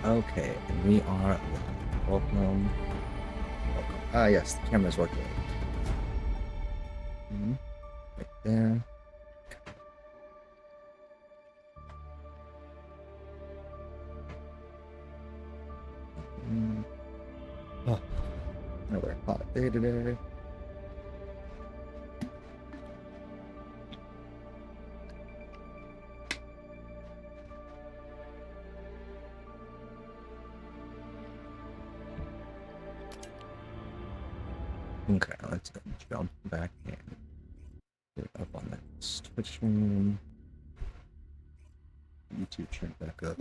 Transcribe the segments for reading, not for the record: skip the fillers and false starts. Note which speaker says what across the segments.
Speaker 1: Okay, and we are live. Welcome. Welcome. Ah, yes, the camera's working. Right there. Oh, another hot day today. Okay, let's jump back in. Get up on that Twitch stream. YouTube turn back up.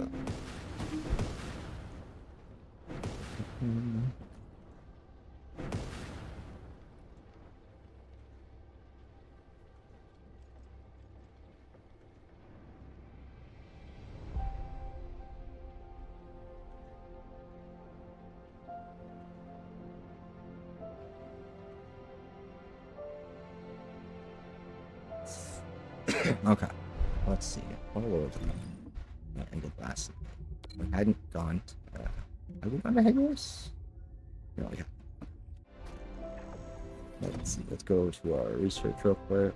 Speaker 1: Okay, let's see. What was I ended last? We hadn't gone to. Have we gone to Hegros? No, yeah. Let's see. Let's go to our research real quick.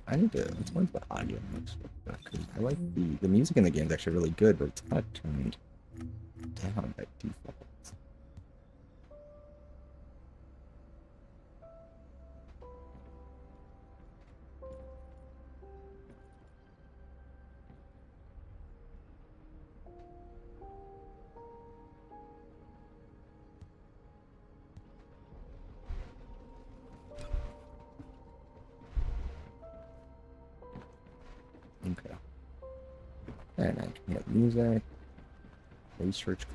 Speaker 1: I need to. Let's go into the audio mix real quick, 'cause I like the music in the game is actually really good, but it's kind of turned down by default. Okay. And I can hit music, research,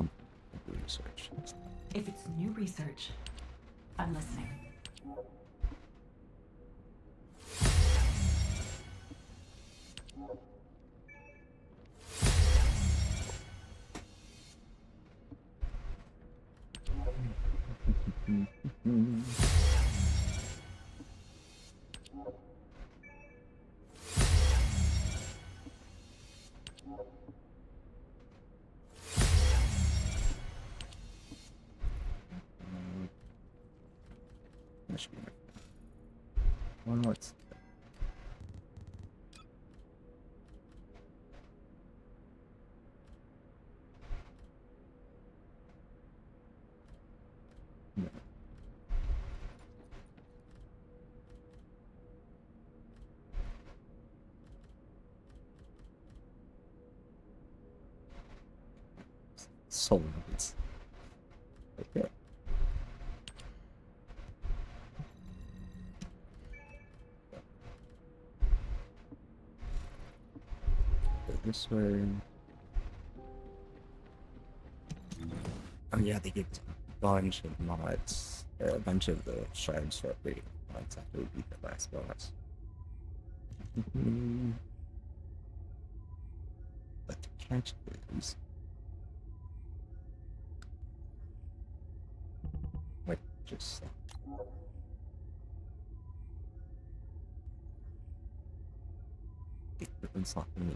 Speaker 1: research.
Speaker 2: If it's new research, I'm listening.
Speaker 1: That should be my. Well, let's. No. So nice. Okay. Go this way. Oh yeah, they get a bunch of mods. A bunch of the shards for upgrading mods after we beat the last boss. But the catch is, like, just it's not me.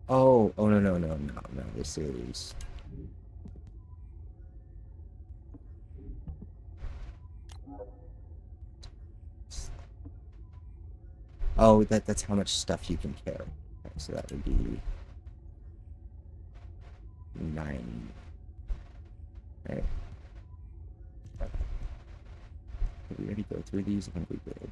Speaker 1: Oh, no, this is. Oh, that's how much stuff you can carry. Okay, so that would be 9. Right. Did we already go through these? I think we did.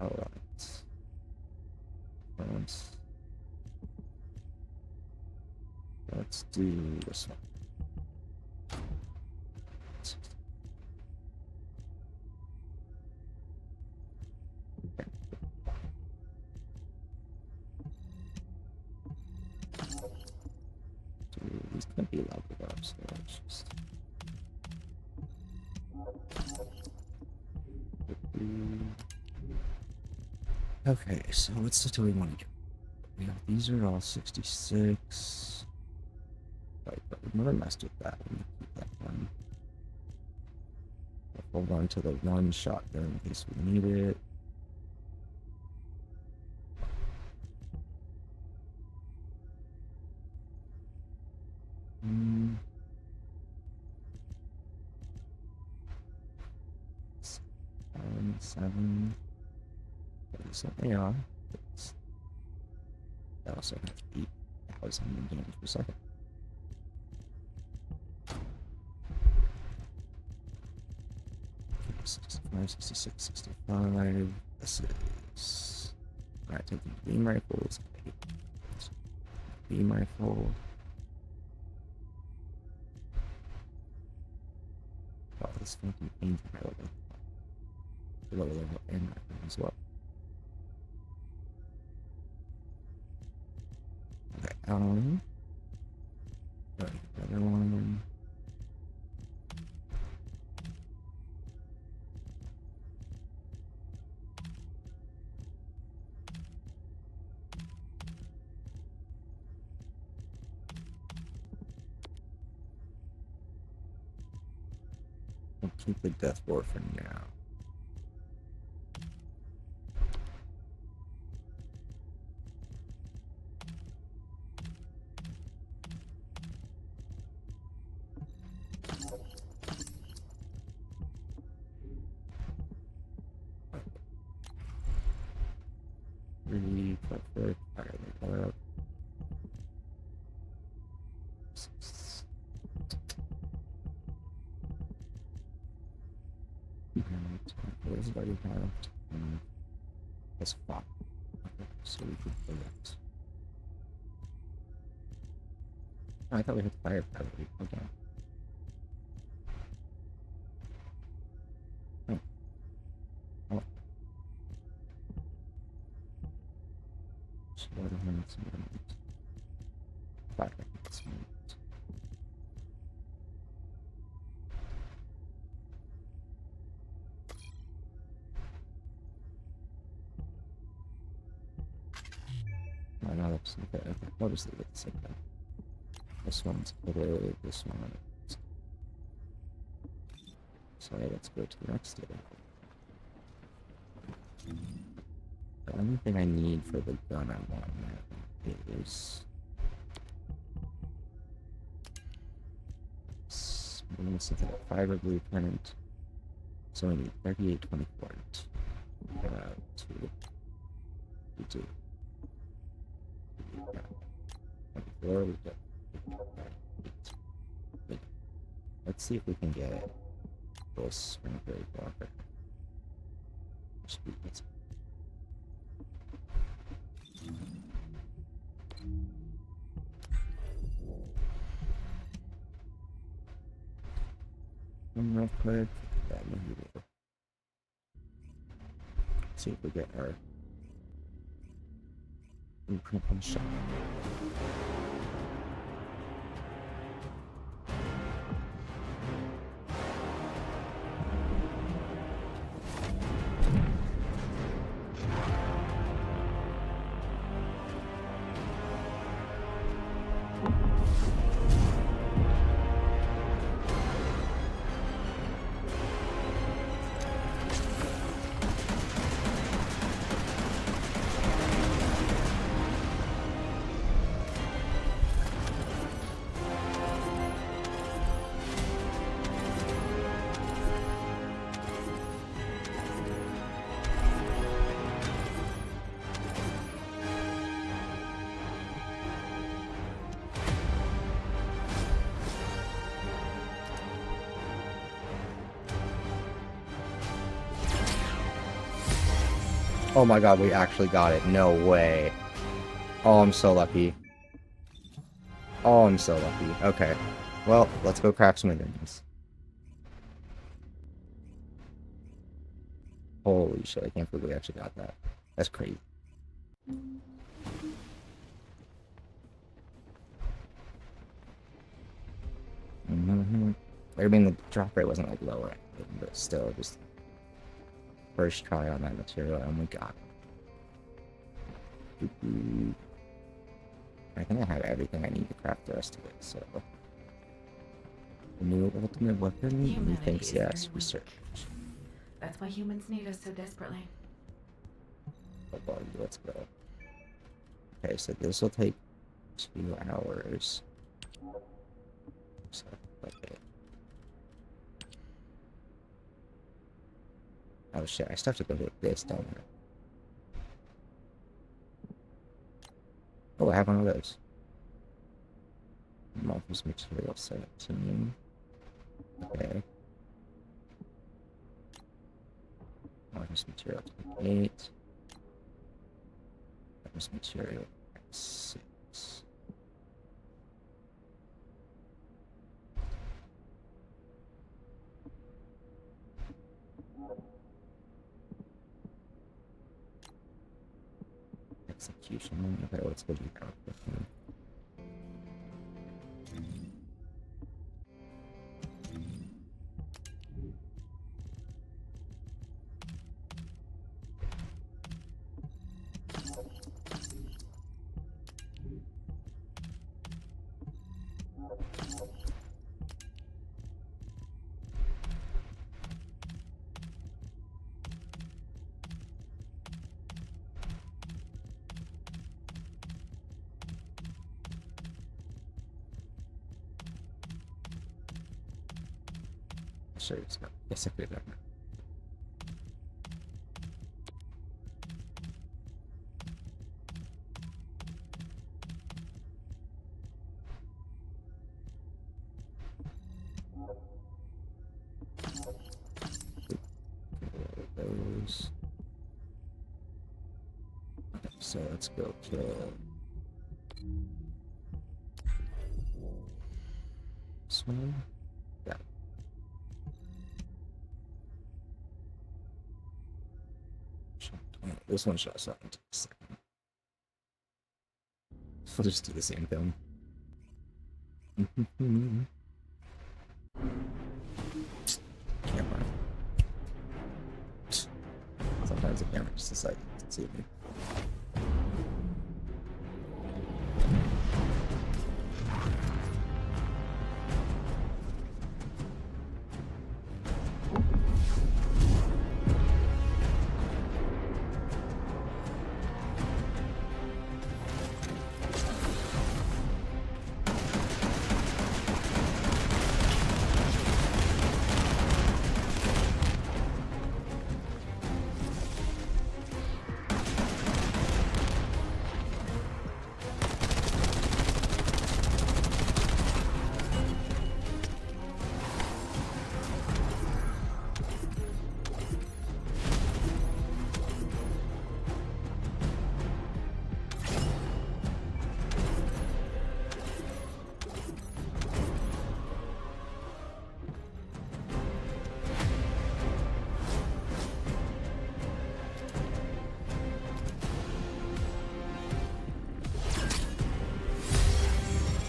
Speaker 1: All right. Let's do this one. These can't be leveled up, so let's just. Okay, so what stuff do we want to get? Yeah, these are all 66. Right, but we've never messed with that. We keep that one. We'll hold on to the one shotgun in case we need it. Seven. So they are. That also has 8,000 damage per second. Okay, 65, 66, 65. This is. Alright, take the beam rifles. Beam rifle. Oh, this fucking pain's available. Lower level and rifle as well. Okay, alright, the other one. I'll keep the death board for now. Really perfect. Alright, color up. What is it already have? That's 5. Okay, so we could play that. Oh, I thought we had fire priority. Okay. Oh. Oh. Slaughter minutes. Fire minutes. No, no, that's okay. Okay. I'll just leave it the same thing. This one's good. This one. So let's go to the next step. The only thing I need for the gun I want now is synthetic fiber blueprint. So we need 3824. Two. 24. We get 8. Let's see if we can get those spring break blocker. Real quick. See if we get our blueprint on shot. Oh my god, we actually got it. No way. Oh, I'm so lucky. Oh, I'm so lucky. Okay. Well, let's go craft some ingredients. Holy shit, I can't believe we actually got that. That's crazy. I mean, the drop rate wasn't like lower, but still, just first try on that material, and we got it. I think I have everything I need to craft the rest of it, so... The new ultimate weapon?
Speaker 2: Humanity
Speaker 1: Methinks
Speaker 2: is
Speaker 1: yes,
Speaker 2: very
Speaker 1: research.
Speaker 2: weak. That's why humans need us so desperately.
Speaker 1: Oh boy, let's go. Okay, so this will take 2 hours. So, okay. Oh shit, I still have to go to this, don't I? Oh, I have one of those. Monthly's material 17. Okay. Monthly's material 28. Monthly's material 6. Execution. Okay, let's go do that. Sure, it's not. Yes, I could have done those. Okay, so let's go kill this one. Yeah. This one shows up in a second. We'll just do the same thing. Camera. Sometimes the camera just decides to see me.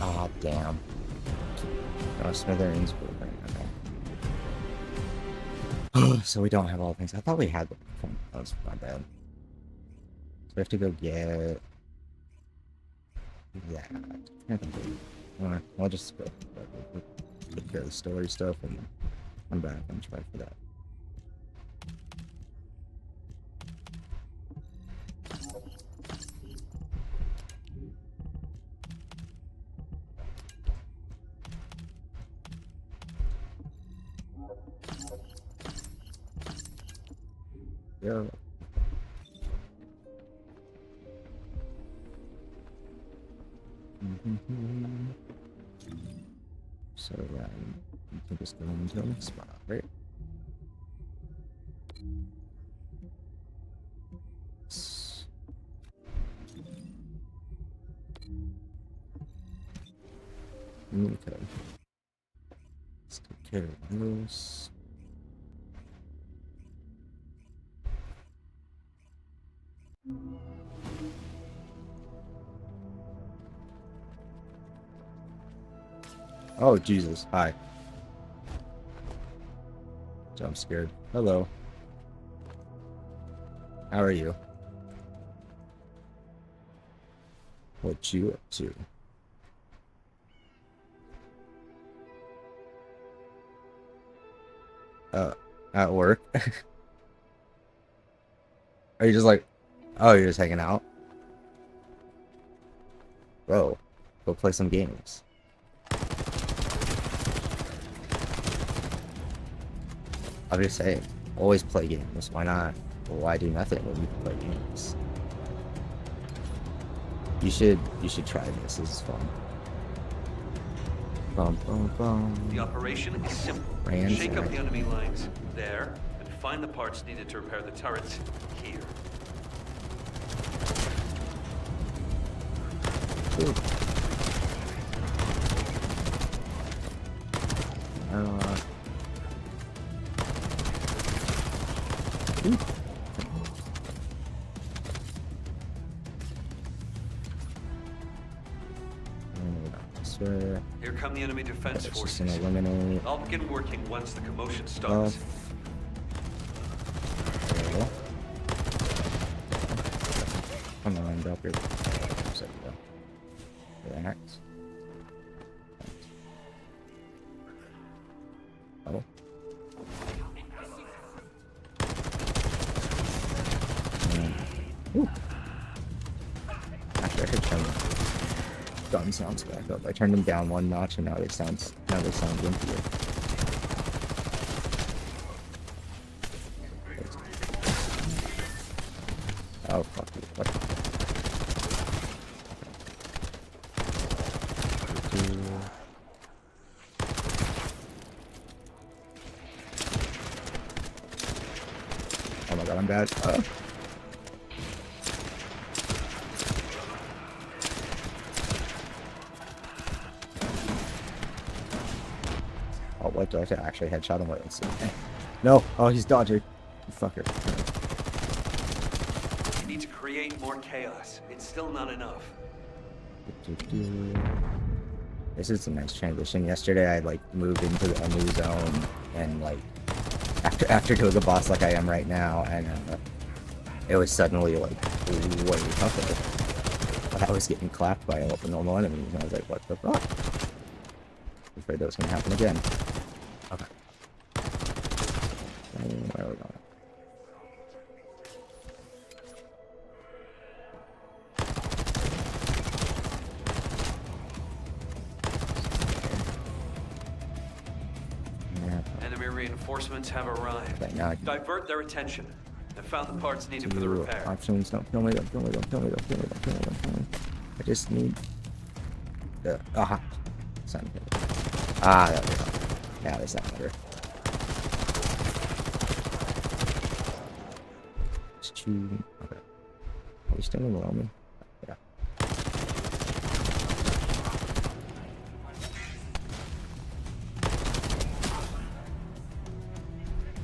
Speaker 1: Oh, damn. Oh, Smithereens. Okay. So we don't have all the things. I thought we had them. That was my bad. So we have to go get that. I'll just go take care of the story stuff and come back and try for that. Yeah. So you can just go into the next spot, right? Okay. Let's take care of those. Oh, Jesus. Hi. Jump scared. Hello. How are you? What you up to? At work? Are you just like, oh, you're just hanging out? Bro, go play some games. I'm just saying, always play games. Why not? Why do nothing when you can play games? You should try this. This is fun. Bum, bum, bum.
Speaker 3: The operation is simple. Shake up the enemy lines there, and find the parts needed to repair the turrets here.
Speaker 1: Ooh. Ooh.
Speaker 3: Here come the enemy defense forces.
Speaker 1: Eliminate.
Speaker 3: I'll begin working once the commotion starts.
Speaker 1: Come on, drop your. There we go. Relax. Oh. Ooh. Actually, I should turn gun sounds back up. I turned them down one notch, and now they sound wimpier. Oh fuck you! What? Oh my god, I'm bad. Oh, what do I say? Actually headshot him. Wait, let's see. No! Oh, he's dodging. You fucker.
Speaker 3: You need to create more chaos. It's still not enough.
Speaker 1: This is a nice transition. Yesterday I like moved into a new zone and like after doing a boss like I am right now, and it was suddenly like way tougher. But I was getting clapped by all the normal enemies, and I was like, what the fuck? I'm afraid that was gonna happen again. Okay. Where are we going?
Speaker 3: Enemy reinforcements have arrived.
Speaker 1: Okay, now
Speaker 3: Divert their attention. I found the parts needed for the repair.
Speaker 1: Options. Don't kill me. Don't kill me. Don't kill me. Don't kill me. Don't kill me. Don't kill me. I just need the aha. Sound good. Ah, there we go. Yeah, they sound better. It's too. Okay. Are we still below me? Yeah.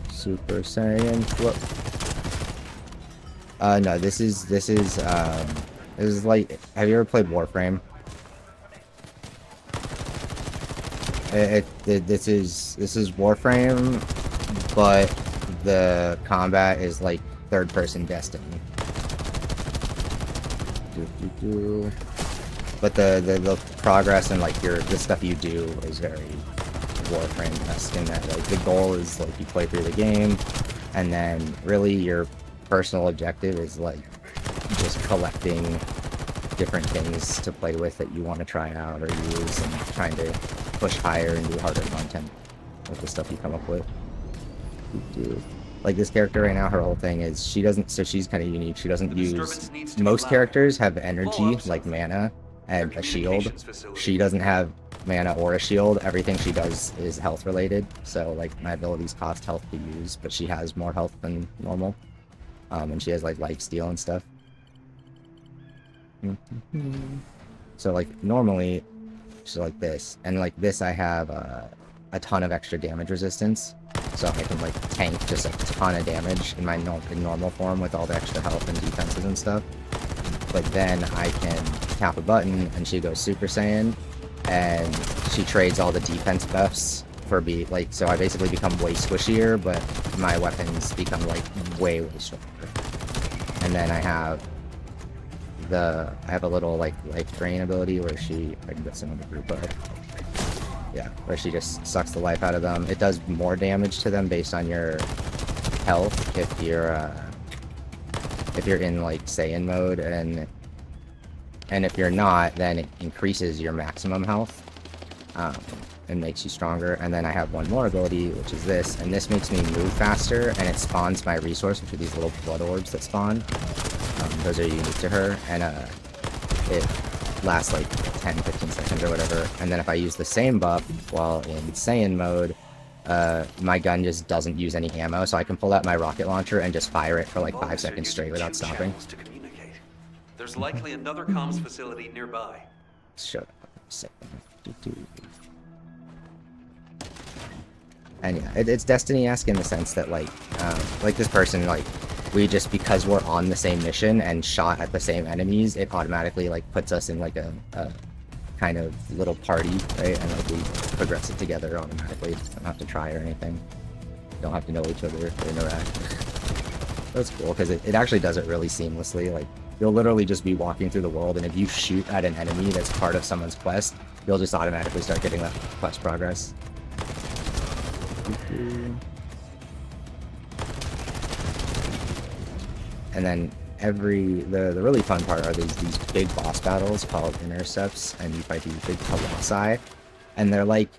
Speaker 1: Super Saiyan flip. No, this is like, have you ever played Warframe? This is Warframe, but the combat is like third-person Destiny. But the progress and like the stuff you do is very Warframe-esque in that like the goal is like you play through the game, and then really your personal objective is like just collecting different things to play with that you want to try out or use, and trying to push higher and do harder content with the stuff you come up with. Like this character right now, her whole thing is she's kind of unique. She doesn't use, most characters have energy like mana and a shield. She doesn't have mana or a shield. Everything she does is health related, so like my abilities cost health to use, but she has more health than normal. And she has like lifesteal and stuff. So like normally she's like this, and like this I have a ton of extra damage resistance, so I can like tank just a ton of damage in my normal form with all the extra health and defenses and stuff. But then I can tap a button and she goes Super Saiyan, and she trades all the defense buffs for so I basically become way squishier, but my weapons become like way stronger. And then I have a little like life drain ability where I can get some of the group up. Yeah, where she just sucks the life out of them. It does more damage to them based on your health if you're in like Saiyan mode, and if you're not, then it increases your maximum health and makes you stronger. And then I have one more ability, which is this, and this makes me move faster, and it spawns my resource, which are these little blood orbs that spawn. Those are unique to her, and it lasts like 10-15 seconds or whatever. And then if I use the same buff while in Saiyan mode, my gun just doesn't use any ammo, so I can pull out my rocket launcher and just fire it for like 5 seconds straight without stopping.
Speaker 3: To communicate. There's likely another comms facility nearby.
Speaker 1: Shut up. And yeah, it's Destiny-esque in the sense that like this person, like, we just, because we're on the same mission and shot at the same enemies, it automatically like puts us in like a kind of little party, right? And like we progress it together automatically. Don't have to try or anything. Don't have to know each other to interact. That's cool because it actually does it really seamlessly. Like, you'll literally just be walking through the world, and if you shoot at an enemy that's part of someone's quest, you'll just automatically start getting that quest progress. And then the really fun part are these big boss battles called intercepts, and you fight these big colossi, and they're like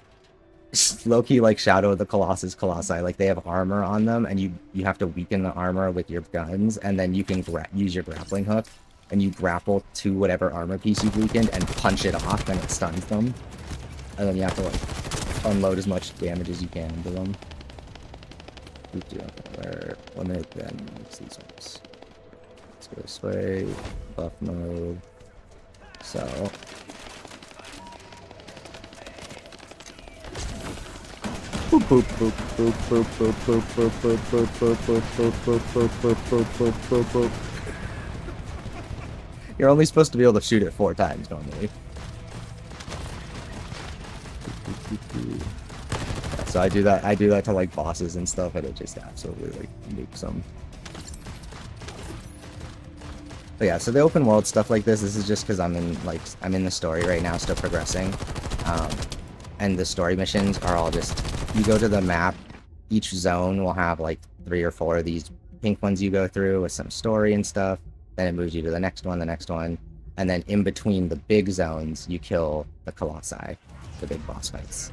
Speaker 1: low-key like Shadow of the Colossus colossi. Like, they have armor on them, and you have to weaken the armor with your guns, and then you can use your grappling hook, and you grapple to whatever armor piece you've weakened and punch it off, and it stuns them, and then you have to like unload as much damage as you can into them. Limit, then use these ones. Let's go this way. Buff mode. So. Boop boop boop boop boop boop boop boop boop boop boop boop boop boop boop boop boop boop. You're only supposed to be able to shoot it 4 times normally. Yeah, so I do that to like bosses and stuff, and it just absolutely like nukes them. But yeah, so the open world stuff like this is just because I'm in the story right now, still progressing. And the story missions are all just, you go to the map, each zone will have like 3 or 4 of these pink ones you go through with some story and stuff, then it moves you to the next one, and then in between the big zones, you kill the Colossi, the big boss fights.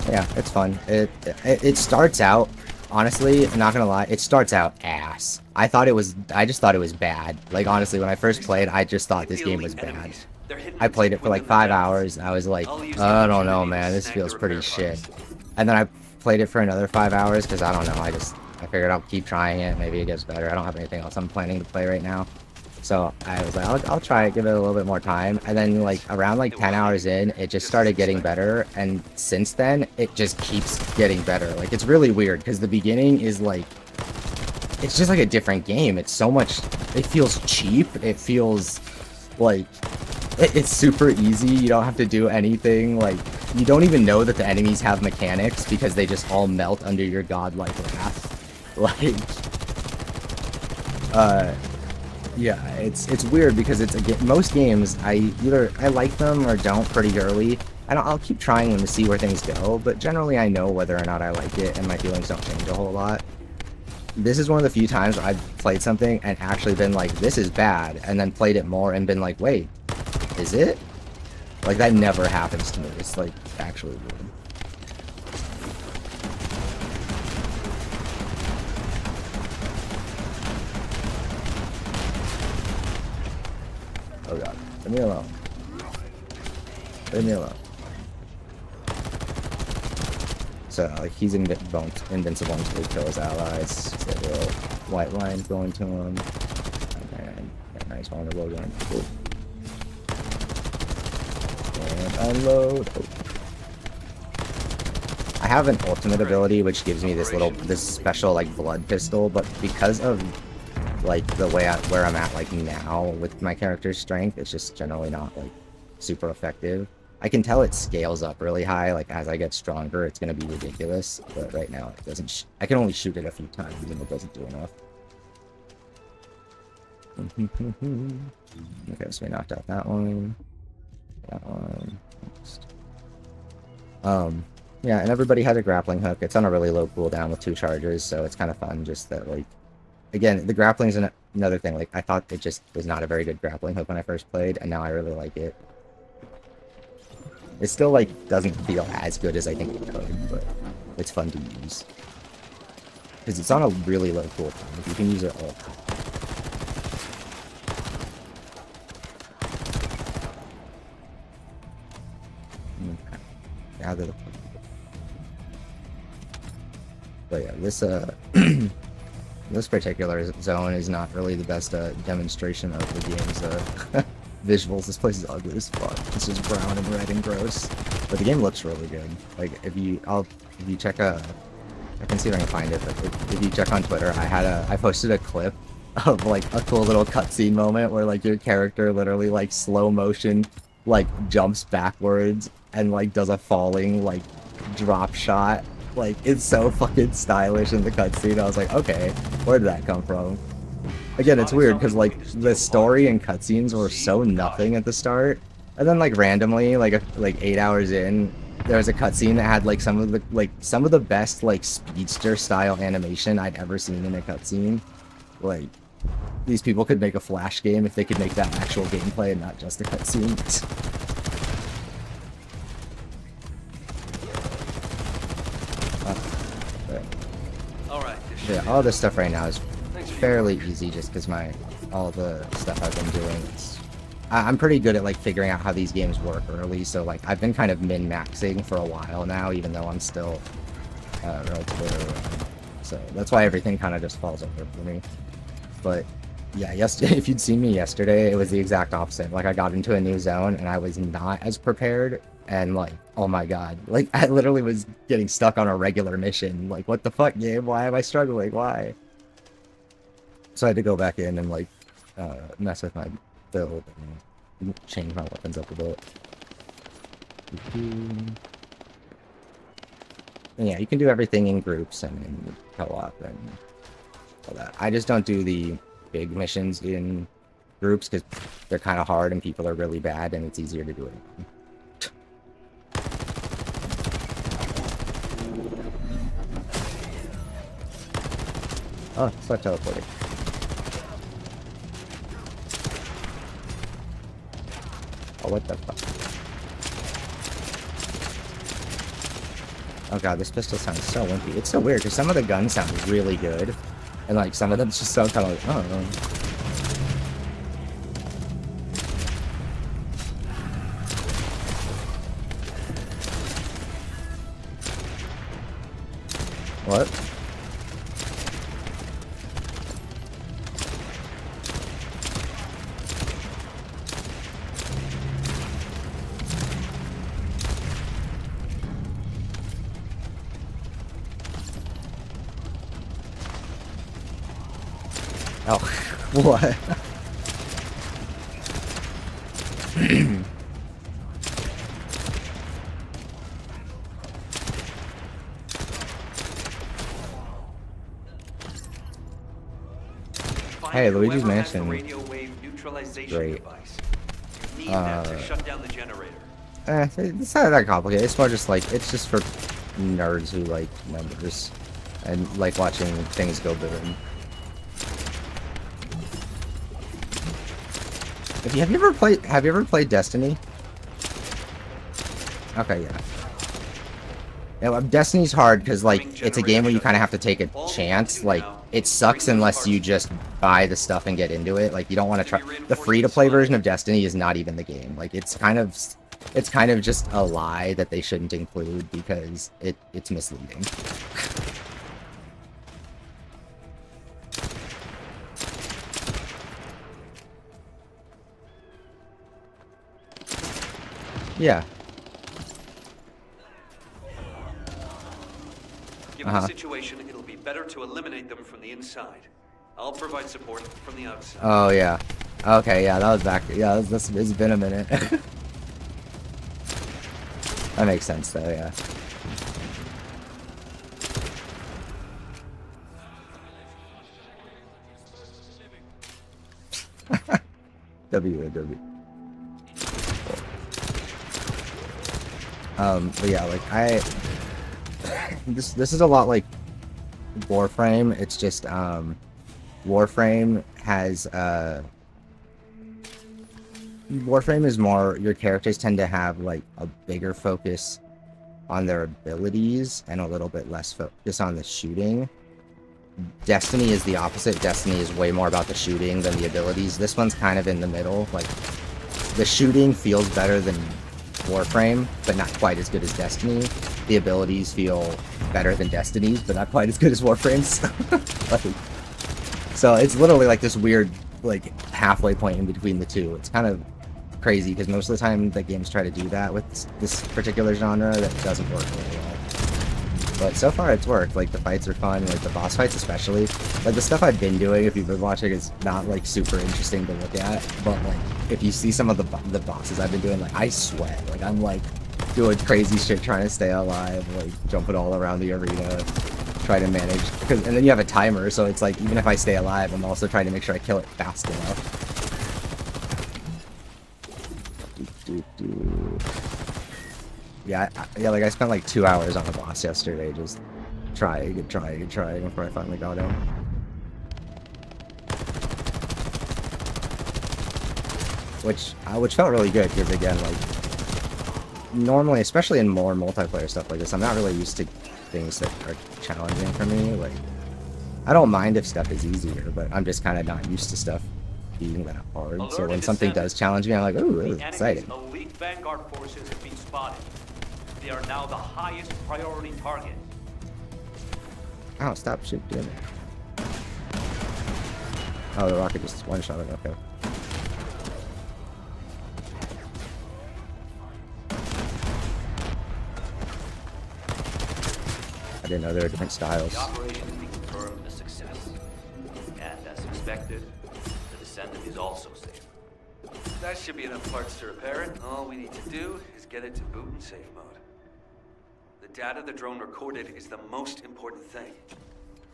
Speaker 1: Yeah, it's fun. It starts out, honestly, I'm not gonna lie, it starts out ass. I just thought it was bad. Like, honestly, when I first played, I just thought this game was bad. I played it for like 5 hours, I was like, I don't know, man, this feels pretty shit. And then I played it for another 5 hours, because I don't know, I figured I'll keep trying it, maybe it gets better. I don't have anything else I'm planning to play right now. So I was like, I'll try it, give it a little bit more time. And then like around like 10 hours in, it just started getting better. And since then, it just keeps getting better. Like, it's really weird because the beginning is like, it's just like a different game. It's so much, it feels cheap. It feels like, it's super easy. You don't have to do anything. Like, you don't even know that the enemies have mechanics because they just all melt under your godlike wrath. Like, yeah, it's weird because most games I like them or don't pretty early. I'll keep trying them to see where things go, but generally I know whether or not I like it, and my feelings don't change a whole lot. This is one of the few times where I've played something and actually been like, this is bad, and then played it more and been like, wait, is it? Like, that never happens to me. It's like actually weird. Oh god, leave me alone. Leave me alone. So, like, he's invincible until he kills his allies. So, the little white lines going to him. And nice vulnerable gun. Cool. And unload. Oh. I have an ultimate ability which gives me this special, like, blood pistol, but because of like the way where I'm at like now with my character's strength, it's just generally not like super effective. I can tell it scales up really high. Like as I get stronger, it's gonna be ridiculous. But right now, it doesn't. I can only shoot it a few times, and it doesn't do enough. Okay, so we knocked out that one. That one. Next. Yeah, and everybody had a grappling hook. It's on a really low cooldown with 2 charges, so it's kind of fun. Just that, like, again, the grappling is another thing. Like, I thought it just was not a very good grappling hook when I first played, and now I really like it. It still, like, doesn't feel as good as I think it could, but it's fun to use. Because it's on a really low cooldown. Like, you can use it all the time. Okay. Gather the... But yeah, this, this particular zone is not really the best demonstration of the game's visuals. This place is ugly as fuck. It's just brown and red and gross. But the game looks really good. Like if you check I can see if I can find it, but if you check on Twitter, I posted a clip of like a cool little cutscene moment where like your character literally like slow motion like jumps backwards and like does a falling like drop shot. Like, it's so fucking stylish in the cutscene. I was like, okay, where did that come from? Again, it's weird, because, like, the story and cutscenes were so nothing at the start. And then, like, randomly, like 8 hours in, there was a cutscene that had, like, some of the best, like, speedster-style animation I'd ever seen in a cutscene. Like, these people could make a Flash game if they could make that actual gameplay and not just a cutscene. Yeah, all this stuff right now is fairly easy just because all the stuff I've been doing. I'm pretty good at like figuring out how these games work early, so like I've been kind of min-maxing for a while now, even though I'm still relatively early on. So that's why everything kind of just falls over for me. But yeah, if you'd seen me yesterday, it was the exact opposite. Like I got into a new zone and I was not as prepared. And like, oh my god, like I literally was getting stuck on a regular mission. Like, what the fuck, game? Why am I struggling? Why? So I had to go back in and like mess with my build and change my weapons up a bit. And yeah, you can do everything in groups and in co-op and all that. I just don't do the big missions in groups because they're kind of hard and people are really bad and it's easier to do it. Oh, it's not teleporting. Oh, what the fuck? Oh god, this pistol sounds so wimpy. It's so weird, because some of the guns sound really good. And like, some of them just sound kind of like, oh. What? Oh, what? Hey, Luigi's Mansion. Great. It's not that complicated. It's more just like, it's just for nerds who like numbers and like watching things go boom. Have you ever played Destiny? Okay, yeah. Yeah, Destiny's hard because like it's a game where you kind of have to take a chance. Like it sucks unless you just buy the stuff and get into it. Like you don't want to try. The free-to-play version of Destiny is not even the game. Like it's kind of just a lie that they shouldn't include because it's misleading. Yeah.
Speaker 3: Given the situation, it'll be better to eliminate them from the inside. I'll provide support from the outside.
Speaker 1: Oh yeah. Okay, yeah, that was back. Yeah, it's been a minute. That makes sense, though, yeah. W. But yeah, like this is a lot like Warframe. It's just Warframe has Warframe is more, your characters tend to have like a bigger focus on their abilities and a little bit less focus on the shooting. Destiny is the opposite. Destiny is way more about the shooting than the abilities. This one's kind of in the middle. Like, the shooting feels better than Warframe, but not quite as good as Destiny. The abilities feel better than Destiny's, but not quite as good as Warframe's. Like, so it's literally like this weird, like, halfway point in between the two. It's kind of crazy, because most of the time the games try to do that with this particular genre that doesn't work really well. But so far it's worked. Like, the fights are fun, like the boss fights especially. Like, the stuff I've been doing, if you've been watching, is not like super interesting to look at, but like if you see some of the bosses I've been doing, like, I sweat. Like, I'm like doing crazy shit trying to stay alive, like jumping all around the arena, trying to manage, and then you have a timer, so it's like even if I stay alive, I'm also trying to make sure I kill it fast enough. Yeah, like I spent like 2 hours on the boss yesterday, just trying before I finally got him. Which felt really good, because again, like, normally, especially in more multiplayer stuff like this, I'm not really used to things that are challenging for me. Like, I don't mind if stuff is easier, but I'm just kind of not used to stuff being that hard. So when something does challenge me, I'm like, ooh, this is exciting.
Speaker 3: Elite Vanguard forces have been spotted. They are now the highest priority target.
Speaker 1: Oh, stop doing it. Oh, the rocket just one-shot it, okay. I didn't know there were different styles.
Speaker 3: The operation has been confirmed a success. And as expected, the Descendant is also safe. That should be enough parts to repair it. All we need to do is get it to boot in safe mode. The data the drone recorded is the most important thing.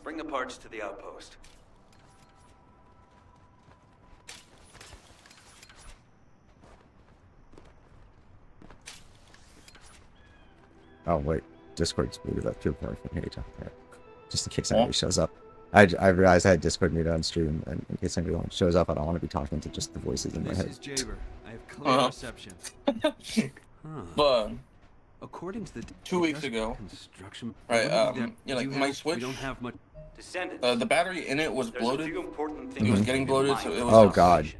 Speaker 3: Bring the parts to the outpost.
Speaker 1: Oh, wait. Discord's booted up too far from here. Just in case anybody shows up. I realized I had Discord muted on stream, and in case anyone shows up, I don't want to be talking to just the voices in my head.
Speaker 4: This is Jaber. I have clear reception.
Speaker 5: But
Speaker 3: According to the
Speaker 5: 2 weeks ago,
Speaker 3: construction,
Speaker 5: right? Yeah, like my Switch.
Speaker 3: we don't have much. Descendant.
Speaker 5: The battery in it was bloated. It was getting bloated, so it was.
Speaker 1: Oh god.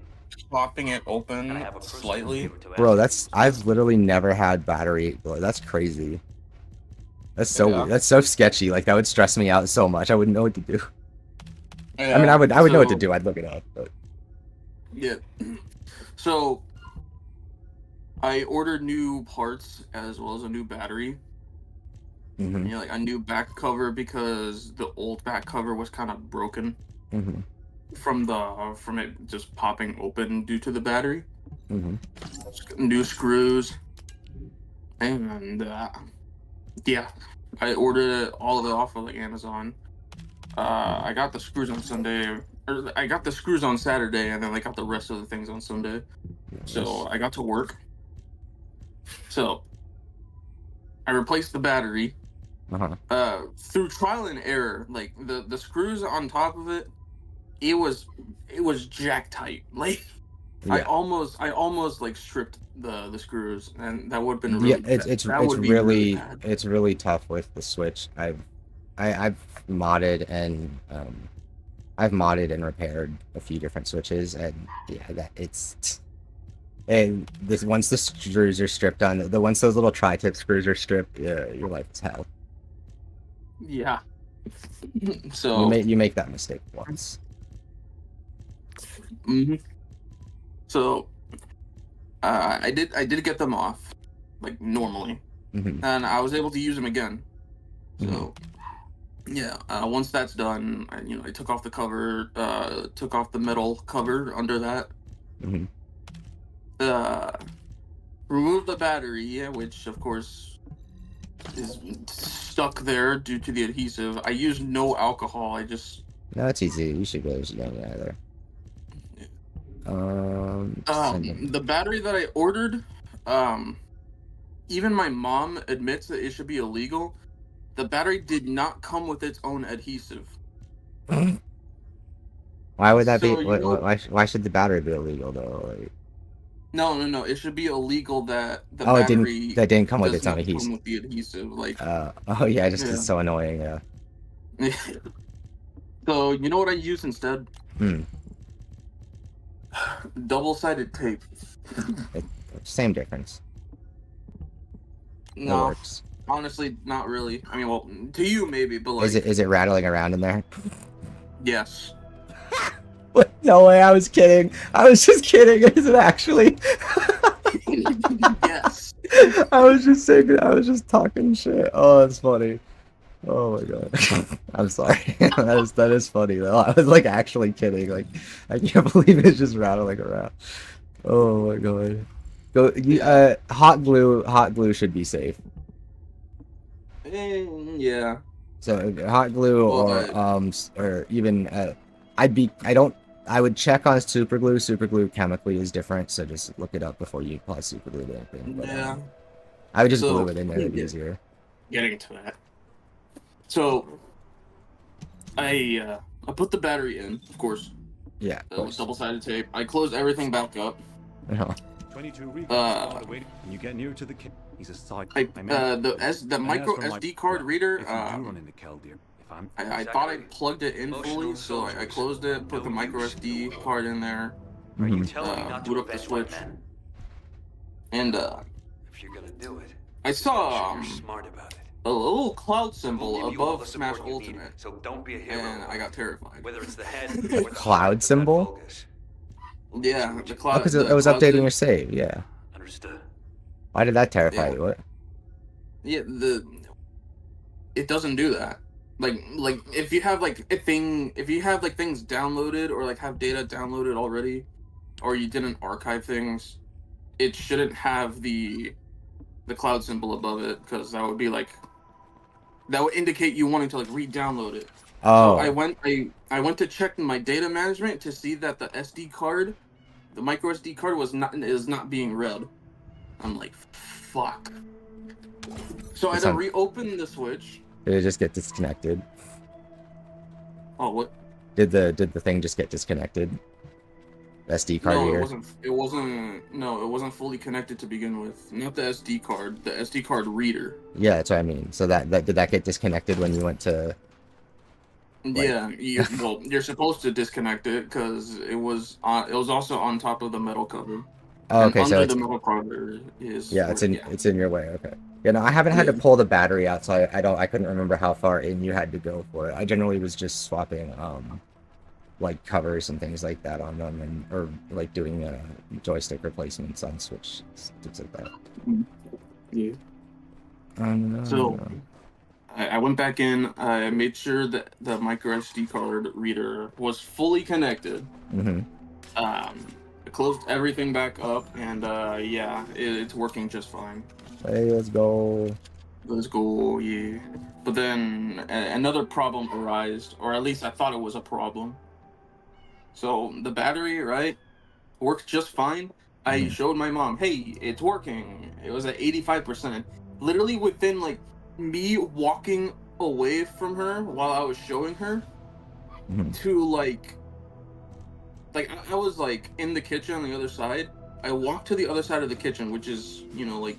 Speaker 5: Popping it open slightly.
Speaker 1: Bro, I've literally never had battery blow. That's crazy. That's so weird. That's so sketchy. Like, that would stress me out so much. I wouldn't know what to do.
Speaker 5: Yeah,
Speaker 1: I mean, I would know what to do. I'd look it up, but
Speaker 5: yeah. So I ordered new parts as well as a new battery.
Speaker 1: mm-hmm.
Speaker 5: Yeah, like a new back cover, because the old back cover was kind of broken
Speaker 1: Mm-hmm.
Speaker 5: from it just popping open due to the battery.
Speaker 1: Mm-hmm.
Speaker 5: New screws, and yeah, I ordered all of it off of like Amazon. I got the screws on Sunday, or I got the screws on Saturday, and then I got the rest of the things on Sunday. So I got to work. So I replaced the battery. Through trial and error. Like the screws on top of it, it was jack tight. Like yeah. I almost like stripped the screws, and that would have been really bad.
Speaker 1: It's really tough with the Switch. I've modded and repaired a few different Switches, and yeah, once the screws are stripped on once those little tri-tip screws are stripped, your life is hell.
Speaker 5: Yeah. So
Speaker 1: you make that mistake once.
Speaker 5: Mm-hmm. So I did get them off, like normally,
Speaker 1: mm-hmm.
Speaker 5: and I was able to use them again. So
Speaker 1: mm-hmm.
Speaker 5: yeah, once that's done, I took off the cover, took off the metal cover under that.
Speaker 1: Mm-hmm.
Speaker 5: Removed the battery, which of course is stuck there due to the adhesive. I use no alcohol. I just
Speaker 1: No, it's easy. You should go. You should get either. Descendant.
Speaker 5: the battery that I ordered, even my mom admits that it should be illegal. The battery did not come with its own adhesive.
Speaker 1: Why would that
Speaker 5: So,
Speaker 1: be?
Speaker 5: you know-
Speaker 1: Why should the battery be illegal though? Like,
Speaker 5: No. It should be illegal that the
Speaker 1: oh, it
Speaker 5: battery
Speaker 1: didn't. That didn't come with
Speaker 5: does
Speaker 1: its own
Speaker 5: not come
Speaker 1: adhesive.
Speaker 5: with the adhesive. Like,
Speaker 1: Oh yeah, just 'cause it's so annoying. Yeah.
Speaker 5: So you know what I use instead? Double-sided tape.
Speaker 1: Same difference. It
Speaker 5: No,
Speaker 1: works.
Speaker 5: honestly, not really. I mean, well, to you maybe, but like,
Speaker 1: Is it rattling around in there?
Speaker 5: yes.
Speaker 1: What? No way! I was kidding. I was just kidding. Is it actually?
Speaker 5: Yes.
Speaker 1: I was just saying. I was just talking shit. Oh, that's funny. Oh my god. I'm sorry. that is funny though. I was like actually kidding. Like I can't believe it's just rattling around. Oh my god. Hot glue should be safe.
Speaker 5: Yeah.
Speaker 1: So hot glue or even I would check on super glue. Super glue chemically is different, so just look it up before you apply super glue to anything. But,
Speaker 5: Yeah.
Speaker 1: I would just
Speaker 5: So,
Speaker 1: glue it in there, it'd be easier.
Speaker 5: Getting to that. So I put the battery in, of course.
Speaker 1: Yeah, of course.
Speaker 5: Double-sided tape. I closed everything back up.
Speaker 4: 22 weeks. When you get near to the he's a side.
Speaker 5: The micro SD card reader.
Speaker 4: If you do run into Kel, dear, if I'm
Speaker 5: I thought I plugged it in fully, so I closed it, put the micro SD card in there,
Speaker 3: Are you telling me not to
Speaker 5: boot up the
Speaker 3: avenge my
Speaker 5: switch,
Speaker 3: men?
Speaker 5: and
Speaker 3: If you're gonna do it,
Speaker 5: I saw
Speaker 3: you're smart about it.
Speaker 5: a little cloud
Speaker 3: We'll
Speaker 5: symbol
Speaker 3: give you all the
Speaker 5: above Smash
Speaker 3: support you need,
Speaker 5: Ultimate,
Speaker 3: so don't be a hero.
Speaker 5: and I got terrified.
Speaker 3: Whether it's the head or the
Speaker 1: Cloud
Speaker 3: heart of that
Speaker 1: symbol?
Speaker 3: focus.
Speaker 5: Yeah, the
Speaker 1: Oh,
Speaker 5: cloud.
Speaker 1: because
Speaker 5: the
Speaker 1: it was
Speaker 5: cloud
Speaker 1: updating
Speaker 5: symbol-
Speaker 1: your save, yeah.
Speaker 3: Understood.
Speaker 1: Why did that terrify
Speaker 5: Yeah.
Speaker 1: you? What?
Speaker 5: Yeah, it doesn't do that. Like if you have like things downloaded or like have data downloaded already, or you didn't archive things, it shouldn't have the cloud symbol above it, because that would indicate you wanting to like re-download it.
Speaker 1: Oh.
Speaker 5: So I went to check my data management to see that the SD card, the micro SD card is not being read. I'm like, fuck. So I had to reopen the switch.
Speaker 1: Did it just get disconnected?
Speaker 5: Oh, what?
Speaker 1: Did the thing just get disconnected? SD card
Speaker 5: No,
Speaker 1: here?
Speaker 5: it wasn't fully connected to begin with. Not the SD card, the SD card reader.
Speaker 1: Yeah, that's what I mean. So that did that get disconnected when you went to?
Speaker 5: Yeah, you're supposed to disconnect it because it was also on top of the metal cover.
Speaker 1: Oh, okay,
Speaker 5: and
Speaker 1: so
Speaker 5: under
Speaker 1: it's,
Speaker 5: the metal cover is
Speaker 1: it's in your way. Okay. Yeah, no, I haven't had to pull the battery out, so I couldn't remember how far in you had to go for it. I generally was just swapping like covers and things like that on them, or like doing joystick replacements on Switch, things like that.
Speaker 5: Yeah. So I went back in. I made sure that the micro SD card reader was fully connected. I closed everything back up, and yeah, it's working just fine.
Speaker 1: Hey, let's go.
Speaker 5: Let's go, yeah. But then another problem arose, or at least I thought it was a problem. So the battery, right, worked just fine. I showed my mom, hey, it's working. It was at 85%. Literally within like me walking away from her while I was showing her to like I was like in the kitchen on the other side. I walked to the other side of the kitchen, which is, like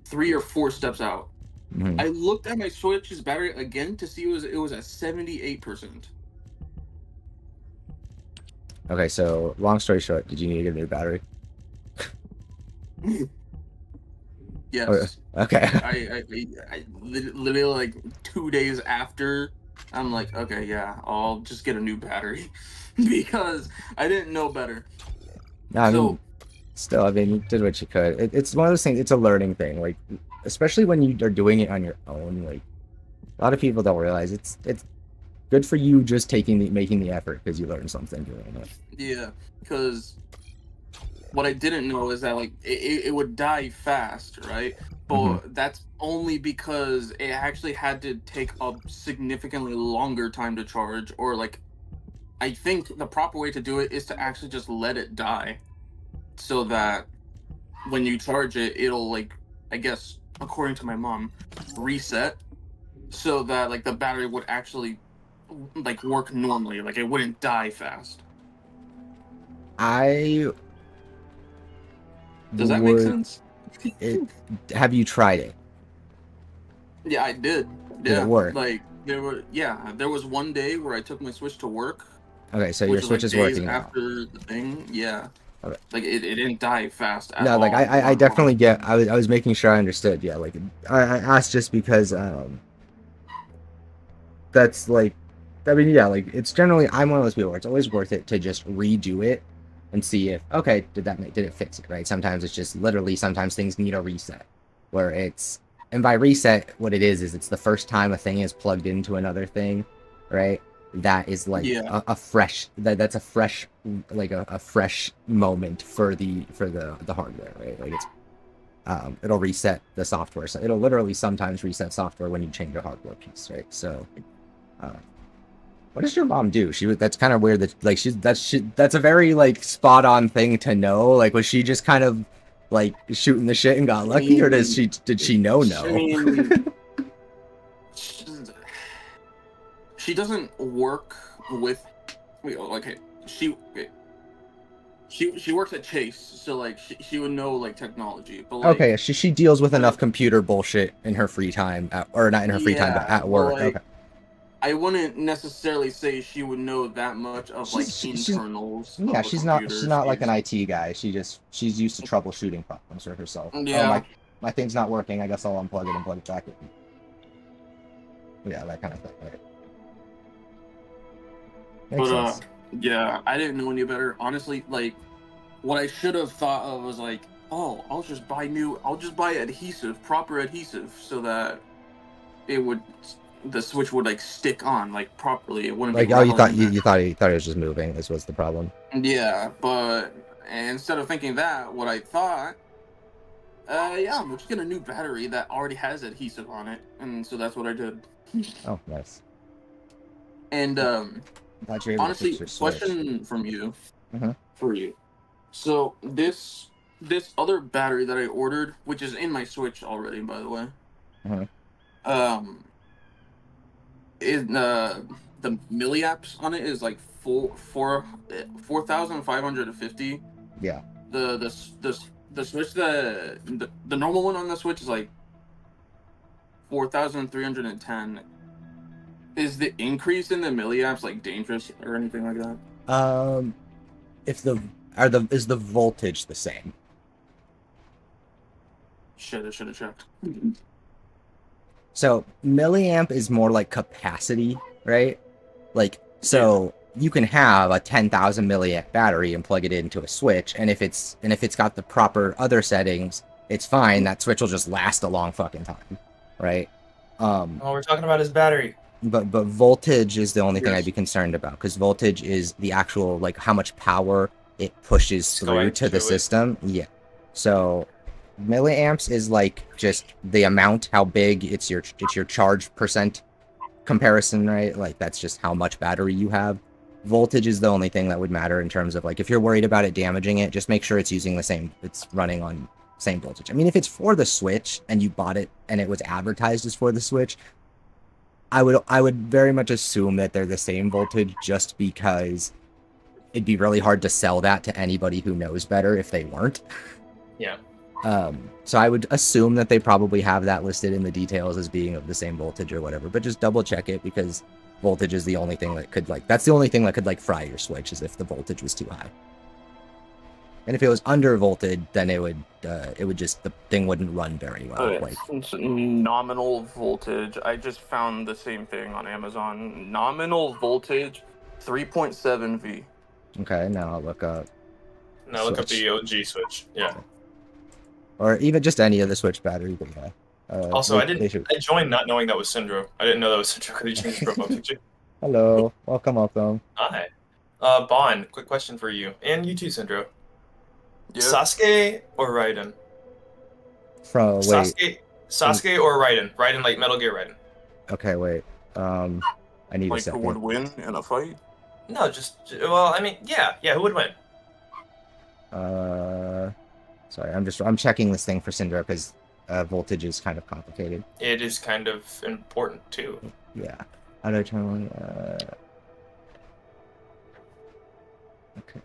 Speaker 5: 3 or 4 steps out. I looked at my Switch's battery again to see it was at 78%.
Speaker 1: Okay, so long story short, did you need to get a new battery?
Speaker 5: Yes.
Speaker 1: Okay.
Speaker 5: I literally like 2 days after, I'm like, okay, yeah, I'll just get a new battery because I didn't know better.
Speaker 1: No, I mean, still, I mean, you did what you could. It's one of those things. It's a learning thing, like especially when you are doing it on your own. Like a lot of people don't realize it's good for you just making the effort because you learned something doing it.
Speaker 5: Yeah, because what I didn't know is that like it would die fast, right?
Speaker 1: Hmm.
Speaker 5: But that's only because it actually had to take a significantly longer time to charge, or like I think the proper way to do it is to actually just let it die, so that when you charge it, it'll like, I guess according to my mom, reset, so that like the battery would actually like work normally, like it wouldn't die fast.
Speaker 1: I
Speaker 5: Does that make
Speaker 1: would
Speaker 5: sense?
Speaker 1: it. Have you tried it?
Speaker 5: Yeah, I did.
Speaker 1: Did it
Speaker 5: Yeah,
Speaker 1: work?
Speaker 5: like there was one day where I took my Switch to work,
Speaker 1: Okay, so your
Speaker 5: which was
Speaker 1: Switch
Speaker 5: like
Speaker 1: is
Speaker 5: days
Speaker 1: working now.
Speaker 5: after the thing. Yeah,
Speaker 1: Okay.
Speaker 5: like it didn't die fast at
Speaker 1: No, like
Speaker 5: all.
Speaker 1: I
Speaker 5: Not at all.
Speaker 1: definitely get. I was making sure I understood. Yeah, like I asked just because that's like, I mean, yeah, like it's generally, I'm one of those people where it's always worth it to just redo it and see if, okay, did it fix it, right? Sometimes it's just literally, sometimes things need a reset, where it's, and by reset, what it is it's the first time a thing is plugged into another thing, right? That is like
Speaker 5: Yeah,
Speaker 1: a fresh, that's a fresh, like a fresh moment for the hardware, right? Like it's, it'll reset the software. So it'll literally sometimes reset software when you change a hardware piece, right? So, uh, what does your mom do? That's kind of weird. That like that's a very like spot on thing to know. Like, was she just kind of like shooting the shit and got
Speaker 5: I
Speaker 1: lucky, or
Speaker 5: mean,
Speaker 1: did she know
Speaker 5: I
Speaker 1: no?
Speaker 5: mean, sh- she doesn't work with. Wait, oh, okay, she okay, she works at Chase, so like she would know like technology, but like
Speaker 1: Okay, she deals with enough
Speaker 5: the
Speaker 1: computer bullshit in her free time, or not in her free time, but
Speaker 5: yeah,
Speaker 1: at
Speaker 5: but
Speaker 1: work. Okay,
Speaker 5: like I wouldn't necessarily say she would know that much of like
Speaker 1: she's
Speaker 5: internals
Speaker 1: yeah,
Speaker 5: of a
Speaker 1: she's
Speaker 5: computer.
Speaker 1: not like an
Speaker 5: She's
Speaker 1: IT guy. She's used to troubleshooting problems for herself. Oh,
Speaker 5: yeah,
Speaker 1: my thing's not working. I guess I'll unplug it and plug it back in. Yeah, that kind of thing. Right? Makes
Speaker 5: but
Speaker 1: sense.
Speaker 5: yeah, I didn't know any better. Honestly, like what I should have thought of was like, oh, I'll just buy adhesive, proper adhesive, so that it would the switch would like stick on like properly. It wouldn't be
Speaker 1: Like, oh, you
Speaker 5: rattling
Speaker 1: thought
Speaker 5: in there.
Speaker 1: you thought it was just moving. This was the problem.
Speaker 5: Yeah, but instead of thinking that, what I thought, yeah, I'm just get a new battery that already has adhesive on it, and so that's what I did.
Speaker 1: Oh, nice.
Speaker 5: And
Speaker 1: I'm glad you're able to fix
Speaker 5: honestly,
Speaker 1: your Switch.
Speaker 5: question from you
Speaker 1: Mm-hmm.
Speaker 5: for you. So this other battery that I ordered, which is in my Switch already, by the way,
Speaker 1: Mm-hmm.
Speaker 5: um, is the milliamps on it is like 4,550.
Speaker 1: Yeah.
Speaker 5: The Switch the normal one on the Switch is like 4,310. Is the increase in the milliamps like dangerous or anything like that?
Speaker 1: If the is the voltage the same?
Speaker 5: Shit, I should have checked.
Speaker 1: So milliamp is more like capacity, right? Like, so you can have a 10,000 milliamp battery and plug it into a Switch, and if it's got the proper other settings, it's fine. That Switch will just last a long fucking time, right?
Speaker 6: Oh, we're talking about his battery.
Speaker 1: But voltage is the only thing I'd
Speaker 5: Yes.
Speaker 1: be concerned about, because voltage is the actual like how much power it pushes
Speaker 6: It's
Speaker 1: through
Speaker 6: going
Speaker 1: to the
Speaker 6: to it.
Speaker 1: system. Yeah. So milliamps is like just the amount, how big it's your charge percent comparison, right? Like that's just how much battery you have. Voltage is the only thing that would matter in terms of like if you're worried about it damaging it, just make sure it's using the same, it's running on same voltage. I mean, if it's for the Switch and you bought it and it was advertised as for the Switch, I would very much assume that they're the same voltage, just because it'd be really hard to sell that to anybody who knows better if they weren't.
Speaker 6: Yeah.
Speaker 1: So I would assume that they probably have that listed in the details as being of the same voltage or whatever, but just double check it, because voltage is the only thing that could like, that's the only thing that could like fry your Switch, is if the voltage was too high. And if it was under voltage, then it would just, the thing wouldn't run very well.
Speaker 5: Okay,
Speaker 1: Like,
Speaker 5: it's nominal voltage. I just found the same thing on Amazon. Nominal voltage, 3.7 V.
Speaker 1: okay, now I'll look up,
Speaker 6: Now look up
Speaker 1: Switch.
Speaker 6: the OG Switch. Yeah.
Speaker 1: or even just any of the Switch battery, but yeah.
Speaker 6: Also,
Speaker 1: they should.
Speaker 6: I joined not knowing that was Syndro. I didn't know that was Syndro because he changed his profile picture.
Speaker 1: Hello, welcome.
Speaker 6: Hi. Bond, quick question for you. And you too, Syndro.
Speaker 5: Yeah.
Speaker 6: Sasuke or Raiden?
Speaker 1: From wait.
Speaker 6: Sasuke or Raiden? Raiden like Metal Gear Raiden.
Speaker 1: Okay, wait. I need a
Speaker 5: Like, who would
Speaker 1: second.
Speaker 5: win in a fight?
Speaker 6: No, well, I mean, yeah, who would win?
Speaker 1: Sorry, I'm checking this thing for Syndra because voltage is kind of complicated.
Speaker 6: It is kind of important too.
Speaker 1: Yeah. How do I turn on? Okay.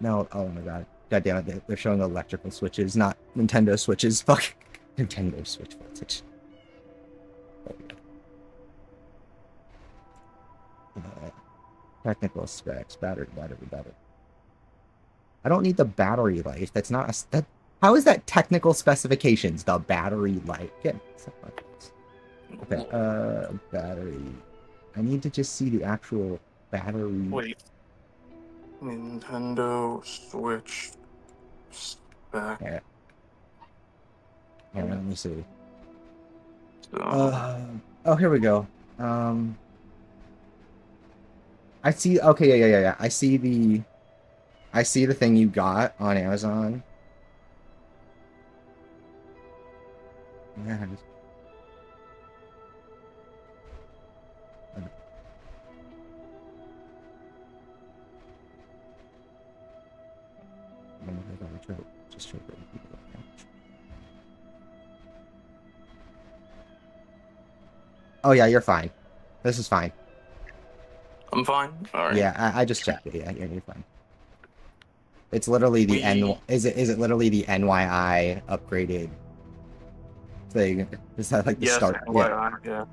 Speaker 1: No. Oh my god. God damn it! They're showing electrical switches, not Nintendo switches. Fuck. Nintendo Switch voltage. Technical specs, battery. I don't need the battery life. That's not a, that. How is that technical specifications? The battery life. Okay. Battery. I need to just see the actual battery.
Speaker 5: Wait. Nintendo Switch spec.
Speaker 1: Yeah. Let me see.
Speaker 5: So,
Speaker 1: Oh, here we go. I see. Okay, yeah. I see the thing you got on Amazon. Yeah. Just oh yeah, you're fine. This is fine.
Speaker 5: I'm fine. All right.
Speaker 1: Yeah, I just checked it. Yeah, you're fine. It's literally the Is it literally the NYI upgraded thing? Is that like the start?
Speaker 5: NYI,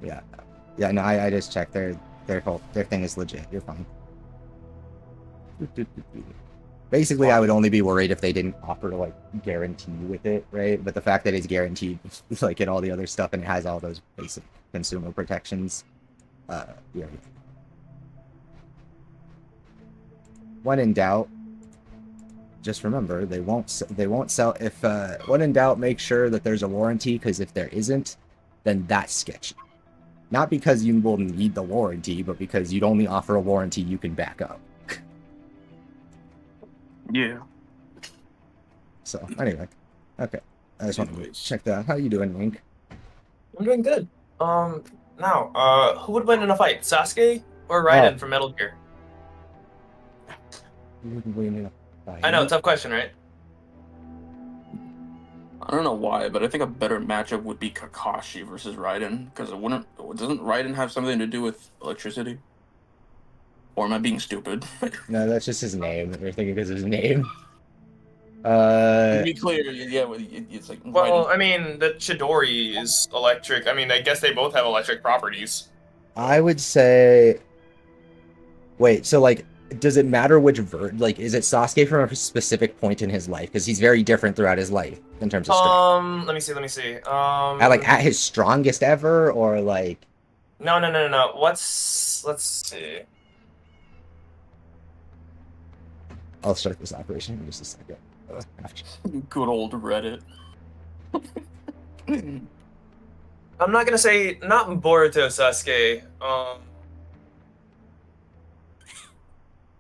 Speaker 1: Yeah. No, I just checked. Their thing is legit. You're fine. Basically, I would only be worried if they didn't offer like guarantee with it, right? But the fact that it's guaranteed, like in all the other stuff, and it has all those basic consumer protections, yeah. When in doubt, just remember they won't sell. If when in doubt, make sure that there's a warranty, because if there isn't, then that's sketchy. Not because you will need the warranty, but because you'd only offer a warranty you can back up.
Speaker 5: Yeah.
Speaker 1: So anyway, okay. I just want to check that. How you doing, Link?
Speaker 6: I'm doing good. Now, who would win in a fight, Sasuke or Raiden from Metal Gear? I know, tough question, right?
Speaker 5: I don't know why, but I think a better matchup would be Kakashi versus Raiden, because doesn't Raiden have something to do with electricity? Or am I being stupid?
Speaker 1: No, that's just his name. You're thinking because of his name.
Speaker 5: To be clear, yeah, it's like.
Speaker 6: Well, I mean, the Chidori is electric. I mean, I guess they both have electric properties.
Speaker 1: I would say. Wait, so like, does it matter which like, is it Sasuke from a specific point in his life? Because he's very different throughout his life in terms of strength.
Speaker 6: Let me see.
Speaker 1: At his strongest ever, or like.
Speaker 6: No. Let's see.
Speaker 1: I'll start this operation in just a second.
Speaker 5: Good old Reddit.
Speaker 6: I'm not gonna say not Boruto Sasuke.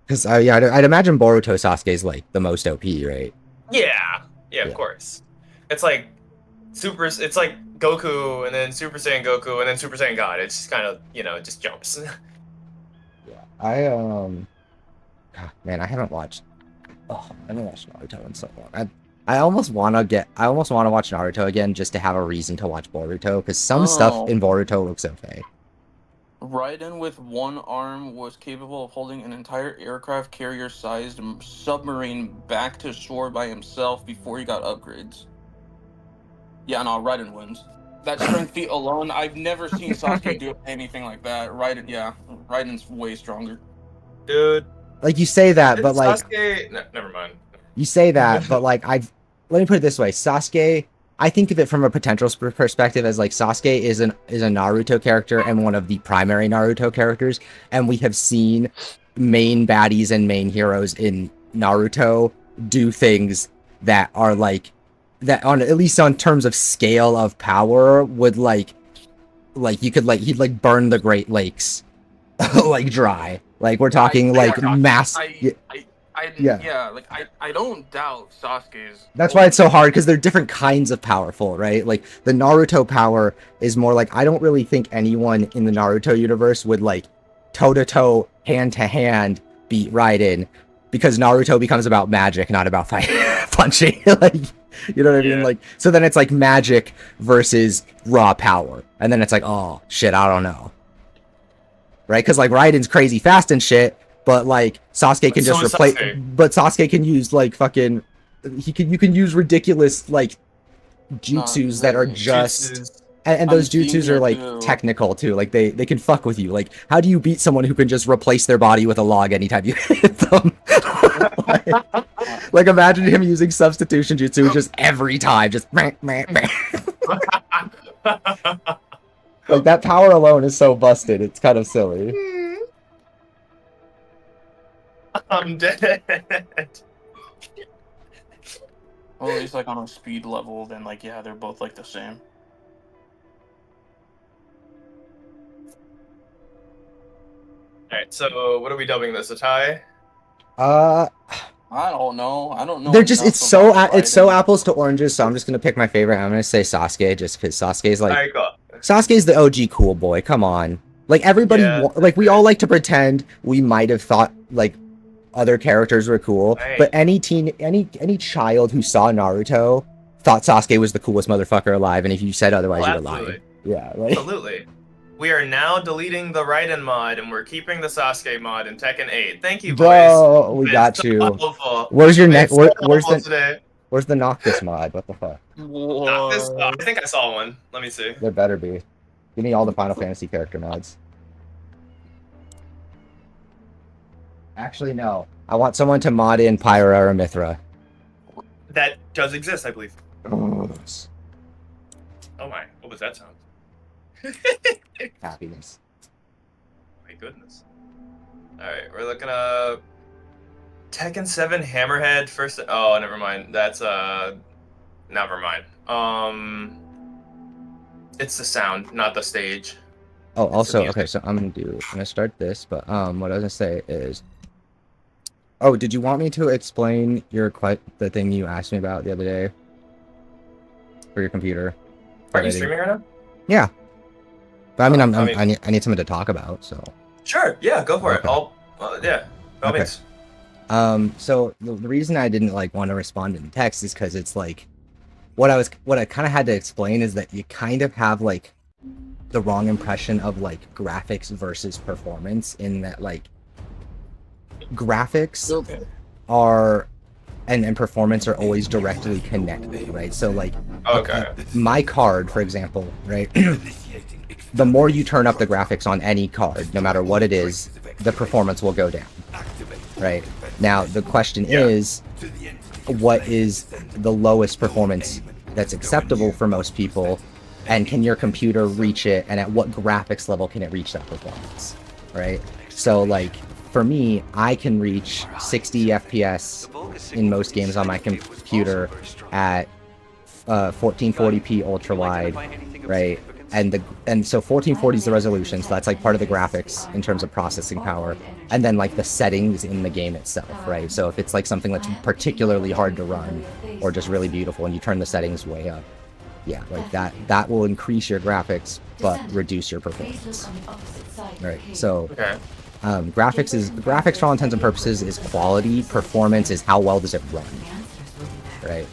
Speaker 1: Because I'd imagine Boruto Sasuke is like the most OP, right?
Speaker 6: Yeah, of course. It's like it's like Goku and then Super Saiyan Goku and then Super Saiyan God. It's just kind of just jumps.
Speaker 1: Yeah, man, I haven't watched Naruto in so long. I almost want to watch Naruto again just to have a reason to watch Boruto, because some stuff in Boruto looks okay.
Speaker 5: Raiden with one arm was capable of holding an entire aircraft carrier-sized submarine back to shore by himself before he got upgrades. Yeah, no, Raiden wins. That strength feat alone, I've never seen Sasuke do anything like that. Raiden's way stronger.
Speaker 6: Dude.
Speaker 1: Like, you say that, but like...
Speaker 6: Sasuke... No, never mind.
Speaker 1: You say that, but like, let me put it this way. Sasuke... I think of it from a potential perspective as like Sasuke is a Naruto character and one of the primary Naruto characters, and we have seen main baddies and main heroes in Naruto do things that are like that on at least on terms of scale of power would like you could like he'd like burn the Great Lakes like dry. Like we're talking mass.
Speaker 5: Yeah, like I don't doubt Sasuke's.
Speaker 1: That's why it's so hard, because they're different kinds of powerful, right? Like the Naruto power is more like, I don't really think anyone in the Naruto universe would like toe-to-toe, hand-to-hand beat Raiden, because Naruto becomes about magic, not about fighting, punching. Like, you know what I mean? Like, so then it's like magic versus raw power, and then it's like, oh shit, I don't know, right? Because like Raiden's crazy fast and shit, but like Sasuke can just replace. But Sasuke can use like fucking. You can use ridiculous like jutsus that are just. And those jutsus are like technical too. Like they can fuck with you. Like, how do you beat someone who can just replace their body with a log anytime you hit them? like imagine him using substitution jutsu just every time, just like that power alone is so busted. It's kind of silly.
Speaker 6: I'm dead.
Speaker 5: Well, at least like on a speed level, then like yeah, they're both like the same.
Speaker 6: Alright, so what are we dubbing this? A tie?
Speaker 5: I don't know.
Speaker 1: They're just it's so apples to oranges. So I'm just gonna pick my favorite. I'm gonna say Sasuke, just because Sasuke's like
Speaker 6: Alright, cool.
Speaker 1: Sasuke's the OG cool boy. Come on, like everybody, like we all like to pretend we might have thought like other characters were cool, but any child who saw Naruto thought Sasuke was the coolest motherfucker alive, and if you said otherwise, you were lying. Yeah, like
Speaker 6: Absolutely. We are now deleting the Raiden mod, and we're keeping the Sasuke mod in Tekken 8. Thank you, boys.
Speaker 1: Bro, we got you. Where's your next? Where's the Noctis mod? What the fuck?
Speaker 6: Noctis? I think I saw one. Let me see.
Speaker 1: There better be. Give me all the Final Fantasy character mods. Actually, no. I want someone to mod in Pyra or Mithra.
Speaker 6: That does exist, I believe.
Speaker 1: Oh
Speaker 6: my, what was that sound?
Speaker 1: Happiness.
Speaker 6: My goodness. Alright, we're looking up Tekken 7 Hammerhead first. Oh, never mind. That's never mind. It's the sound, not the stage.
Speaker 1: Oh, also, okay, so I'm gonna start this, but what I was gonna say is, oh, did you want me to explain the thing you asked me about the other day for your computer?
Speaker 6: Are you streaming right now?
Speaker 1: Yeah. But I mean, I need something to talk about, so.
Speaker 6: Sure, yeah, go for it. I'll, yeah, by all means.
Speaker 1: So the reason I didn't like want to respond in text is because it's like, what I kind of had to explain is that you kind of have like the wrong impression of like graphics versus performance, in that like graphics are and performance are always directly connected, right? So like, my card, for example, right? The more you turn up the graphics on any card, no matter what it is, the performance will go down, right? Now, the question is, what is the lowest performance that's acceptable for most people, and can your computer reach it, and at what graphics level can it reach that performance, right? So, like, for me, I can reach 60 FPS in most games on my computer at 1440p ultra-wide, right? And so 1440 is the resolution, so that's like part of the graphics in terms of processing power, and then like the settings in the game itself, right? So if it's like something that's particularly hard to run or just really beautiful, and you turn the settings way up, yeah, like that will increase your graphics but reduce your performance, right? So graphics for all intents and purposes is quality. Performance is how well does it run, right?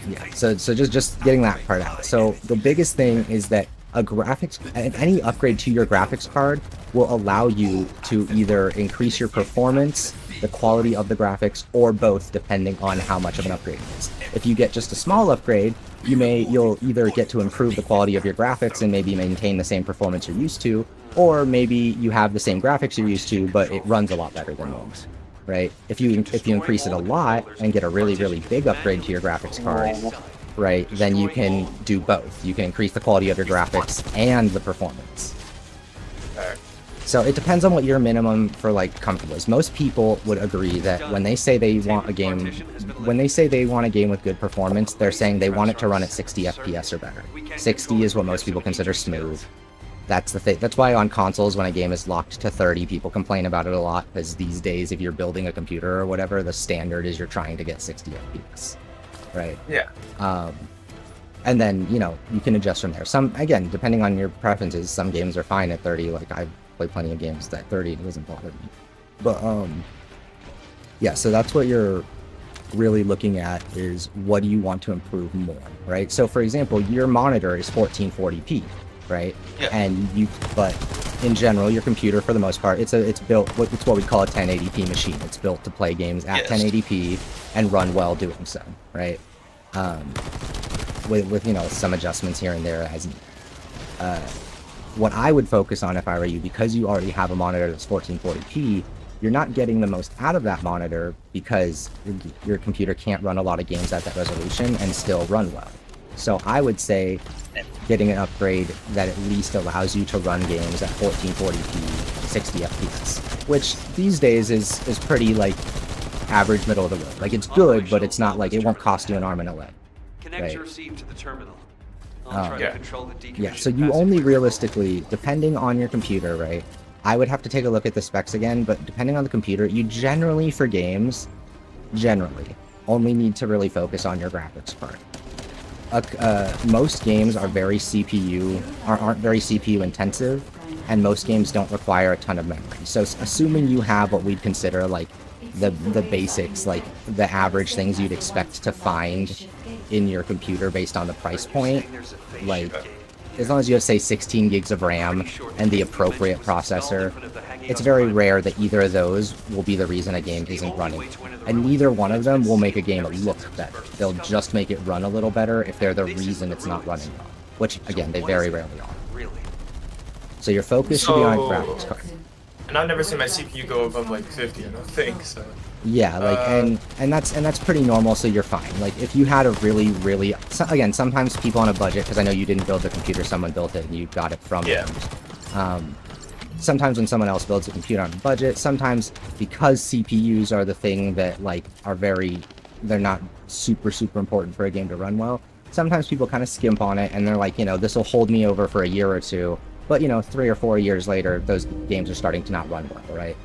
Speaker 1: Yeah, so just getting that part out. So the biggest thing is that any upgrade to your graphics card will allow you to either increase your performance, the quality of the graphics, or both, depending on how much of an upgrade it is. If you get just a small upgrade, you'll either get to improve the quality of your graphics and maybe maintain the same performance you're used to, or maybe you have the same graphics you're used to, but it runs a lot better than most. Right? If you increase it a lot and get a really, really big upgrade to your graphics card, right, then you can do both. You can increase the quality of your graphics and the performance. So it depends on what your minimum for like comfortable is. Most people would agree that when they say they want a game with good performance, they're saying they want it to run at 60 FPS or better. 60 is what most people consider smooth. That's the thing. That's why on consoles, when a game is locked to 30, people complain about it a lot, because these days, if you're building a computer or whatever, the standard is you're trying to get 60 FPS, right?
Speaker 6: Yeah.
Speaker 1: And then, you know, you can adjust from there. Some, again, depending on your preferences, some games are fine at 30. Like, I've played plenty of games that 30 it doesn't bother me. But, yeah, so that's what you're really looking at, is what do you want to improve more, right? So, for example, your monitor is 1440p, right?
Speaker 6: Yeah.
Speaker 1: And but in general, your computer, for the most part, it's built, it's what we call a 1080p machine. It's built to play games at 1080p and run well doing so, right? With you know, some adjustments here and there as what I would focus on if I were you, because you already have a monitor that's 1440p, you're not getting the most out of that monitor because your computer can't run a lot of games at that resolution and still run well. So I would say getting an upgrade that at least allows you to run games at 1440p, 60 FPS, which these days is pretty like average, middle of the road. Like, it's good, but it's not like, it won't cost you an arm and a leg.
Speaker 3: Connect
Speaker 1: Right.
Speaker 3: your receive to the terminal. I'll try to control the decommissioned
Speaker 1: Yeah, so you
Speaker 3: passive
Speaker 1: only
Speaker 3: quickly.
Speaker 1: realistically, depending on your computer, right? I would have to take a look at the specs again, but depending on the computer, you generally, for games, only need to really focus on your graphics card. Most games are very aren't very CPU intensive, and most games don't require a ton of memory. So assuming you have what we'd consider like the basics, like the average things you'd expect to find in your computer based on the price point, like as long as you have, say, 16 gigs of RAM and the appropriate processor, it's very rare that either of those will be the reason a game isn't running. And neither one of them will make a game look better. They'll just make it run a little better if they're the reason it's not running well, which, again, they very rarely are. So your focus should be on graphics card.
Speaker 6: And I've never seen my CPU go above like 50, I don't think, so.
Speaker 1: Yeah, like, and that's pretty normal, so you're fine. Like, if you had a really, again, sometimes people on a budget, because I know you didn't build the computer, someone built it and you got it from them. Sometimes when someone else builds a computer on a budget, sometimes because CPUs are the thing that, like, they're not super important for a game to run well, sometimes people kind of skimp on it, and they're like, you know, this will hold me over for a year or two, but, you know, 3 or 4 years later, those games are starting to not run well, right?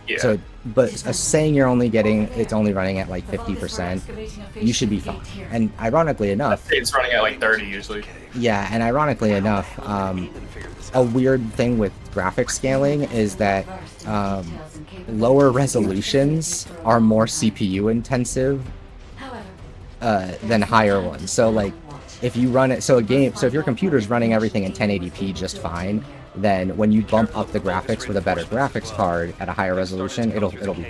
Speaker 6: Yeah.
Speaker 1: So, but saying it's only running at like 50%, you should be fine. And ironically enough,
Speaker 6: It's running at like 30 usually.
Speaker 1: yeah, and ironically enough, a weird thing with graphics scaling is that lower resolutions are more CPU intensive than higher ones. So like, if you run it, so if your computer's running everything in 1080p just fine, then when you bump up the graphics with a better graphics card at a higher resolution, it'll be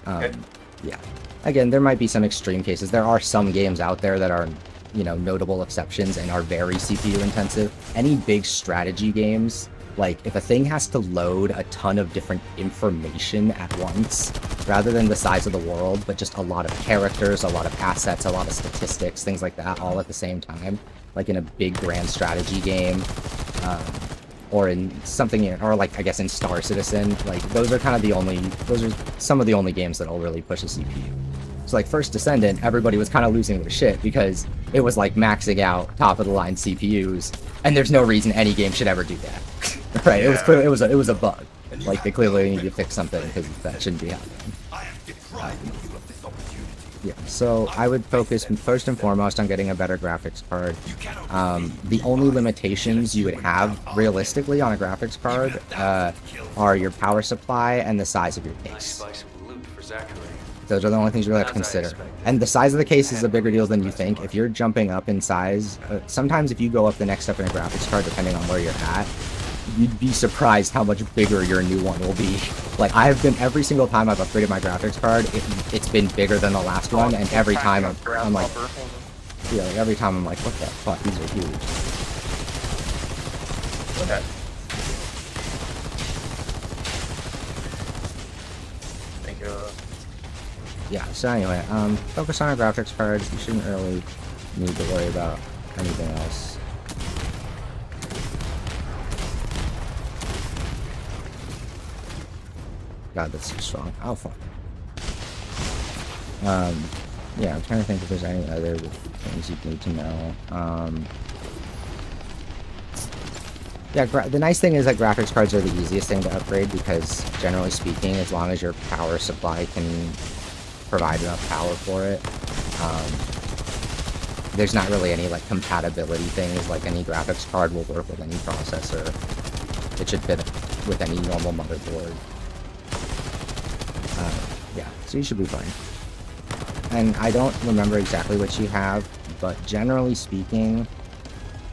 Speaker 1: fine. Yeah. Again, there might be some extreme cases. There are some games out there that are, you know, notable exceptions and are very CPU intensive. Any big strategy games, like if a thing has to load a ton of different information at once, rather than the size of the world, but just a lot of characters, a lot of assets, a lot of statistics, things like that, all at the same time, like in a big grand strategy game, or in something, or like I guess in Star Citizen, like those are some of the only games that'll really push a CPU. So like first Descendant, everybody was kind of losing their shit because it was like maxing out top of the line CPUs, and there's no reason any game should ever do that, right?
Speaker 6: Yeah.
Speaker 1: It was a bug. Like they clearly need to fix something because that shouldn't be happening. Yeah, so I would focus first and foremost on getting a better graphics card. The only limitations you would have realistically on a graphics card are your power supply and the size of your case. Those are the only things you really have to consider. And the size of the case is a bigger deal than you think. If you're jumping up in size, sometimes if you go up the next step in a graphics card, depending on where you're at, you'd be surprised how much bigger your new one will be. Like, every single time I've upgraded my graphics card, it's been bigger than the last one, and every time I'm like, yeah, like every time I'm like, what the fuck, these are huge.
Speaker 6: Okay. Thank you.
Speaker 1: Yeah, so anyway, focus on our graphics card. You shouldn't really need to worry about anything else. God, that's so strong. Oh, fuck. Yeah, I'm trying to think if there's any other things you need to know. Yeah, the nice thing is that graphics cards are the easiest thing to upgrade because, generally speaking, as long as your power supply can provide enough power for it, there's not really any like compatibility things. Like any graphics card will work with any processor. It should fit with any normal motherboard. Yeah, so you should be fine. And I don't remember exactly what you have, but generally speaking,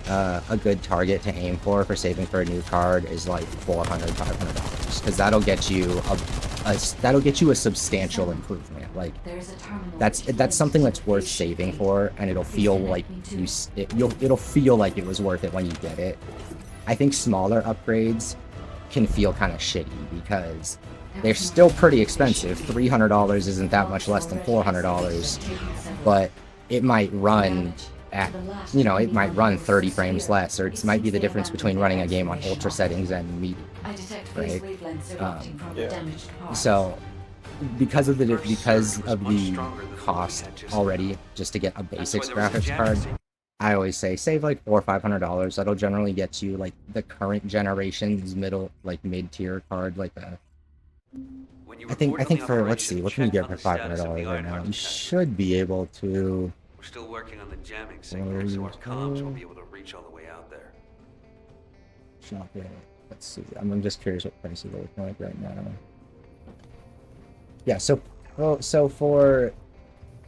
Speaker 1: a good target to aim for saving for a new card is like $400, $500, because that'll get you a substantial improvement. Like that's something that's worth saving for, and it'll feel like it'll feel like it was worth it when you get it. I think smaller upgrades can feel kind of shitty because they're still pretty expensive. $300 isn't that much less than $400, but it might run at, you know, it might run 30 frames less, or it might be the difference between running a game on ultra settings and medium, right? So because of the cost already just to get a basics graphics card, I always say save like $400 or $500. That'll generally get you like the current generation's mid-tier card, like a. I think for, let's see, what can you get for $500 right now? You should be able to.
Speaker 3: We're still working on the jamming signal, so our comms won't be able to reach all the way out there.
Speaker 1: Shop it. Let's see. I'm just curious what prices are looking like right now. Yeah, so for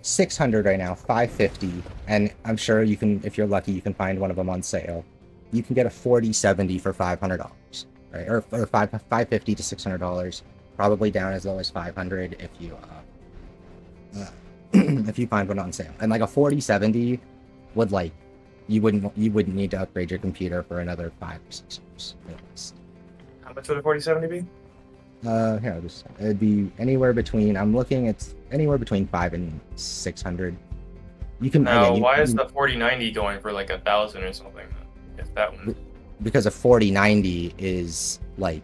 Speaker 1: 600 right now, 550, and I'm sure you can, if you're lucky, you can find one of them on sale. You can get a 4070 for $500, right? Or $550 to $600, probably down as low as 500 if you if you find one on sale. And like a 4070 would, like, you wouldn't need to upgrade your computer for another 5 or 6 years at least.
Speaker 6: How much would a 4070 be?
Speaker 1: Here, it'd be anywhere between, I'm looking, it's anywhere between 500 and 600. You can.
Speaker 6: Now,
Speaker 1: again,
Speaker 6: why is the 4090 going for like 1,000 or something? If that one.
Speaker 1: Because a 4090 is like,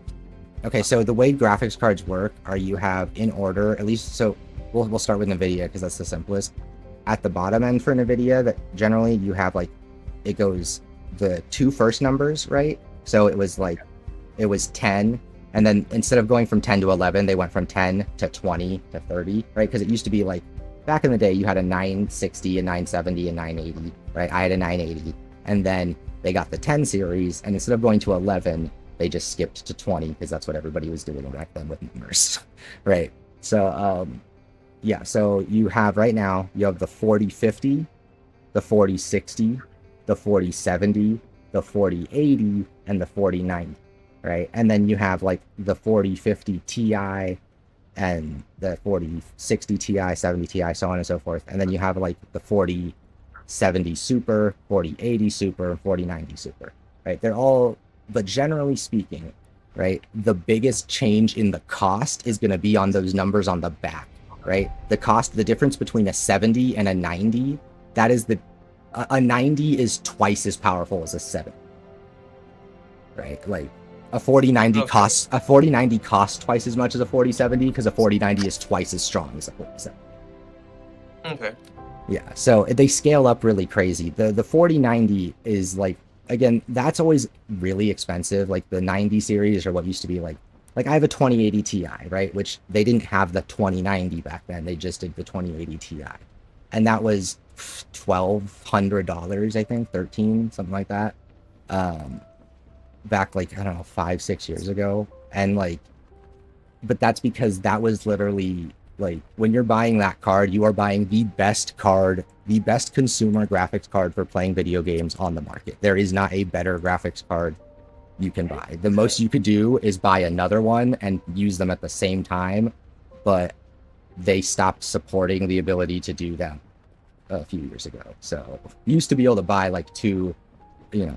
Speaker 1: okay, so the way graphics cards work are you have in order, at least, so we'll start with NVIDIA because that's the simplest. At the bottom end for NVIDIA, that generally you have like, it goes the 2 first numbers, right? So it was 10, and then instead of going from 10 to 11, they went from 10 to 20 to 30, right? Because it used to be like, back in the day, you had a 960, a 970, a 980, right? I had a 980, and then they got the 10 series, and instead of going to 11, they just skipped to 20 because that's what everybody was doing back then with numbers, right? So, yeah, so you have right now, you have the 4050, the 4060, the 4070, the 4080, and the 4090, right? And then you have like the 4050 Ti and the 4060 Ti, 70 Ti, so on and so forth. And then you have like the 4070 Super, 4080 Super, and 4090 Super, right? They're all, but generally speaking, right, the biggest change in the cost is going to be on those numbers on the back. Right, the cost, the difference between a 70 and a 90, that is a 90 is twice as powerful as a 70. Right, like a 4090 costs twice as much as a 4070 because a 4090 is twice as strong as a 4070.
Speaker 6: Okay.
Speaker 1: Yeah, so they scale up really crazy. The 4090 is like, again, that's always really expensive. Like the 90 series or what used to be like I have a 2080 Ti, right? Which they didn't have the 2090 back then. They just did the 2080 Ti. And that was $1,200, I think, 13, something like that. Back like, I don't know, 5-6 years ago. And like, but that's because that was literally like, when you're buying that card, you are buying the best card, the best consumer graphics card for playing video games on the market. There is not a better graphics card you can buy. The most you could do is buy another one and use them at the same time, but they stopped supporting the ability to do that a few years ago. So you used to be able to buy like two, you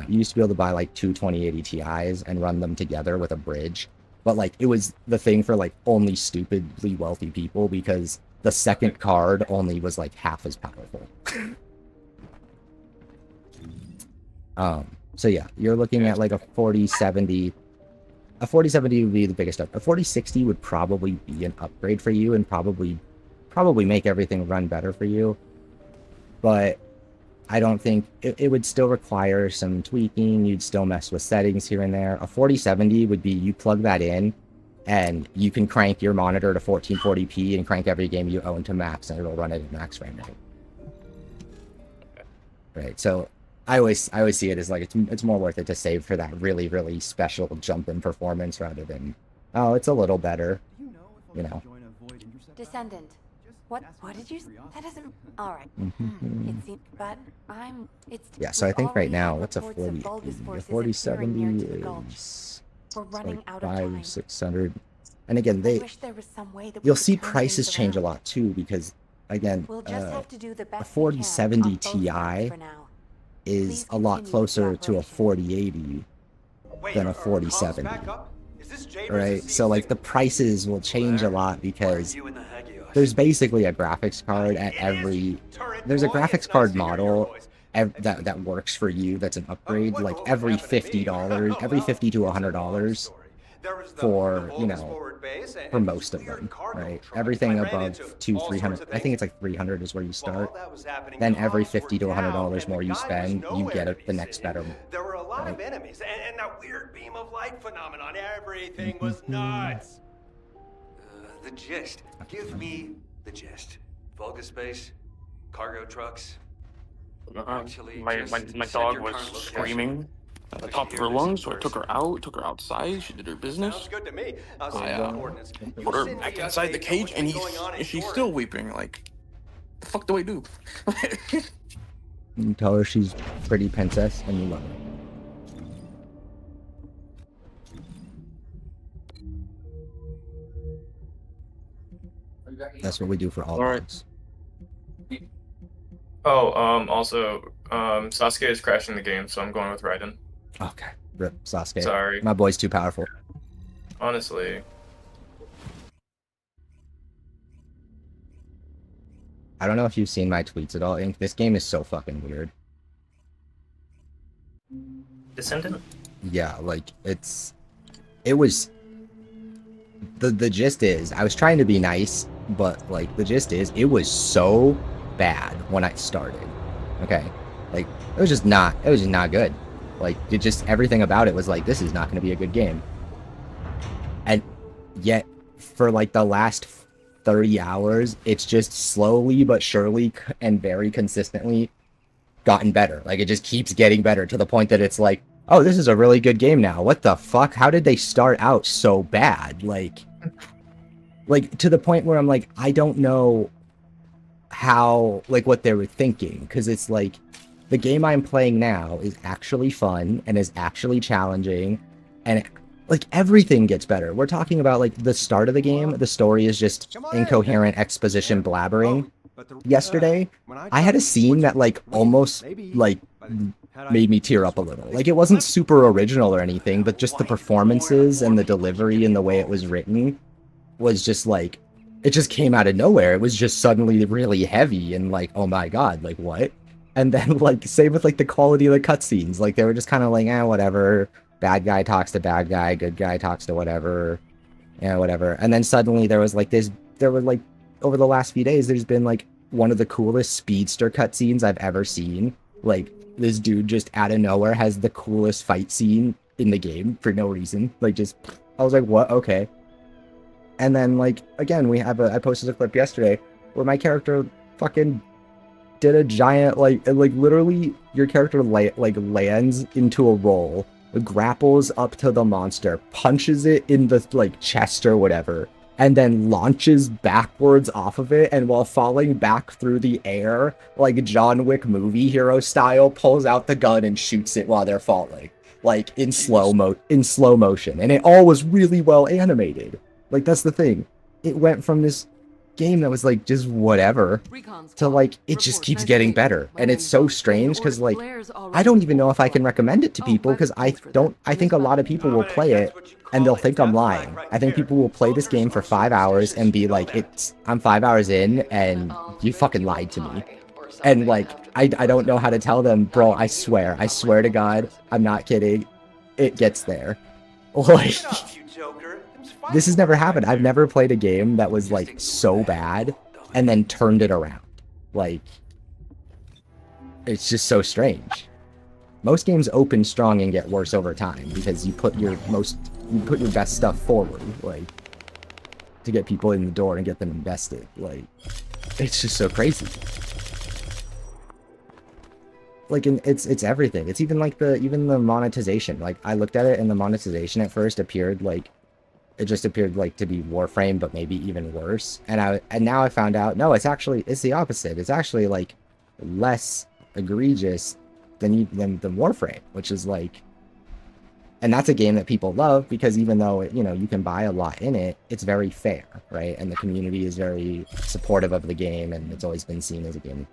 Speaker 1: used to be able to buy like two 2080 Ti's and run them together with a bridge, but like it was the thing for like only stupidly wealthy people because the second card only was like half as powerful. So yeah, you're looking at like a 4070. A 4070 would be the biggest up. A 4060 would probably be an upgrade for you and probably make everything run better for you. But I don't think it would still require some tweaking. You'd still mess with settings here and there. A 4070 would be you plug that in and you can crank your monitor to 1440p and crank every game you own to max and it'll run it at max frame rate. Right. So I always see it as like it's more worth it to save for that really, really special jump in performance rather than, oh, it's a little better, you know.
Speaker 7: Descendant. What did you say? That doesn't. All right. It seems, but it's.
Speaker 1: Yeah, so I think right now, what's a 40? A 4070 is
Speaker 7: We're running
Speaker 1: like
Speaker 7: out of time.
Speaker 1: 500-600. And again,
Speaker 7: I wish there was some way that we
Speaker 1: you'll
Speaker 7: could
Speaker 1: see
Speaker 7: turn
Speaker 1: prices
Speaker 7: things
Speaker 1: change a
Speaker 7: around.
Speaker 1: lot too, because again,
Speaker 7: We'll just have to do the best
Speaker 1: a 4070
Speaker 7: we can on both
Speaker 1: Ti
Speaker 7: sides for now.
Speaker 1: is
Speaker 7: Please
Speaker 1: a lot
Speaker 7: continue
Speaker 1: closer to a
Speaker 7: cooperation.
Speaker 1: 4080 than a 4070. Right? So like the prices will change a lot because there's basically a graphics card at every, there's a graphics card model that works for you that's an upgrade like every $50, every $50 to $100 for, you know, for most of them, right? Everything above 200-300, I think it's like 300 is where you start. Then every $50 to $100 more you spend, you get the next better.
Speaker 8: There were a lot of enemies, and that weird beam of light phenomenon. Everything was nuts.
Speaker 3: The gist. Give me the gist. Vulgar space, cargo trucks. Actually,
Speaker 5: My
Speaker 3: just
Speaker 5: my
Speaker 3: set
Speaker 5: dog
Speaker 3: your
Speaker 5: was
Speaker 3: current location.
Speaker 5: screaming at the top of her lungs, so I took her out, took her outside. She did her business.
Speaker 8: Sounds good to me. I'll
Speaker 5: I,
Speaker 8: send the coordinates. You
Speaker 5: Put her
Speaker 8: send
Speaker 5: back
Speaker 8: me
Speaker 5: inside the
Speaker 8: updates on
Speaker 5: cage,
Speaker 8: what's
Speaker 5: and
Speaker 8: been going on in
Speaker 5: she's
Speaker 8: Jordan.
Speaker 5: still weeping. Like, the fuck do I do?
Speaker 1: You tell her she's pretty princess and you love her. That's what we do for all
Speaker 5: All right.
Speaker 1: dogs.
Speaker 6: Oh, also, Sasuke is crashing the game, so I'm going with Raiden.
Speaker 1: Okay. Rip Sasuke.
Speaker 6: Sorry.
Speaker 1: My boy's too powerful.
Speaker 6: Honestly.
Speaker 1: I don't know if you've seen my tweets at all, Ink. This game is so fucking weird.
Speaker 6: Descendant?
Speaker 1: Yeah, like it was the gist is I was trying to be nice, but like the gist is it was so bad when I started. Okay. Like it was just not good. Like it just everything about it was like this is not going to be a good game. And yet for like the last 30 hours, it's just slowly but surely and very consistently gotten better. Like it just keeps getting better to the point that it's like, oh, this is a really good game now. What the fuck? How did they start out so bad? Like to the point where I'm like, I don't know how, like what they were thinking. Because it's like the game I'm playing now is actually fun and is actually challenging. And like everything gets better. We're talking about like the start of the game. The story is just incoherent exposition blabbering. Yesterday, I had a scene that like almost like made me tear up a little. Like it wasn't super original or anything, but just the performances and the delivery and the way it was written was just like, it just came out of nowhere. It was just suddenly really heavy and like, oh my god, like what? And then like same with like the quality of the cutscenes. Like they were just kind of like, whatever. Bad guy talks to bad guy, good guy talks to whatever, whatever. And then suddenly there was like there were like over the last few days, there's been like one of the coolest speedster cutscenes I've ever seen. Like this dude just out of nowhere has the coolest fight scene in the game for no reason. Like just, I was like, what? Okay. And then like, again, I posted a clip yesterday where my character fucking did a giant, like literally your character lands into a roll, grapples up to the monster, punches it in the like chest or whatever, and then launches backwards off of it, and while falling back through the air, like John Wick movie hero style, pulls out the gun and shoots it while they're falling, like in slow motion. And it all was really well animated. Like that's the thing. It went from this game that was like just whatever to like it just keeps getting better. And it's so strange because like I don't even know if I can recommend it to people because I think a lot of people will play it and they'll think I'm lying. I think people will play this game for 5 hours and be like, I'm 5 hours in and you fucking lied to me. And like I don't know how to tell them, bro, I swear to God, I'm not kidding, it gets there. Like this has never happened. I've never played a game that was like so bad and then turned it around. Like it's just so strange. Most games open strong and get worse over time because you put your best stuff forward, like, to get people in the door and get them invested. Like, it's just so crazy. Like, it's everything. It's even like even the monetization. Like, I looked at it and the monetization at first appeared like, it just appeared like to be Warframe, but maybe even worse. And now I found out, no, it's the opposite. It's actually like less egregious than Warframe, which is like, and that's a game that people love because even though it, you can buy a lot in it, it's very fair, right? And the community is very supportive of the game, and it's always been seen as a game,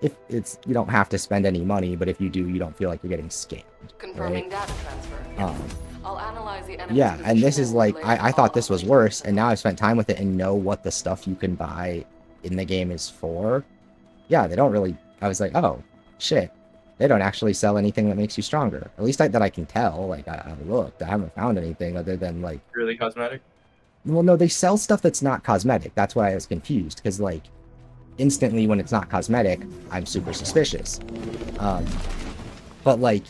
Speaker 1: if it's, you don't have to spend any money, but if you do, you don't feel like you're getting scammed.
Speaker 9: Confirming
Speaker 1: right?
Speaker 9: data transfer. I'll analyze the enemy's
Speaker 1: Yeah, and this
Speaker 9: position
Speaker 1: is
Speaker 9: and
Speaker 1: like,
Speaker 9: relay
Speaker 1: I thought this
Speaker 9: all
Speaker 1: was worse, and now I've spent time with it and know what the stuff you can buy in the game is for. Yeah, they don't really, I was like, oh, shit. They don't actually sell anything that makes you stronger. At least that I can tell. Like, I've looked, I haven't found anything other than, like...
Speaker 6: Really cosmetic?
Speaker 1: Well, no, they sell stuff that's not cosmetic. That's why I was confused, because, like, instantly when it's not cosmetic, I'm super suspicious. But, like,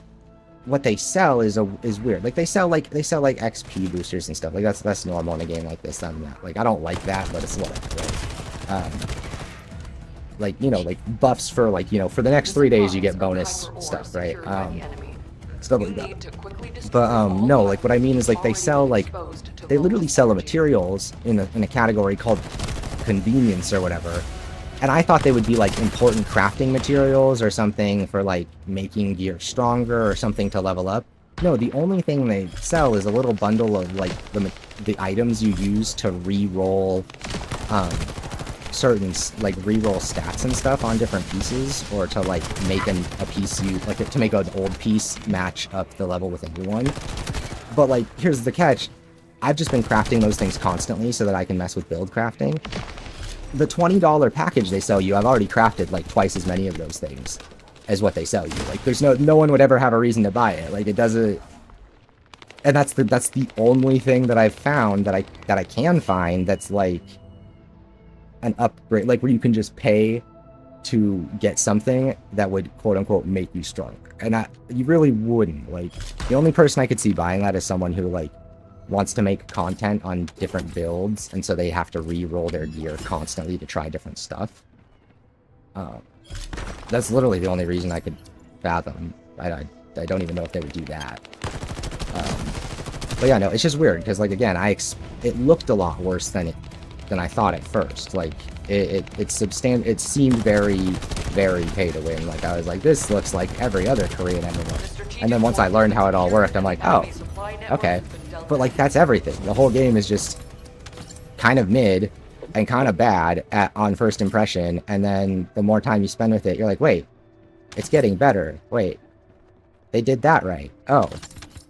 Speaker 1: what they sell is weird. Like, they sell like XP boosters and stuff. Like, that's normal in a game like this. I'm not, like, I don't like that, but it's whatever, right? Like, like buffs for, like, for the next 3 days you get bonus stuff, right? Stuff like that. But no, like, what I mean is, like, they sell, like, they literally sell the materials in a category called convenience or whatever. And I thought they would be, like, important crafting materials or something for, like, making gear stronger or something to level up. No, the only thing they sell is a little bundle of, like, the items you use to re-roll, certain, like, reroll stats and stuff on different pieces, or to, like, make a piece to make an old piece match up the level with a new one. But, like, here's the catch. I've just been crafting those things constantly so that I can mess with build crafting. The $20 package they sell you, I've already crafted, like, twice as many of those things as what they sell you. Like, there's no one would ever have a reason to buy it. Like, it doesn't... And that's the only thing that I've found that I can find that's, like, an upgrade, like, where you can just pay to get something that would quote-unquote make you stronger. And you really wouldn't. Like, the only person I could see buying that is someone who, like, wants to make content on different builds, and so they have to re-roll their gear constantly to try different stuff. That's literally the only reason I could fathom. I don't even know if they would do that. But yeah, no, it's just weird, because, like, again, it looked a lot worse than I thought at first. Like, it seemed very, very pay to win. Like, I was like, this looks like every other Korean MMO. And then once I learned how it all worked, I'm like, oh, okay. But, like, that's everything. The whole game is just kind of mid and kind of bad on first impression, and then the more time you spend with it, you're like, wait, it's getting better. Wait, they did that right. Oh,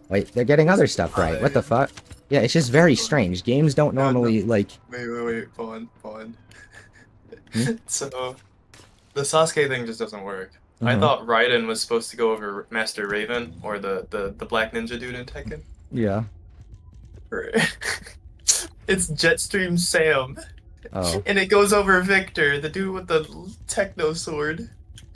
Speaker 1: wait, they're getting other stuff right. What the fuck? Yeah, it's just very strange. Games don't normally, like...
Speaker 6: Wait, pause on. So, the Sasuke thing just doesn't work. I thought Raiden was supposed to go over Master Raven, or the Black Ninja dude in Tekken.
Speaker 1: Yeah.
Speaker 6: It's Jetstream Sam.
Speaker 1: Oh.
Speaker 6: And it goes over Victor, the dude with the techno sword.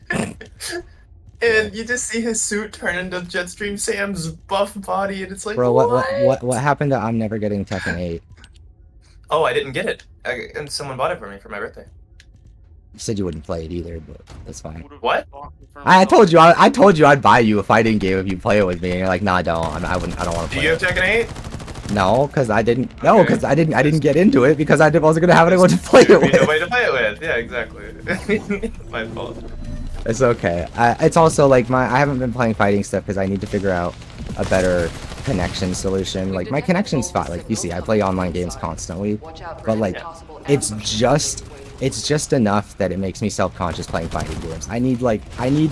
Speaker 6: And you just see his suit turn into Jetstream Sam's buff body, and it's like,
Speaker 1: bro, what happened to I'm never getting Tekken 8?
Speaker 6: Oh, I didn't get it. And someone bought it for me for my birthday.
Speaker 1: You said you wouldn't play it either, but that's fine.
Speaker 6: What?
Speaker 1: I told you I'd buy you a fighting game if you play it with me, and you're like, nah, I don't want to play.
Speaker 6: Do you have Tekken 8?
Speaker 1: No, because I didn't. No, because I didn't get into it because I wasn't gonna have anyone to play it with.
Speaker 6: Nobody to play it with. Yeah, exactly. My fault.
Speaker 1: It's okay. It's also like I haven't been playing fighting stuff because I need to figure out a better connection solution. Like, my connection's fine. Like, you see, I play online games constantly, but, like, it's just enough that it makes me self-conscious playing fighting games. I need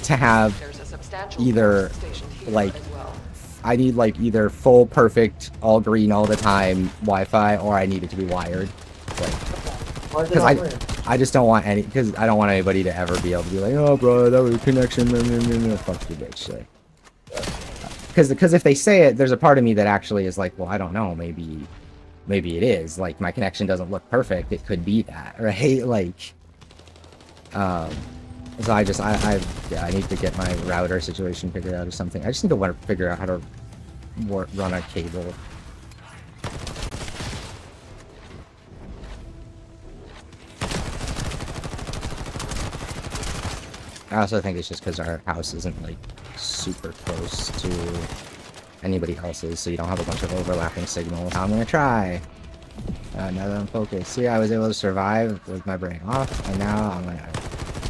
Speaker 1: to have either, like, either full, perfect, all green all the time Wi-Fi, or I need it to be wired. Like, because I just don't want because I don't want anybody to ever be able to be like, oh, bro, that was a connection. Fuck you, bitch. Like, because if they say it, there's a part of me that actually is like, well, I don't know, maybe it is. Like, my connection doesn't look perfect. It could be that, right? Like, So I need to get my router situation figured out or something. I just need to figure out how to run a cable. I also think it's just because our house isn't like super close to anybody else's, so you don't have a bunch of overlapping signals. I'm gonna try. Now that I'm focused. See, I was able to survive with my brain off, and now I'm gonna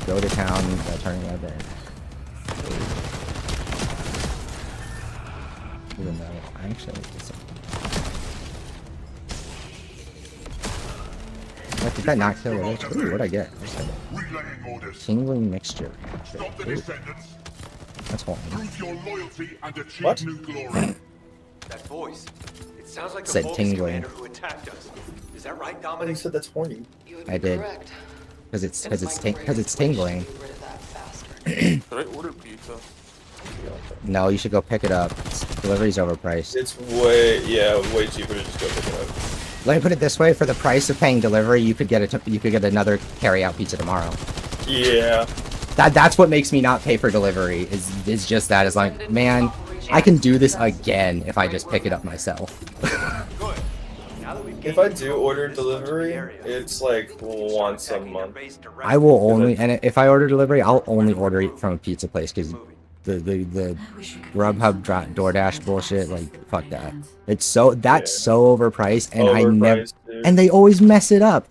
Speaker 1: go to town by turning my brain off. Even though I actually what, did that not kill it? Ooh, what'd I get? Tingling mixture. Ooh. That's horny.
Speaker 6: What?
Speaker 8: That voice. It sounds like the
Speaker 1: Said
Speaker 8: Vulgus
Speaker 1: tingling.
Speaker 8: commander who attacked us. Is that right,
Speaker 6: I
Speaker 8: Dominic?
Speaker 6: said that's horny.
Speaker 9: You would
Speaker 1: I
Speaker 9: be
Speaker 1: did.
Speaker 9: correct.
Speaker 1: Because it's
Speaker 9: It is my greatest
Speaker 1: tingling.
Speaker 9: wish to get rid of that bastard.
Speaker 5: Did I order pizza?
Speaker 1: No, you should go pick it up. Delivery's overpriced.
Speaker 6: It's way cheaper to just go pick it up.
Speaker 1: Let me put it this way: for the price of paying delivery, you could get another carry-out pizza tomorrow.
Speaker 6: Yeah.
Speaker 1: That's what makes me not pay for delivery. Is just that. Is like, man, I can do this again if I just pick it up myself.
Speaker 8: Good. Now that we've
Speaker 6: If I do order delivery, it's like once a month.
Speaker 1: I will only, and if I order delivery, I'll only order it from a pizza place because the Grubhub DoorDash bullshit, like fuck that. It's so so overpriced, and and they always mess it up.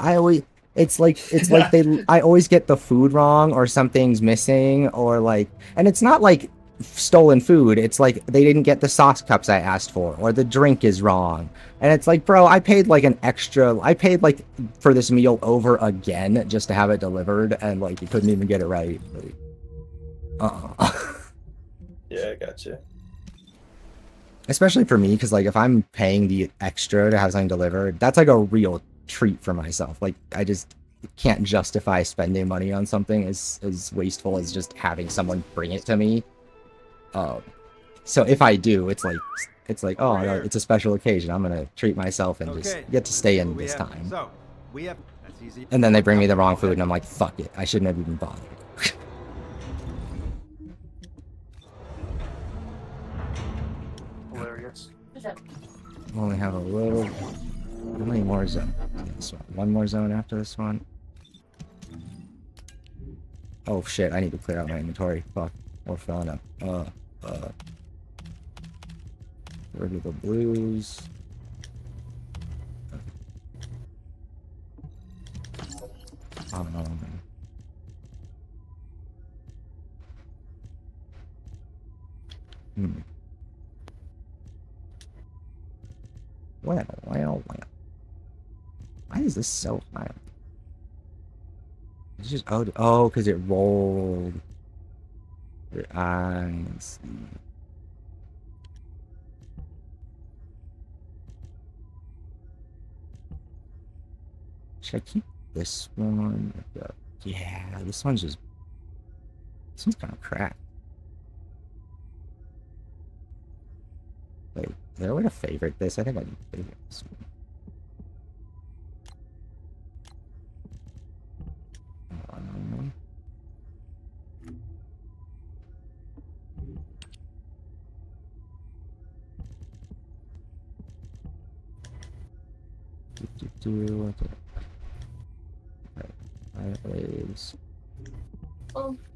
Speaker 1: It's like I always get the food wrong or something's missing or like, and it's not like stolen food. It's like they didn't get the sauce cups I asked for or the drink is wrong. And it's like, bro, I paid like for this meal over again just to have it delivered, and like you couldn't even get it right. Like,
Speaker 6: Yeah, I gotcha.
Speaker 1: especially for me, because like if I'm paying the extra to have something delivered, that's like a real treat for myself. Like I just can't justify spending money on something as wasteful as just having someone bring it to me. So if I do, it's like oh, it's a special occasion. I'm gonna treat myself and just get to stay in this time.
Speaker 10: So we have. That's easy.
Speaker 1: And then they bring me the wrong food, and I'm like, fuck it, I shouldn't have even bothered.
Speaker 5: Hilarious.
Speaker 1: I only have a little. How many more zones? This one. One more zone after this one. Oh shit! I need to clear out my inventory. Fuck. We're filling up. Rid of the blues. Well. Why is this so high? It's just because it rolled. I see. Should I keep this one? Yeah, this one's kind of crap. Wait, is there a way to favorite this? I think I need to favorite this one.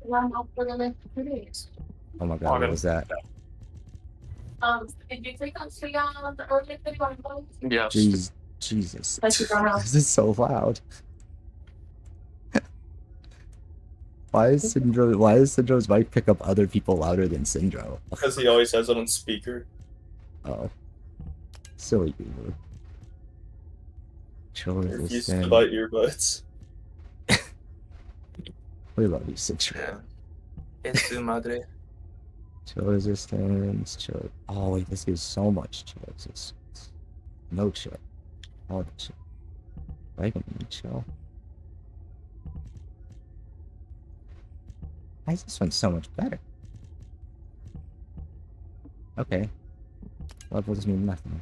Speaker 11: Run out for the next 2 days.
Speaker 1: Oh my god, what was that?
Speaker 11: Did you take us to the early 31 votes?
Speaker 5: Yes.
Speaker 1: Jesus.
Speaker 11: Thank you, Donna.
Speaker 1: This is so loud. Why is Syndro's mic pick up other people louder than Syndro?
Speaker 6: Because he always has it on speaker.
Speaker 1: Oh. Silly goober. Children
Speaker 6: Refuse to buy earbuds.
Speaker 1: We love you, Syndro.
Speaker 6: Es su madre.
Speaker 1: Chill resistance, chill. Oh wait, this gives so much chill resistance. No chill. All the chill. Do I even need chill? Why is this one so much better? Okay. Levels mean nothing.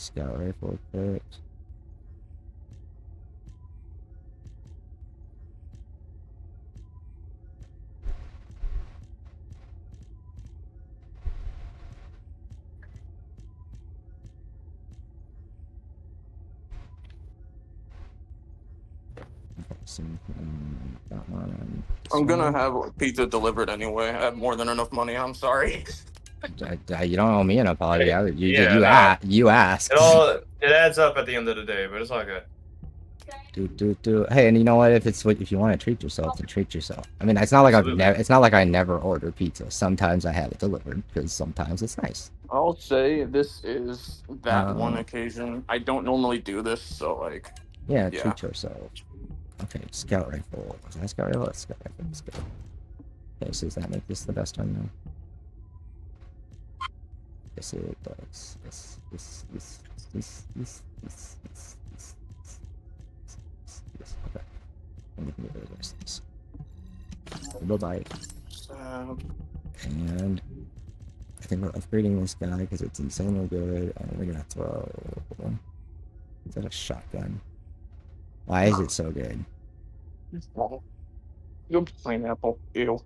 Speaker 1: Scout rifle equipped.
Speaker 5: I'm gonna have pizza delivered anyway. I have more than enough money. I'm sorry.
Speaker 1: You don't owe me an apology.
Speaker 6: Yeah,
Speaker 1: you asked.
Speaker 6: it adds up at the end of the day, but it's all good.
Speaker 1: Do. Hey, and you know what? If you want to treat yourself, then treat yourself. I mean, it's not like it's not like I never order pizza. Sometimes I have it delivered because sometimes it's nice.
Speaker 5: I'll say this is that one occasion. I don't normally do this, so like.
Speaker 1: Yeah, treat yourself. Okay, scout rifle. Is that scout rifle? That's scout rifle. Let's go. Okay, so does that make this the best one now? Yes, it does. This. Okay. I'm looking at the rest of this. Bye-bye. And I think we're upgrading this guy because it's insanely good, and we're gonna throw. Is that a shotgun? Why is it so good?
Speaker 5: You pineapple. Ew.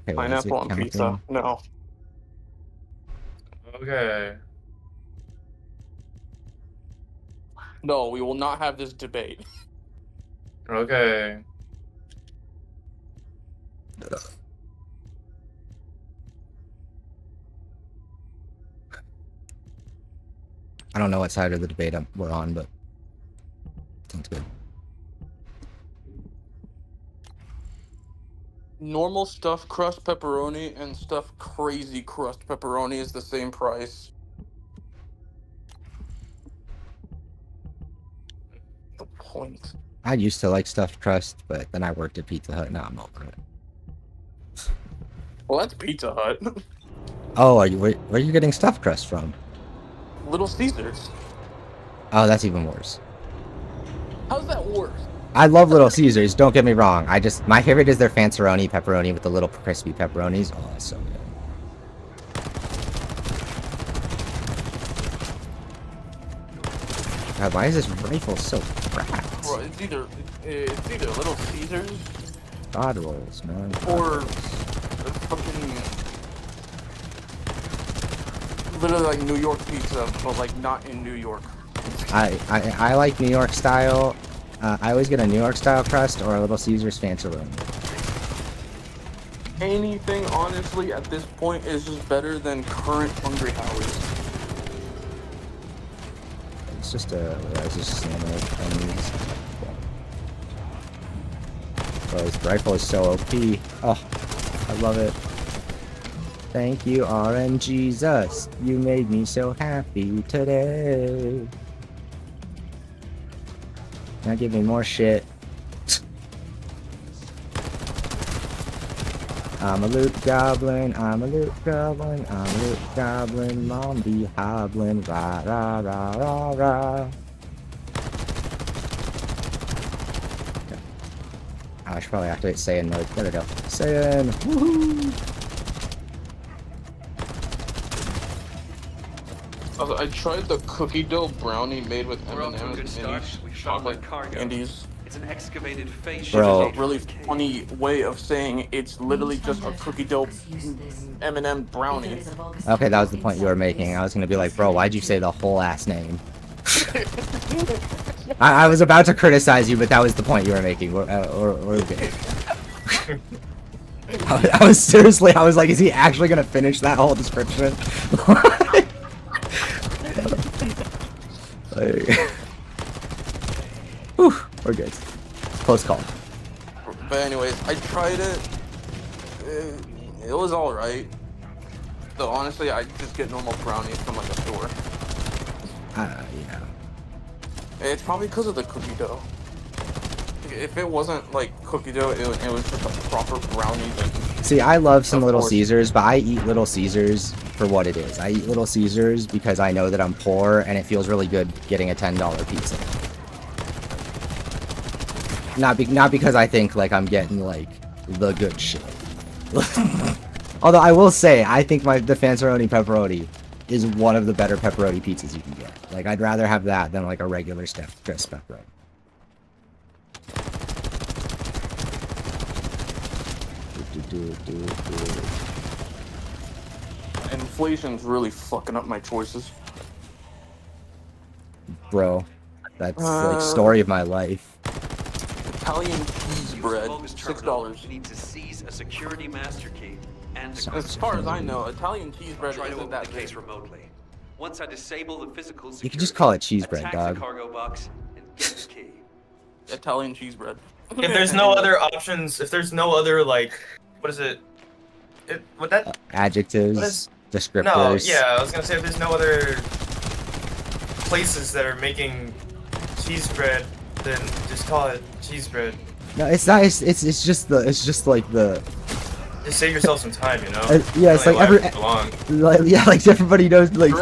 Speaker 1: Okay,
Speaker 5: pineapple on pizza. No.
Speaker 6: Okay.
Speaker 5: No, we will not have this debate.
Speaker 6: Okay.
Speaker 1: I don't know what side of the debate we're on, but sounds good.
Speaker 5: Normal stuffed crust pepperoni and stuffed crazy crust pepperoni is the same price. The point.
Speaker 1: I used to like stuffed crust, but then I worked at Pizza Hut. Now I'm over it.
Speaker 5: Well, that's Pizza Hut.
Speaker 1: Oh, where are you getting stuffed crust from?
Speaker 5: Little Caesars.
Speaker 1: Oh, that's even worse.
Speaker 5: How's that worse?
Speaker 1: I love Little Caesars, don't get me wrong. My favorite is their Fanceroni pepperoni with the little crispy pepperonis. Oh, that's so good. God, why is this rifle so cracked?
Speaker 5: Bro, it's either Little Caesars
Speaker 1: God rolls, man. God
Speaker 5: or
Speaker 1: rolls.
Speaker 5: fucking literally like New York pizza, but like not in New York.
Speaker 1: I like New York style. I always get a New York style crust or a Little Caesars Fanceroni.
Speaker 5: Anything, honestly, at this point is just better than current Hungry Howie's.
Speaker 1: It's just standard things. Oh, this rifle is so OP. Oh, I love it. Thank you, RNGesus. You made me so happy today. Now give me more shit. I'm a loot goblin, I'm a loot goblin, I'm a loot goblin, mom be hoblin, rah rah rah rah rah. Okay. I should probably activate Saiyan mode. There we go. Saiyan! Woohoo!
Speaker 5: I tried the cookie dough brownie made with
Speaker 3: We're off to a good
Speaker 5: M&M's
Speaker 3: start.
Speaker 5: and
Speaker 3: We found my
Speaker 5: chocolate
Speaker 3: cargo.
Speaker 5: candies.
Speaker 3: It's an excavated face.
Speaker 1: Bro.
Speaker 5: It's a really funny way of saying it's literally just a cookie dough M&M brownie.
Speaker 1: Okay, that was the point you were making. I was gonna be like, bro, why'd you say the whole ass name? I was about to criticize you, but that was the point you were making. We're okay. I was seriously, I was like, is he actually gonna finish that whole description? Like, whew, we're good. Close call.
Speaker 5: But anyways, I tried it. It was alright. So honestly, I just get normal brownies from like a store.
Speaker 1: Yeah.
Speaker 5: It's probably because of the cookie dough. If it wasn't like cookie dough, it was just a proper brownie.
Speaker 1: See, I love some Little Caesars, but I eat Little Caesars for what it is. I eat Little Caesars because I know that I'm poor and it feels really good getting a $10 pizza. Not because I think like I'm getting like the good shit. Although I will say, I think the Fanceroni pepperoni is one of the better pepperoni pizzas you can get. Like, I'd rather have that than like a regular stuffed crisp pepperoni.
Speaker 5: Inflation's really fucking up my choices.
Speaker 1: Bro, that's like story of my life.
Speaker 5: Italian cheese bread, $6.
Speaker 3: You need to seize a security master key and
Speaker 5: As far as I know, Italian cheese bread
Speaker 3: try to
Speaker 5: isn't
Speaker 3: open
Speaker 5: that
Speaker 3: the case
Speaker 5: big.
Speaker 3: remotely. Once I disable the physical security,
Speaker 1: You could just call it cheese bread,
Speaker 3: attack
Speaker 1: dog.
Speaker 3: the cargo box and get the key.
Speaker 5: Italian cheese bread.
Speaker 6: If there's no other options, if there's no other like, what is it? Would that
Speaker 1: Adjectives,
Speaker 6: what is-
Speaker 1: descriptors.
Speaker 6: No, yeah, I was gonna say if there's no other places that are making cheese bread, then just call it cheese bread.
Speaker 1: No, it's not. It's just the. It's just like the.
Speaker 6: Just save yourself some time, you know.
Speaker 1: Yeah, it's
Speaker 6: Really
Speaker 1: like every.
Speaker 6: why belong.
Speaker 1: Like, yeah, like everybody knows. Like,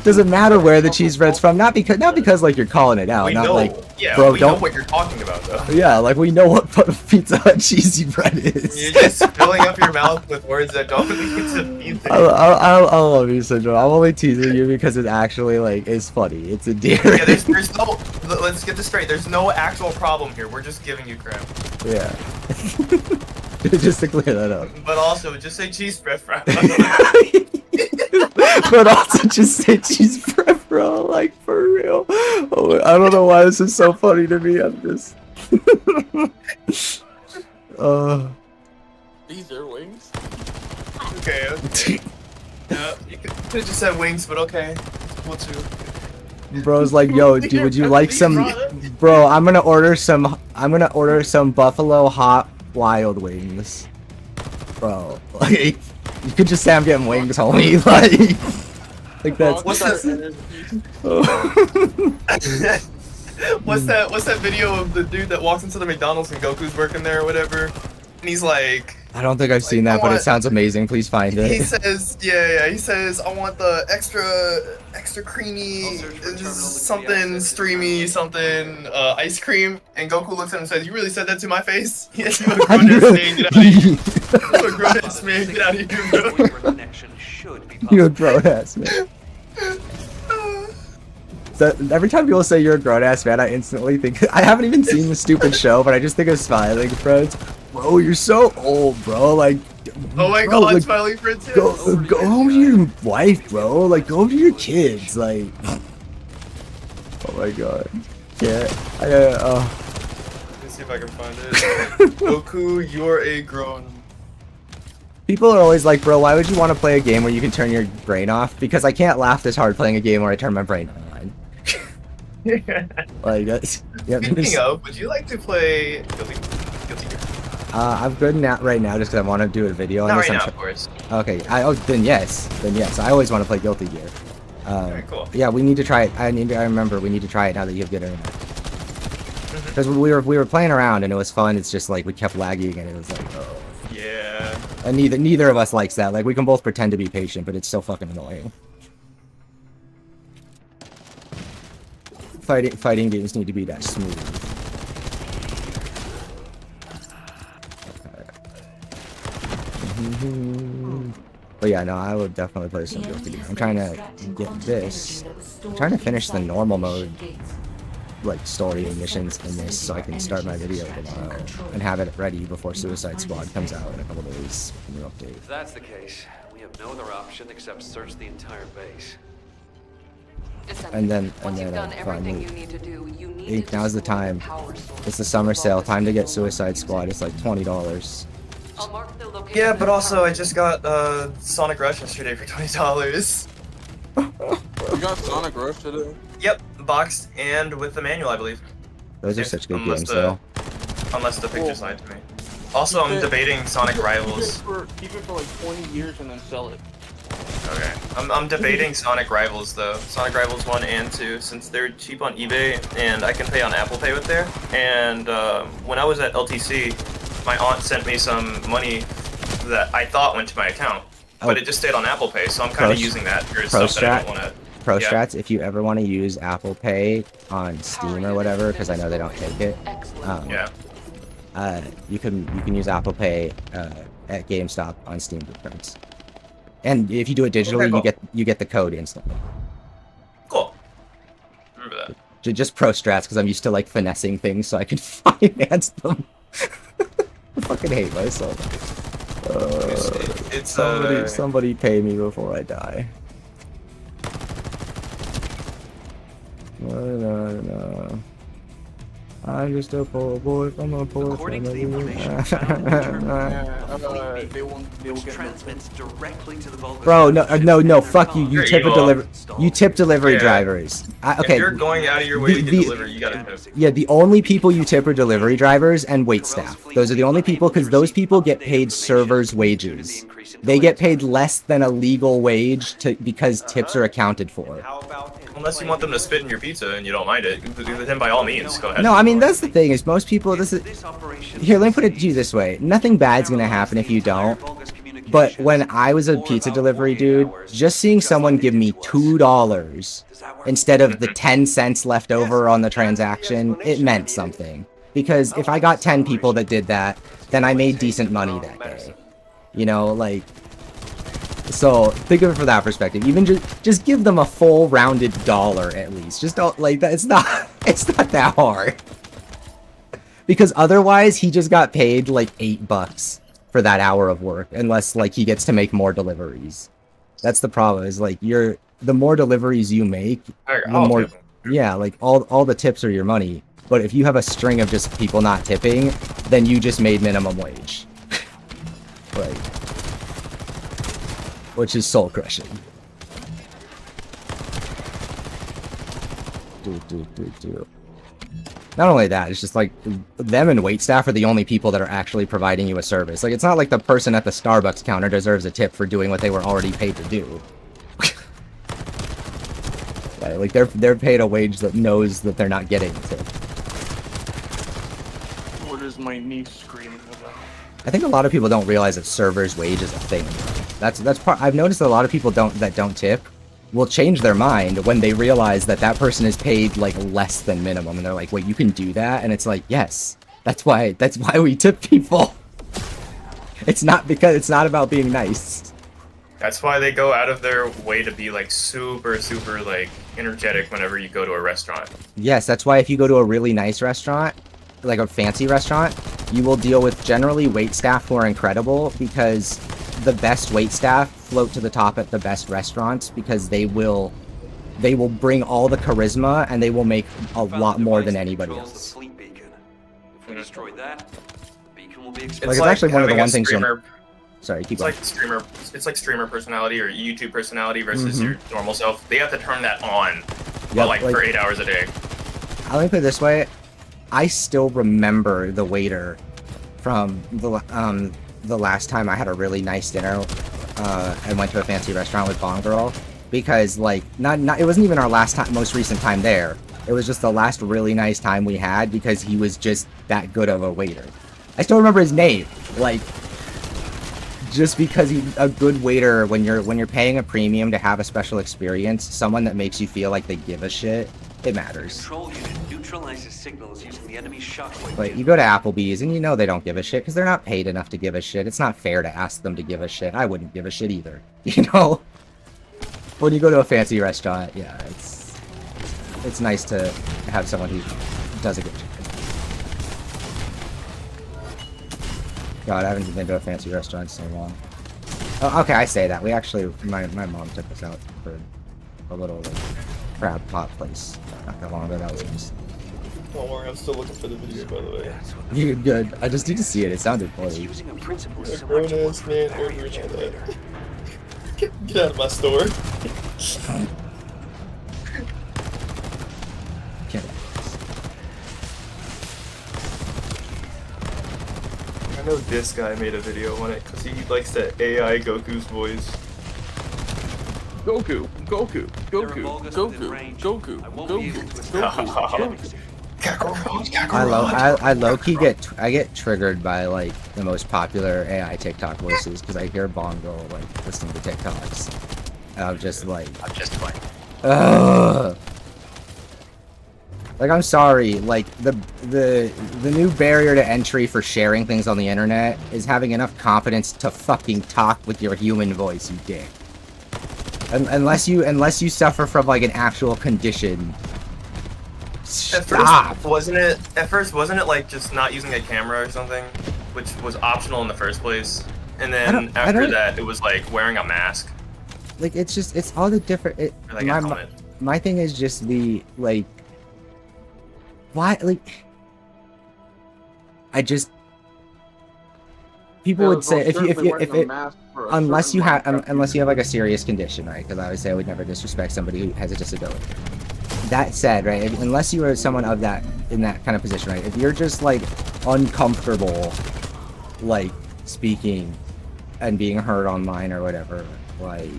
Speaker 1: doesn't matter where the cheese bread's from. Not because like you're calling it out.
Speaker 6: We
Speaker 1: Not
Speaker 6: know,
Speaker 1: like,
Speaker 6: yeah,
Speaker 1: bro,
Speaker 6: we know
Speaker 1: don't.
Speaker 6: what you're talking about though.
Speaker 1: Yeah, like we know what Pizza Hut cheesy bread is.
Speaker 6: You're just filling up your mouth with words that don't need to be there.
Speaker 1: I love you, Syndrome. I'm only teasing you because it actually like is funny. It's endearing.
Speaker 6: Yeah, there's no. Let's get this straight. There's no actual problem here. We're just giving you crap.
Speaker 1: Yeah. Just to clear that up.
Speaker 6: But also, just say cheese bread, bro.
Speaker 1: But also just say cheese bread, bro. Like for real. Oh, I don't know why this is so funny to me. I'm just.
Speaker 5: These are wings.
Speaker 6: Okay. Yeah, you could have just said wings, but okay. Cool too.
Speaker 1: Bro's like, yo, dude, would you like some? Bro, I'm gonna order some buffalo hot wild wings. Bro, like, you could just say I'm getting wings, homie. Like that's.
Speaker 6: What's that video of the dude that walks into the McDonald's and Goku's working there or whatever? And he's like,
Speaker 1: I don't think I've seen that, but it sounds amazing. Please find it.
Speaker 6: he says, he says, I want the extra creamy, something streamy, something ice cream. And Goku looks at him and says, "You really said that to my face? Yes, you a grown ass man, get out of here. You a grown ass man, get out of here, bro."
Speaker 1: You're a grown ass man. So every time people say you're a grown ass man, I instantly think I haven't even seen the stupid show, but I just think of Smiling Friends. Bro, you're so old, bro. Like,
Speaker 6: Oh my
Speaker 1: bro,
Speaker 6: god,
Speaker 1: like,
Speaker 6: Smiling Friends.
Speaker 1: go home to your wife, bro. Like, go to your kids. Like, oh my god. Yeah.
Speaker 6: Let me see if I can find it. Goku, you're a grown.
Speaker 1: People are always like, bro, why would you want to play a game where you can turn your brain off? Because I can't laugh this hard playing a game where I turn my brain on. Like, that's. Yeah,
Speaker 6: Speaking of, would you like to play Guilty Gear?
Speaker 1: I'm good right now just because I want to do a video on
Speaker 6: Not
Speaker 1: this.
Speaker 6: right now, of course.
Speaker 1: Okay. Then yes. I always want to play Guilty Gear.
Speaker 6: Alright, cool.
Speaker 1: Yeah, we need to try it. I remember we need to try it now that you have good internet. Because we were playing around and it was fun. It's just like we kept lagging and it was like, oh.
Speaker 6: Yeah.
Speaker 1: And neither of us likes that. Like we can both pretend to be patient, but it's so fucking annoying. Fighting games need to be that smooth. But yeah, no, I would definitely play some Guilty Gear. I'm trying to get this. I'm trying to finish the normal mode, like story and missions in this, so I can start my video tomorrow and have it ready before Suicide Squad comes out in a couple days. New update.
Speaker 3: If that's the case, we have no other option except search the entire base.
Speaker 1: And then finally, now's the time. It's the summer sale. Time to get Suicide Squad. It's like $20.
Speaker 6: Yeah, but also I just got Sonic Rush yesterday for $20.
Speaker 5: You got Sonic Rush today?
Speaker 6: Yep, boxed and with the manual, I believe.
Speaker 1: Those are such good games, though.
Speaker 6: Unless the picture's lied to me. Also, I'm debating Sonic Rivals.
Speaker 5: Keep it for like 20 years and then sell it.
Speaker 6: Okay. I'm debating Sonic Rivals though. Sonic Rivals 1 and 2, since they're cheap on eBay and I can pay on Apple Pay with there. And when I was at LTC, my aunt sent me some money that I thought went to my account, but it just stayed on Apple Pay, so I'm kind of using that for stuff that I don't want to.
Speaker 1: Strats, if you ever want to use Apple Pay on Steam or whatever, because I know they don't take it. You can use Apple Pay at GameStop on Steam gift cards. And if you do it digitally,
Speaker 6: Okay, cool.
Speaker 1: you get the code instantly.
Speaker 6: Cool. Remember that.
Speaker 1: Just pro strats, because I'm used to like finessing things so I can finance them. I fucking hate myself.
Speaker 6: It's
Speaker 1: Somebody pay me before I die. No. I'm just a poor boy from a poor
Speaker 3: According to the
Speaker 1: family.
Speaker 3: information found in the terminal,
Speaker 5: They won't
Speaker 3: which transmits directly to the Vulcan
Speaker 1: Bro,
Speaker 3: ships
Speaker 1: no,
Speaker 3: and their
Speaker 1: fuck you.
Speaker 3: comms.
Speaker 1: You
Speaker 6: You're
Speaker 1: tip a
Speaker 6: evil.
Speaker 1: you tip delivery
Speaker 6: Yeah.
Speaker 1: drivers.
Speaker 6: If
Speaker 1: Okay.
Speaker 6: you're going out of your way to get delivery, you gotta tip.
Speaker 1: Yeah, the only people you tip are delivery drivers and wait staff. Those are the only people, because those people get paid servers' wages. They get paid less than a legal wage because tips are accounted for.
Speaker 8: How about
Speaker 6: Unless you want them to spit in your pizza and you don't mind it, then by all means, go ahead.
Speaker 1: No, I mean, that's the thing, is most people, here, let me put it to you this way. Nothing bad's gonna happen if you don't. But when I was a pizza delivery dude, just seeing someone give me $2 instead of the 10 cents left over on the transaction, it meant something. Because if I got 10 people that did that, then I made decent money that day. You know, like... So, think of it from that perspective. Even just give them a full rounded dollar at least. Just don't, like, that. It's not that hard. Because otherwise, he just got paid, like, $8 for that hour of work. Unless, like, he gets to make more deliveries. That's the problem, is, like, the more deliveries you make, the more... Yeah, like, all the tips are your money. But if you have a string of just people not tipping, then you just made minimum wage. Like... Which is soul crushing. Not only that, it's just like them and waitstaff are the only people that are actually providing you a service. Like, it's not like the person at the Starbucks counter deserves a tip for doing what they were already paid to do. Right, like they're paid a wage that knows that they're not getting a tip.
Speaker 5: What is my niece screaming about?
Speaker 1: I think a lot of people don't realize that server's wage is a thing. That's part. I've noticed that a lot of people that don't tip will change their mind when they realize that that person is paid like less than minimum, and they're like, "Wait, you can do that?" And it's like, "Yes, that's why we tip people." It's not about being nice.
Speaker 6: That's why they go out of their way to be like super like energetic whenever you go to a restaurant.
Speaker 1: Yes, that's why if you go to a really nice restaurant, like a fancy restaurant, you will deal with generally wait staff who are incredible, because the best wait staff float to the top at the best restaurants, because they will bring all the charisma and they will make a lot more than anybody else.
Speaker 3: If we destroy that, the beacon will be
Speaker 6: It's
Speaker 1: Like, it's actually one of the
Speaker 6: having a
Speaker 1: one things you'll...
Speaker 6: streamer-
Speaker 1: Sorry, keep
Speaker 6: It's
Speaker 1: going.
Speaker 6: like streamer. It's like streamer personality or YouTube personality versus
Speaker 1: Mhm.
Speaker 6: your normal self. They have to turn that on,
Speaker 1: Yep,
Speaker 6: like for 8 hours a day.
Speaker 1: Let me put it this way. I still remember the waiter from the last time I had a really nice dinner and went to a fancy restaurant with Bong Girl, because like it wasn't even our most recent time there. It was just the last really nice time we had, because he was just that good of a waiter. I still remember his name. Like, just because he's a good waiter, when you're paying a premium to have a special experience, someone that makes you feel like they give a shit, it matters.
Speaker 3: Control unit neutralizes signals using the enemy's shockwave.
Speaker 1: But you go to Applebee's and you know they don't give a shit because they're not paid enough to give a shit. It's not fair to ask them to give a shit. I wouldn't give a shit either. You know? When you go to a fancy restaurant, yeah, it's nice to have someone who does a good job. God, I haven't been to a fancy restaurant in so long. Oh, okay, I say that. We actually, my mom took us out for a little like, crab pot place not that long ago. That was nice.
Speaker 6: Don't worry, I'm still looking for the video, by the way.
Speaker 1: You're good. I just need to see it. It sounded funny.
Speaker 3: Using a principle
Speaker 6: A
Speaker 3: similar to
Speaker 6: grown-ass
Speaker 3: what
Speaker 6: man
Speaker 3: Barry
Speaker 6: ordering all
Speaker 3: later.
Speaker 6: that. Get out of my store.
Speaker 1: Can't.
Speaker 6: I know this guy made a video on it because he likes that AI Goku's voice.
Speaker 5: Goku, Goku,
Speaker 3: There are
Speaker 5: Goku,
Speaker 3: Volgas
Speaker 5: Goku,
Speaker 3: within range.
Speaker 5: Goku,
Speaker 3: I won't be able to
Speaker 5: Goku,
Speaker 3: establish
Speaker 1: I low-key get triggered by like the most popular AI TikTok voices because I hear Bongo like listening to TikToks. And I'm just like, ugh. Like, I'm sorry, like, the new barrier to entry for sharing things on the internet is having enough confidence to fucking talk with your human voice, you dick. Unless you suffer from, like, an actual condition. Stop!
Speaker 6: At first, wasn't it, like, just not using a camera or something? Which was optional in the first place. And then after that, it was, like, wearing a mask.
Speaker 1: Like, it's just, it's all the different...
Speaker 6: Or, like, a helmet.
Speaker 1: My thing is just the, like... Why, like... I just... People would say, unless you have like a serious condition, right? Because I would say I would never disrespect somebody who has a disability. That said, right, unless you are someone of that, in that kind of position, right? If you're just, like, uncomfortable, like, speaking and being heard online or whatever, like...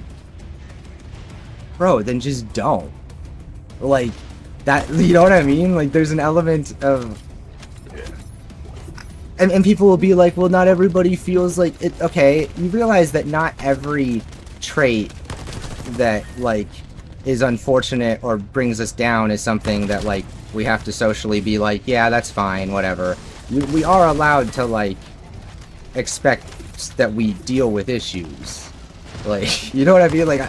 Speaker 1: Bro, then just don't. Like, that, you know what I mean? Like, there's an element of... And people will be like, well, not everybody feels like it. Okay, you realize that not every trait that, like, is unfortunate or brings us down is something that, like, we have to socially be like, yeah, that's fine, whatever. We are allowed to, like, expect that we deal with issues. Like, you know what I mean? Like,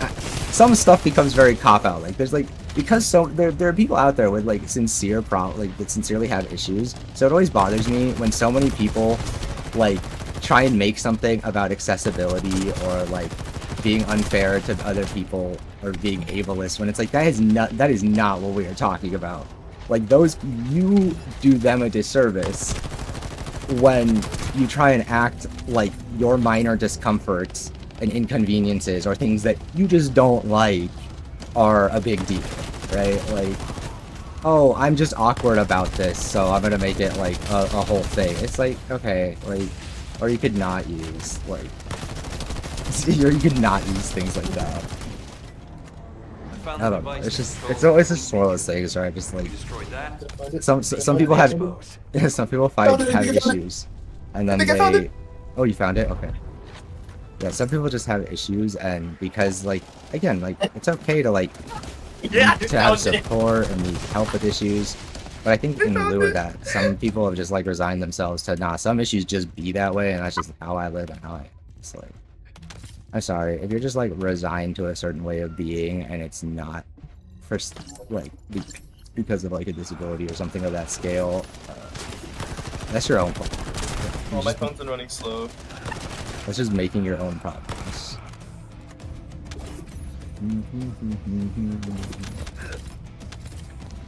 Speaker 1: some stuff becomes very cop-out. Like, there's, like, because there are people out there with, like, sincere that sincerely have issues. So it always bothers me when so many people, like, try and make something about accessibility or, like, being unfair to other people or being ableist, when it's like, that is not what we are talking about. Like, you do them a disservice when you try and act like your minor discomforts and inconveniences or things that you just don't like are a big deal, right? Like, oh, I'm just awkward about this, so I'm gonna make it, like, a whole thing. It's like, okay, like, or you could not use, like, you could not use things like that. I don't know, it's just one of those things, right? Just, like, some people have have issues, and then oh, you found it? Okay. Yeah, some people just have issues, and because, like, again, like, it's okay to, like, to have support and need help with issues, but I think in lieu of that, some people have just, like, resigned themselves to, nah, some issues just be that way, and that's just how I live and how I... It's like, I'm sorry, if you're just, like, resigned to a certain way of being, and it's not for, like, because of, like, a disability or something of that scale, that's your own fault.
Speaker 6: Oh, my phone's been running slow.
Speaker 1: That's just making your own problems.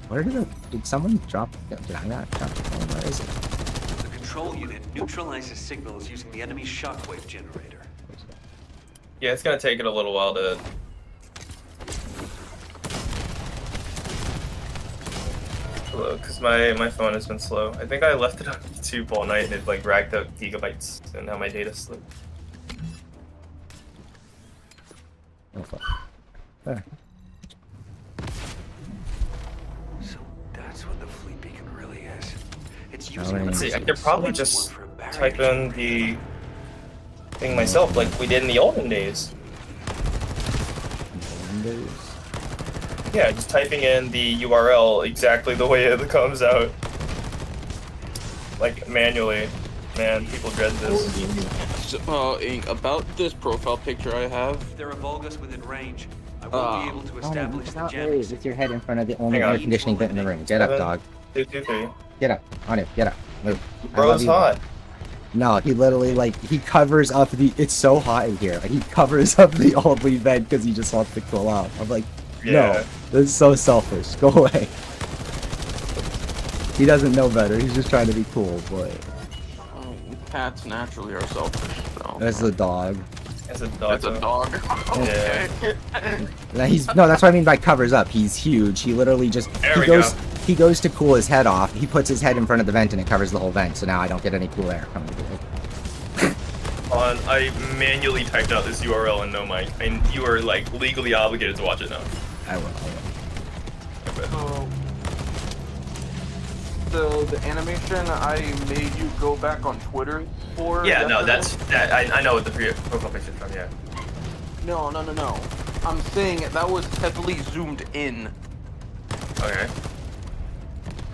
Speaker 1: Where did someone drop? Did I not drop the phone? Where is it?
Speaker 3: The control unit neutralizes signals using the enemy's shockwave generator.
Speaker 6: Yeah, it's gonna take it a little while to... Hello, because my phone has been slow. I think I left it on YouTube all night and it, like, racked up gigabytes, and now my data slipped.
Speaker 1: Oh, fuck. There.
Speaker 3: So that's what the fleet beacon really is. It's
Speaker 6: Let's see, I could probably just type in the thing myself, like we did in the olden days. Yeah, just typing in the URL exactly the way it comes out. Like, manually. Man, people dread this.
Speaker 5: So, about this profile picture I have...
Speaker 3: They're a Vulgus within range. I won't be able to establish the
Speaker 1: gems. With your head in front of the only air conditioning vent in the room. Get up, dog.
Speaker 6: 2, 2, 3.
Speaker 1: Get up. On it. Get up. Move.
Speaker 6: Bro's hot.
Speaker 1: No, he literally, like, he covers up the... It's so hot in here. Like, he covers up the only vent because he just wants to cool out. I'm like, no, this is so selfish. Go away. He doesn't know better. He's just trying to be cool, boy.
Speaker 5: Cats naturally are selfish, so...
Speaker 1: That's a dog.
Speaker 6: It's a dog.
Speaker 5: It's a dog. Okay.
Speaker 1: No, that's what I mean by covers up. He's huge. He literally just... He goes to cool his head off. He puts his head in front of the vent and it covers the whole vent, so now I don't get any cool air coming through.
Speaker 6: I manually typed out this URL in No Mic, and you are, like, legally obligated to watch it now.
Speaker 1: I will.
Speaker 5: So the animation I made you go back on Twitter for...
Speaker 6: Yeah, no, that's... I know what the profile picture is from, yeah.
Speaker 5: No. I'm saying that was heavily zoomed in.
Speaker 6: Okay.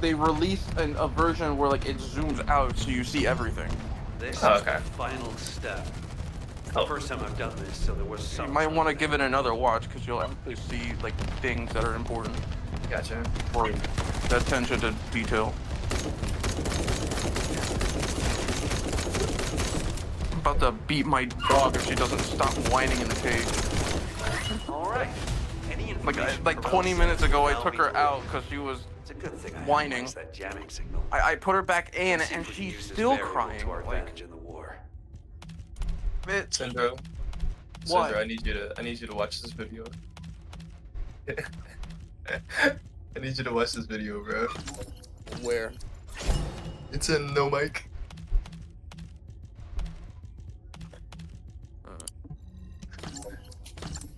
Speaker 5: they released a version where like it zooms out so you see everything.
Speaker 3: This
Speaker 6: Oh,
Speaker 3: is
Speaker 6: okay.
Speaker 3: the final step. It's
Speaker 6: Oh.
Speaker 3: the first time I've done this, so there was
Speaker 5: You
Speaker 3: some.
Speaker 5: might want to give it another watch because you'll actually see like things that are important
Speaker 6: Gotcha.
Speaker 5: for the attention to detail. I'm about to beat my dog if she doesn't stop whining in the cage.
Speaker 3: All right. Any information
Speaker 5: Like
Speaker 3: about
Speaker 5: 20 minutes ago, I
Speaker 3: allow
Speaker 5: took
Speaker 3: me
Speaker 5: her
Speaker 3: to
Speaker 5: out
Speaker 3: leave.
Speaker 5: because she was
Speaker 3: It's a good thing I
Speaker 5: whining.
Speaker 3: analyzed that jamming signal.
Speaker 5: I put her back in
Speaker 3: See
Speaker 5: and
Speaker 3: if we can
Speaker 5: she's
Speaker 3: use this
Speaker 5: still
Speaker 3: variable
Speaker 5: crying.
Speaker 3: to our
Speaker 5: Like,
Speaker 3: advantage in the war.
Speaker 5: bitch.
Speaker 6: Sandro.
Speaker 5: What?
Speaker 6: Sandro, I need you to watch this video. I need you to watch this video, bro.
Speaker 5: Where?
Speaker 6: It's in no mic.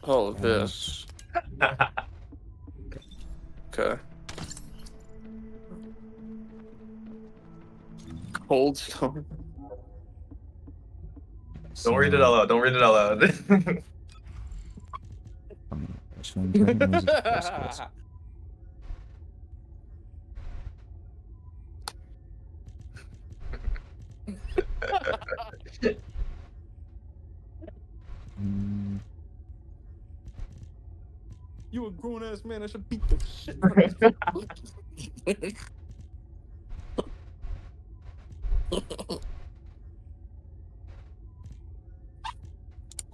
Speaker 5: Oh, this. Okay. Cold Stone.
Speaker 6: Don't read it out loud. Don't read it out loud.
Speaker 1: Which one? Is it? Mm,
Speaker 5: You a grown ass man, I should beat the shit out of you.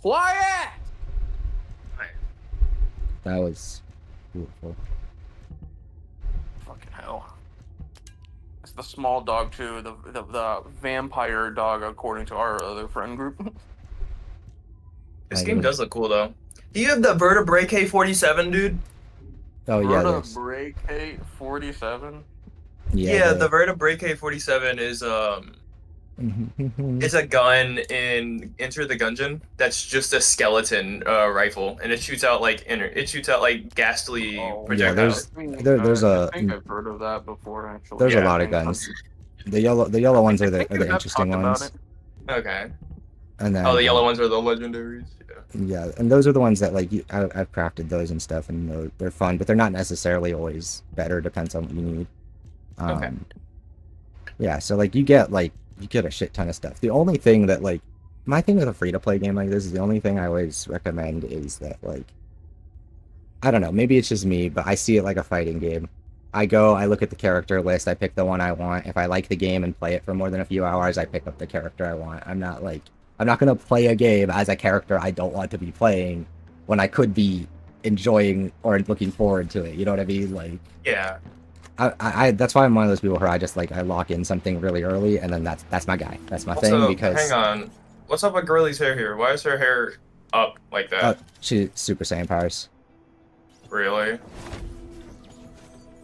Speaker 5: Quiet!
Speaker 1: that was beautiful.
Speaker 5: Fucking hell. It's the small dog too, the vampire dog according to our other friend group.
Speaker 6: This game does look cool though. Do you have the Vertebrae K47, dude?
Speaker 1: Oh yeah, there's,
Speaker 5: Vertebrae K47?
Speaker 6: Yeah,
Speaker 1: the-
Speaker 6: the Vertebrae K47 is it's a gun in Enter the Gungeon that's just a skeleton rifle, and it shoots out like ghastly
Speaker 5: Oh,
Speaker 1: yeah,
Speaker 6: projectiles.
Speaker 1: there's
Speaker 5: I think I've heard of that before actually.
Speaker 1: there's
Speaker 6: Yeah,
Speaker 1: a lot of guns. The yellow ones are
Speaker 5: I think
Speaker 1: the
Speaker 5: we have
Speaker 1: interesting
Speaker 5: talked about
Speaker 1: ones.
Speaker 5: it.
Speaker 6: Okay.
Speaker 1: And then
Speaker 6: Oh, the yellow ones are the legendaries. Yeah.
Speaker 1: yeah, and those are the ones that like I've crafted those and stuff, and they're fun, but they're not necessarily always better. Depends on what you need.
Speaker 6: Okay.
Speaker 1: Yeah, so like you get a shit ton of stuff. The only thing that like my thing with a free to play game like this is the only thing I always recommend is that like I don't know, maybe it's just me, but I see it like a fighting game. I look at the character list, I pick the one I want. If I like the game and play it for more than a few hours, I pick up the character I want. I'm not gonna play a game as a character I don't want to be playing when I could be enjoying or looking forward to it. You know what I mean? Like
Speaker 6: Yeah.
Speaker 1: I that's why I'm one of those people where I just like I lock in something really early and then that's my guy. That's my
Speaker 6: Also,
Speaker 1: thing because
Speaker 6: hang on. What's up with Girly's hair here? Why is her hair up like that?
Speaker 1: she's Super Saiyan powers.
Speaker 6: Really?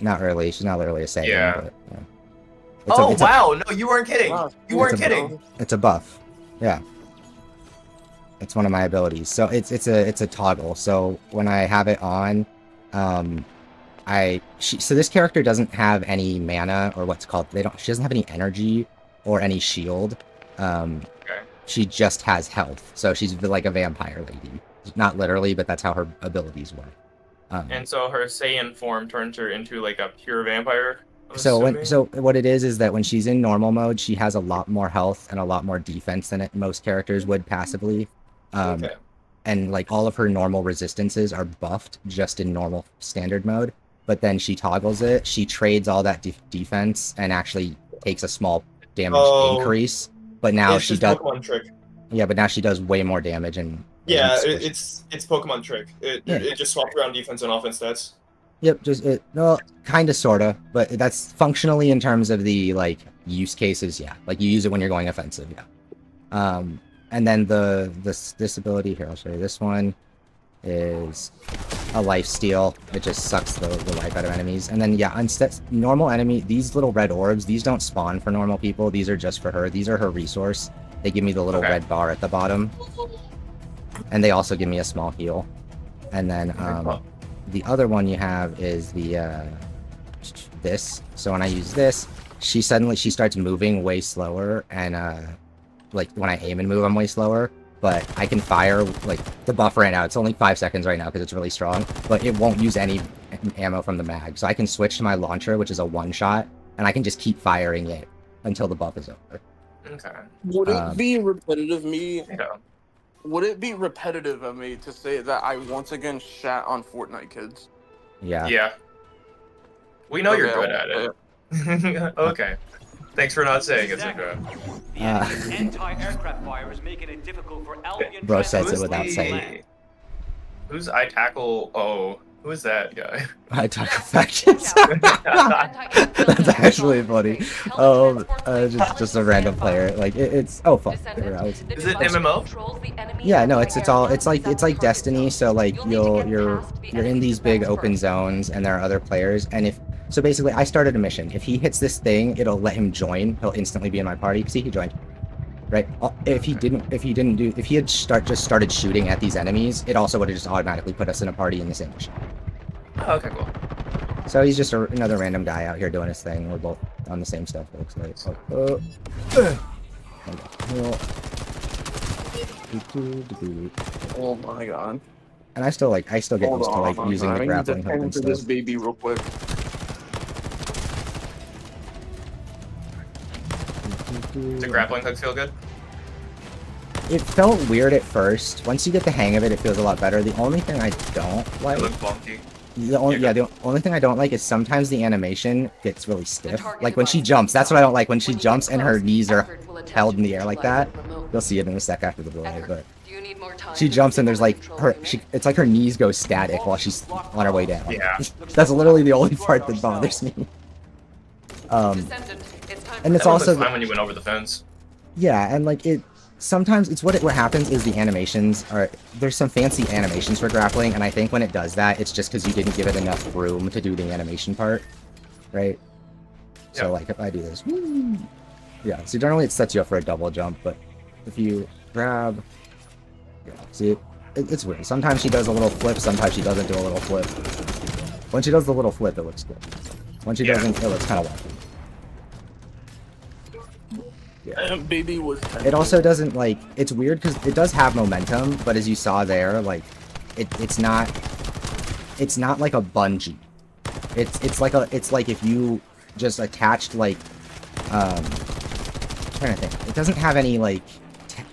Speaker 1: Not really. She's not literally a Saiyan.
Speaker 6: Yeah.
Speaker 1: But, yeah.
Speaker 6: Oh wow! No, you weren't kidding.
Speaker 5: Wow,
Speaker 6: You weren't
Speaker 1: it's a-
Speaker 6: kidding.
Speaker 1: It's a buff. Yeah. It's one of my abilities. So it's a toggle. So when I have it on, so this character doesn't have any mana or what's called she doesn't have any energy or any shield.
Speaker 6: Okay.
Speaker 1: She just has health. So she's like a vampire lady. Not literally, but that's how her abilities work.
Speaker 6: And so her Saiyan form turns her into like a pure vampire. I'm
Speaker 1: So
Speaker 6: assuming?
Speaker 1: what it is that when she's in normal mode, she has a lot more health and a lot more defense than most characters would passively.
Speaker 6: Okay.
Speaker 1: And like all of her normal resistances are buffed just in normal standard mode. But then she toggles it. She trades all that defense and actually takes a small damage increase. But now
Speaker 6: It's
Speaker 1: she
Speaker 6: just
Speaker 1: does.
Speaker 6: Pokemon trick.
Speaker 1: Yeah, but now she does way more damage and.
Speaker 6: Yeah,
Speaker 1: and
Speaker 6: it's Pokemon trick. It just swapped around defense and offense stats.
Speaker 1: Yep, kind of, sorta, but that's functionally in terms of the like use cases. Yeah, like you use it when you're going offensive. Yeah. And then this ability here, I'll show you. This one is a life steal. It just sucks the life out of enemies. And then yeah, instead normal enemy, these little red orbs, these don't spawn for normal people. These are just for her. These are her resource. They give me the little red bar at the bottom, and they also give me a small heal. And then the other one you have is the this. So when I use this, she starts moving way slower, and like when I aim and move, I'm way slower. But I can fire like the buff right now. It's only 5 seconds right now because it's really strong, but it won't use any ammo from the mag. So I can switch to my launcher, which is a one-shot, and I can just keep firing it until the buff is over.
Speaker 6: Okay.
Speaker 5: Would it be repetitive
Speaker 6: Yeah.
Speaker 5: Would it be repetitive of me to say that I once again shat on Fortnite kids?
Speaker 1: Yeah.
Speaker 6: Yeah. We know you're good at it. Okay. Thanks for not saying it, Zika.
Speaker 3: The enemy's anti-aircraft fire is making it difficult for Albion.
Speaker 1: Bro says it without saying.
Speaker 6: Who's I tackle? Oh, who is that guy?
Speaker 1: I tackle factions. That's actually funny. Just a random player. Like it's oh fuck.
Speaker 6: Is it MMO?
Speaker 1: Yeah, no, it's like Destiny. So like you're in these big open zones, and there are other players, and so basically I started a mission. If he hits this thing, it'll let him join. He'll instantly be in my party. See, he joined. Right? If he had just started shooting at these enemies, it also would have just automatically put us in a party in the same mission.
Speaker 6: Oh, okay, cool.
Speaker 1: So he's just another random guy out here doing his thing. We're both on the same stuff, it looks like.
Speaker 5: Oh my god.
Speaker 1: And I still get used to like using the grappling hook and stuff.
Speaker 5: This baby real quick.
Speaker 6: Does the grappling hook feel good?
Speaker 1: It felt weird at first. Once you get the hang of it, it feels a lot better. The only thing I don't like...
Speaker 6: It looks bonky.
Speaker 1: The only thing I don't like is sometimes the animation gets really stiff. Like when she jumps, that's what I don't like. When she jumps and her knees are held in the air like that. You'll see it in a sec after the GLEY, but... She jumps and there's like it's like her knees go static while she's on her way down.
Speaker 6: Yeah.
Speaker 1: That's literally the only part that bothers me. And it's also
Speaker 6: fine when you went over the fence.
Speaker 1: Yeah, and like sometimes what happens is the animations there's some fancy animations for grappling, and I think when it does that, it's just because you didn't give it enough room to do the animation part, right? Yeah. So like if I do this, yeah. So generally it sets you up for a double jump, but if you grab, yeah, see it's weird. Sometimes she does a little flip, sometimes she doesn't do a little flip. When she does the little flip, it looks good. When she doesn't, it looks kind of wacky.
Speaker 5: Yeah. Baby was.
Speaker 1: It also doesn't like. It's weird because it does have momentum, but as you saw there, like, it's not like a bungee. It's like if you just attached like I'm trying to think. It doesn't have any like.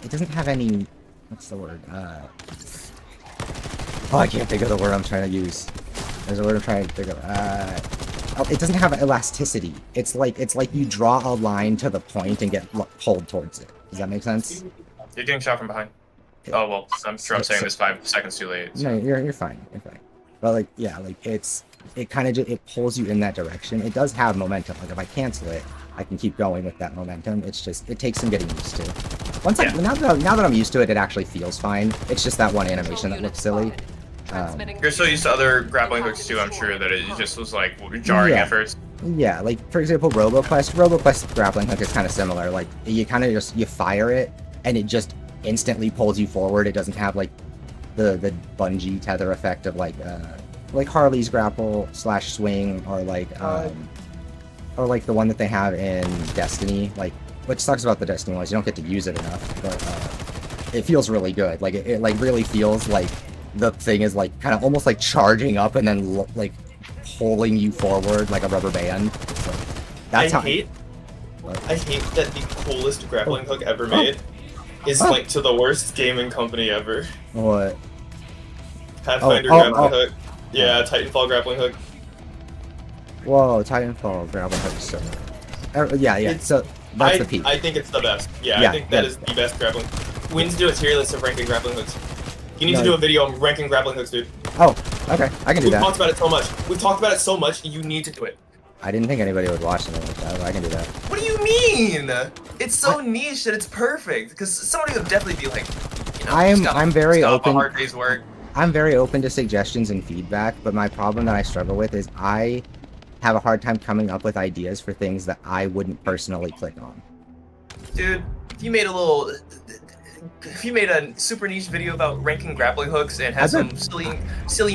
Speaker 1: It doesn't have any. What's the word? Oh, I can't think of the word I'm trying to use. There's a word I'm trying to think of. It doesn't have elasticity. It's like you draw a line to the point and get pulled towards it. Does that make sense?
Speaker 6: You're getting shot from behind. Oh well, I'm sure I'm saying this 5 seconds too late. So.
Speaker 1: No, you're fine. You're fine. But like, yeah, like it kind of it pulls you in that direction. It does have momentum. Like if I cancel it, I can keep going with that momentum. It's just it takes some getting used to. Now that I'm used to it, it actually feels fine. It's just that one animation that looks silly.
Speaker 6: You're so used to other grappling hooks too, I'm sure, that it just was like jarring at first.
Speaker 1: Yeah, like for example, RoboQuest grappling hook is kind of similar. Like you kind of just fire it and it just instantly pulls you forward. It doesn't have like the bungee tether effect of like Harley's grapple / swing or like the one that they have in Destiny. Like which sucks about the Destiny ones, you don't get to use it enough, but it feels really good. Like it like really feels like the thing is like kind of almost like charging up and then like pulling you forward like a rubber band. So that's I hate
Speaker 6: that the coolest grappling hook ever made is linked to the worst gaming company ever.
Speaker 1: What?
Speaker 6: Pathfinder grappling hook. Yeah, Titanfall grappling hook.
Speaker 1: Whoa, Titanfall grappling hook. So yeah. So that's the peak.
Speaker 6: I think it's the best. Yeah, I think that is the best grappling. We need to do a tier list of ranking grappling hooks. You need to do a video on ranking grappling hooks, dude.
Speaker 1: Oh, okay. I can do that.
Speaker 6: We've talked about it so much. We've talked about it so much, you need to do it.
Speaker 1: I didn't think anybody would watch something like that, but I can do that.
Speaker 6: What do you mean? It's so niche that it's perfect. Because somebody would definitely be like, you know,
Speaker 1: I'm very open.
Speaker 6: A hard day's work.
Speaker 1: I'm very open to suggestions and feedback, but my problem that I struggle with is I have a hard time coming up with ideas for things that I wouldn't personally click on.
Speaker 6: Dude, if you made a super niche video about ranking grappling hooks and has some silly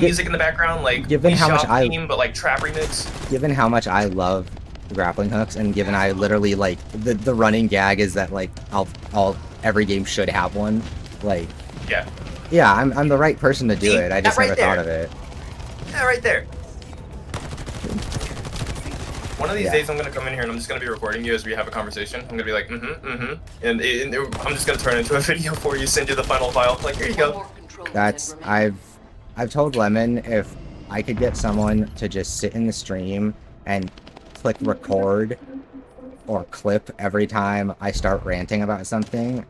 Speaker 6: music in the background, like
Speaker 1: given how much
Speaker 6: but like trap remix.
Speaker 1: Given how much I love grappling hooks, and given I literally like the running gag is that like every game should have one. Like
Speaker 6: yeah,
Speaker 1: I'm the right person to do it. I just never thought of it.
Speaker 6: Yeah, right there. One of these
Speaker 1: Yeah.
Speaker 6: days I'm gonna come in here and I'm just gonna be recording you as we have a conversation. I'm gonna be like, and I'm just gonna turn it into a video for you, send you the final file. Like, here you go.
Speaker 1: That's I've told Lemon if I could get someone to just sit in the stream and click record or clip every time I start ranting about something,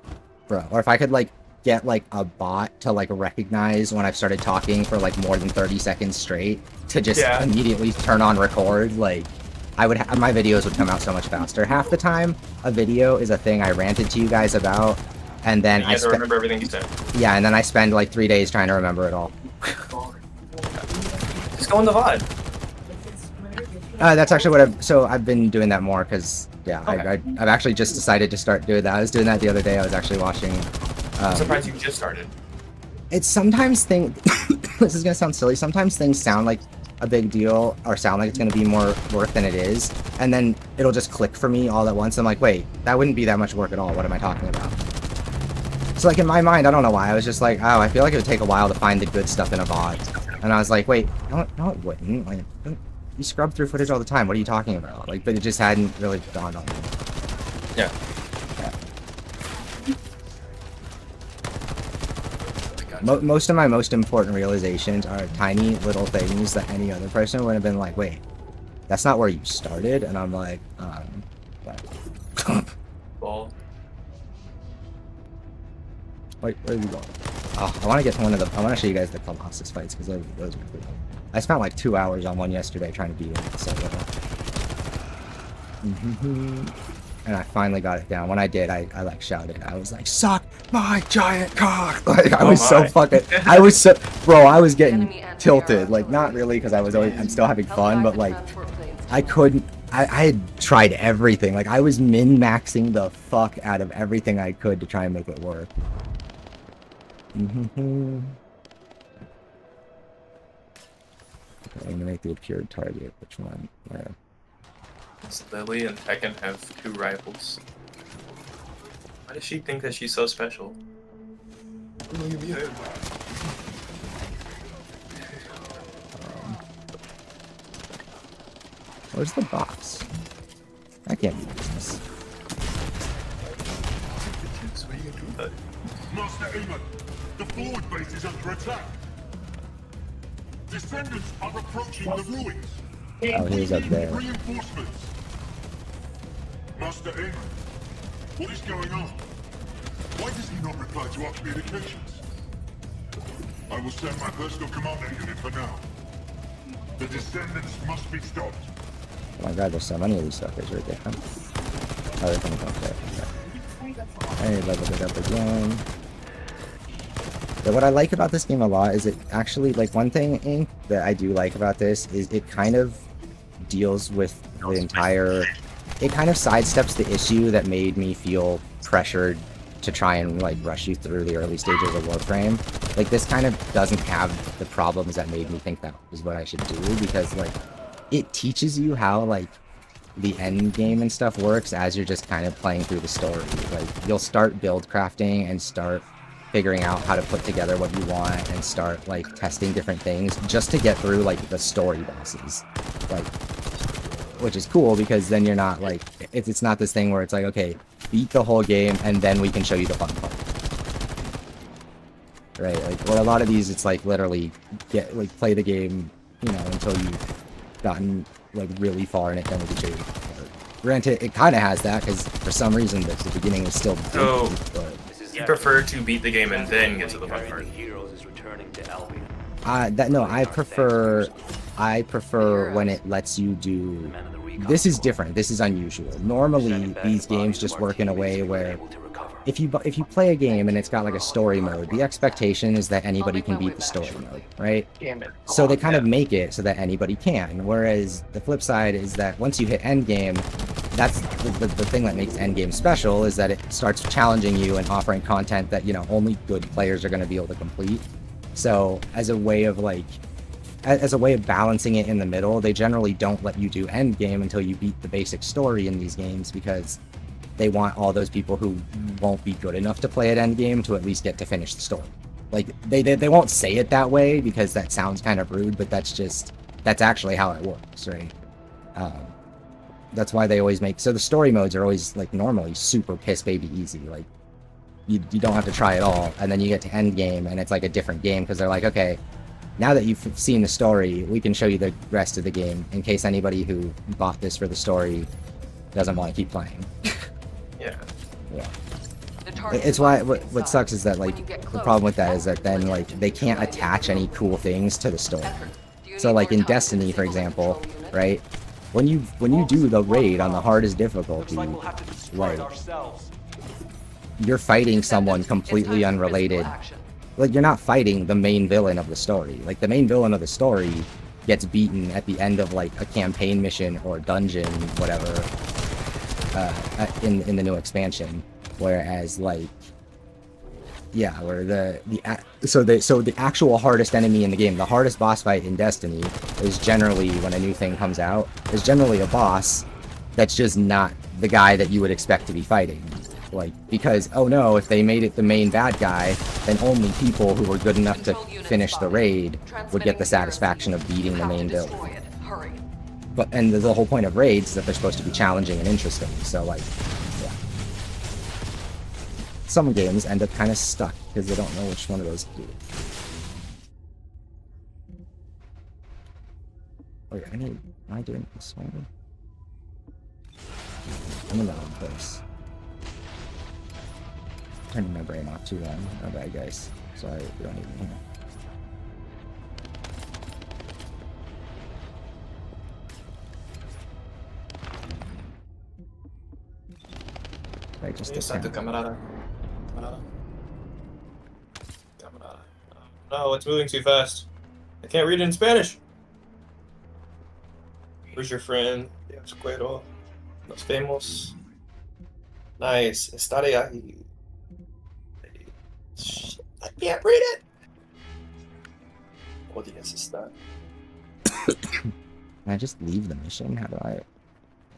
Speaker 1: bro. Or if I could like get like a bot to like recognize when I've started talking for like more than 30 seconds straight to just immediately turn on record, like I would my videos would come out so much faster. Half the time a video is a thing I ranted to you guys about, and then
Speaker 6: I remember everything you said.
Speaker 1: Yeah, and then I spend like 3 days trying to remember it all.
Speaker 6: Just go in the VOD.
Speaker 1: That's actually what I've been doing that more because yeah,
Speaker 6: Okay.
Speaker 1: I've actually just decided to start doing that. I was doing that the other day. I was actually watching.
Speaker 6: I'm surprised you just started.
Speaker 1: It's sometimes this is gonna sound silly. Sometimes things sound like a big deal or sound like it's gonna be more work than it is, and then it'll just click for me all at once. I'm like, wait, that wouldn't be that much work at all. What am I talking about? So like in my mind, I don't know why. I was just like, oh, I feel like it would take a while to find the good stuff in a VOD, and I was like, wait, no, it wouldn't. Like, you scrub through footage all the time. What are you talking about? Like, but it just hadn't really dawned on me.
Speaker 6: Yeah.
Speaker 1: Most of my most important realizations are tiny little things that any other person would have been like, wait, that's not where you started. And I'm like,
Speaker 6: Ball.
Speaker 1: Wait, where are you going? Oh, I want to get to I want to show you guys the Colossus fights because those are cool. I spent like 2 hours on one yesterday trying to beat it. So, and I finally got it down. When I did, I like shouted. I was like, "Suck my giant cock!" Like I was so fucking. I was so, bro. I was getting tilted. Like not really because I'm still having fun, but like I couldn't. I had tried everything. Like I was min-maxing the fuck out of everything I could to try and make it work. Okay, I'm gonna make the appeared target. Which one? Where?
Speaker 6: Lily and Tekken have 2 rivals. Why does she think that she's so special?
Speaker 1: Where's the box? That can't be business.
Speaker 12: Master Aemon, the forward base is under attack. Descendants are approaching the ruins.
Speaker 1: Oh, he's up there.
Speaker 12: Reinforcements. Master Aemon, what is going on? Why does he not reply to our communications? I will send my personal commander unit for now. The Descendants must be stopped.
Speaker 1: Oh my god, there's so many of these suckers right there. Oh, they're coming up there. Hey, leveled it up again. But what I like about this game a lot is it actually, like, one thing, Ink, that I do like about this is it kind of deals with the entire... It kind of sidesteps the issue that made me feel pressured to try and, like, rush you through the early stages of Warframe. Like, this kind of doesn't have the problems that made me think that was what I should do, because, like, it teaches you how, like, the end game and stuff works as you're just kind of playing through the story. Like, you'll start build crafting and start figuring out how to put together what you want and start like testing different things just to get through like the story bosses, like, which is cool because then you're not like it's not this thing where it's like, okay, beat the whole game and then we can show you the fun part, right? Like, well, a lot of these it's like literally play the game, you know, until you've gotten like really far in it, then we can show you the fun part. Granted, it kind of has that because for some reason the beginning is still
Speaker 6: So
Speaker 1: but
Speaker 6: you prefer to beat the game and then get to the fun part?
Speaker 1: I prefer when it lets you do. This is different. This is unusual. Normally, these games just work in a way where if you play a game and it's got like a story mode, the expectation is that anybody can beat the story mode, right? So they kind of make it so that anybody can. Whereas the flip side is that once you hit endgame, that's the thing that makes endgame special, is that it starts challenging you and offering content that, you know, only good players are going to be able to complete. So as a way of balancing it in the middle, they generally don't let you do endgame until you beat the basic story in these games, because they want all those people who won't be good enough to play at endgame to at least get to finish the story. Like, they won't say it that way because that sounds kind of rude, but that's actually how it works, right? that's why they always make, so the story modes are always like normally super piss baby easy. Like you don't have to try at all, and then you get to end game and it's like a different game because they're like, okay, now that you've seen the story, we can show you the rest of the game in case anybody who bought this for the story doesn't want to keep playing.
Speaker 6: Yeah.
Speaker 1: Yeah. It's why what sucks is that like the problem with that is that then like they can't attach any cool things to the story. So like in Destiny, for example, right? When you do the raid on the hardest difficulty, like you're fighting someone completely unrelated. Like you're not fighting the main villain of the story. Like the main villain of the story gets beaten at the end of like a campaign mission or dungeon, whatever, in the new expansion. Whereas like, yeah, where so the actual hardest enemy in the game, the hardest boss fight in Destiny is generally, when a new thing comes out, is generally a boss that's just not the guy that you would expect to be fighting. Like, because, oh no, if they made it the main bad guy, then only people who were good enough to finish the raid would get the satisfaction of beating the main villain. But, and the whole point of raids is that they're supposed to be challenging and interesting, so like, yeah. Some games end up kind of stuck because they don't know which one of those to do. Wait, am I doing this one? I'm in the wrong place. Turning my brain off too long. My bad, guys. Sorry, we don't even hear. Right, just
Speaker 6: Exacto, camarada. No, it's moving too fast. I can't read it in Spanish. Where's your friend? Dios quiero. Nos vemos. Nice. Estaré ahí. I can't read it. Odias estar.
Speaker 1: Can I just leave the mission? How do I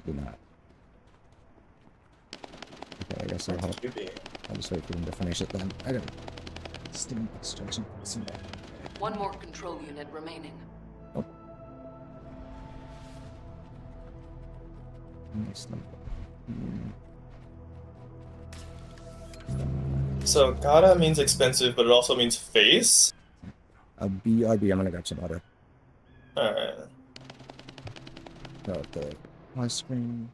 Speaker 1: do not? Okay, I guess I'll just wait for them to finish it then. I don't. Steam construction.
Speaker 2: One more control unit remaining.
Speaker 1: Oh. Nice.
Speaker 6: So, Kata means expensive, but it also means face?
Speaker 1: BRB, I'm gonna grab some water.
Speaker 6: Alright.
Speaker 1: Go with the screen.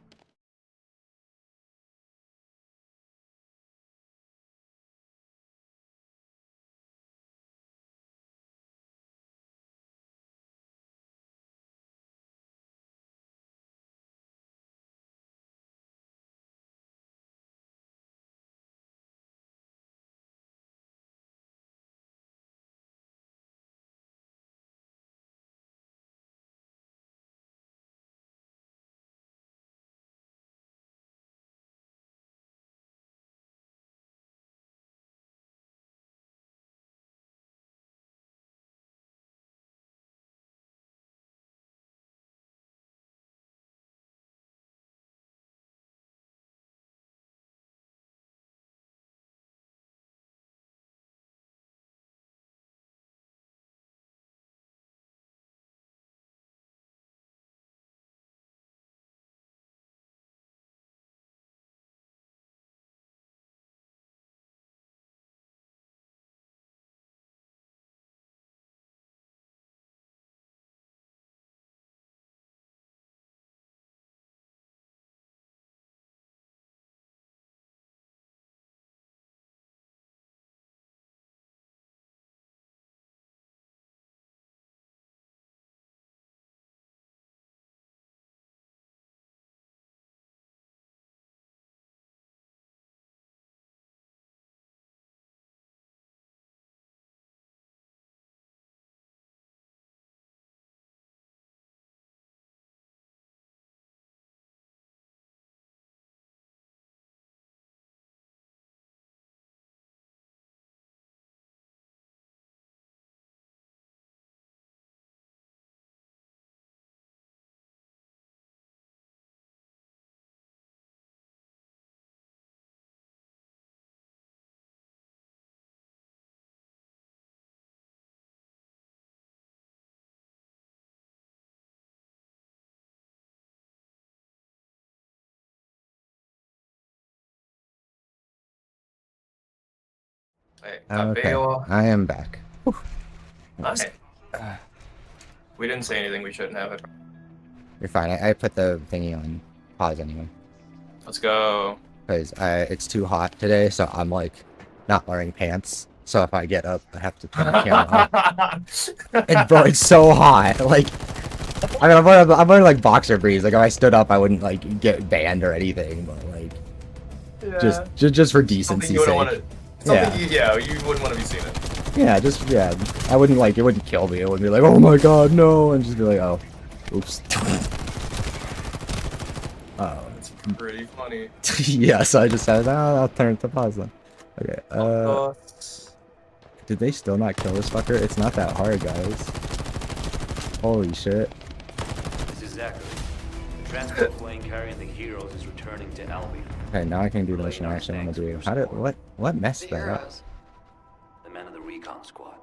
Speaker 1: Okay,
Speaker 6: Bail.
Speaker 1: I am back.
Speaker 6: Okay. We didn't say anything we shouldn't have it.
Speaker 1: You're fine. I put the thingy on pause anyway.
Speaker 6: Let's go.
Speaker 1: Because it's too hot today, so I'm like not wearing pants. So if I get up, I have to turn the camera on. And bro, it's so hot. Like, I mean, I'm wearing like boxer briefs. Like, if I stood up, I wouldn't like get banned or anything. But like, just for decency's sake.
Speaker 6: Yeah, you wouldn't want to be seen it.
Speaker 1: Yeah, I wouldn't like, it wouldn't kill me. It wouldn't be like, oh my god, no, and just be like, oh, oops. Oh,
Speaker 6: it's pretty funny.
Speaker 1: Yeah, so I just said, oh, I'll turn it to pause then. Okay, did they still not kill this fucker? It's not that hard, guys. Holy shit.
Speaker 3: This is Zachary. The transport plane carrying the heroes is returning to Albion.
Speaker 1: Okay, now I can do the mission I actually want to do. How did, what messed that up?
Speaker 3: The men of the recon squad.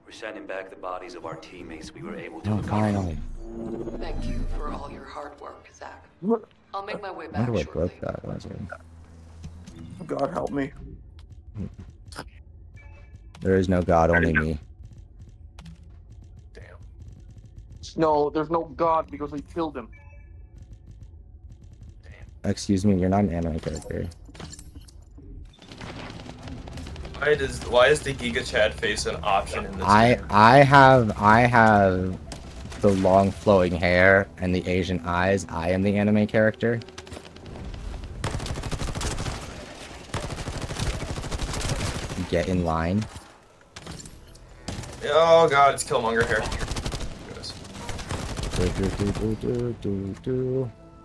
Speaker 3: We're sending back the bodies of our teammates we were able to
Speaker 1: Oh,
Speaker 3: recover.
Speaker 1: finally.
Speaker 9: Thank you for all your hard work, Zach. I'll make my way
Speaker 1: I
Speaker 9: back
Speaker 1: wonder what
Speaker 9: shortly.
Speaker 1: broke that was.
Speaker 5: God help me.
Speaker 1: There is no god, only me.
Speaker 6: Damn.
Speaker 5: No, there's no God because we killed him.
Speaker 1: Excuse me, you're not an anime character.
Speaker 6: Why is the Giga Chad face an option in this game?
Speaker 1: I have the long flowing hair and the Asian eyes. I am the anime character. Get in line.
Speaker 6: Oh god, it's Killmonger here.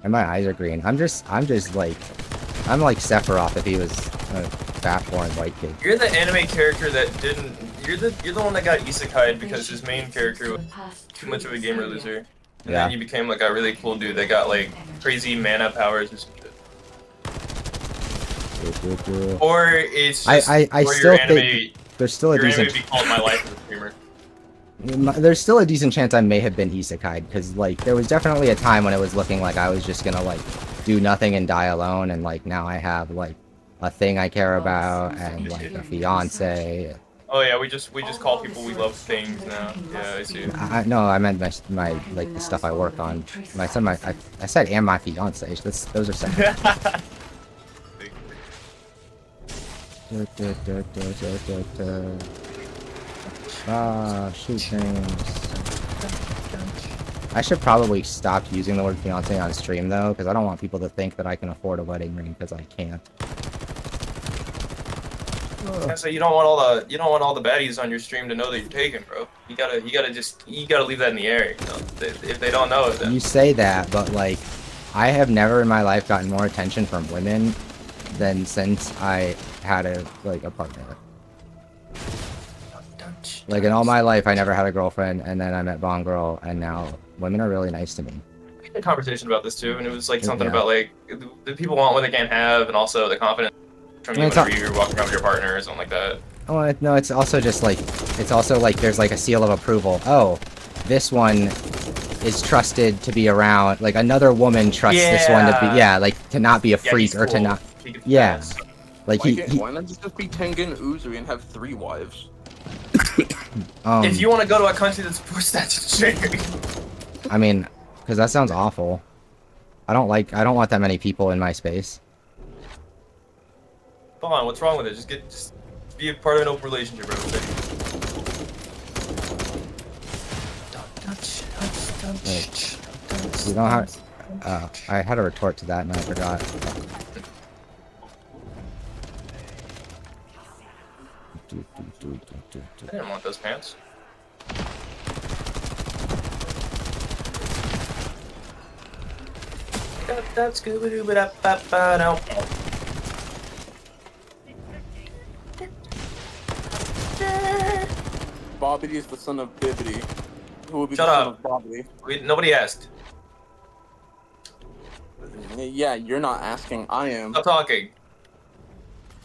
Speaker 1: And my eyes are green. I'm just like, I'm like Sephiroth if he was a fat-born white kid.
Speaker 6: You're the anime character that didn't. You're the one that got isekai'd because his main character was too much of a gamer loser, and then you became like a really cool dude that got like crazy mana powers or some shit. Or it's just
Speaker 1: I still think there's still a decent.
Speaker 6: Be called my life as a streamer.
Speaker 1: There's still a decent chance I may have been isekai'd because like there was definitely a time when it was looking like I was just gonna like do nothing and die alone, and like now I have like a thing I care about and like a fiance.
Speaker 6: Oh yeah, we just call people we love things now. Yeah, I see.
Speaker 1: No, I meant my like the stuff I work on. I said and my fiance. Those are separate. Shoot things. I should probably stop using the word fiance on stream though, because I don't want people to think that I can afford a wedding ring because I can't.
Speaker 6: So you don't want all the baddies on your stream to know that you're taken, bro. You gotta leave that in the air. You know? If they don't know it, then.
Speaker 1: You say that, but like, I have never in my life gotten more attention from women than since I had a partner. Like in all my life, I never had a girlfriend, and then I met Bong Girl, and now women are really nice to me.
Speaker 6: We had a conversation about this too, and it was like something about like the people want what they can't have, and also the confidence from you whenever you're walking around with your partner or something like that.
Speaker 1: Oh no, it's also just like there's like a seal of approval. Oh, this one is trusted to be around. Like another woman trusts this one to be like to not be a freak or to not. Yeah, like
Speaker 5: why not just be Tengen Uzuri and have 3 wives?
Speaker 6: If you want to go to a country that supports that shit.
Speaker 1: I mean, because that sounds awful. I don't want that many people in my space.
Speaker 6: Come on, what's wrong with it? Just be a part of an open relationship, bro.
Speaker 1: Wait, you don't have. I had a retort to that and I forgot.
Speaker 6: I didn't want those pants. That's Scooby-Doo-ba-da-ba-ba-da.
Speaker 5: Bobbity is the son of Bibbity. Who would be
Speaker 6: Shut
Speaker 5: the
Speaker 6: up.
Speaker 5: son of Bobbity?
Speaker 6: Nobody asked.
Speaker 5: Yeah, you're not asking. I am.
Speaker 6: Stop talking.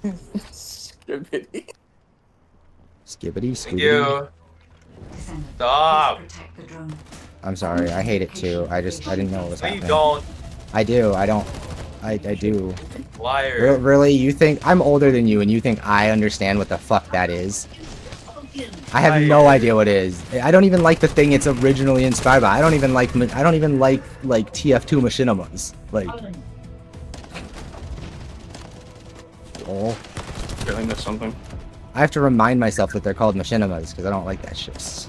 Speaker 5: Skibbity.
Speaker 1: Skibbity,
Speaker 6: Thank you. Stop.
Speaker 1: I'm sorry, I hate it too. I didn't know what was
Speaker 6: No, you
Speaker 1: happening.
Speaker 6: don't.
Speaker 1: I do. I don't. I do.
Speaker 6: Liar.
Speaker 1: Really, you think I'm older than you, and you think I understand what the fuck that is? I have no idea what it is. I don't even like the thing it's originally inspired by. I don't even like like TF2 machinimas. Like, oh,
Speaker 5: Really missed something.
Speaker 1: I have to remind myself that they're called machinimas because I don't like that shit.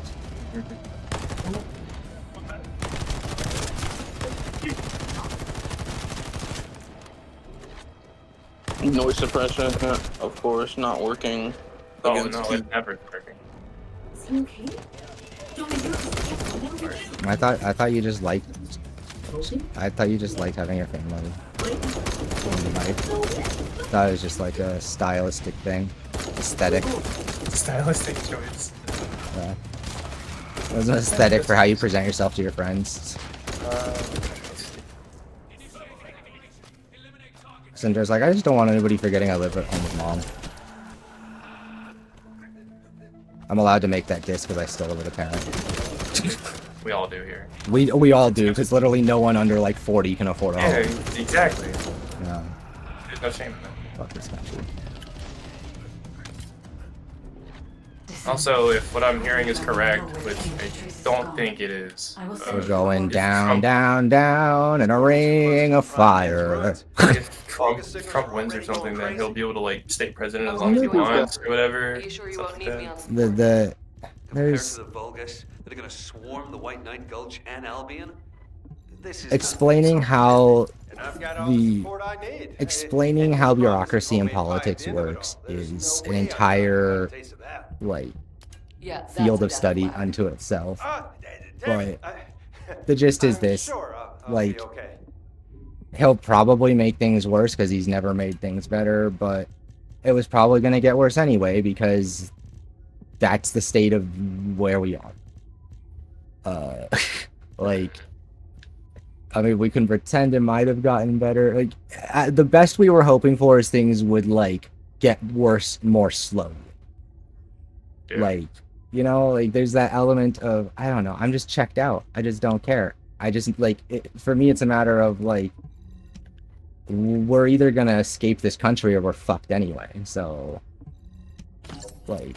Speaker 5: Noise suppression, of course, not working.
Speaker 6: Oh
Speaker 5: against
Speaker 6: no,
Speaker 5: key-
Speaker 6: it's never working.
Speaker 1: I thought you just liked. I thought you just liked having your family. I thought it was just like a stylistic thing, aesthetic.
Speaker 6: Stylistic choice.
Speaker 1: Yeah. It was an aesthetic for how you present yourself to your friends. Cinder's like, I just don't want anybody forgetting I live at home with mom. I'm allowed to make that diss because I still live with a parent.
Speaker 6: We all do here.
Speaker 1: We all do, because literally no one under like 40 can afford a home.
Speaker 6: Yeah, exactly.
Speaker 1: Yeah.
Speaker 6: There's no shame in that.
Speaker 1: Fuck this country.
Speaker 6: Also, if what I'm hearing is correct, which I don't think it is,
Speaker 1: We're going down, down, down in a ring of fire.
Speaker 6: if Trump wins or something, then he'll be able to like stay president as long as he wants or whatever.
Speaker 9: Are you sure you won't need me on
Speaker 1: There's
Speaker 3: Compared to the Vulgus that are going to swarm the White Knight Gulch and Albion, this is
Speaker 1: explaining how
Speaker 8: I've got all the support I need.
Speaker 1: explaining how bureaucracy and politics works is an entire like
Speaker 9: Yeah, that's
Speaker 1: field of
Speaker 9: exactly
Speaker 1: study
Speaker 9: why.
Speaker 1: unto itself.
Speaker 8: Damn it,
Speaker 1: But the gist is this:
Speaker 8: Sure, I'll
Speaker 1: like,
Speaker 8: be okay.
Speaker 1: he'll probably make things worse because he's never made things better, but it was probably going to get worse anyway because that's the state of where we are. Like, I mean, we can pretend it might have gotten better. Like, the best we were hoping for is things would like get worse more slowly.
Speaker 6: Yeah.
Speaker 1: Like, you know, like there's that element of, I don't know, I'm just checked out. I just don't care. I just like for me it's a matter of like we're either gonna escape this country or we're fucked anyway. So like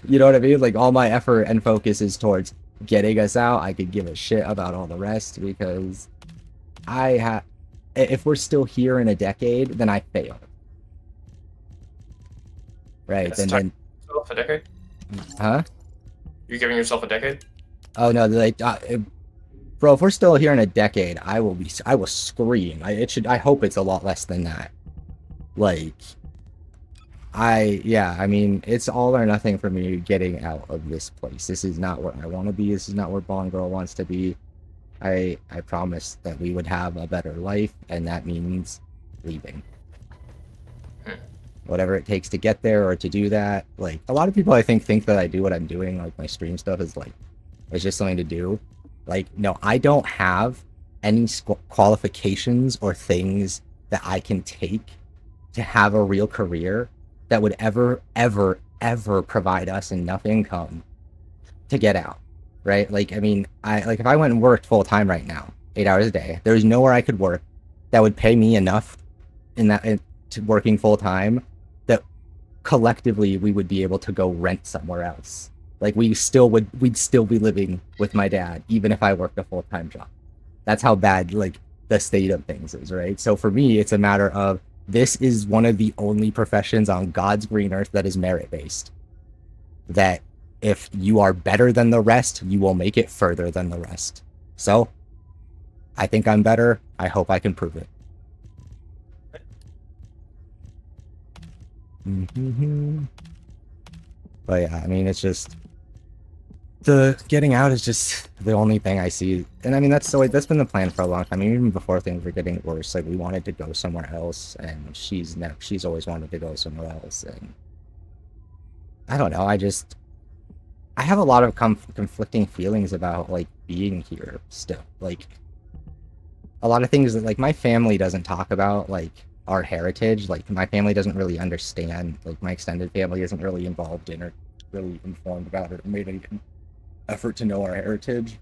Speaker 1: you know what I mean? Like all my effort and focus is towards getting us out. I could give a shit about all the rest because if we're still here in a decade, then I failed. Right,
Speaker 6: Yes,
Speaker 1: and then
Speaker 6: a decade?
Speaker 1: huh?
Speaker 6: You're giving yourself a decade?
Speaker 1: Oh no, like, bro, if we're still here in a decade, I will scream. I hope it's a lot less than that. Like, I mean, it's all or nothing for me getting out of this place. This is not where I want to be. This is not where Bond Girl wants to be. I promised that we would have a better life, and that means leaving. Whatever it takes to get there or to do that. Like, a lot of people I think that I do what I'm doing, like my stream stuff is like, it's just something to do. Like, no, I don't have any qualifications or things that I can take to have a real career that would ever provide us enough income to get out, right? Like, I mean, if I went and worked full time right now, 8 hours a day, there's nowhere I could work that would pay me enough to working full time that collectively we would be able to go rent somewhere else. Like we'd still be living with my dad even if I worked a full-time job. That's how bad like the state of things is, right? So for me, it's a matter of this is one of the only professions on God's green earth that is merit-based. That if you are better than the rest, you will make it further than the rest. So I think I'm better. I hope I can prove it. But yeah, I mean, it's just the getting out is just the only thing I see, and I mean that's been the plan for a long time. I mean, even before things were getting worse, like we wanted to go somewhere else, and she's always wanted to go somewhere else, and I don't know. I have a lot of conflicting feelings about like being here still. Like a lot of things that like my family doesn't talk about, like our heritage. Like my family doesn't really understand. Like my extended family isn't really involved in or really informed about it or made any effort to know our heritage,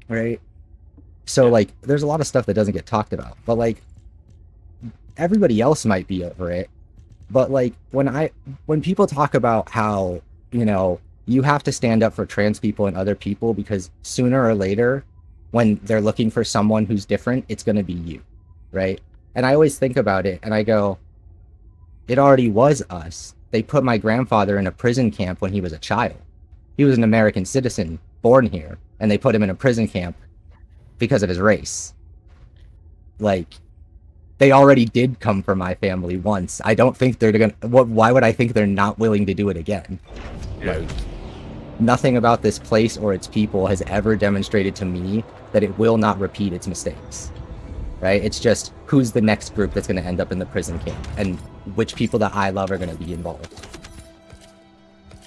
Speaker 1: right? So like there's a lot of stuff that doesn't get talked about, but like everybody else might be over it, but like when people talk about how, you know, you have to stand up for trans people and other people because sooner or later, when they're looking for someone who's different, it's going to be you, right? And I always think about it and I go, it already was us. They put my grandfather in a prison camp when he was a child. He was an American citizen born here, and they put him in a prison camp because of his race. Like, they already did come for my family once. I don't think they're gonna. Why would I think they're not willing to do it again?
Speaker 3: Yeah.
Speaker 1: Like, nothing about this place or its people has ever demonstrated to me that it will not repeat its mistakes. Right? It's just who's the next group that's going to end up in the prison camp, and which people that I love are going to be involved.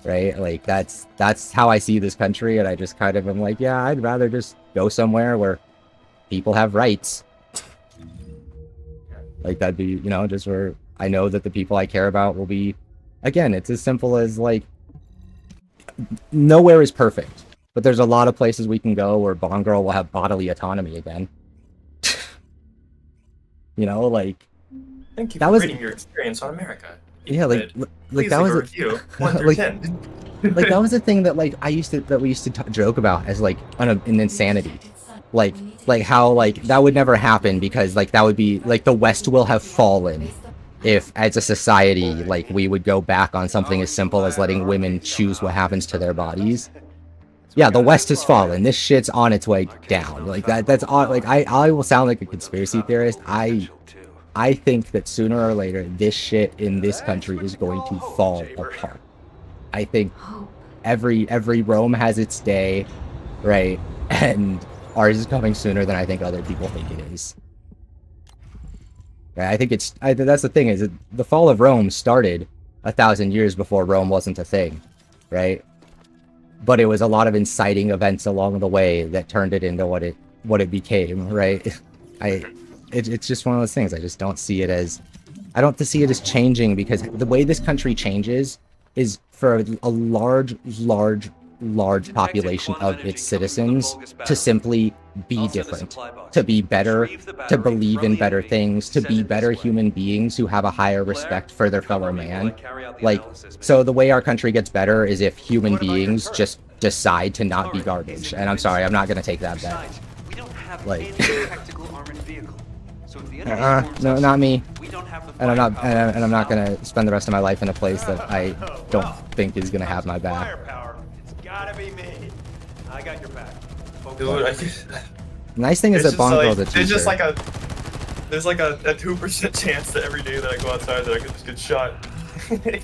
Speaker 1: Right? Like, that's how I see this country, and I just kind of am like, yeah, I'd rather just go somewhere where people have rights. Like, that'd be, you know, just where I know that the people I care about will be, again, it's as simple as, like, nowhere is perfect, but there's a lot of places we can go where Bond Girl will have bodily autonomy again. You know, like,
Speaker 6: Thank you
Speaker 1: that
Speaker 6: for
Speaker 1: was
Speaker 6: reading your experience on America.
Speaker 1: yeah, like
Speaker 6: Please
Speaker 1: that was
Speaker 6: leave a
Speaker 1: a
Speaker 6: review, 1 through
Speaker 1: like
Speaker 6: 10.
Speaker 1: like that was a thing that like we used to joke about as like an insanity, like how like that would never happen because like that would be like the West will have fallen if as a society like we would go back on something as simple as letting women choose what happens to their bodies. Yeah, the West has fallen. This shit's on its way down. Like that's all. Like I will sound like a conspiracy theorist. I think that sooner or later this shit in this country is going to fall apart. I think every Rome has its day, right? And ours is coming sooner than I think other people think it is. Right? I think that's the thing is that the fall of Rome started 1,000 years before Rome wasn't a thing, right? But it was a lot of inciting events along the way that turned it into what it became, right? It's just one of those things. I just don't see it as, I don't see it as changing because the way this country changes is for a large population of its citizens to simply be different, to be better, to believe in better things, to be better human beings who have a higher respect for their fellow man. Like, so the way our country gets better is if human beings just decide to not be garbage. And I'm sorry, I'm not going to take that bet. Like, no, not me. And I'm not going to spend the rest of my life in a place that I don't think is going to have my back.
Speaker 8: It's gotta be me. I got your back.
Speaker 6: Dude,
Speaker 1: Nice thing is that Bond Girl's a teacher.
Speaker 6: there's like a 2% chance that every day that I go outside that I could just get shot.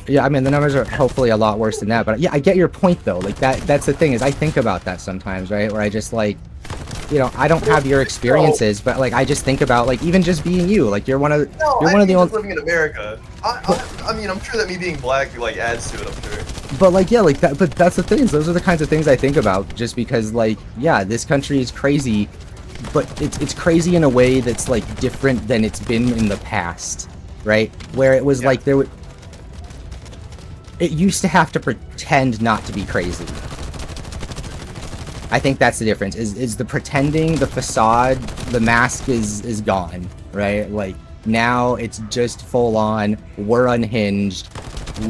Speaker 1: Yeah, I mean the numbers are hopefully a lot worse than that, but yeah, I get your point though. Like that's the thing is I think about that sometimes, right? Where I just like, you know, I don't have your experiences, but like I just think about like even just being you. Like you're one of the only
Speaker 6: living in America. I mean, I'm sure that me being black like adds to it. I'm sure.
Speaker 1: But like yeah, like that. But that's the thing. Those are the kinds of things I think about. Just because like yeah, this country is crazy, but it's crazy in a way that's like different than it's been in the past, right? Where it was like it used to have to pretend not to be crazy. I think that's the difference. Is the pretending, the facade, the mask is gone, right? Like now it's just full on. We're unhinged.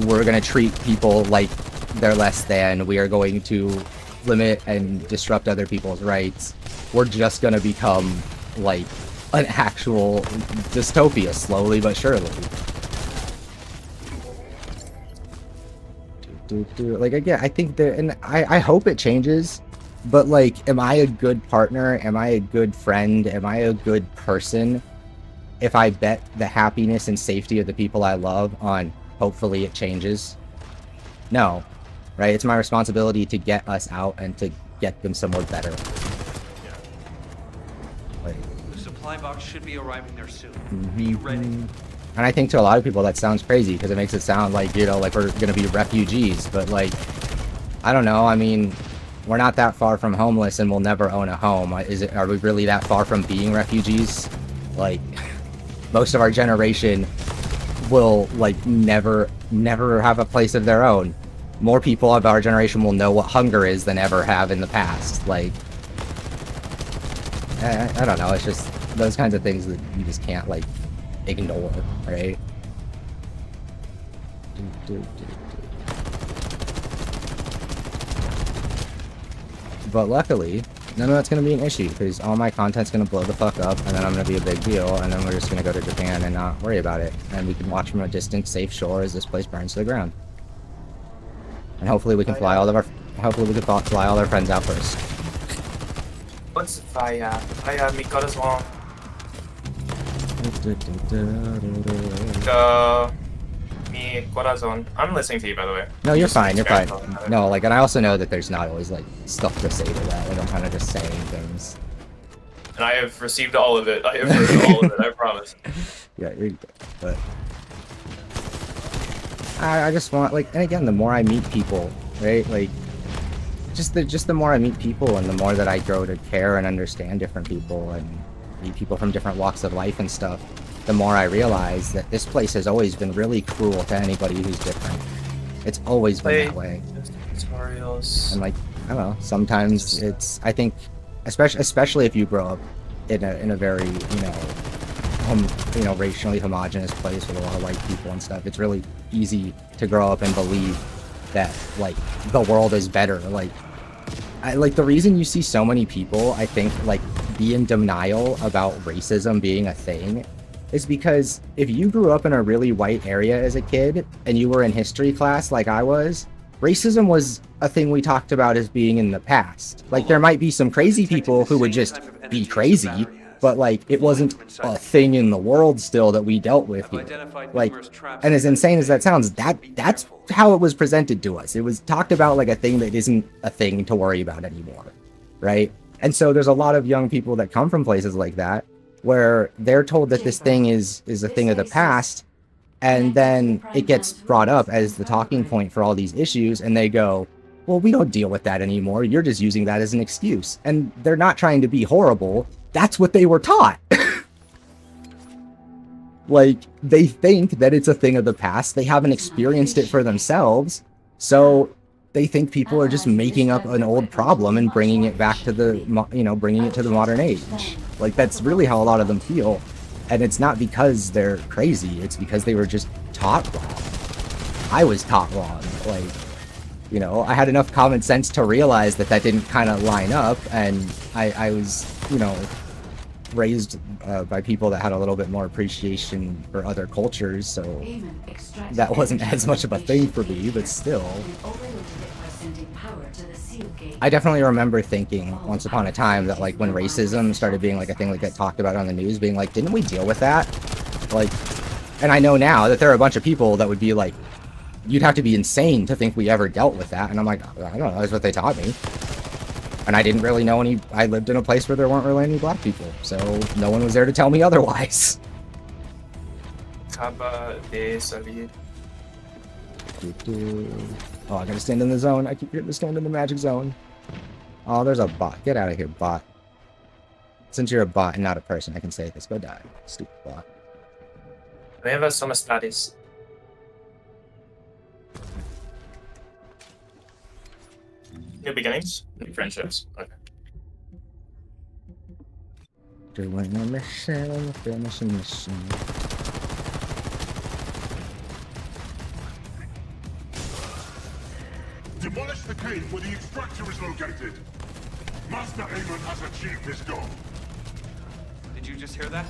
Speaker 1: We're gonna treat people like they're less than. We are going to limit and disrupt other people's rights. We're just gonna become like an actual dystopia slowly but surely. Like again, I think that, and I hope it changes. But like, am I a good partner? Am I a good friend? Am I a good person if I bet the happiness and safety of the people I love on hopefully it changes? No, right? It's my responsibility to get us out and to get them somewhere better. Like,
Speaker 3: The supply box should be arriving there soon. Be ready.
Speaker 1: and I think to a lot of people that sounds crazy because it makes it sound like, you know, like we're gonna be refugees. But like, I don't know. I mean, we're not that far from homeless and we'll never own a home. Are we really that far from being refugees? Like, most of our generation will like never have a place of their own. More people of our generation will know what hunger is than ever have in the past. Like, I don't know. It's just those kinds of things that you just can't like ignore, right? But luckily, none of that's going to be an issue, because all my content's going to blow the fuck up, and then I'm going to be a big deal, and then we're just going to go to Japan and not worry about it. And we can watch from a distant, safe shore as this place burns to the ground. And hopefully we can fly all of our... Hopefully we can fly all our friends out first.
Speaker 6: What's fire? Fire mi corazón. Mi corazón. I'm listening to you, by the way.
Speaker 1: No, you're fine, you're fine. No, like, and I also know that there's not always, like, stuff to say to that. Like, I'm kind of just saying things.
Speaker 6: And I have received all of it. I have heard all of it, I promise.
Speaker 1: Yeah, you're good, but... I just want, like, and again, the more I meet people, right, like, just the more I meet people and the more that I grow to care and understand different people and meet people from different walks of life and stuff, the more I realize that this place has always been really cruel to anybody who's different. It's always been that way. And like, I don't know, sometimes it's, I think, especially if you grow up in a very, racially homogenous place with a lot of white people and stuff, it's really easy to grow up and believe that, like, the world is better. Like, the reason you see so many people, I think, like, be in denial about racism being a thing is because if you grew up in a really white area as a kid and you were in history class like I was, racism was a thing we talked about as being in the past. Like, there might be some crazy people who would just be crazy, but, like, it wasn't a thing in the world still that we dealt with here. Like, and as insane as that sounds, that's how it was presented to us. It was talked about like a thing that isn't a thing to worry about anymore, right? And so there's a lot of young people that come from places like that where they're told that this thing is a thing of the past, and then it gets brought up as the talking point for all these issues, and they go, well, we don't deal with that anymore. You're just using that as an excuse. And they're not trying to be horrible. That's what they were taught. Like, they think that it's a thing of the past. They haven't experienced it for themselves. So they think people are just making up an old problem and bringing it back to the, bringing it to the modern age. Like, that's really how a lot of them feel. And it's not because they're crazy. It's because they were just taught wrong. I was taught wrong. Like, I had enough common sense to realize that didn't kind of line up. And I was, raised by people that had a little bit more appreciation for other cultures, so that wasn't as much of a thing for me, but still. I definitely remember thinking once upon a time that, like, when racism started being like a thing that got talked about on the news, being like, didn't we deal with that? Like, and I know now that there are a bunch of people that would be like, you'd have to be insane to think we ever dealt with that, and I'm like, I don't know, that's what they taught me. And I didn't really know any. I lived in a place where there weren't really any black people, so no one was there to tell me otherwise.
Speaker 6: Acaba de salir.
Speaker 1: Oh, I gotta stand in the zone. I keep getting to stand in the magic zone. Oh, there's a bot. Get out of here, bot. Since you're a bot and not a person, I can say this. Go die, stupid bot.
Speaker 6: Nuevas son amistades. New beginnings? New friendships. Okay.
Speaker 1: Doing a mission, finish a mission.
Speaker 12: Demolish the cave where the extractor is located. Master Amon has achieved his goal.
Speaker 8: Did you just hear that?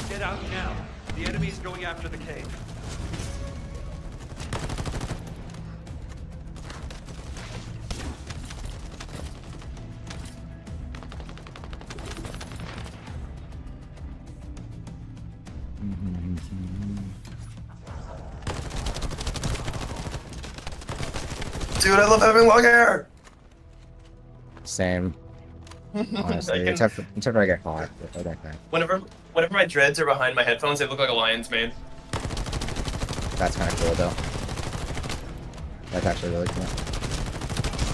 Speaker 8: Get out now. The enemy's going after the cave.
Speaker 6: Dude, I love having long hair!
Speaker 1: Same. Honestly, except for I get hot. Okay.
Speaker 6: Whenever my dreads are behind my headphones, they look like a lion's mane.
Speaker 1: That's kind of cool, though. That's actually really cool.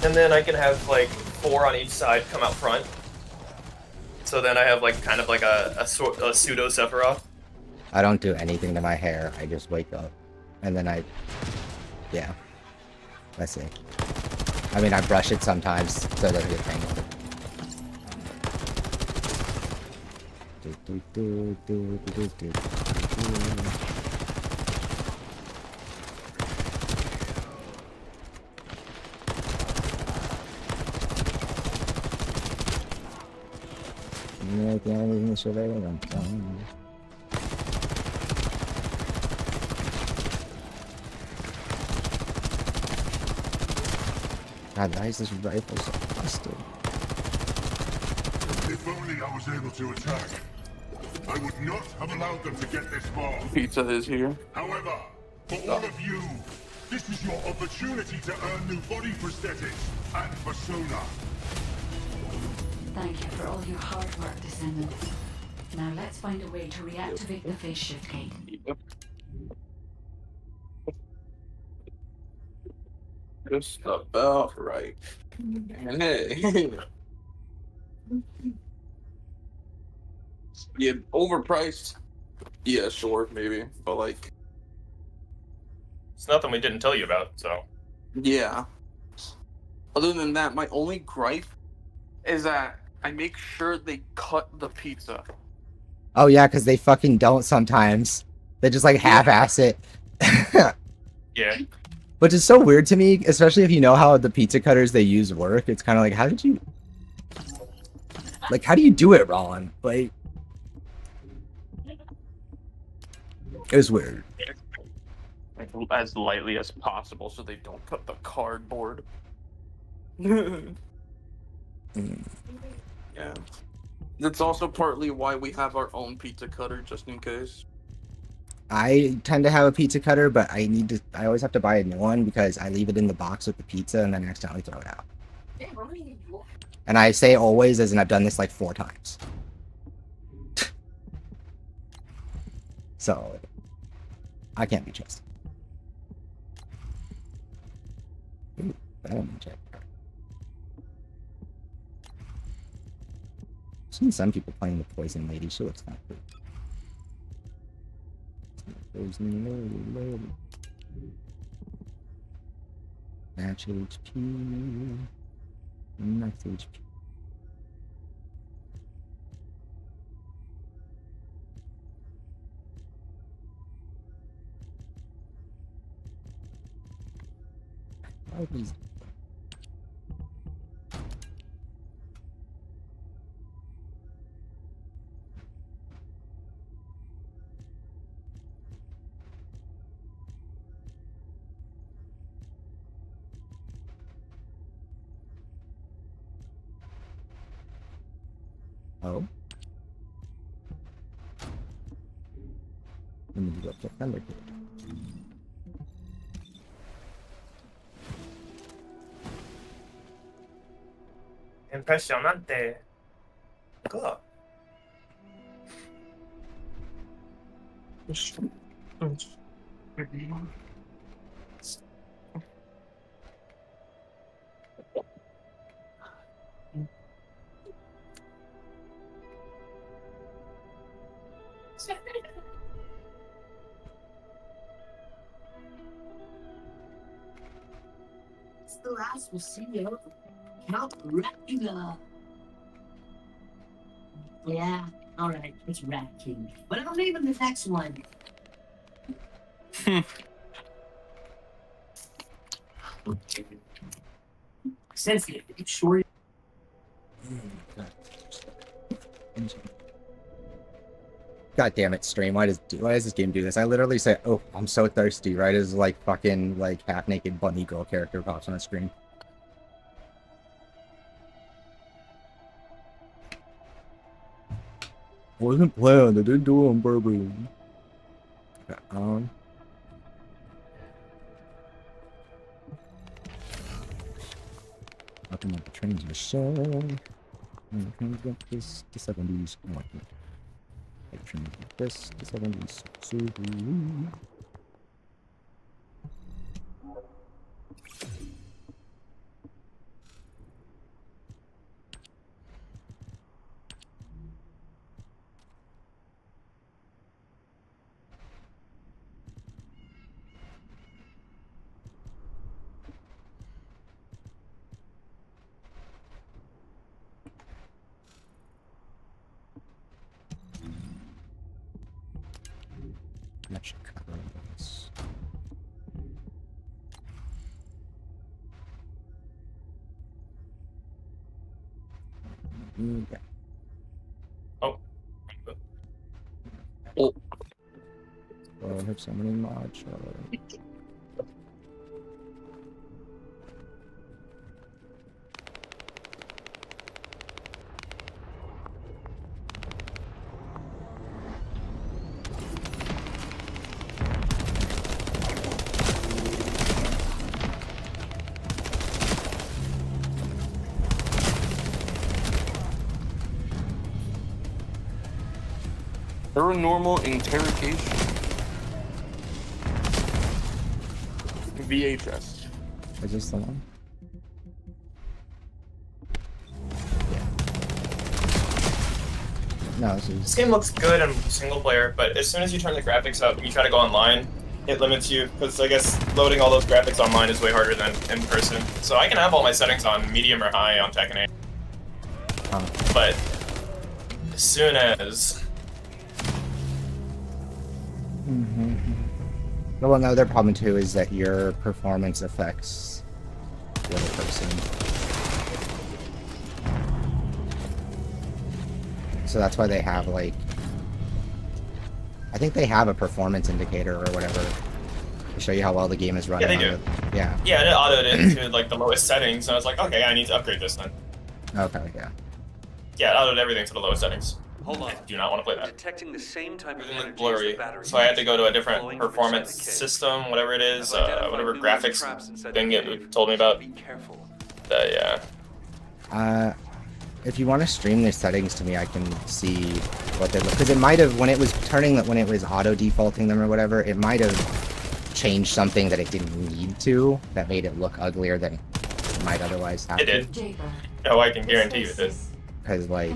Speaker 6: And then I can have, like, 4 on each side come out front. So then I have, like, kind of like a pseudo Sephiroth.
Speaker 1: I don't do anything to my hair. I just wake up. And then yeah. Let's see. I mean, I brush it sometimes so it doesn't get tangled. God, why is this rifle so busted?
Speaker 12: If only I was able to attack. I would not have allowed them to get this far.
Speaker 5: Pizza is here.
Speaker 12: However, for all of you, this is your opportunity to earn new body prosthetics and persona.
Speaker 2: Thank you for all your hard work, Descendant. Now let's find a way to reactivate the phase shift gate.
Speaker 5: Yep. Just about right. And hey. Yeah, overpriced. Yeah, sure, maybe. But like,
Speaker 6: It's nothing we didn't tell you about, so.
Speaker 5: yeah. Other than that, my only gripe is that I make sure they cut the pizza.
Speaker 1: Oh yeah, because they fucking don't sometimes. They just like half-ass it.
Speaker 6: Yeah.
Speaker 1: Which is so weird to me, especially if you know how the pizza cutters they use work. It's kind of like, how did you... Like, how do you do it, Ron? Like... It was weird.
Speaker 5: Like, as lightly as possible so they don't cut the cardboard. Yeah. That's also partly why we have our own pizza cutter, just in case.
Speaker 1: I tend to have a pizza cutter, but I always have to buy a new one because I leave it in the box with the pizza and then accidentally throw it out. And I say always as in I've done this like 4 times. So, I can't be trusted. Ooh, that one check. I've seen some people playing the Poison Lady. She looks kind of cool. Poison Lady. Match HP. Max HP. Why these? Oh. Let me go up to Thunder Kid.
Speaker 6: Impresionante. Cool.
Speaker 13: It's the last we'll see of Count Dracula. Yeah, alright, it's Rat King. But I'll name him the next one. Sensitive, sure.
Speaker 1: God damn it, stream. Why does this game do this? I literally say, oh, I'm so thirsty, right? As like fucking like half-naked bunny girl character pops on the screen. Wasn't planned. I didn't do it on purpose. Okay, Nothing like the trains are so. Trains like this, the 70s. I like it. Trains like this, the 70s. So. That should cover this. Yeah.
Speaker 6: Oh.
Speaker 1: Oh, I have so many mods.
Speaker 5: Paranormal interrogation. VHS.
Speaker 1: Is this the one? No,
Speaker 6: This game looks good in single player, but as soon as you turn the graphics up and you try to go online, it limits you, because I guess loading all those graphics online is way harder than in person. So I can have all my settings on medium or high on Tekken 8. But as soon as...
Speaker 1: Well, no, their problem too is that your performance affects the other person. So that's why they have, like, I think they have a performance indicator or whatever to show you how well the game is running.
Speaker 6: Yeah, they do.
Speaker 1: Yeah.
Speaker 6: Yeah, it autoed it to like the lowest settings, and I was like, okay, I need to upgrade this then.
Speaker 1: Okay, yeah.
Speaker 6: Yeah, it autoed everything to the lowest settings.
Speaker 3: Hold on.
Speaker 6: I do not want to play that.
Speaker 3: Detecting the same type of
Speaker 6: Everything
Speaker 3: energy
Speaker 6: looked blurry,
Speaker 3: as the battery
Speaker 6: so I had to go to a different
Speaker 3: flowing
Speaker 6: performance
Speaker 3: inside the cave.
Speaker 6: system, whatever it is,
Speaker 3: I've identified
Speaker 6: whatever
Speaker 3: numerous
Speaker 6: graphics
Speaker 3: traps inside
Speaker 6: thing
Speaker 3: the
Speaker 6: it
Speaker 3: cave.
Speaker 6: told me about.
Speaker 3: Be careful.
Speaker 6: Yeah.
Speaker 1: If you want to stream the settings to me, I can see what they look, because it might have, when it was auto defaulting them or whatever, it might have changed something that it didn't need to, that made it look uglier than it might otherwise have.
Speaker 6: It did. Oh, I can guarantee you it did.
Speaker 1: Because, like,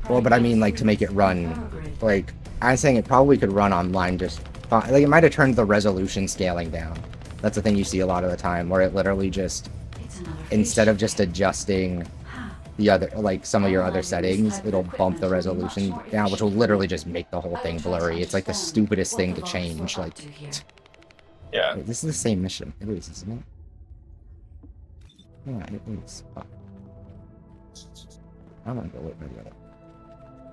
Speaker 1: well, but I mean, like, to make it run, like, I'm saying it probably could run online just fine. Like, it might have turned the resolution scaling down. That's the thing you see a lot of the time, where it literally just, instead of just adjusting the other, like, some of your other settings, it'll bump the resolution down, which will literally just make the whole thing blurry. It's like the stupidest thing to change, like...
Speaker 6: Yeah.
Speaker 1: Wait, this is the same mission. It is, isn't it? Yeah, it is. Fuck. I'm gonna go with my other.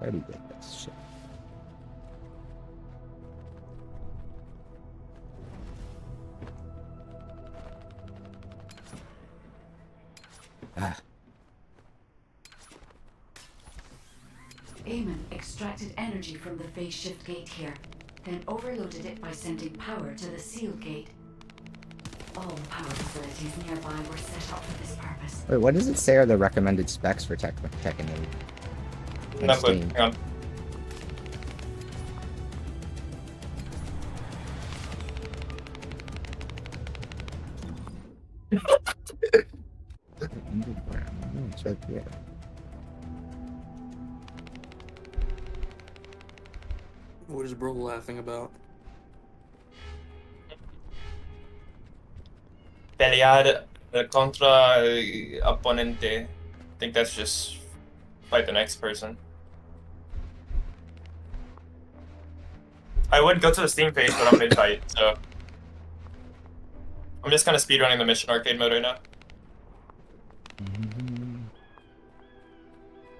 Speaker 1: I already did this shit. Ah.
Speaker 2: Eamon extracted energy from the phase shift gate here, then overloaded it by sending power to the seal gate. All the power facilities nearby were set up for this purpose.
Speaker 1: Wait, what does it say are the recommended specs for Tekken 8?
Speaker 6: No clue. Hang on.
Speaker 1: It's right there.
Speaker 5: What is bro laughing about?
Speaker 6: Pelear contra opponente. I think that's just fight the next person. I would go to the Steam page, but I'm mid-fight, so... I'm just kind of speedrunning the mission arcade mode right now.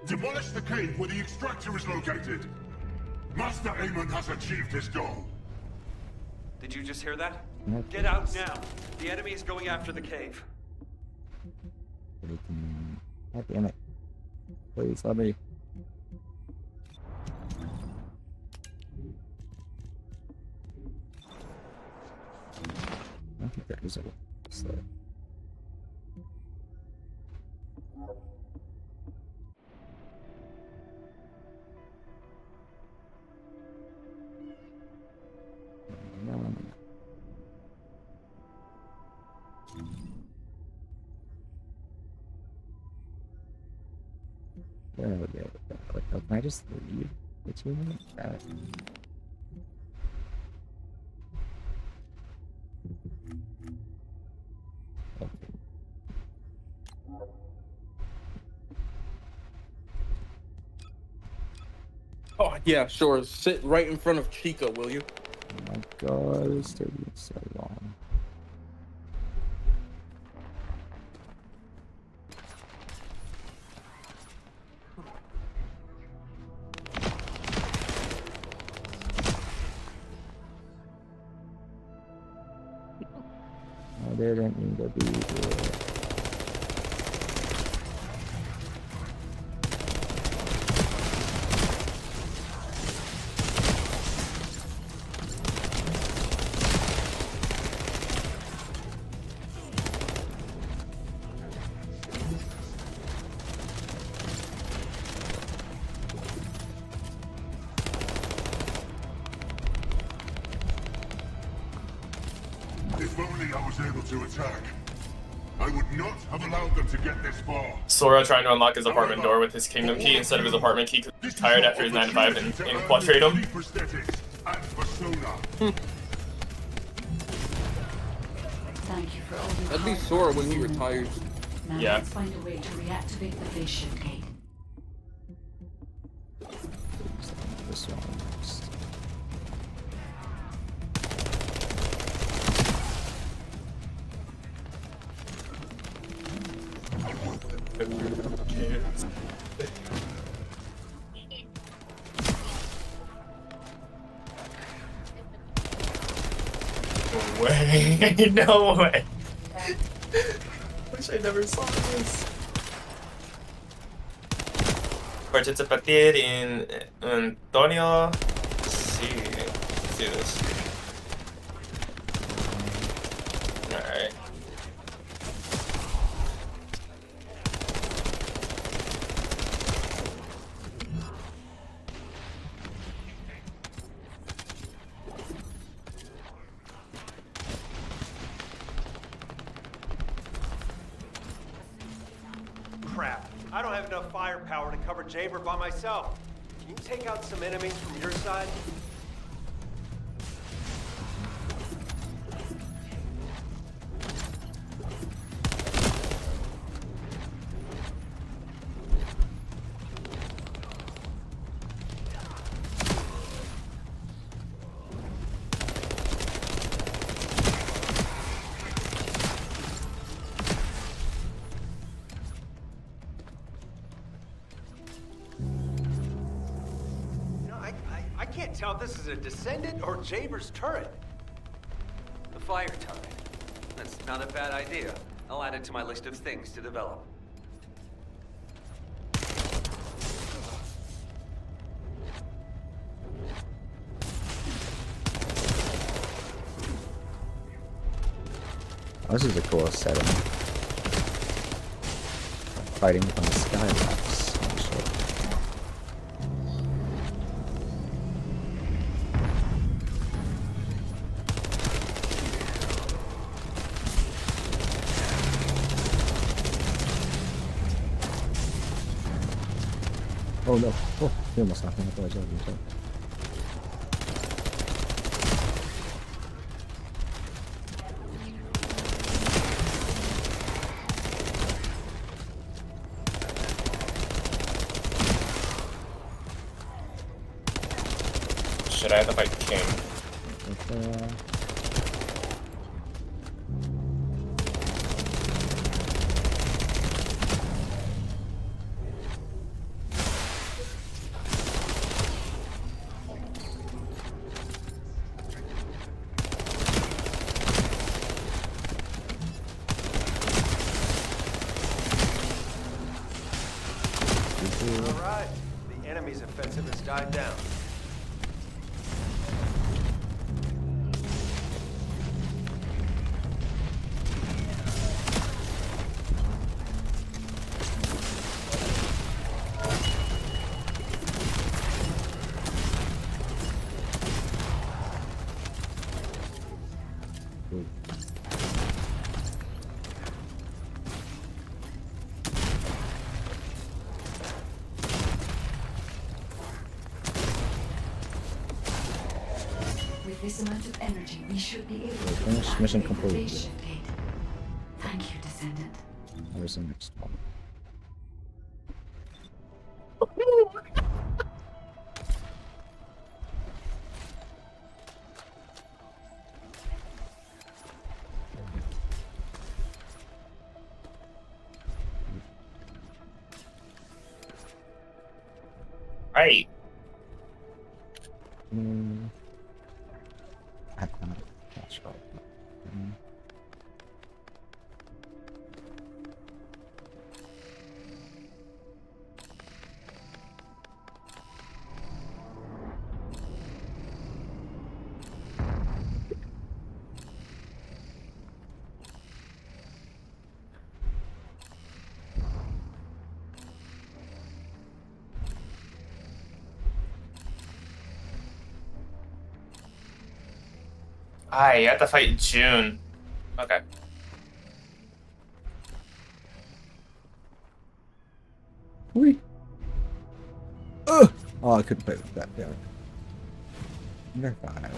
Speaker 12: Demolish the cave where the extractor is located. Master Eamon has achieved his goal.
Speaker 3: Did you just hear that? Get out now. The enemy is going after the cave.
Speaker 1: God damn it. Please let me. I don't think there is a slow. Where would be able to click? Oh, can I just leave the 2 minutes?
Speaker 5: Oh yeah, sure. Sit right in front of Chica, will you?
Speaker 1: Oh my god, it's taking so long. I didn't mean to be here.
Speaker 12: If only I was able to attack. I would not have allowed them to get this far.
Speaker 6: Sora trying to unlock his apartment door with his kingdom key instead of his apartment key because he's tired after his 9 to 5 in Quadratum.
Speaker 2: Thank you for all your
Speaker 5: That'd be
Speaker 2: hard
Speaker 5: Sora
Speaker 2: work,
Speaker 5: when he
Speaker 2: Descendant.
Speaker 5: retires.
Speaker 2: Now
Speaker 6: Yeah.
Speaker 2: let's find a way to reactivate the phase shift gate.
Speaker 1: This one next.
Speaker 6: No way. No way. Wish I never saw this. Participar in Antonio. See this. Alright.
Speaker 8: Crap. I don't have enough firepower to cover Jaber by myself. Can you take out some enemies from your side? I can't tell if this is a Descendant or Jaber's turret.
Speaker 3: The fire turret. That's not a bad idea. I'll add it to my list of things to develop.
Speaker 1: Oh, this is a cool setting. Fighting on the skybox. Oh, shit. Oh no. Oh, he almost knocked me off the edge of the top.
Speaker 6: Shit, I have to fight King.
Speaker 1: Okay.
Speaker 8: All right. The enemy's offensive has died down.
Speaker 2: With this amount of energy, we should be able to
Speaker 1: Finish mission
Speaker 2: deactivate the
Speaker 1: complete.
Speaker 2: phase shift gate. Thank you, Descendant.
Speaker 1: Where's the next one?
Speaker 6: You have to fight in June. Okay.
Speaker 1: Whee. Ugh! Oh, I couldn't play with that. Damn it. You're fine.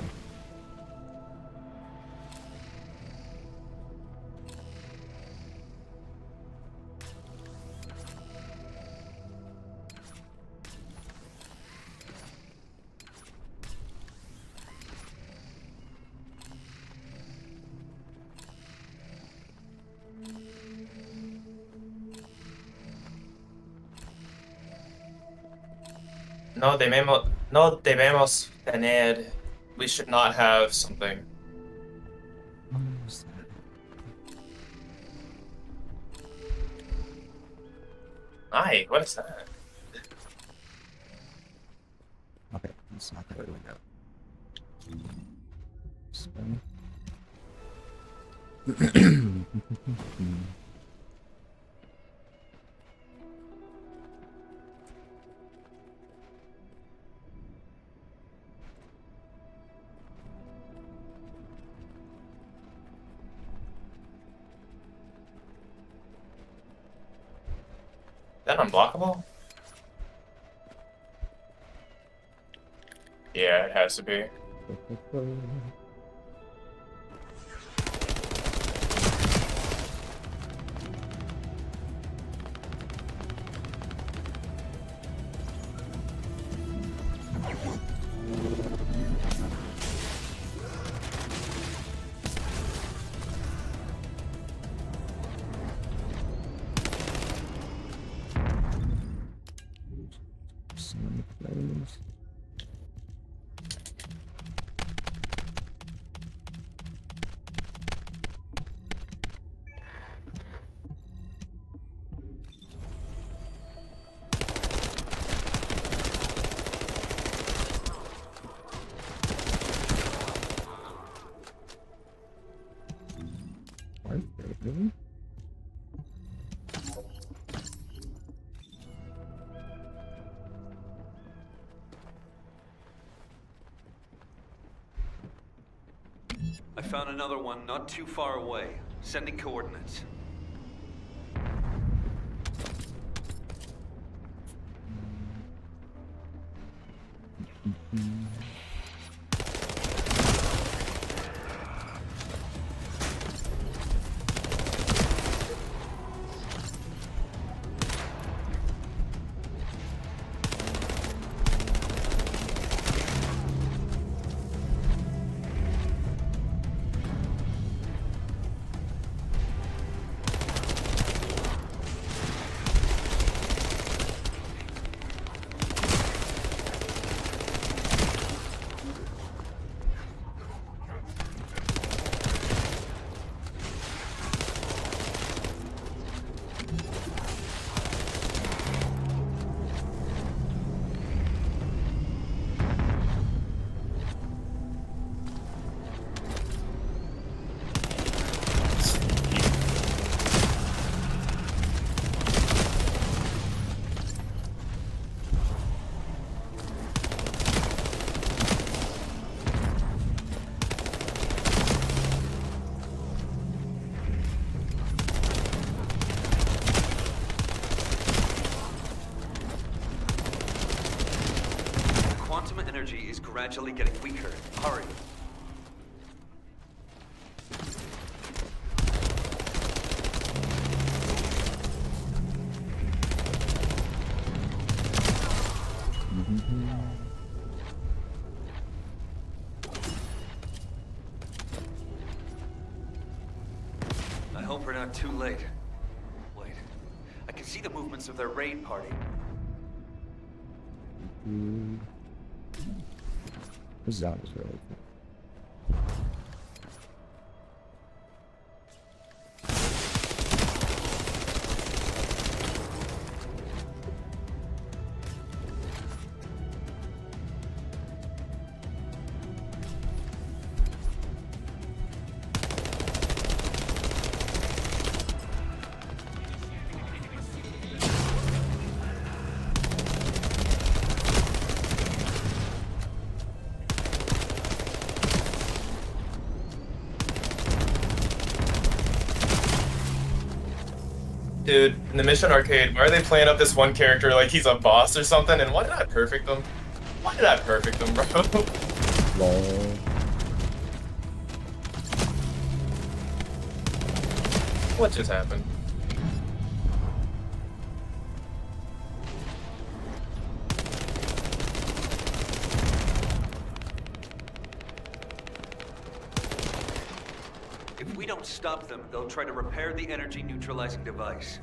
Speaker 6: No debemos tener. We should not have something. Aye, what is that?
Speaker 1: Okay, it's not the way we go.
Speaker 6: That unblockable? Yeah, it has to be.
Speaker 3: I found another one not too far away. Sending coordinates. Energy is gradually getting weaker. Hurry. I hope we're not too late. Wait, I can see the movements of their raid party.
Speaker 1: This zone is really cool.
Speaker 6: Dude, in the Mission Arcade, why are they playing up this one character like he's a boss or something? And why did I perfect him? Why did I perfect him, bro?
Speaker 1: Lol.
Speaker 6: What just happened?
Speaker 3: If we don't stop them, they'll try to repair the energy neutralizing device.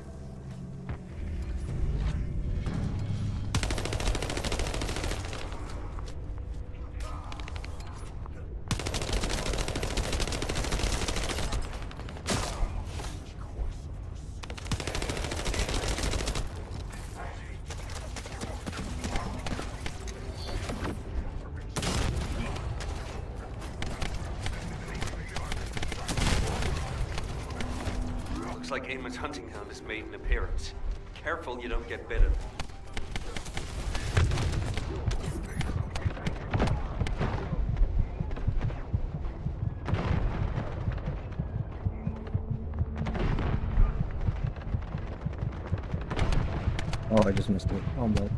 Speaker 3: Looks like Eamon's hunting hound has made an appearance. Careful you don't get bitten.
Speaker 1: Oh, I just missed it. Oh, no.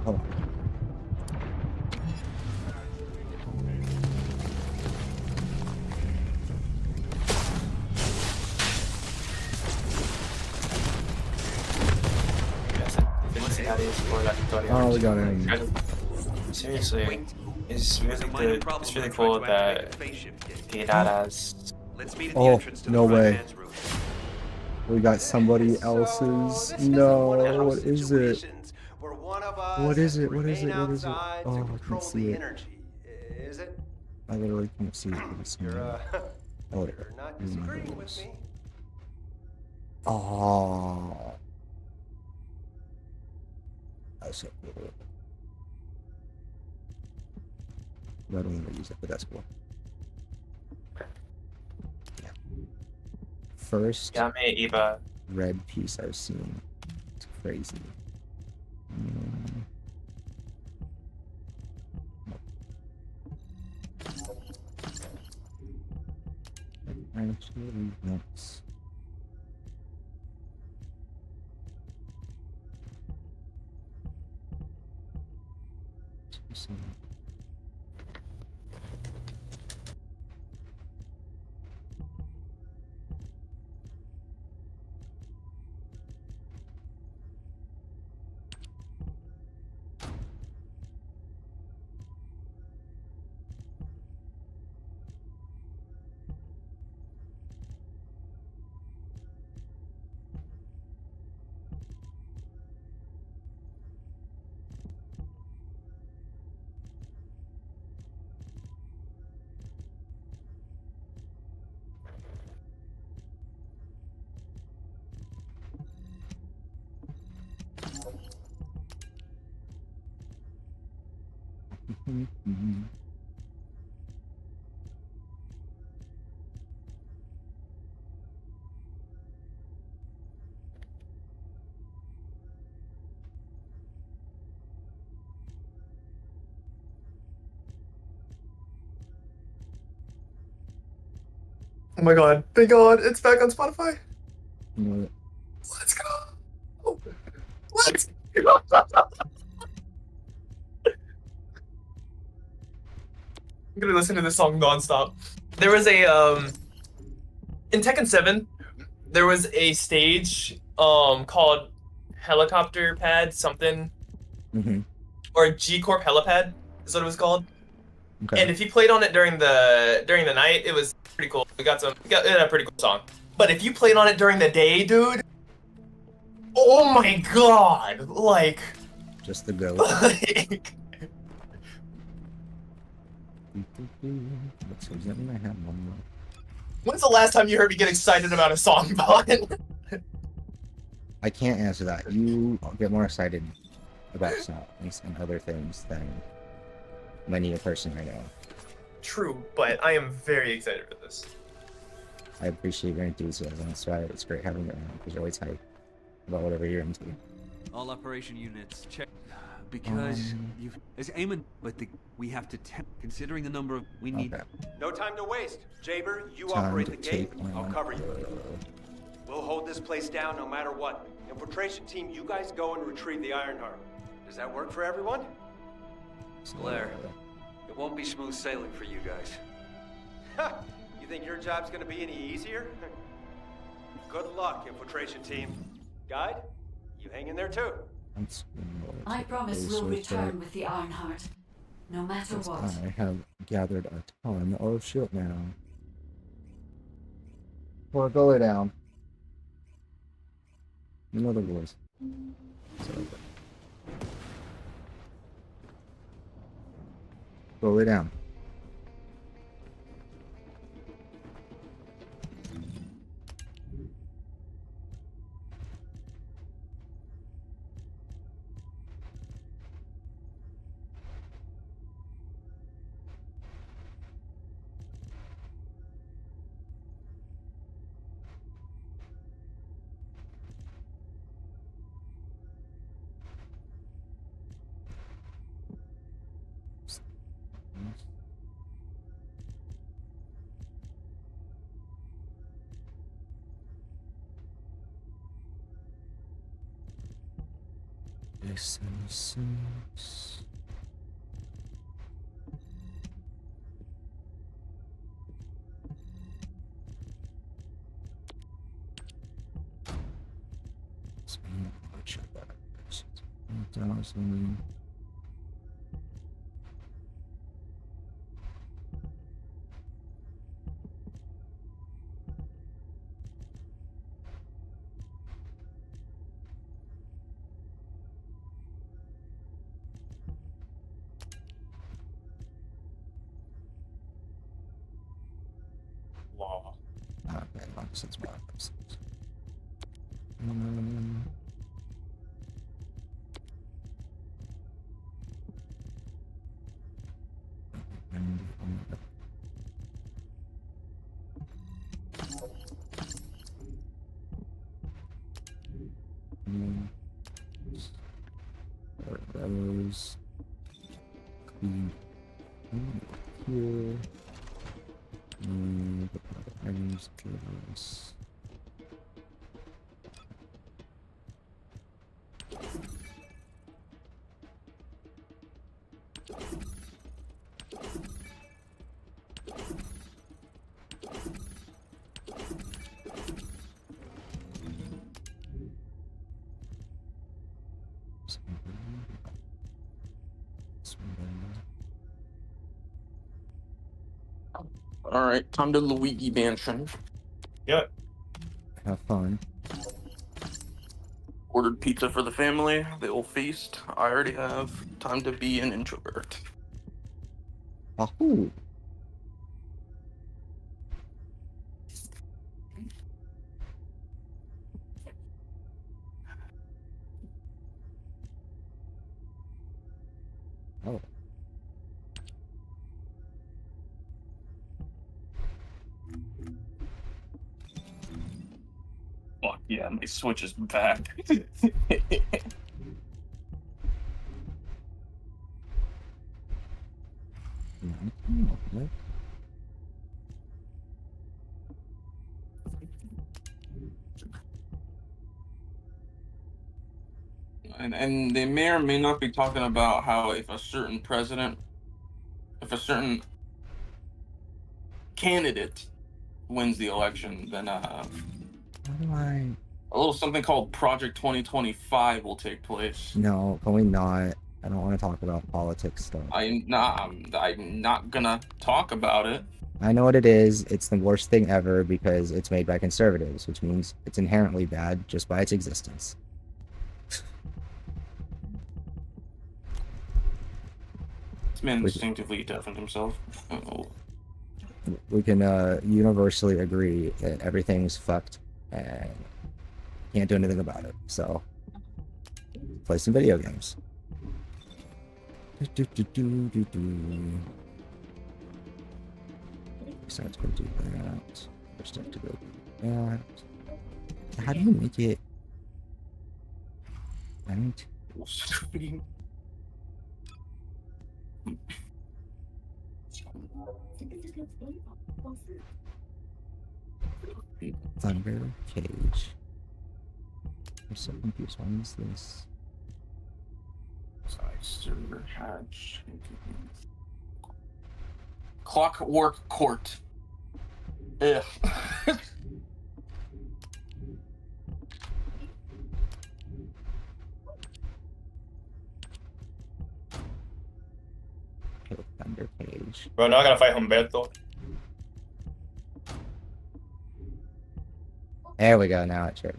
Speaker 1: Oh. Oh, we got him.
Speaker 6: Seriously, it's really good. It's really cool that Piratas.
Speaker 1: Oh, no way. We got somebody else's. No, what is it? What is it? What is it? What is it? Oh, I can't see it.
Speaker 8: Is it?
Speaker 1: I literally can't see it. It's
Speaker 8: You're
Speaker 1: oh,
Speaker 8: not disagreeing with me.
Speaker 1: oh. That's so cool. I don't want to use it, but that's cool. Yeah. First
Speaker 6: Eva.
Speaker 1: red piece I've seen. It's crazy. Actually, nuts.
Speaker 6: Oh my god, thank god, it's back on Spotify.
Speaker 1: No.
Speaker 6: Let's go. Let's go. I'm gonna listen to this song nonstop. There was a in Tekken 7, there was a stage called Helicopter Pad something, or G Corp Helipad is what it was called.
Speaker 1: Okay.
Speaker 6: And if you played on it during the night, it was pretty cool. It had a pretty cool song. But if you played on it during the day, dude, oh my god, like
Speaker 1: just the go.
Speaker 6: Like, when's the last time you heard me get excited about a song, Vaughn?
Speaker 1: I can't answer that. You get more excited about songs and other things than many a person right now.
Speaker 6: True, but I am very excited for this.
Speaker 1: I appreciate your enthusiasm. That's why it's great having you around because you're always hyped about whatever you're into.
Speaker 4: All operation units, check. because as Eamon, but we have to considering the number of we need.
Speaker 1: Okay.
Speaker 8: No time to waste. Jaber, you
Speaker 1: Time
Speaker 8: operate
Speaker 1: to
Speaker 8: the gate.
Speaker 1: take
Speaker 8: I'll
Speaker 1: one.
Speaker 8: cover you. We'll hold this place down no matter what. Infiltration team, you guys go and retrieve the Ironheart. Does that work for everyone?
Speaker 3: Blair, it won't be smooth sailing for you guys.
Speaker 8: Ha! You think your job's gonna be any easier? Good luck, infiltration team. Guide, you hang in there too.
Speaker 2: I promise we'll return with the Ironheart, no matter what.
Speaker 1: I have gathered a ton of shit now. Or go lay down. Another voice. Sorry. Go lay down. This.
Speaker 5: Law.
Speaker 1: Okay, nonsense box. Those clean here. Items to this.
Speaker 5: All right, time to Luigi Mansion.
Speaker 6: Yep.
Speaker 1: Have fun.
Speaker 5: Ordered pizza for the family. They will feast. I already have time to be an introvert.
Speaker 1: Ahoo! Oh.
Speaker 5: Fuck yeah, my Switch is back. And they may or may not be talking about how if a certain candidate wins the election, then
Speaker 1: How do I?
Speaker 5: a little something called Project 2025 will take place.
Speaker 1: No, can we not? I don't want to talk about politics stuff.
Speaker 5: I'm not gonna talk about it.
Speaker 1: I know what it is. It's the worst thing ever because it's made by conservatives, which means it's inherently bad just by its existence.
Speaker 5: This man instinctively deafened himself. Oh.
Speaker 1: We can universally agree that everything's fucked and can't do anything about it. So, play some video games. So let's go do that. First, I have to go do that. How do you make it? I need to... Thunder Cage. I'm so confused. What is this?
Speaker 5: Server hatch. Clockwork Court. Ugh.
Speaker 1: Thunder Cage.
Speaker 6: Bro, now I gotta fight Humberto.
Speaker 1: There we go. Now it should.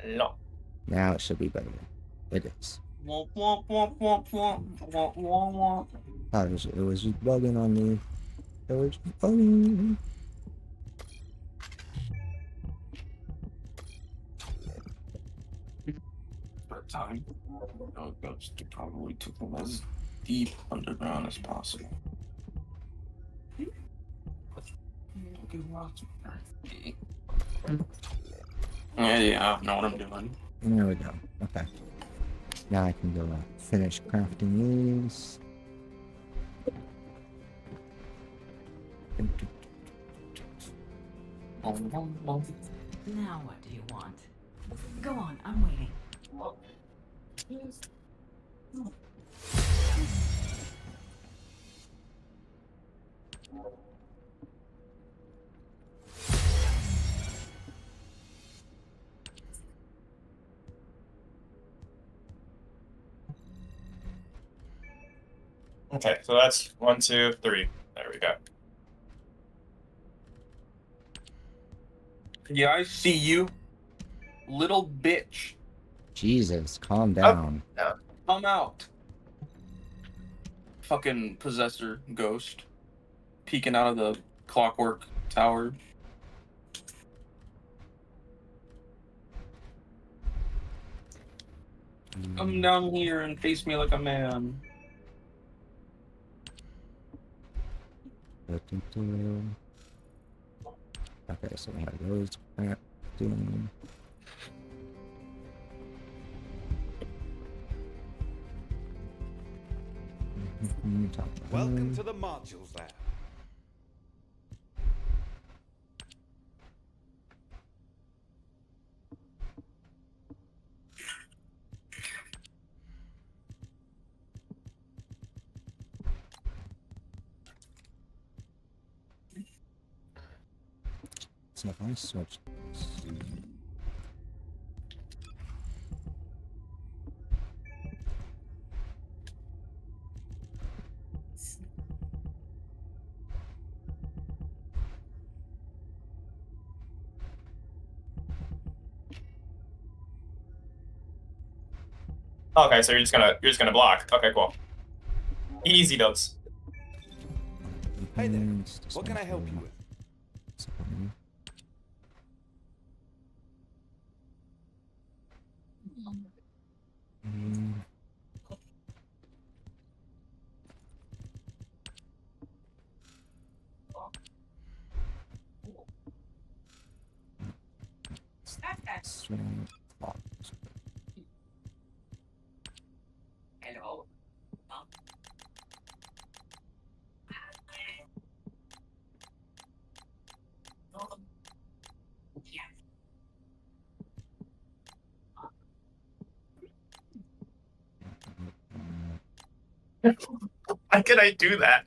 Speaker 6: No.
Speaker 1: Now it should be better. It is.
Speaker 5: Womp, womp, womp, womp, womp, womp, womp, womp.
Speaker 1: Oh, it was just bugging on me. It was just bugging.
Speaker 5: But time. I'll go to probably took them as deep underground as possible. Yeah, I know what I'm doing.
Speaker 1: There we go. Okay. Now I can go finish crafting these.
Speaker 2: Now what do you want? Go on, I'm waiting.
Speaker 6: Okay, so that's 1, 2, 3. There we go.
Speaker 5: Yeah, I see you, little bitch.
Speaker 1: Jesus, calm down.
Speaker 6: No.
Speaker 5: Come out. Fucking possessor ghost. Peeking out of the clockwork tower. Come down here and face me like a man.
Speaker 1: Okay, so we have those crafting.
Speaker 4: Welcome to the modules lab.
Speaker 1: So if I switch this.
Speaker 6: Okay, so you're just gonna block. Okay, cool. Easy dubs.
Speaker 4: Hey there. What can I help you with?
Speaker 13: Hello.
Speaker 6: Why could I do that?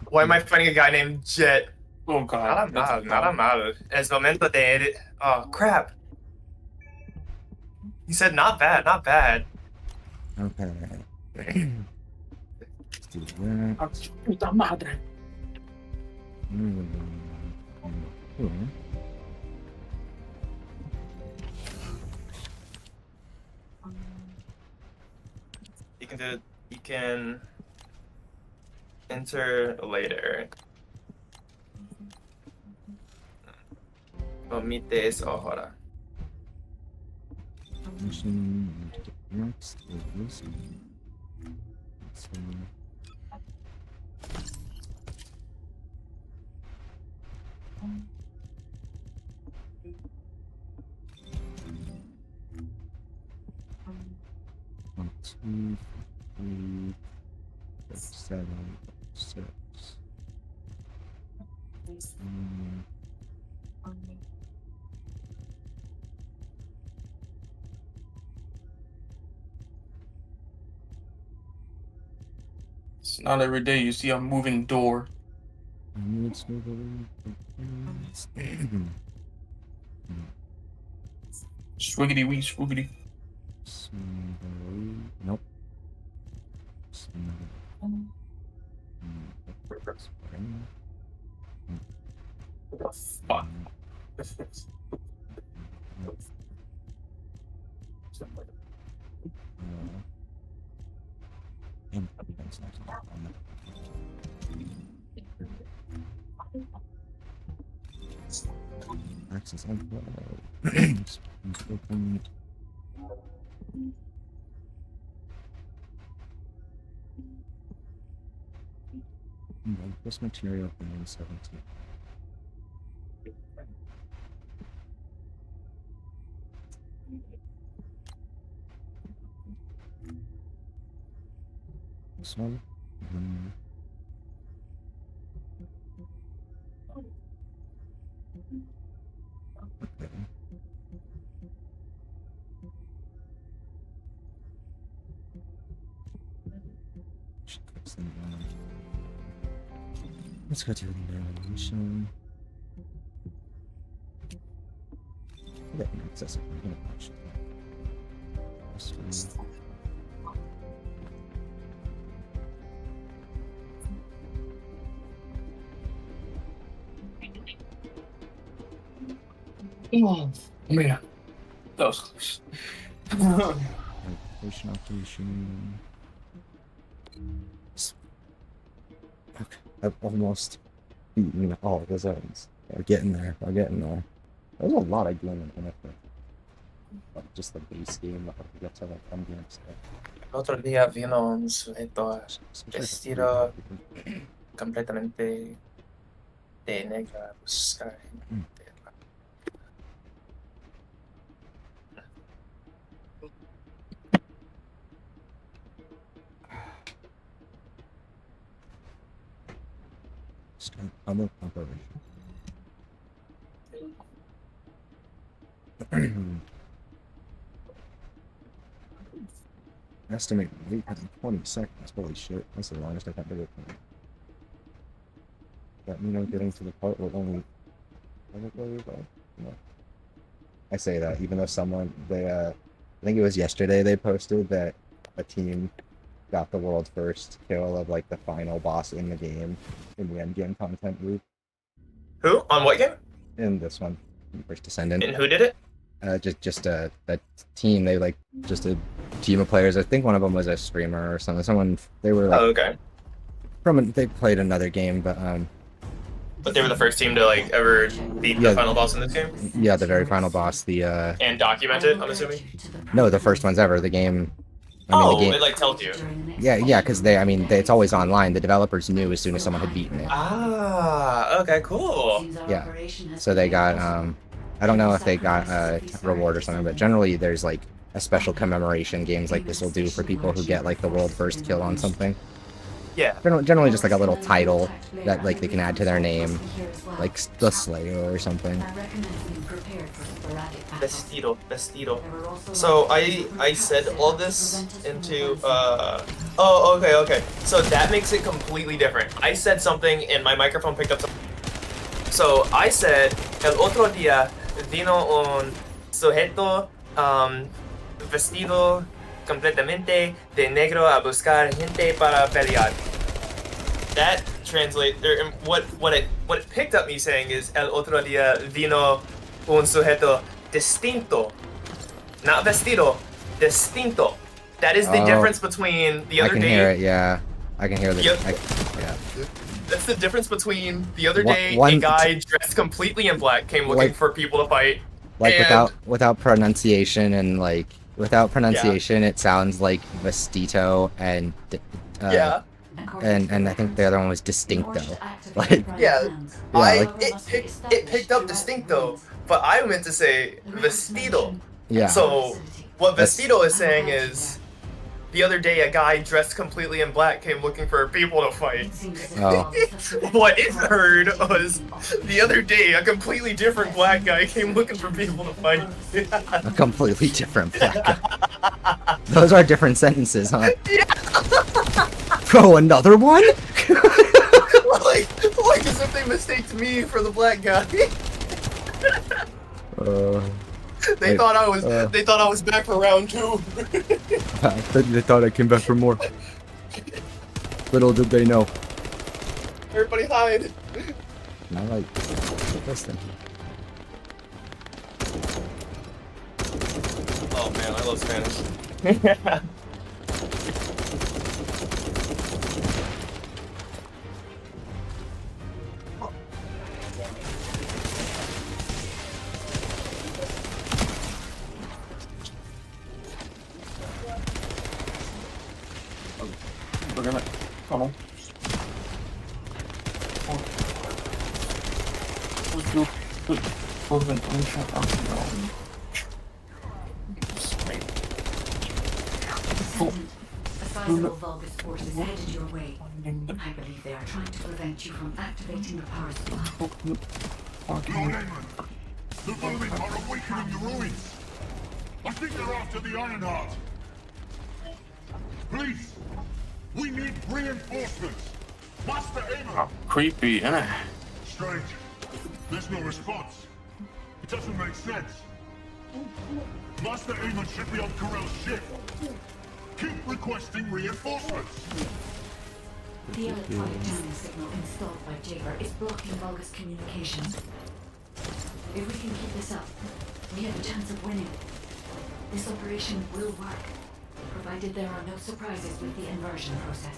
Speaker 6: Why am I fighting a guy named Jet?
Speaker 5: Oh god.
Speaker 6: Nada mal. Es momento de edit. Oh crap. He said not bad, not bad.
Speaker 1: Okay. Let's do that.
Speaker 5: Puta madre.
Speaker 6: can do it. You can enter later. Omite eso ahora.
Speaker 1: Mission next is one, two, three, 7, 6.
Speaker 5: It's not every day you see a moving door. Swiggity wee swoogity.
Speaker 1: Nope.
Speaker 5: Fuck.
Speaker 1: Access open. This material from 117. This one. Okay. Should fix them down. Let's go to the animation. Yeah, access it. I'm gonna punch it. This one.
Speaker 5: Oh, man. That was close.
Speaker 1: Operation. Okay, I've almost beaten all the zones. We're getting there. We're getting there. There's a lot of game in it. Like just the base game, but we get to like endgame stuff.
Speaker 6: El otro día vino un sujeto vestido completamente de negro a buscar gente.
Speaker 1: Start other operation. Estimate wait time 20 seconds. Holy shit, that's the longest I can do it. That you know, getting to the part where only. No. I say that even though someone I think it was yesterday they posted that a team got the world first kill of like the final boss in the game in the end game content loop.
Speaker 6: Who? On what game?
Speaker 1: In this one, first Descendant.
Speaker 6: And who did it?
Speaker 1: Just a team. They like just a team of players. I think one of them was a streamer or something. Someone they were like,
Speaker 6: oh, okay.
Speaker 1: They played another game, but
Speaker 6: they were the first team to like ever beat the final boss in this game.
Speaker 1: Yeah, the very final boss.
Speaker 6: And document it. I'm assuming.
Speaker 1: No, the first ones ever. The game. The game,
Speaker 6: it like tells you.
Speaker 1: Yeah, because it's always online. The developers knew as soon as someone had beaten it.
Speaker 6: Ah, okay, cool.
Speaker 1: Yeah, so they got I don't know if they got a reward or something, but generally there's like a special commemoration games like this will do for people who get like the world first kill on something.
Speaker 6: Yeah.
Speaker 1: Generally just like a little title that like they can add to their name, like the Slayer or something.
Speaker 6: Vestido. So I said all this into oh, okay. So that makes it completely different. I said something and my microphone picked up something. So I said el otro día vino un sujeto vestido completamente de negro a buscar gente para pelear. That translates, or what it picked up me saying is el otro día vino un sujeto distinto, not vestido, distinto, That is the
Speaker 1: Oh.
Speaker 6: difference between the
Speaker 1: I
Speaker 6: other
Speaker 1: can
Speaker 6: day.
Speaker 1: hear it. Yeah, I can hear the.
Speaker 6: Yep.
Speaker 1: Yeah.
Speaker 6: That's the difference between the other
Speaker 1: One-
Speaker 6: day
Speaker 1: one-
Speaker 6: a guy dressed completely in black came looking
Speaker 1: Like-
Speaker 6: for people to fight.
Speaker 1: Like
Speaker 6: and
Speaker 1: without pronunciation and like without pronunciation, it sounds like Vestito and
Speaker 6: yeah.
Speaker 1: and I think the other one was Distincto. Like
Speaker 6: Yeah,
Speaker 1: like
Speaker 6: it picked up Distincto, but I meant to say Vestido.
Speaker 1: yeah.
Speaker 6: So what
Speaker 1: That's-
Speaker 6: Vestido is saying is, the other day a guy dressed completely in black came looking for people to fight.
Speaker 1: Oh.
Speaker 6: What it heard was, the other day a completely different black guy came looking for people to fight.
Speaker 1: A completely different black guy. Those are different sentences, huh?
Speaker 6: Yeah.
Speaker 1: Bro, another one?
Speaker 6: like as if they mistaked me for the black guy. They thought I was. They thought I was back for round 2.
Speaker 1: They thought I came back for more. Little did they know.
Speaker 6: Everybody hide.
Speaker 1: I like this thing.
Speaker 6: Oh man, I love Spanish.
Speaker 5: We're gonna tunnel.
Speaker 2: Descendant, a sizable Vulgus force is headed your way. I believe they are trying to prevent you from activating the power supply.
Speaker 12: Lord Aemon, the vermin are awakening the ruins. I think they're after the Ironheart. Please, we need reinforcements. Master Aemon.
Speaker 5: Creepy, innit?
Speaker 12: Strange. There's no response. It doesn't make sense. Master Aemon should be on Corell's ship. Keep requesting reinforcements.
Speaker 2: The electronic jamming signal installed by Jaber is blocking Vulgus communications. If we can keep this up, we have a chance of winning. This operation will work, provided there are no surprises with the inversion process.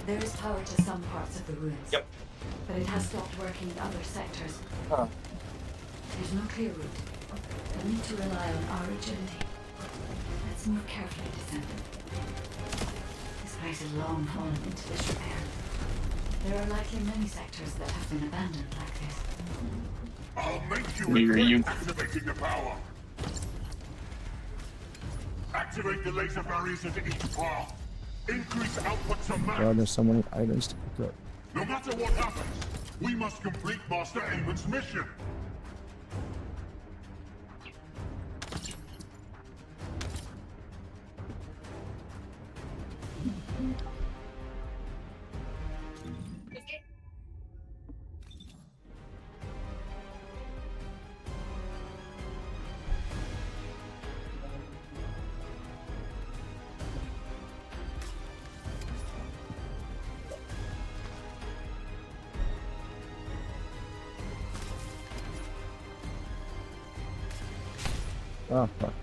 Speaker 2: There is power to some parts of the ruins.
Speaker 6: Yep.
Speaker 2: But it has stopped working in other sectors.
Speaker 6: Huh.
Speaker 2: There's no clear route. We'll need to rely on our agility. Let's move carefully, Descendant. This place has long fallen into disrepair. There are likely many sectors that have been abandoned like this.
Speaker 12: I'll make you
Speaker 5: We hear you.
Speaker 12: activating the power. Activate the laser barriers at each path. Increase output to max.
Speaker 1: Oh, there's so many items to pick up.
Speaker 12: No matter what happens, we must complete Master Aemon's mission.
Speaker 1: Oh, fuck.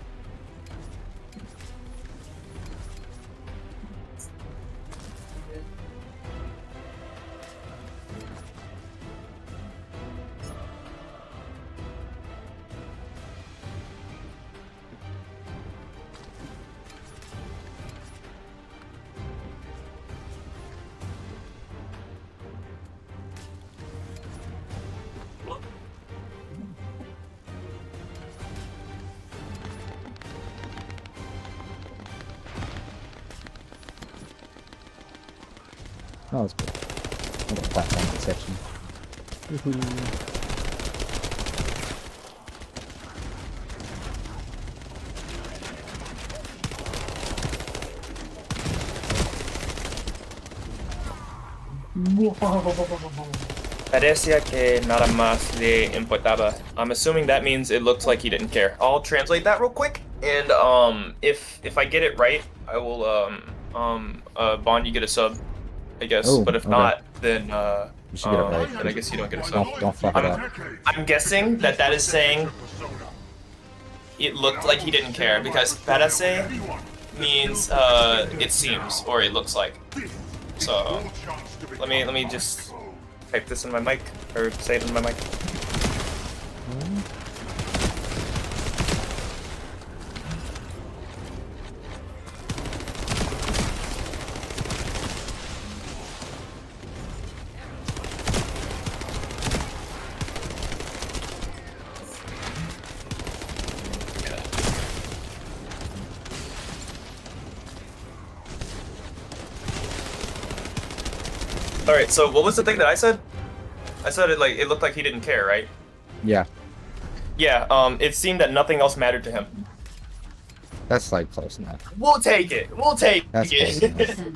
Speaker 1: That was good. I got platform section.
Speaker 6: Parecía que nada más le importaba. I'm assuming that means it looked like he didn't care. I'll translate that real quick, and if I get it right, I will Bond, you get a sub, I guess.
Speaker 1: Oh,
Speaker 6: but if
Speaker 1: okay.
Speaker 6: not, then
Speaker 1: You should get it right.
Speaker 6: then I guess you don't get a sub.
Speaker 1: Don't fuck it up.
Speaker 6: I'm guessing that is saying it looked like he didn't care, because parece means it seems, or it looks like. So let me just type this in my mic, or say it in my mic. Alright, so what was the thing that I said? I said it looked like he didn't care, right?
Speaker 1: Yeah.
Speaker 6: Yeah, it seemed that nothing else mattered to him.
Speaker 1: That's like close enough.
Speaker 6: We'll take it. We'll take
Speaker 1: That's
Speaker 6: it.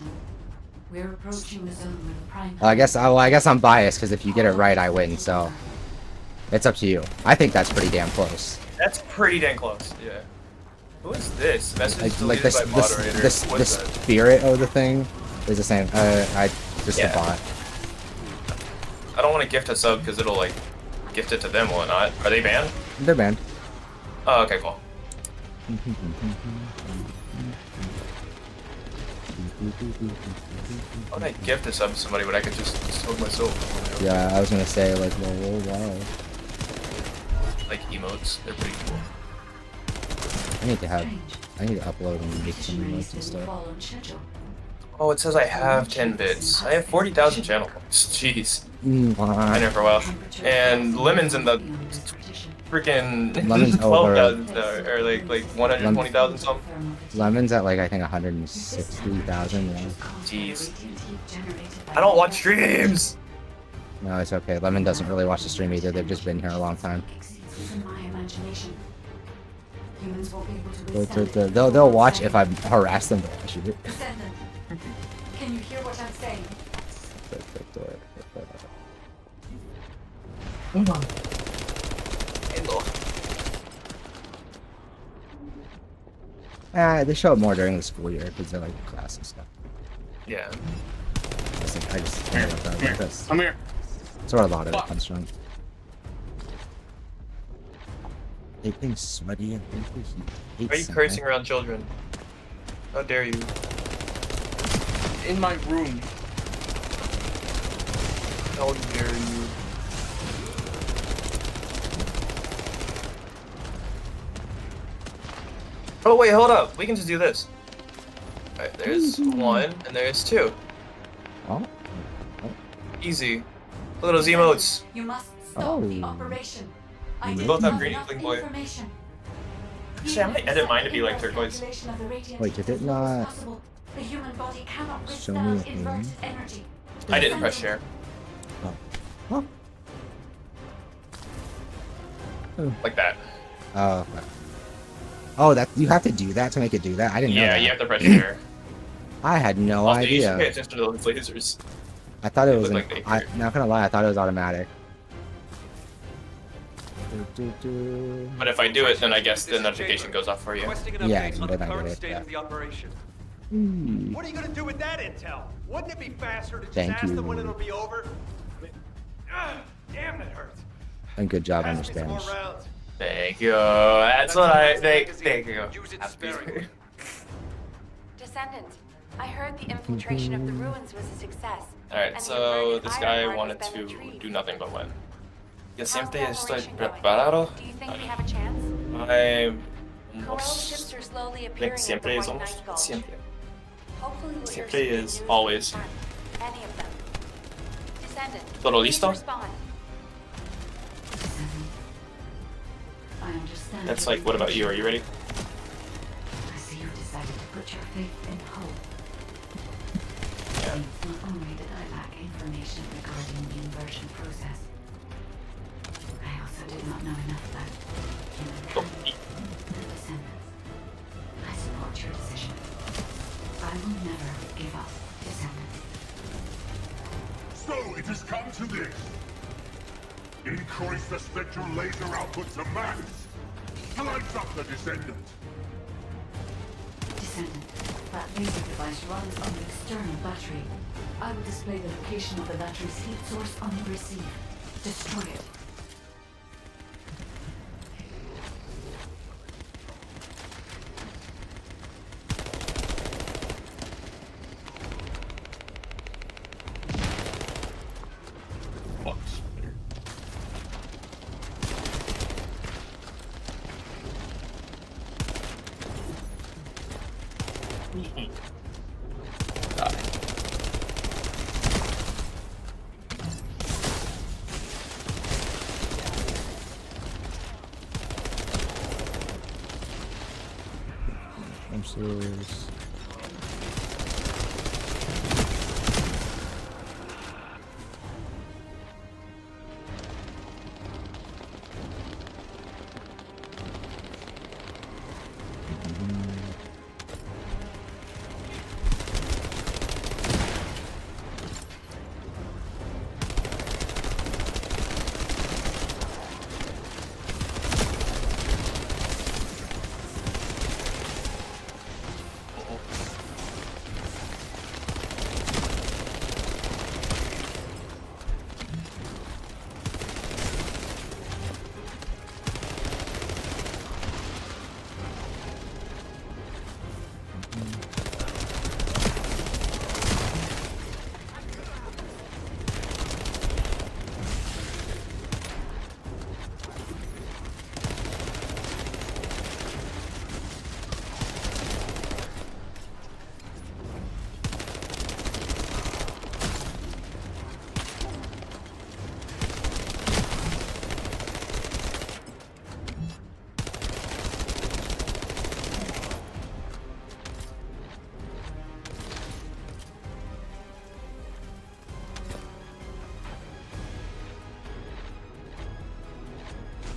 Speaker 2: We're approaching the zone where the prime.
Speaker 1: I guess I'm biased because if you get it right, I win. So it's up to you. I think that's pretty damn close.
Speaker 6: That's pretty dang close. Yeah. Who is this? Message
Speaker 1: Like
Speaker 6: deleted by moderator.
Speaker 1: the spirit of the thing is the same. I just a bot.
Speaker 6: I don't want to gift a sub because it'll like gift it to them or not. Are they banned?
Speaker 1: They're banned.
Speaker 6: Oh, okay, cool. Why would I gift a sub to somebody when I could just smoke myself?
Speaker 1: Yeah, I was gonna say like, well, wow.
Speaker 6: Like emotes, they're pretty cool.
Speaker 1: I need to upload and make some emotes and stuff.
Speaker 6: Oh, it says I have 10 bits. I have 40,000 channel points. Jeez. Been here for a while. And Lemon's in the freaking 12,000 or like 120,000 something.
Speaker 1: Lemon's at like I think 160,000. Yeah.
Speaker 6: Jeez. I don't watch streams.
Speaker 1: No, it's okay. Lemon doesn't really watch the stream either. They've just been here a long time. They'll watch if I harass them to watch it.
Speaker 2: Can you hear what I'm saying?
Speaker 6: Hold on.
Speaker 1: They show up more during the school year because they're like class and stuff.
Speaker 6: Yeah.
Speaker 1: I just
Speaker 5: Come here.
Speaker 1: That's where a lot of it comes from. They think sweaty and think he hates
Speaker 6: Why are you cursing around children? How dare you?
Speaker 5: In my room.
Speaker 6: How dare you? Oh wait, hold up. We can just do this. Alright, there's one, and there's two.
Speaker 1: Oh.
Speaker 6: Easy. Look at those emotes.
Speaker 2: You must stop the operation.
Speaker 6: We both have green Inkling Boy. Actually, I might edit mine to be like turquoise.
Speaker 1: Wait, did it not
Speaker 2: The human body cannot
Speaker 1: show me a
Speaker 2: withstand
Speaker 1: thing?
Speaker 2: inverted energy.
Speaker 6: I didn't press share.
Speaker 1: Oh.
Speaker 6: Like that.
Speaker 1: Oh. Okay. Oh, that you have to do that to make it do that. I didn't know.
Speaker 6: Yeah,
Speaker 1: that.
Speaker 6: you have to press share.
Speaker 1: I had no
Speaker 6: Also,
Speaker 1: idea.
Speaker 6: you should pay attention to those lasers.
Speaker 1: I thought it was.
Speaker 6: Like
Speaker 1: Not gonna lie, I thought it was automatic.
Speaker 6: But if I do it, then I guess the notification goes off for you.
Speaker 1: Yeah, then I get it.
Speaker 8: State
Speaker 1: Yeah.
Speaker 8: of the operation.
Speaker 1: Hmm.
Speaker 8: What are you gonna do with that intel? Wouldn't it be faster to just
Speaker 1: Thank
Speaker 8: ask
Speaker 1: you.
Speaker 8: them when it'll be over? I mean, damn, that hurts.
Speaker 1: And good job on your
Speaker 8: Pass me some more
Speaker 1: Spanish.
Speaker 8: rounds.
Speaker 6: Thank you. That's what I think. Thank you.
Speaker 8: Use it sparingly.
Speaker 7: Descendant, I heard the infiltration of the ruins was a success.
Speaker 6: Alright, so this guy wanted to do nothing but win. Yo siempre estoy preparado.
Speaker 7: Do you think we have a chance?
Speaker 6: I'm
Speaker 7: Corral ships are slowly
Speaker 6: like
Speaker 7: appearing
Speaker 6: siempre
Speaker 7: at
Speaker 6: is
Speaker 7: the
Speaker 6: almost
Speaker 7: White Knight Gulch.
Speaker 6: siempre.
Speaker 7: Hopefully we'll hear
Speaker 6: Siempre
Speaker 7: some good
Speaker 6: is
Speaker 7: news
Speaker 6: always.
Speaker 7: from any of them. Descendant,
Speaker 6: Todo
Speaker 7: please
Speaker 6: listo?
Speaker 7: respond.
Speaker 2: I understand.
Speaker 6: That's like, what about you? Are you ready?
Speaker 2: I see you've decided to put your faith in hope.
Speaker 6: Yeah.
Speaker 2: Not only did I lack information regarding the inversion process, I also did not know enough about humankind and descendants. I support your decision. I will never give up descendants.
Speaker 12: So it has come to this. Increase the spectral laser output to max. Light up the Descendant.
Speaker 2: Descendant, that laser device runs on an external battery. I will display the location of the battery's heat source on the receive. Destroy it.
Speaker 5: fuck spider. Die.
Speaker 1: I'm serious.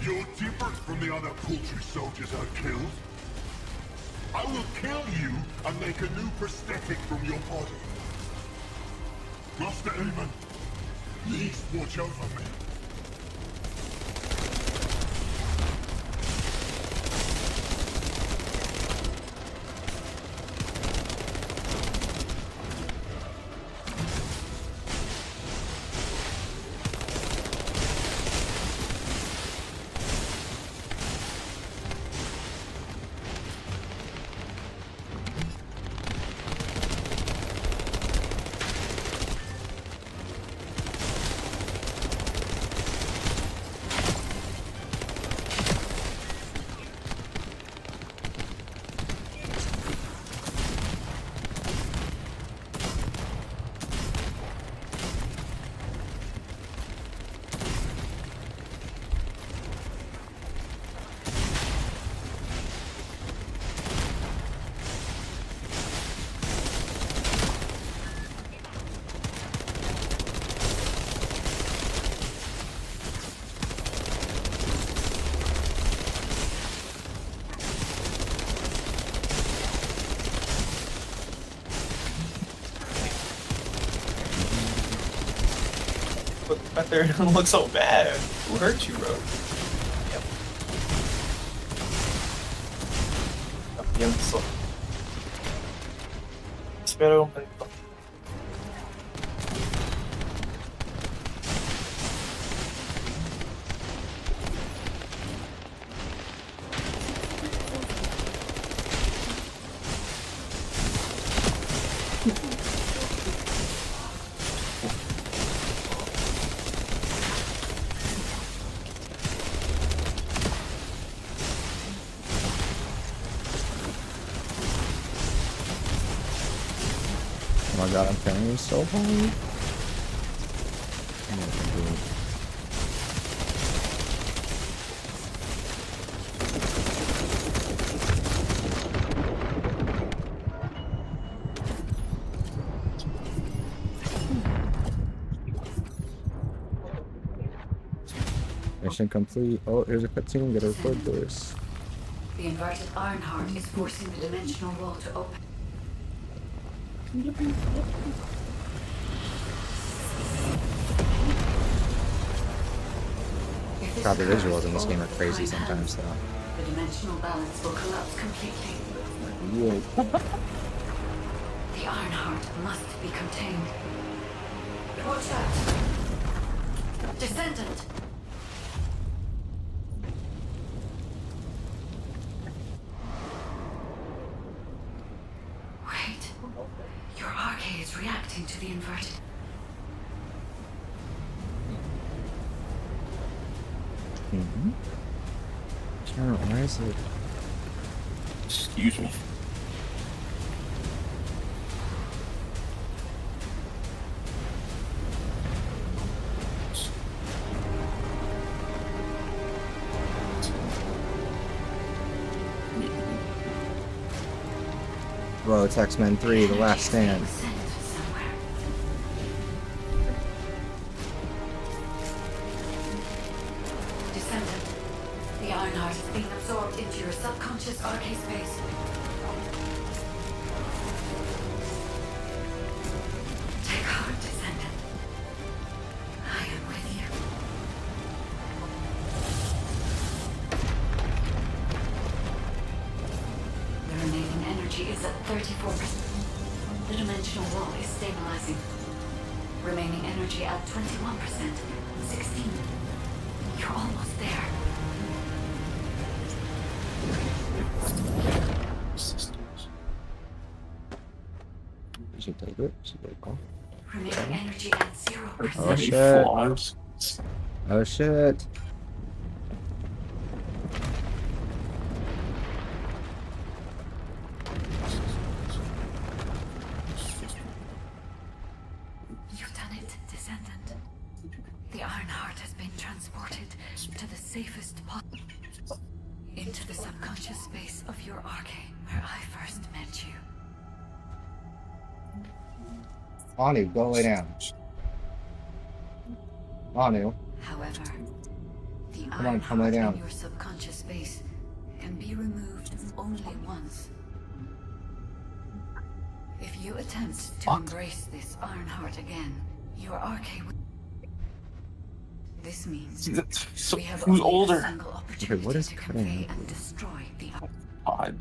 Speaker 12: You're different from the other paltry soldiers I killed. I will kill you and make a new prosthetic from your body. Master Aemon, please watch over me.
Speaker 6: Right there, it doesn't look so bad. Who hurt you, bro? Yep. Pienso. Espera un poquito.
Speaker 1: Oh my god, I'm carrying so hard. Mission complete. Oh, here's a cutscene. Gotta record this.
Speaker 2: The inverted Ironheart is forcing the dimensional wall to open.
Speaker 1: God, the visuals in this game are crazy sometimes, though.
Speaker 2: The dimensional balance will collapse completely.
Speaker 1: Whoa.
Speaker 2: The Ironheart must be contained. Watch out! Descendant! Wait. Your arcade is reacting to the inverted.
Speaker 1: Mm-hmm. Sure, where is it?
Speaker 5: Excuse me.
Speaker 1: Whoa, it's X-Men 3, The Last Stand.
Speaker 2: Descendant, the Ironheart is being absorbed into your subconscious arcade space. Take heart, Descendant. I am with you. The remaining energy is at 34%. The dimensional wall is stabilizing. Remaining energy at 21%. 16. You're almost there.
Speaker 1: You should take it. Should take it off.
Speaker 2: Remaining energy at 0%.
Speaker 1: Oh shit. Oh shit.
Speaker 2: You've done it, Descendant. The Ironheart has been transported to the safest pot. Into the subconscious space of your arcade, where I first met you.
Speaker 1: Anu, go lay down. Anu.
Speaker 2: However, the
Speaker 1: Come on, come
Speaker 2: Ironheart
Speaker 1: lay down.
Speaker 2: in your subconscious space can be removed only once. If you attempt to embrace this Ironheart again, your arcade will... This means we have
Speaker 5: Who's
Speaker 2: only
Speaker 5: older?
Speaker 2: a single opportunity
Speaker 1: what is
Speaker 2: to
Speaker 1: cutting?
Speaker 2: convey and destroy the...
Speaker 5: God.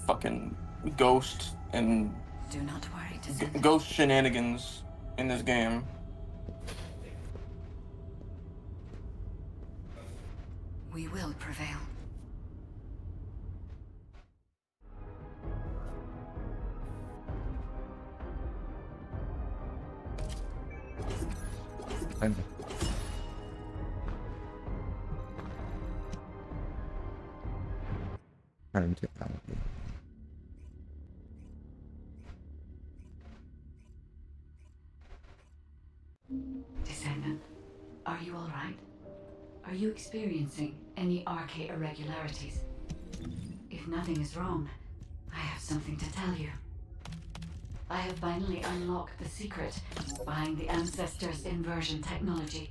Speaker 5: Fucking ghost and
Speaker 2: Do not worry, Descendant.
Speaker 5: ghost shenanigans in this game.
Speaker 2: We will prevail.
Speaker 1: I'm... Trying to out.
Speaker 2: Descendant, are you all right? Are you experiencing any arcade irregularities? If nothing is wrong, I have something to tell you. I have finally unlocked the secret behind the Ancestors' inversion technology.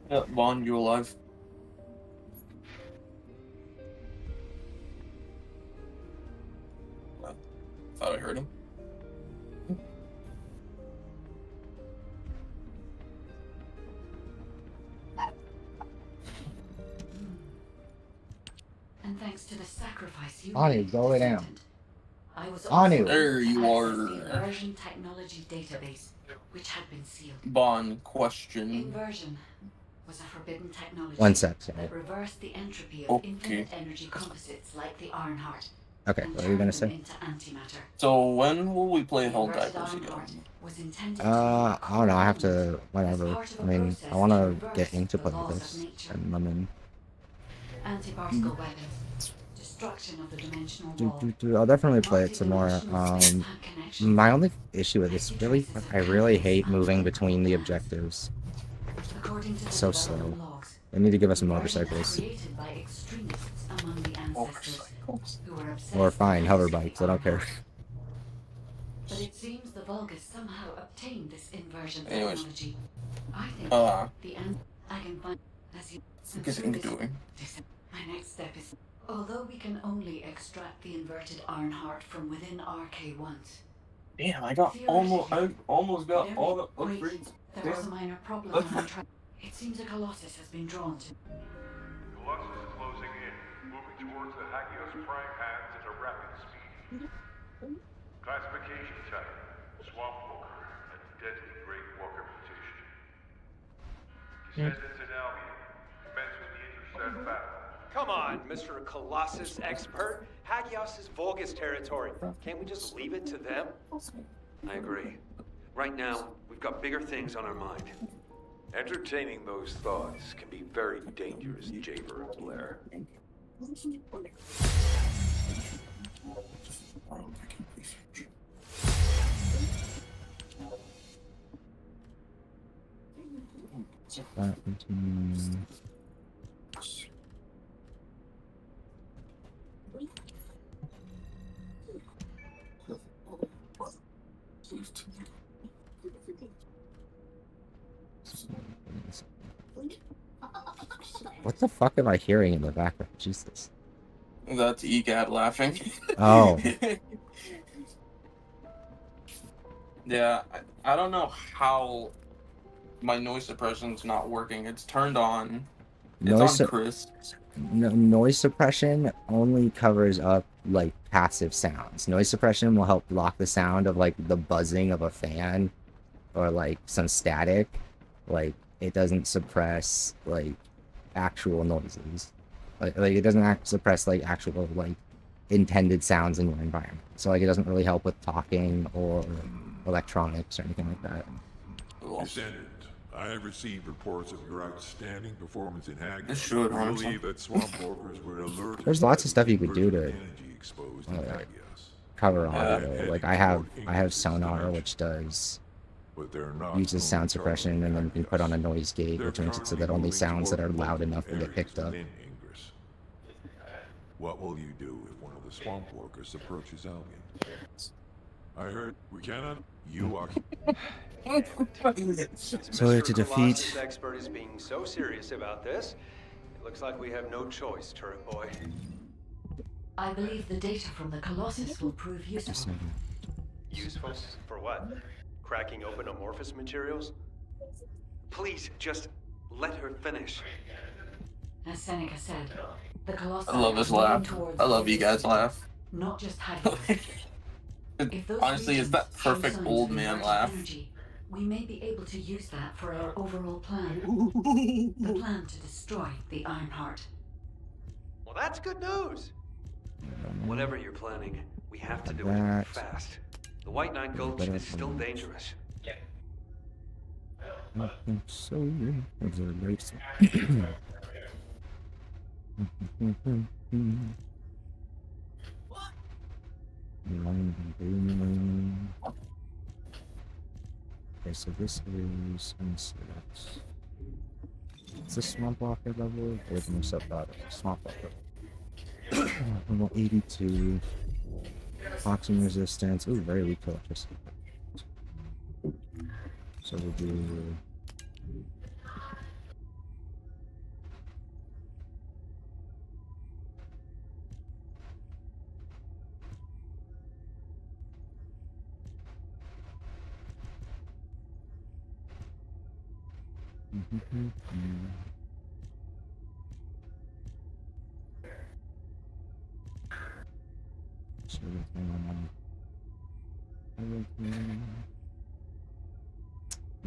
Speaker 5: Vaughn, you alive? Thought I heard him.
Speaker 2: Thanks to the sacrifice you
Speaker 1: Anu,
Speaker 2: made,
Speaker 1: go lay down.
Speaker 2: Descendant, I was
Speaker 1: Anu.
Speaker 2: also
Speaker 5: There
Speaker 2: able to
Speaker 5: you
Speaker 2: access the
Speaker 5: are.
Speaker 2: inversion technology database, which had been sealed.
Speaker 5: Bond question.
Speaker 2: Inversion was a forbidden technology
Speaker 1: 1 sec. Sorry.
Speaker 2: that reversed the entropy of
Speaker 5: Okay.
Speaker 2: infinite energy composites like the Ironheart
Speaker 1: Okay,
Speaker 2: and
Speaker 1: what are you gonna
Speaker 2: turned them
Speaker 1: say?
Speaker 2: into antimatter.
Speaker 5: So when will we play
Speaker 2: The inverted
Speaker 5: Helldivers
Speaker 2: Ironheart
Speaker 5: again?
Speaker 2: was intended to
Speaker 1: I don't know. I have to.
Speaker 2: as
Speaker 1: Whatever.
Speaker 2: part of
Speaker 1: I
Speaker 2: a
Speaker 1: mean,
Speaker 2: process
Speaker 1: I want
Speaker 2: to
Speaker 1: to
Speaker 2: reverse
Speaker 1: get into
Speaker 2: the
Speaker 1: play
Speaker 2: laws of
Speaker 1: this,
Speaker 2: nature.
Speaker 1: and I'm in.
Speaker 2: Anti-particle weapons, destruction of the dimensional wall.
Speaker 1: I'll definitely play it some more.
Speaker 2: Multi-dimensional space-time connections.
Speaker 1: My only issue with this, I really hate moving between the objectives.
Speaker 2: According to the
Speaker 1: So
Speaker 2: development
Speaker 1: slow.
Speaker 2: logs,
Speaker 1: They need to give us
Speaker 2: inversion was
Speaker 1: motorcycles.
Speaker 2: created by extremists among the ancestors who were obsessed
Speaker 1: Or fine,
Speaker 2: with
Speaker 1: hover
Speaker 2: the
Speaker 1: bikes. I don't care.
Speaker 2: Ironheart. But it seems the Vulgus somehow obtained this inversion
Speaker 5: Anyways.
Speaker 2: technology. I think I can find as you
Speaker 5: What is Ink doing?
Speaker 2: my next step is although we can only extract the inverted Ironheart from within RK1s.
Speaker 5: Damn, I almost got all the upgrades.
Speaker 2: There was a minor problem on our track. It seems a Colossus has been drawn to.
Speaker 12: Colossus is closing in, moving towards the Hagios prime hands at a rapid speed. Classification type, Swamp Walker, and Deadly Great Walker mutation. Descendants in Albion, commence with the intercept battle.
Speaker 8: Come on, Mr. Colossus expert. Hagios is Vulgus territory. Can't we just leave it to them?
Speaker 3: I agree. Right now, we've got bigger things on our mind.
Speaker 12: Entertaining those thoughts can be very dangerous, Jaber and Blair.
Speaker 1: What the fuck am I hearing in the background? Jesus.
Speaker 5: That's EGAD laughing.
Speaker 1: Oh.
Speaker 5: Yeah, I don't know how my noise suppression's not working. It's turned on. It's on crisp.
Speaker 1: Noise suppression only covers up like passive sounds. Noise suppression will help block the sound of like the buzzing of a fan or like some static. Like it doesn't suppress like actual noises. Like it doesn't suppress like actual like intended sounds in your environment. So like it doesn't really help with talking or electronics or anything like that.
Speaker 12: Descendant, I have received reports of your outstanding performance in Hagios.
Speaker 5: This should,
Speaker 12: I
Speaker 5: honestly.
Speaker 12: believe that swamp walkers were alerted.
Speaker 1: There's lots of stuff you could do to
Speaker 12: energy exposed in Hagios.
Speaker 1: cover audio. Like I have sonar which does
Speaker 12: But they're not
Speaker 1: uses sound suppression, and then you can put on a noise gate, which makes it so that only sounds that are loud enough will get picked up.
Speaker 12: What will you do if one of the swamp walkers approaches Albion? I heard we cannot. You are.
Speaker 1: So to defeat.
Speaker 8: Colossus expert is being so serious about this. It looks like we have no choice, Turret Boy.
Speaker 2: I believe the data from the Colossus will prove useful.
Speaker 8: Useful for what? Cracking open amorphous materials?
Speaker 3: Please, just let her finish.
Speaker 2: As Seneca said, the Colossus
Speaker 5: I love his
Speaker 2: are moving
Speaker 5: laugh.
Speaker 2: towards
Speaker 5: I love you
Speaker 2: the
Speaker 5: guys' laugh.
Speaker 2: Not just Hagios. If those
Speaker 5: Honestly, it's that
Speaker 2: regions show
Speaker 5: perfect
Speaker 2: signs
Speaker 5: old
Speaker 2: of
Speaker 5: man
Speaker 2: inverted
Speaker 5: laugh.
Speaker 2: energy, we may be able to use that for our overall plan. The plan to destroy the Ironheart.
Speaker 8: Well, that's good news.
Speaker 3: Whatever you're planning, we have to do it
Speaker 1: That.
Speaker 3: fast. The White Knight Gulch is still dangerous.
Speaker 1: So there's a race. Okay, so this is insects. It's a swamp walker level. There's no subdot. Swamp walker. Level 82. Toxin resistance. Ooh, very weak to electricity. So we'll do.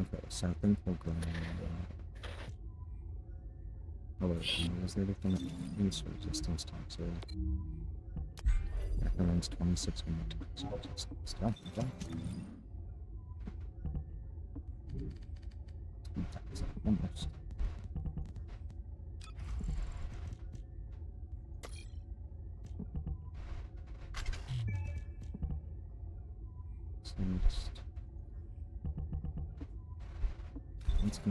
Speaker 1: Okay, Serpent will go. Oh wait, is there anything use resistance toxic? Recommends 26 minute toxic resistance. Oh, okay. Almost. So just let's go.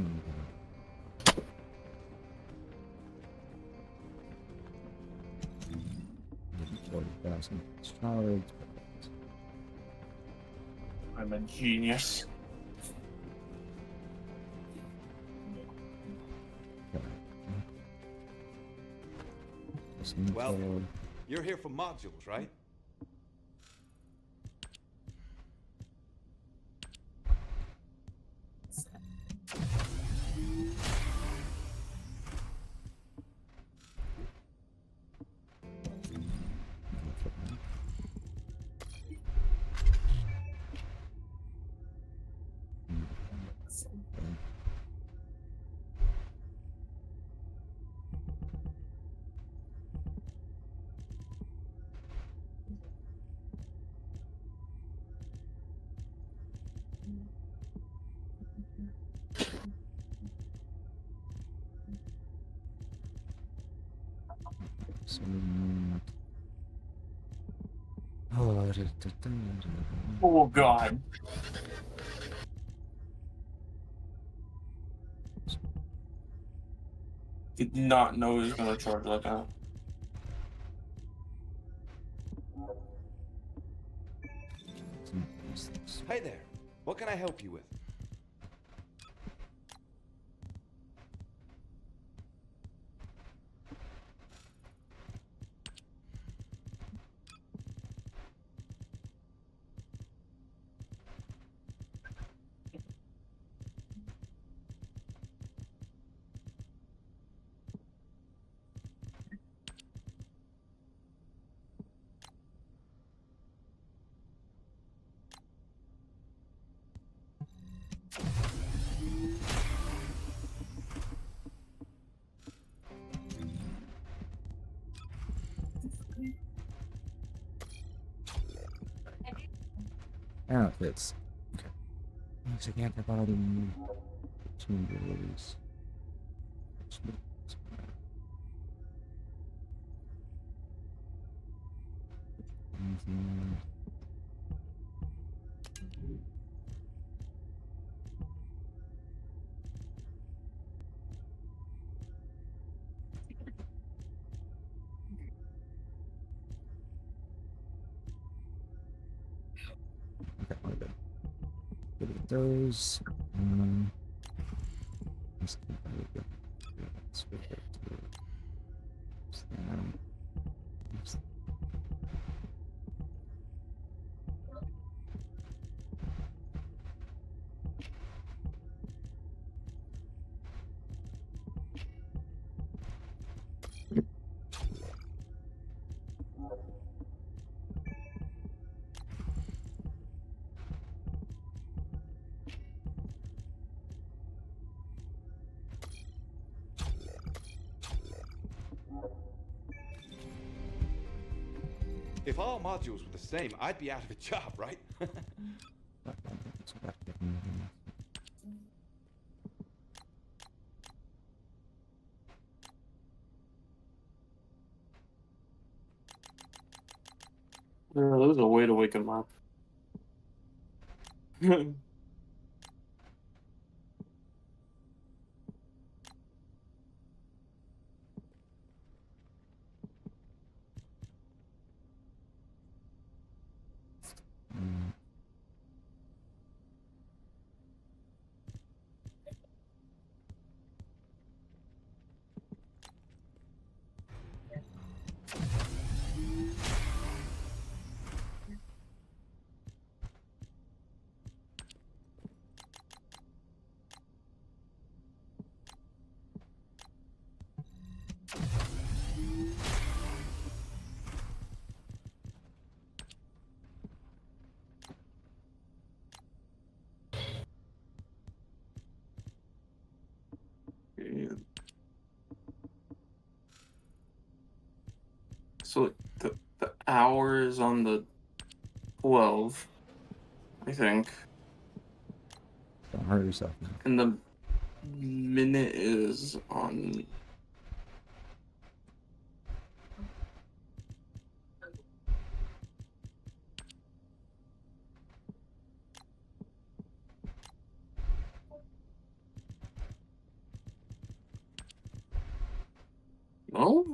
Speaker 1: 40,000 storage.
Speaker 5: I'm a genius.
Speaker 4: Well, you're here for modules, right?
Speaker 5: Oh god. Did not know he was gonna charge like that.
Speaker 4: Hey there. What can I help you with?
Speaker 1: Outfits. Okay. Looks like antibody. 2 days. Okay, we're good. Good with those. Let's keep that good. Let's go back to
Speaker 4: If all modules were the same, I'd be out of a job, right?
Speaker 5: There's a way to wake him up. So the hour is on the 12, I think.
Speaker 1: Don't hurt yourself now.
Speaker 5: And the minute is on. No?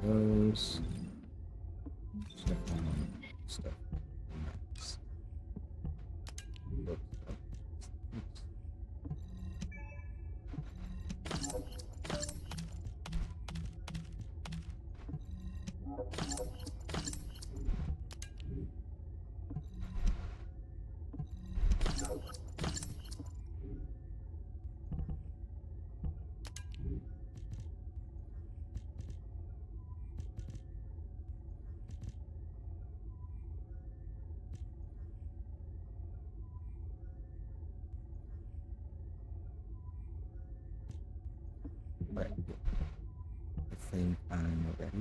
Speaker 1: Those stuff on stuff. Nice. Right. I think I'm ready.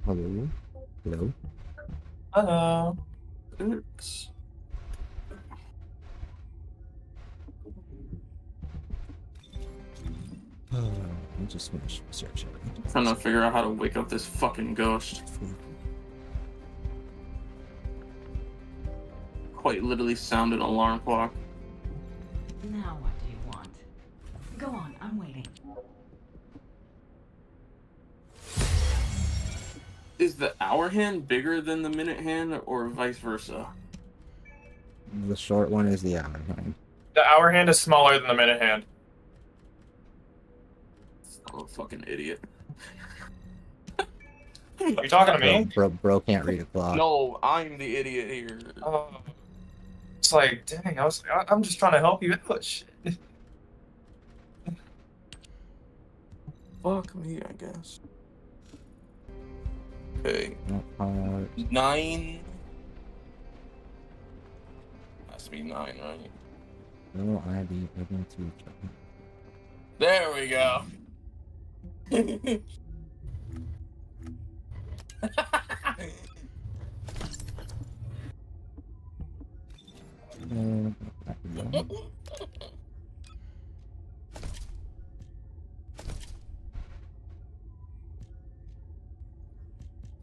Speaker 1: Hello. Hello.
Speaker 6: Hello.
Speaker 5: Oops.
Speaker 1: I just finished researching.
Speaker 5: Trying to figure out how to wake up this fucking ghost. Quite literally sound an alarm clock.
Speaker 2: Now what do you want? Go on, I'm waiting.
Speaker 5: Is the hour hand bigger than the minute hand, or vice versa?
Speaker 1: The short one is the hour hand.
Speaker 6: The hour hand is smaller than the minute hand.
Speaker 5: I'm a fucking idiot.
Speaker 6: Are you talking to me?
Speaker 1: Bro can't read a clock.
Speaker 5: No, I'm the idiot here.
Speaker 6: It's like, dang, I'm just trying to help you out. Shit.
Speaker 5: Fuck me, I guess. Okay. 9. Has to be 9, right?
Speaker 1: Will I be able to check?
Speaker 5: There we go.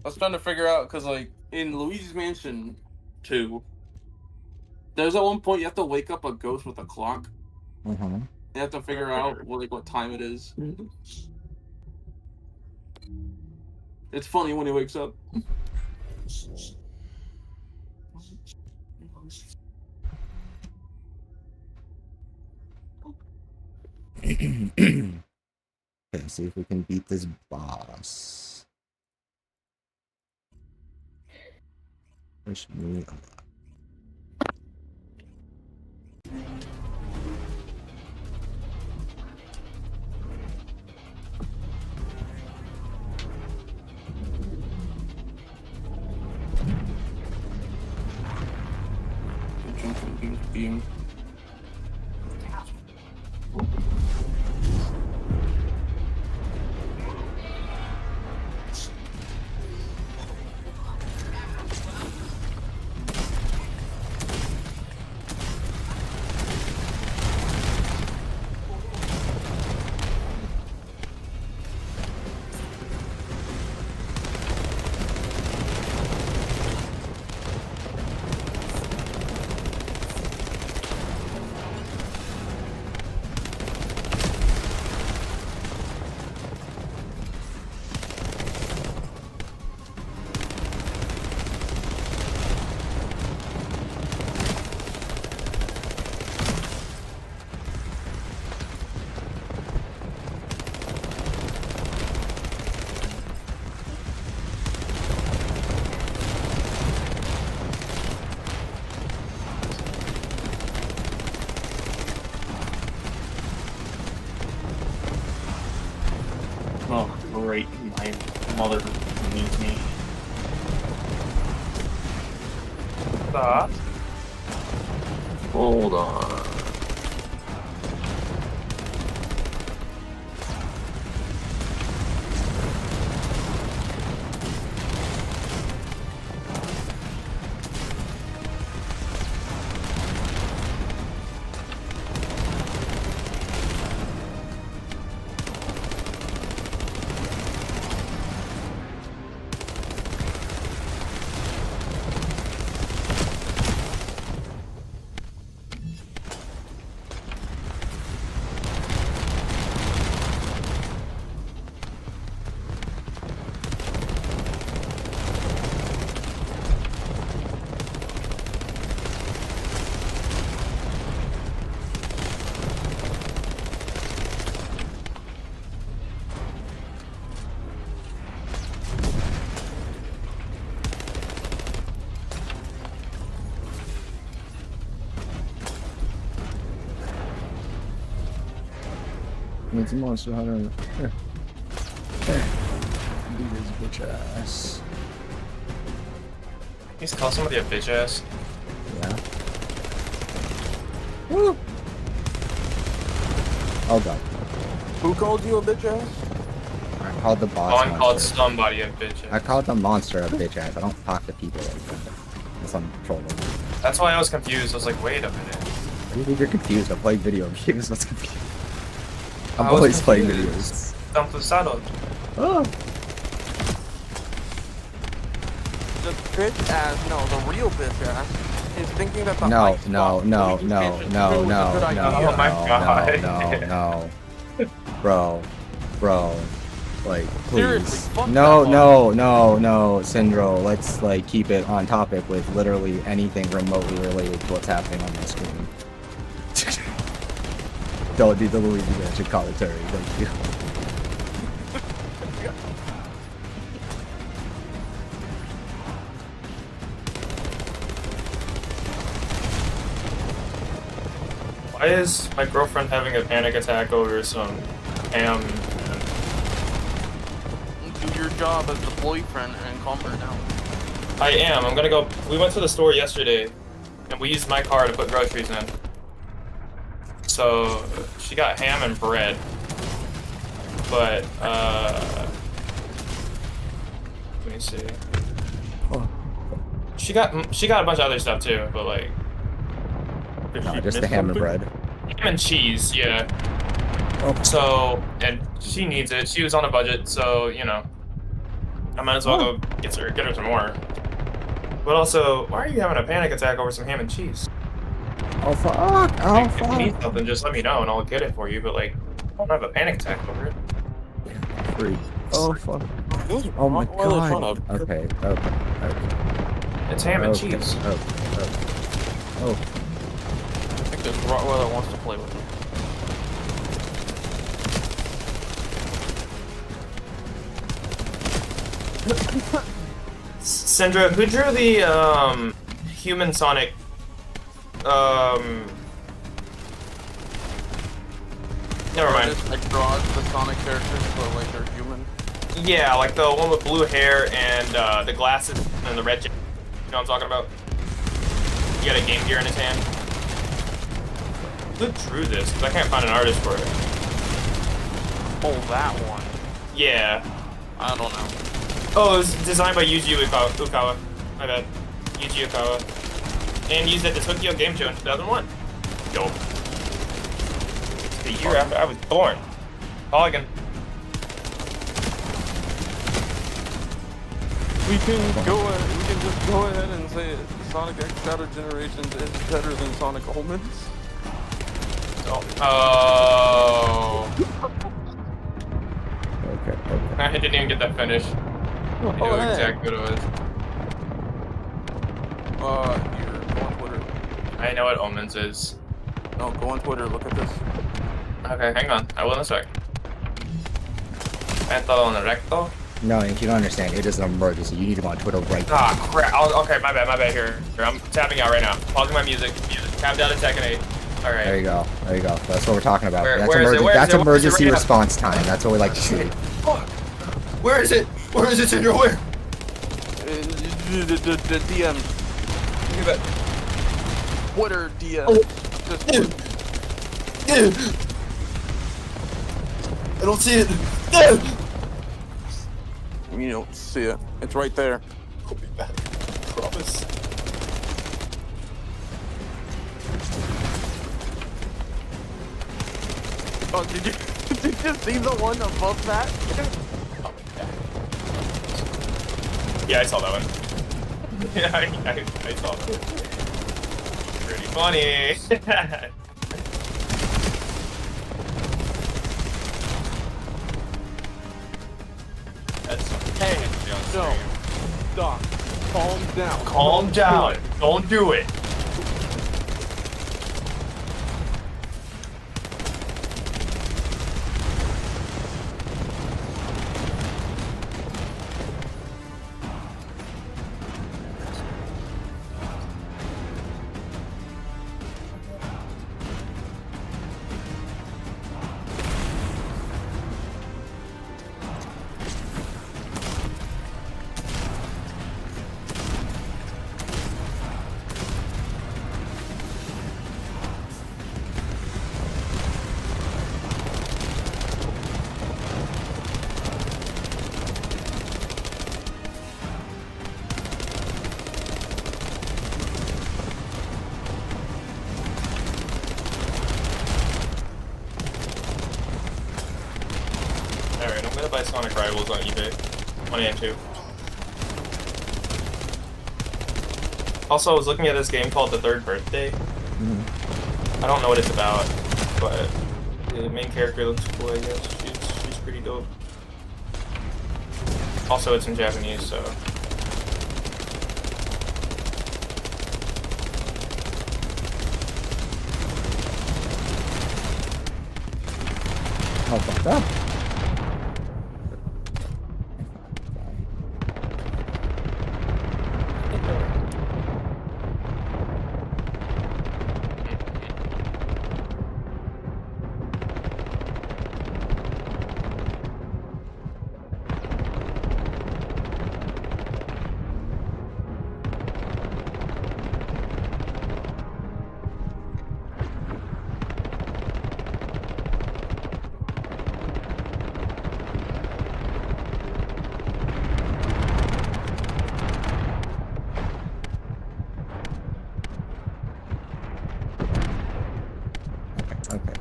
Speaker 5: I was trying to figure out, because, like, in Luigi's Mansion 2, there's at one point you have to wake up a ghost with a clock. You have to figure out, what time it is. It's funny when he wakes up.
Speaker 1: Okay, see if we can beat this boss. Push me.
Speaker 5: Jump from beam to beam. Oh, great. My mother needs me.
Speaker 6: Stop.
Speaker 5: Hold on.
Speaker 1: It's a monster hunter. Here. Here. Do this bitch ass.
Speaker 6: You just call somebody a bitch ass.
Speaker 1: Yeah. Woo! Oh god.
Speaker 5: Who called you a bitch ass?
Speaker 1: I called the boss.
Speaker 6: Vaughn called
Speaker 1: monster.
Speaker 6: somebody a bitch ass.
Speaker 1: I called the monster a bitch ass. I don't talk to people like that. Unless I'm trolling.
Speaker 6: That's why I was confused. I was like, wait a minute.
Speaker 1: I think you're confused. I'm playing video games. What's confused? I'm
Speaker 6: I was
Speaker 1: always playing
Speaker 6: confused.
Speaker 1: videos.
Speaker 6: Campusado.
Speaker 1: Oh.
Speaker 5: The bitch ass, no, the real bitch ass is thinking that the
Speaker 1: No,
Speaker 5: ice
Speaker 1: no,
Speaker 5: box
Speaker 1: no,
Speaker 5: police
Speaker 1: no,
Speaker 5: station
Speaker 1: no,
Speaker 5: was a
Speaker 1: no,
Speaker 5: good
Speaker 1: no,
Speaker 5: idea.
Speaker 6: Oh my God.
Speaker 1: no. Bro, like,
Speaker 5: Seriously,
Speaker 1: please.
Speaker 5: fuck
Speaker 1: No,
Speaker 5: that
Speaker 1: no, Syndro. Let's, like, keep it on topic with literally anything remotely related to what's happening on my screen. Don't do the Luigi Mansion commentary, thank you.
Speaker 6: Why is my girlfriend having a panic attack over some ham?
Speaker 5: Do your job as the boyfriend and calm her down.
Speaker 6: I am. I'm gonna go. We went to the store yesterday, and we used my car to put groceries in. So she got ham and bread, but let me see. She got a bunch of other stuff too, but like.
Speaker 1: No, just the ham and bread.
Speaker 6: Ham and cheese, yeah.
Speaker 1: Oh.
Speaker 6: So, and she needs it. She was on a budget, so you know, I might as well go get her some more. But also, why are you having a panic attack over some ham and cheese?
Speaker 1: Oh fuck! Oh
Speaker 6: If you
Speaker 1: fuck!
Speaker 6: need something, just let me know and I'll get it for you. But like, I don't have a panic attack over it.
Speaker 1: Free. Oh fuck! Oh my god! Okay.
Speaker 6: It's ham and cheese.
Speaker 1: Oh.
Speaker 5: I think this Rottweiler wants to play with him.
Speaker 6: Sandra, who drew the human Sonic? Never mind.
Speaker 5: Just like draws the Sonic characters, but like they're human.
Speaker 6: Yeah, like the one with blue hair and the glasses and the red jacket. You know what I'm talking about? He got a Game Gear in his hand. Who drew this? Because I can't find an artist for it.
Speaker 5: Oh, that one.
Speaker 6: Yeah.
Speaker 5: I don't know.
Speaker 6: Oh, it was designed by Yuji Ukawa. My bad. Yuji Ukawa. And used at the Tokyo Game Show in 2001. Dope. The year after I was born. Polygon.
Speaker 5: We can just go ahead and say it. Sonic X Shadow Generations is better than Sonic Omens.
Speaker 6: Oh.
Speaker 1: Okay.
Speaker 6: I didn't even get that finish. I know exactly what it was.
Speaker 5: Here, go on Twitter.
Speaker 6: I know what Omens is.
Speaker 5: No, go on Twitter, look at this.
Speaker 6: Okay, hang on. I will in a sec. Método en recto.
Speaker 1: No, if you don't understand, it is an emergency. You need to go on Twitter right now.
Speaker 6: Ah, crap. Okay, my bad. Here, I'm tapping out right now. Pausing my music. Tap down to Tekken 8. All right.
Speaker 1: There you go. That's what we're talking about.
Speaker 6: Where
Speaker 1: That's
Speaker 6: is it?
Speaker 1: that's emergency
Speaker 6: Right
Speaker 1: response time. That's what we like to see.
Speaker 6: Fuck. Where is it? Where is it, Sandra? Where?
Speaker 5: The DM.
Speaker 6: Give it.
Speaker 5: Twitter DM.
Speaker 6: Oh.
Speaker 5: Just
Speaker 6: I don't see it.
Speaker 5: You don't see it. It's right there.
Speaker 6: I'll be back. Promise.
Speaker 5: Oh, did you see the one above that?
Speaker 6: Yeah, I saw that one. Yeah, I saw that. Pretty funny. That's
Speaker 5: Hey, no. Stop. Calm down.
Speaker 6: Calm down. Don't do it. Alright, I'm gonna buy Sonic Rivals on eBay. 1 and 2. Also, I was looking at this game called The Third Birthday. I don't know what it's about, but the main character looks cool, I guess. She's pretty dope. Also, it's in Japanese, so...
Speaker 1: Oh, fucked up. Okay.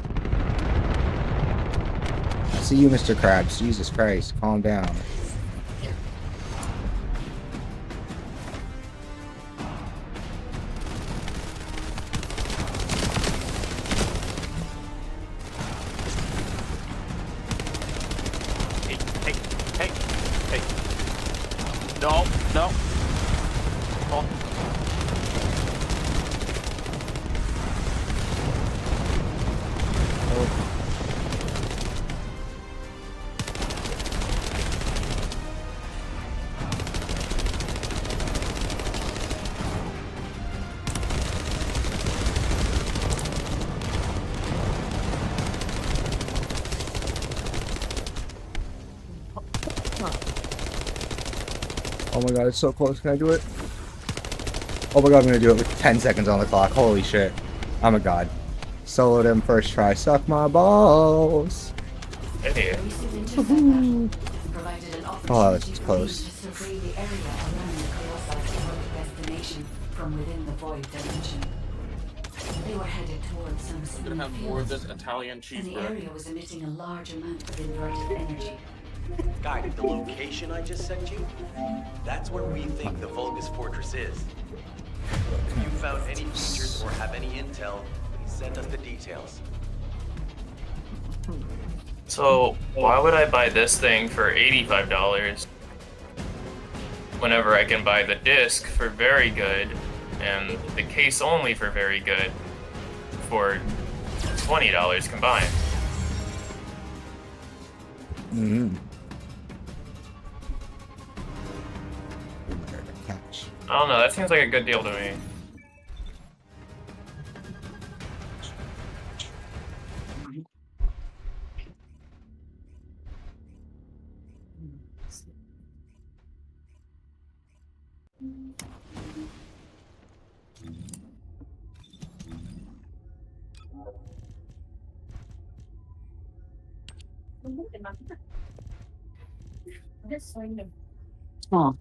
Speaker 1: See you, Mr. Krabs. Jesus Christ, calm down.
Speaker 5: Hey. No. Oh.
Speaker 1: Oh my god, it's so close. Can I do it? Oh my god, I'm gonna do it with 10 seconds on the clock. Holy shit. Oh my god. Soloed him first try. Suck my balls.
Speaker 6: Idiot.
Speaker 1: Oh, that's close.
Speaker 2: To survey the area around the Colossus destination from within the void dimension. They were headed towards some
Speaker 5: I'm gonna have more of this Italian
Speaker 2: and the
Speaker 5: cheeseburger.
Speaker 2: area was emitting a large amount of inverted energy.
Speaker 8: Guide, the location I just sent you? That's where we think the Vulgus Fortress is. If you found any features or have any intel, please send us the details.
Speaker 6: So, why would I buy this thing for $85 whenever I can buy the disc for very good and the case only for very good for $20 combined?
Speaker 1: Mm-hmm.
Speaker 6: I don't know, that seems like a good deal to me.
Speaker 13: Oh.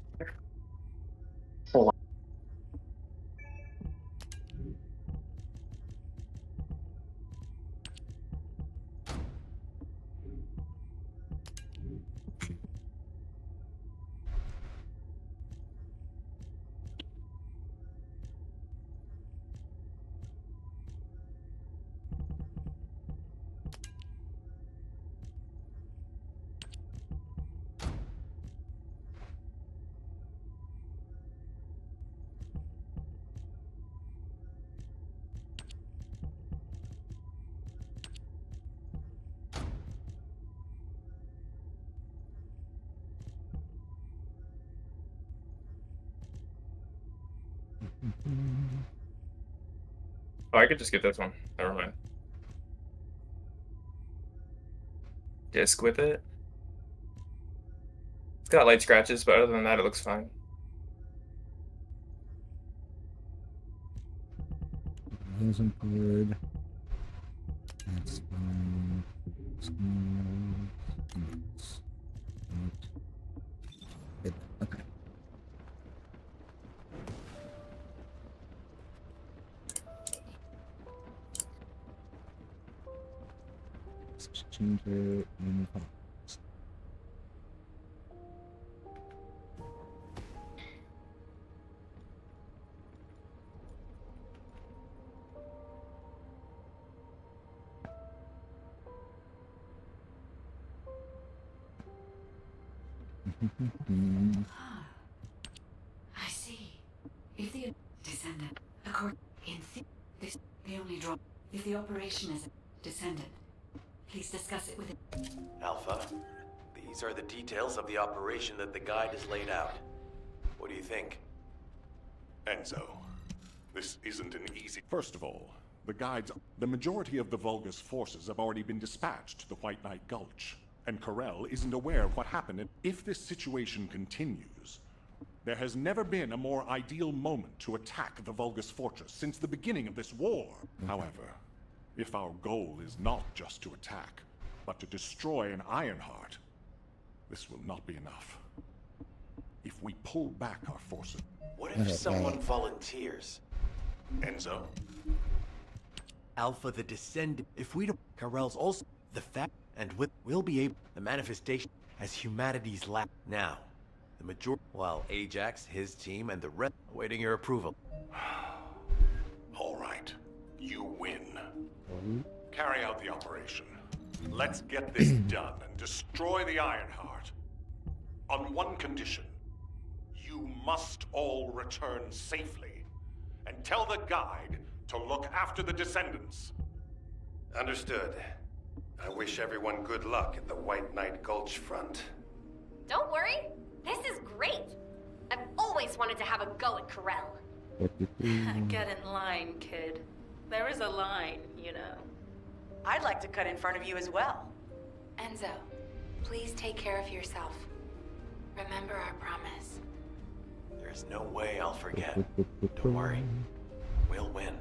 Speaker 6: Oh, I could just get this one. Never mind. Disc with it. It's got light scratches, but other than that, it looks fine.
Speaker 1: Isn't good. That's fine. Okay. Let's change it.
Speaker 2: I see. If the Descendant, according this the only draw. If the operation is Descendant, please discuss it with it.
Speaker 8: Alpha, these are the details of the operation that the guide has laid out. What do you think?
Speaker 12: Enzo, this isn't an easy... First of all, the majority of the Vulgus forces have already been dispatched to the White Knight Gulch, and Corel isn't aware of what happened. If this situation continues, there has never been a more ideal moment to attack the Vulgus Fortress since the beginning of this war. However, if our goal is not just to attack, but to destroy an Ironheart, this will not be enough. If we pull back our forces...
Speaker 8: What if someone volunteers?
Speaker 12: Enzo?
Speaker 10: Alpha the Descendant. If we don't... Corel's also the fact, and we'll be able... The manifestation as humanity's last. Now, the majority... While Ajax, his team, and the rest awaiting your approval.
Speaker 12: All right. You win. Carry out the operation. Let's get this done and destroy the Ironheart. On one condition. You must all return safely. And tell the guide to look after the Descendants.
Speaker 8: Understood. I wish everyone good luck at the White Knight Gulch front.
Speaker 14: Don't worry. This is great. I've always wanted to have a go at Corel.
Speaker 15: Get in line, kid. There is a line, you know.
Speaker 16: I'd like to cut in front of you as well.
Speaker 7: Enzo, please take care of yourself. Remember our promise.
Speaker 8: There's no way I'll forget. Don't worry. We'll win.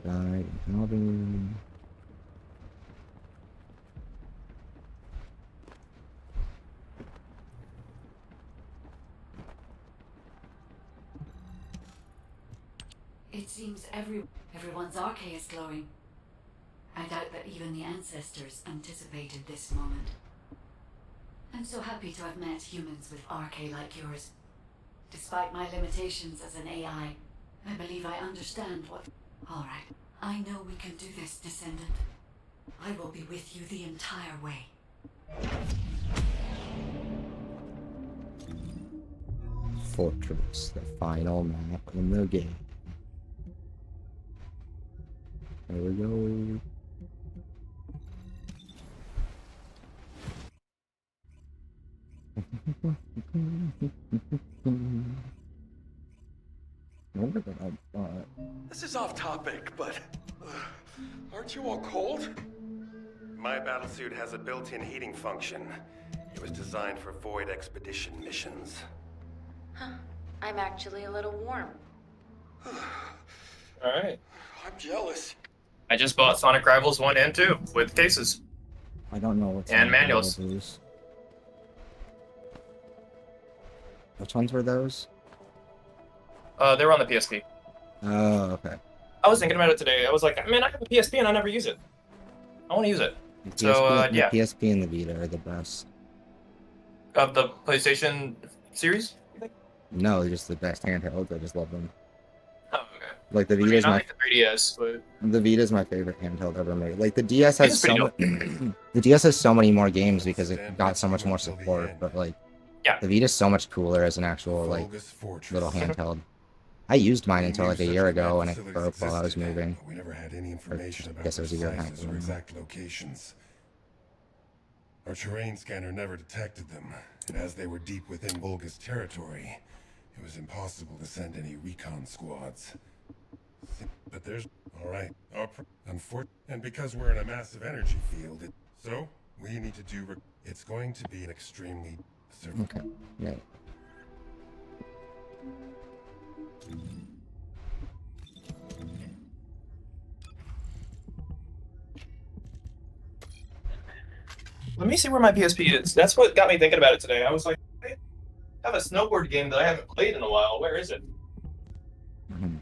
Speaker 1: Right, Alvin.
Speaker 2: It seems everyone's arche is glowing. I doubt that even the ancestors anticipated this moment. I'm so happy to have met humans with arche like yours. Despite my limitations as an AI, I believe I understand what... Alright, I know we can do this, Descendant. I will be with you the entire way.
Speaker 1: Fortress, the final map in the game. There we go.
Speaker 8: This is off topic, but aren't you all cold? My battlesuit has a built-in heating function. It was designed for void expedition missions.
Speaker 9: Huh. I'm actually a little warm.
Speaker 6: Alright.
Speaker 8: I'm jealous.
Speaker 6: I just bought Sonic Rivals 1 and 2 with cases.
Speaker 1: I don't know what's
Speaker 6: and manuals.
Speaker 1: Which ones were those?
Speaker 6: They were on the PSP.
Speaker 1: Oh, okay.
Speaker 6: I was thinking about it today. I was like, man, I have a PSP and I never use it. I want to use it.
Speaker 1: The PSP,
Speaker 6: So, yeah.
Speaker 1: The PSP and the Vita are the best.
Speaker 6: Of the PlayStation series?
Speaker 1: No, just the best handhelds. I just love them.
Speaker 6: Oh, okay.
Speaker 1: Like the Vita's
Speaker 6: I
Speaker 1: my
Speaker 6: like the 3DS, but
Speaker 1: the Vita's my favorite handheld ever made. Like the DS has
Speaker 6: Vita's
Speaker 1: so
Speaker 6: pretty
Speaker 1: the DS has so many more games because it got so much more support. But like,
Speaker 6: yeah,
Speaker 1: the Vita's so much cooler as an actual like little handheld. I used mine until like a year ago, and it broke while I was moving.
Speaker 12: We never had any information about
Speaker 1: I guess it was a year and a half
Speaker 12: sizes or
Speaker 1: ago.
Speaker 12: exact locations. Our terrain scanner never detected them, and as they were deep within Volga's territory, it was impossible to send any recon squads. But there's... Alright. And because we're in a massive energy field, so we need to do... It's going to be an extremely...
Speaker 1: Okay. Yeah.
Speaker 6: let me see where my PSP is. That's what got me thinking about it today. I was like, I have a snowboard game that I haven't played in a while. Where is it?
Speaker 1: Mm-hmm.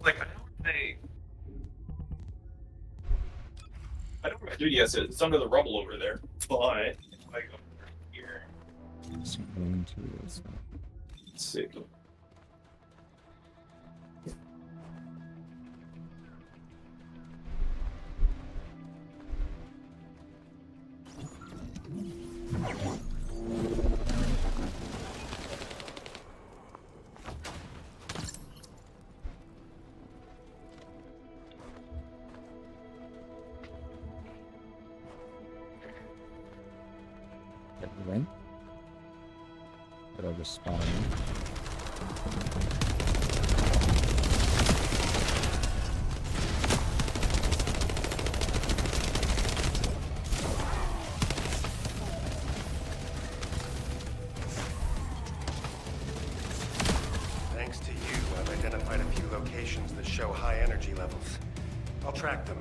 Speaker 6: Like, I know where my 3DS is. It's under the rubble over there. But I go over here.
Speaker 1: So going to this one.
Speaker 6: Let's see.
Speaker 1: Win. It'll just spawn.
Speaker 8: Thanks to you, I've identified a few locations that show high energy levels. I'll track them.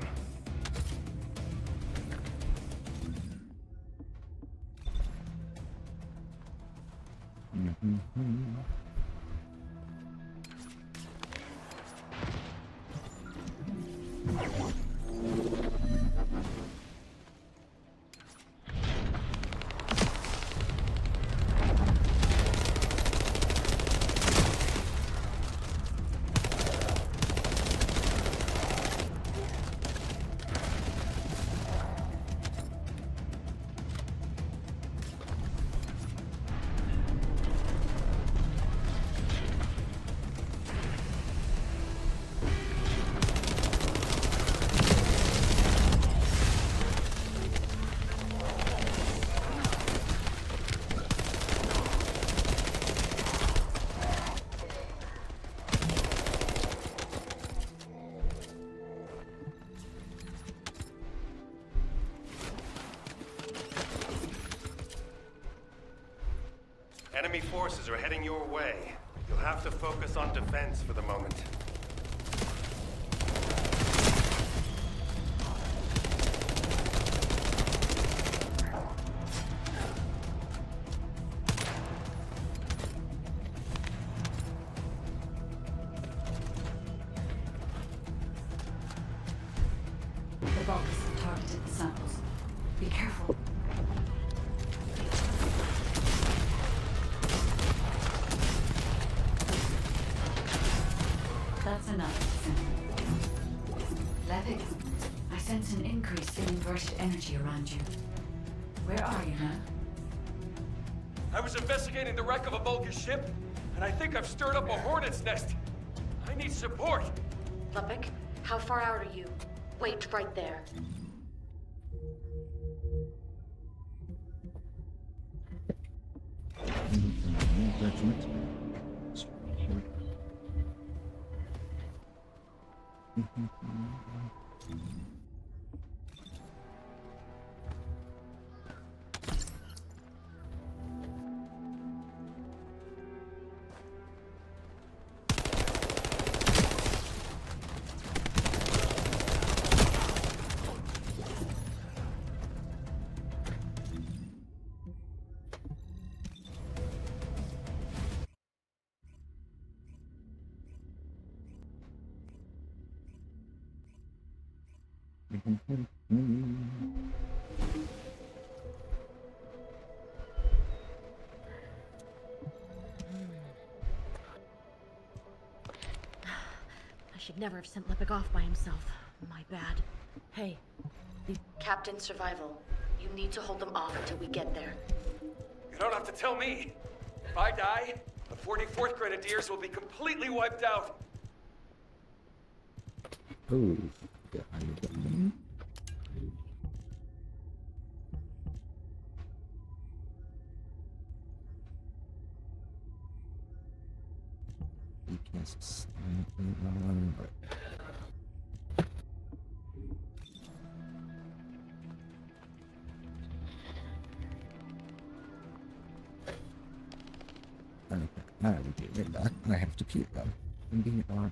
Speaker 17: Enemy forces are heading your way. You'll have to focus on defense for the moment.
Speaker 2: The Vulgus have targeted the samples. Be careful. That's enough. Levick, I sense an increase in inverted energy around you. Where are you now?
Speaker 17: I was investigating the wreck of a Vulgus ship, and I think I've stirred up a hornet's nest. I need support.
Speaker 14: Levick, how far out are you? Wait right there.
Speaker 18: I should never have sent Levick off by himself. My bad. Hey,
Speaker 14: Captain Survival, you need to hold them off until we get there.
Speaker 17: You don't have to tell me. If I die, the 44th Grenadiers will be completely wiped out.
Speaker 1: Ooh. Weakness. Okay, I will be right back. I have to puke though. I'm being on.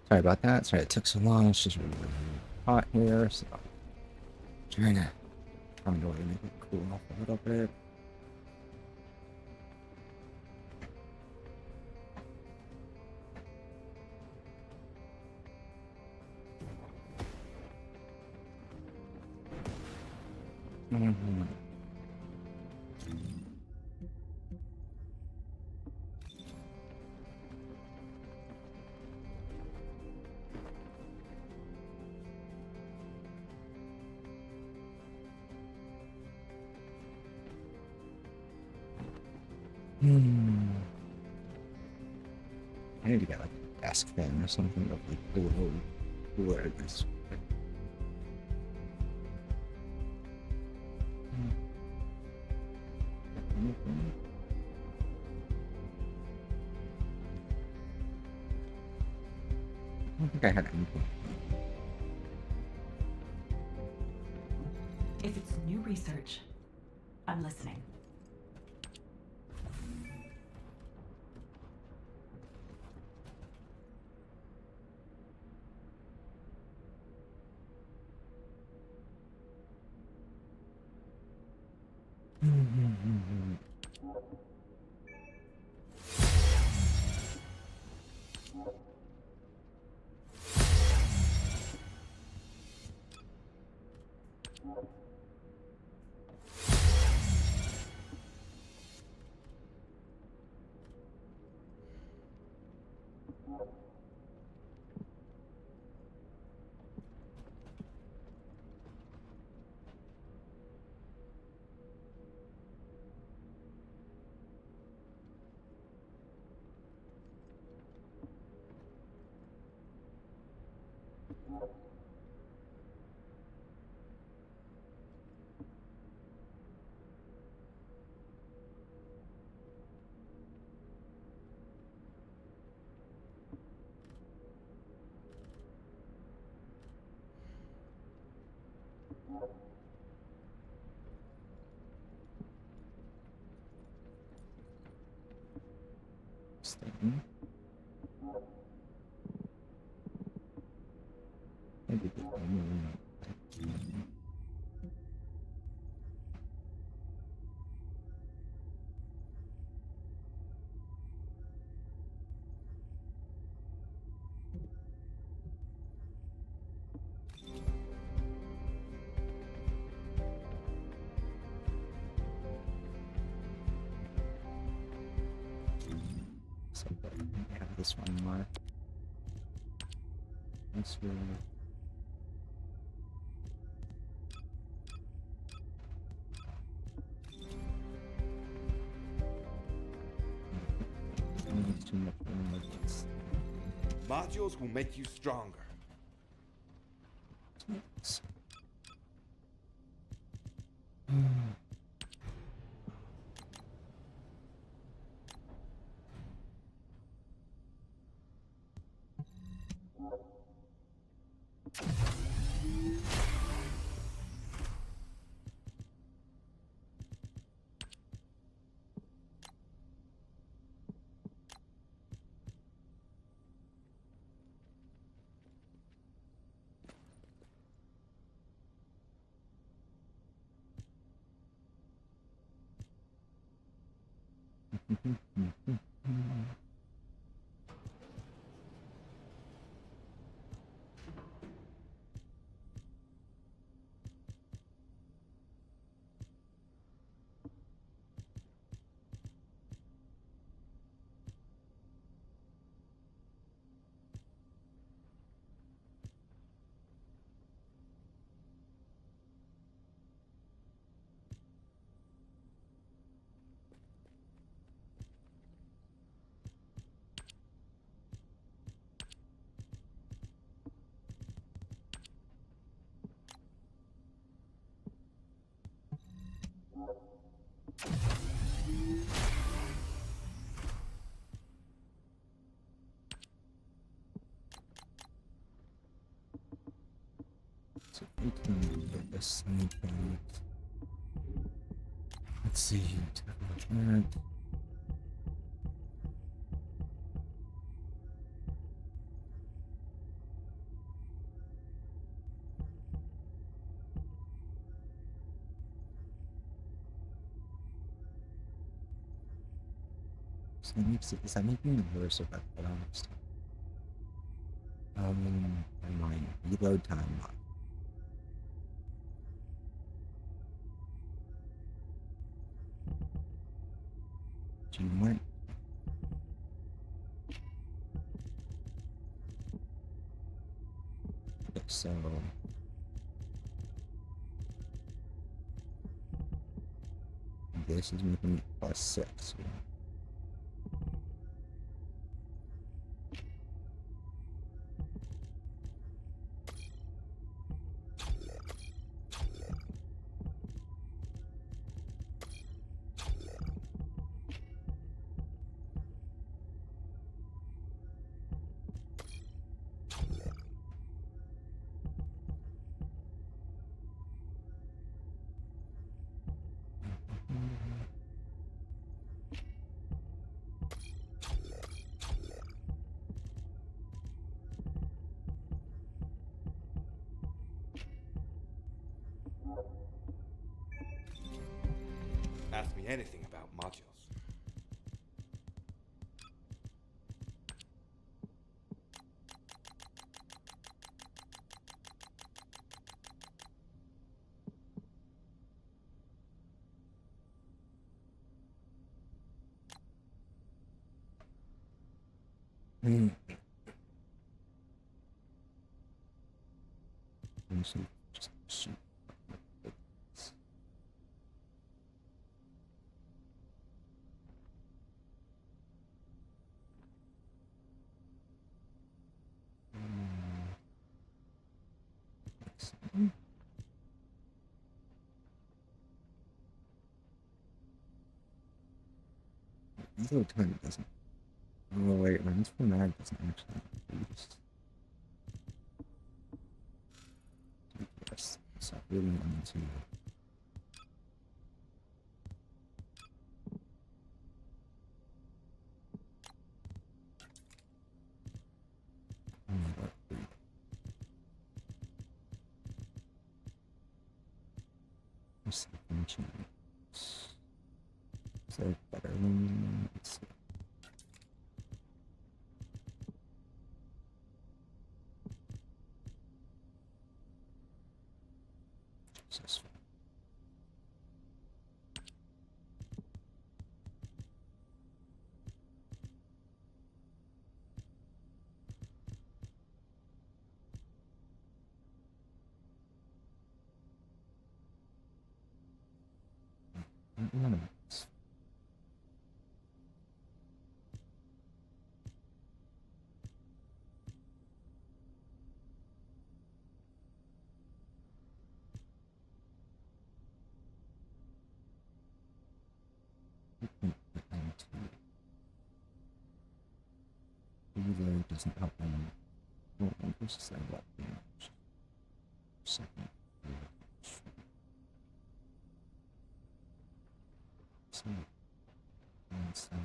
Speaker 1: Sorry about that. Sorry it took so long. It's just really hot here, so trying to find a way to make it cool off a little bit. I need to get like a desk fan or something of like below where this. I don't think I had anything.
Speaker 2: If it's new research, I'm listening. Maybe the I have this one more. That's really. Too much emergence.
Speaker 19: Modules will make you stronger.
Speaker 1: Yes. So we can get this thing. Let's see. So that makes it, is that making it worse about that almost? Mine. Reload time. Do you want? Okay, so this is making it +6.
Speaker 19: Ask me anything about modules.
Speaker 1: Just shoot. Reload time doesn't. Oh wait, runs for mag doesn't actually boost. Yes, so I really wanted to. Is there a better one? Let's see. Successful. None of this. Reload doesn't help them. Well, increases their weapon damage. Second. So, and it's not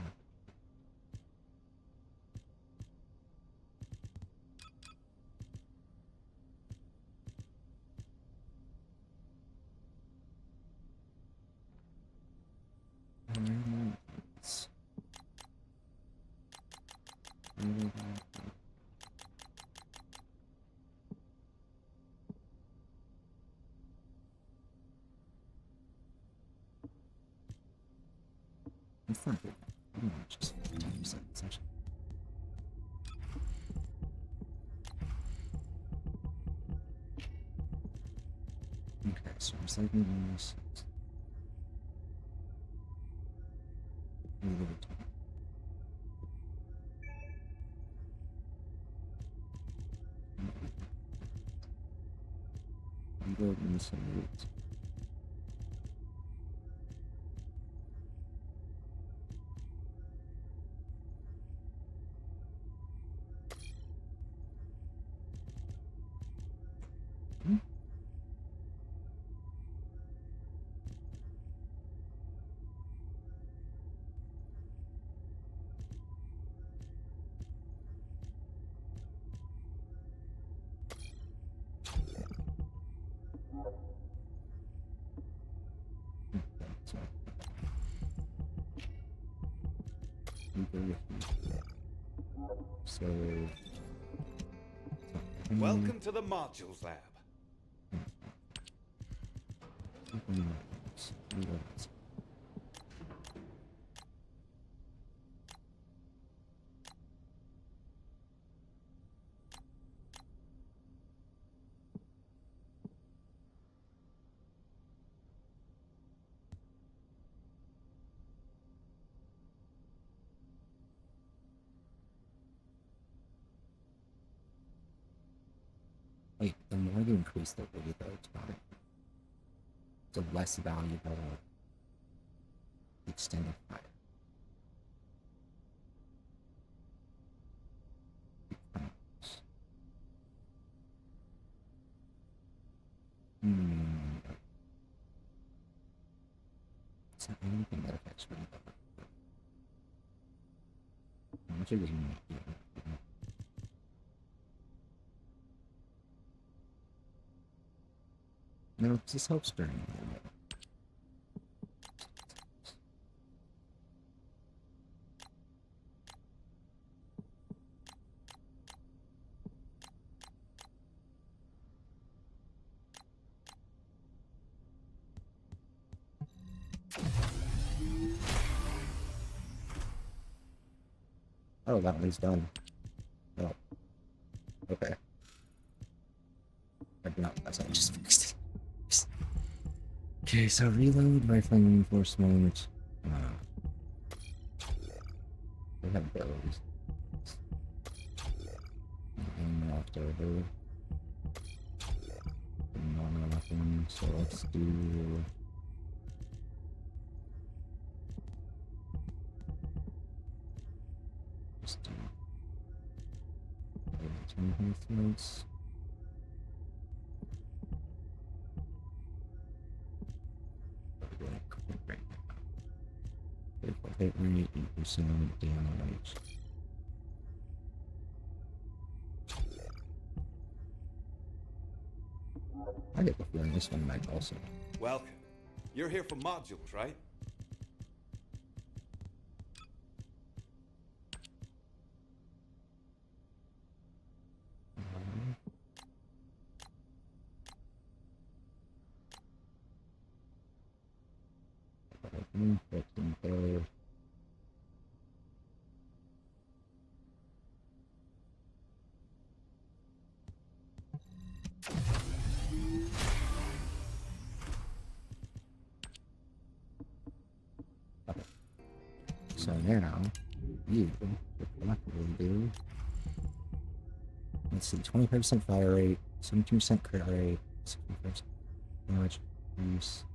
Speaker 1: big. Just 10% essentially. Okay, so recycling these. Reload time. Reload and salute. So.
Speaker 19: Welcome to the modules lab.
Speaker 1: Like, the more you increase the weight, though, the less valuable the extended fire. It's not anything that affects me. How much it was in the No, this helps during the Oh, that one's done. Oh. Okay. Or not, that's not just fixed it. Okay, so reload, rifling reinforcement. We have those. And leftover. Normal weapon, so let's do. Just do. 10 enhancements. Hit rate, 8% damage. I get the feeling this one might also.
Speaker 19: Welcome. You're here for modules, right?
Speaker 1: So now, you collectively do. Let's see, 25% fire rate, 17% crit rate, 60% damage increase.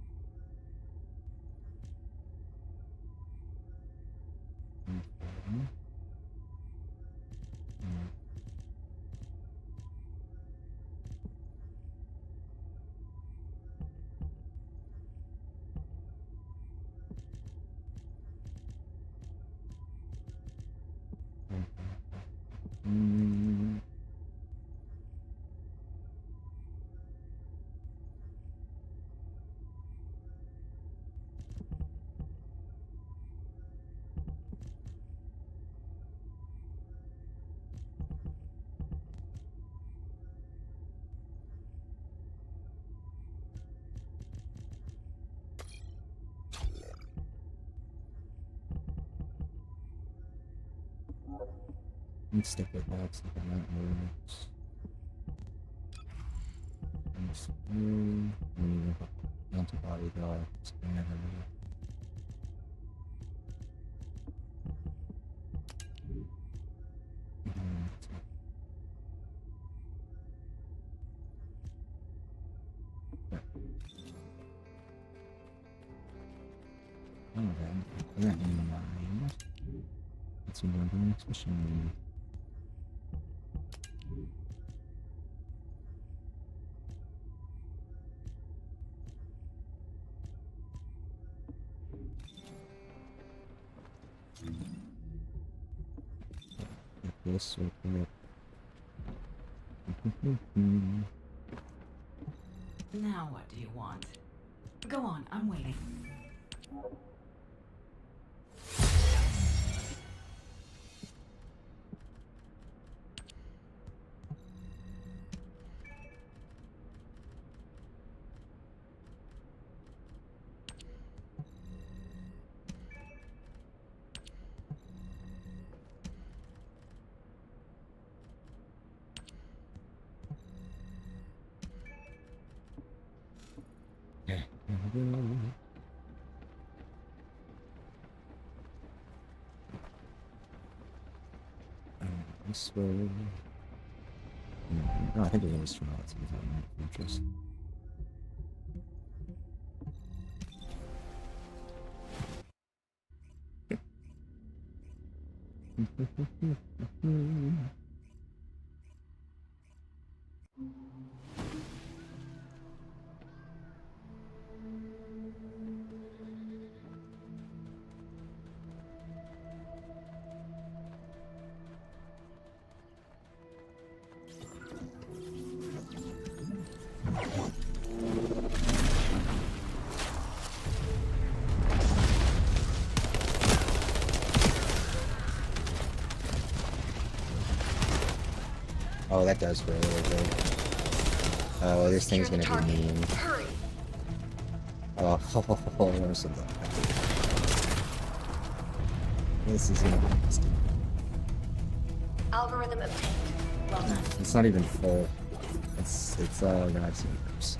Speaker 1: Let's stick with that, see if that works. And antibody dog, scanner. Okay, that in mind. Let's move on to the next machine. This will
Speaker 2: Now what do you want? Go on, I'm waiting.
Speaker 1: This way. No, I think it was from out interest. Oh, that does feel really good. Oh, this thing's gonna be mean. Oh, there's some. This is gonna be nasty.
Speaker 14: Algorithm obtained. Well done.
Speaker 1: It's not even full. It's gonna have some groups.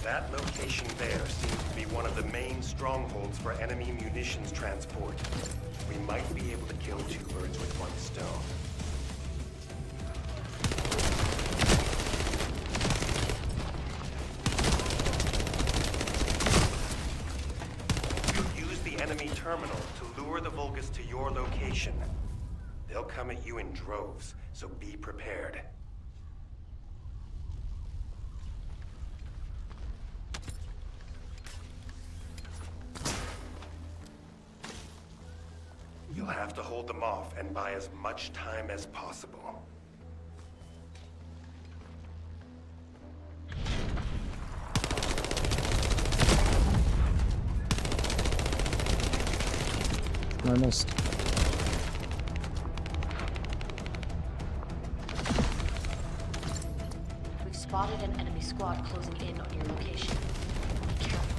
Speaker 8: That location there seems to be one of the main strongholds for enemy munitions transport. We might be able to kill two birds with one stone. Use the enemy terminal to lure the Vulgus to your location. They'll come at you in droves, so be prepared. You'll have to hold them off and buy as much time as possible.
Speaker 1: I missed.
Speaker 2: We've spotted an enemy squad closing in on your location. Be careful.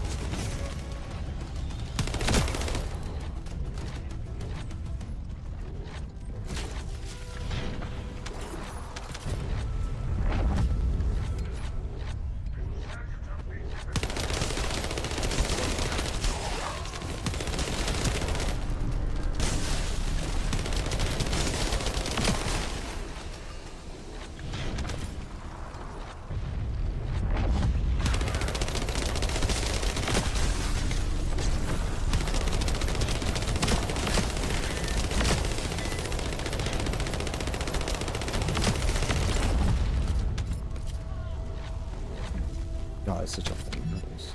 Speaker 1: God, it's such a fucking noise.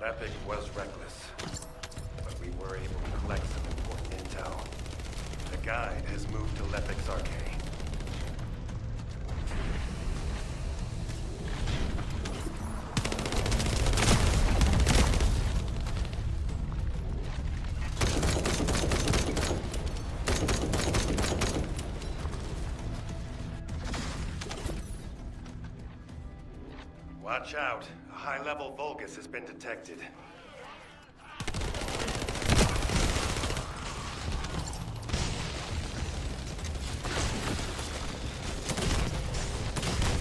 Speaker 8: Epic was reckless, but we were able to collect some important intel. The guide has moved to Lepic's arcade. Watch out. A high-level Vulgus has been detected.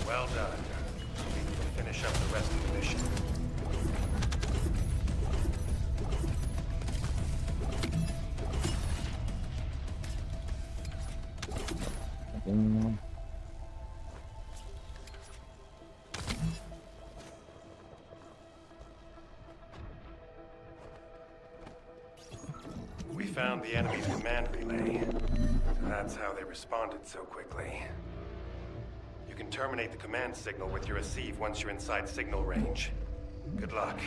Speaker 8: Well done. We need to finish up the rest of the mission. We found the enemy's command relay. That's how they responded so quickly. You can terminate the command signal with your receive once you're inside signal range. Good luck.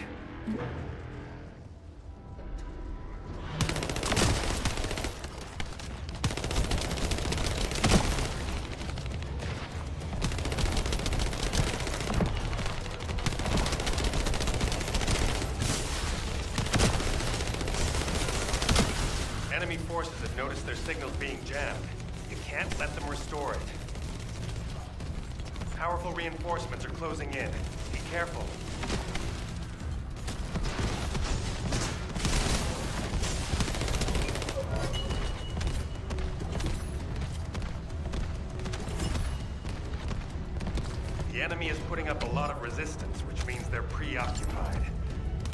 Speaker 8: notice their signal's being jammed. You can't let them restore it. Powerful reinforcements are closing in. Be careful. The enemy is putting up a lot of resistance, which means they're preoccupied.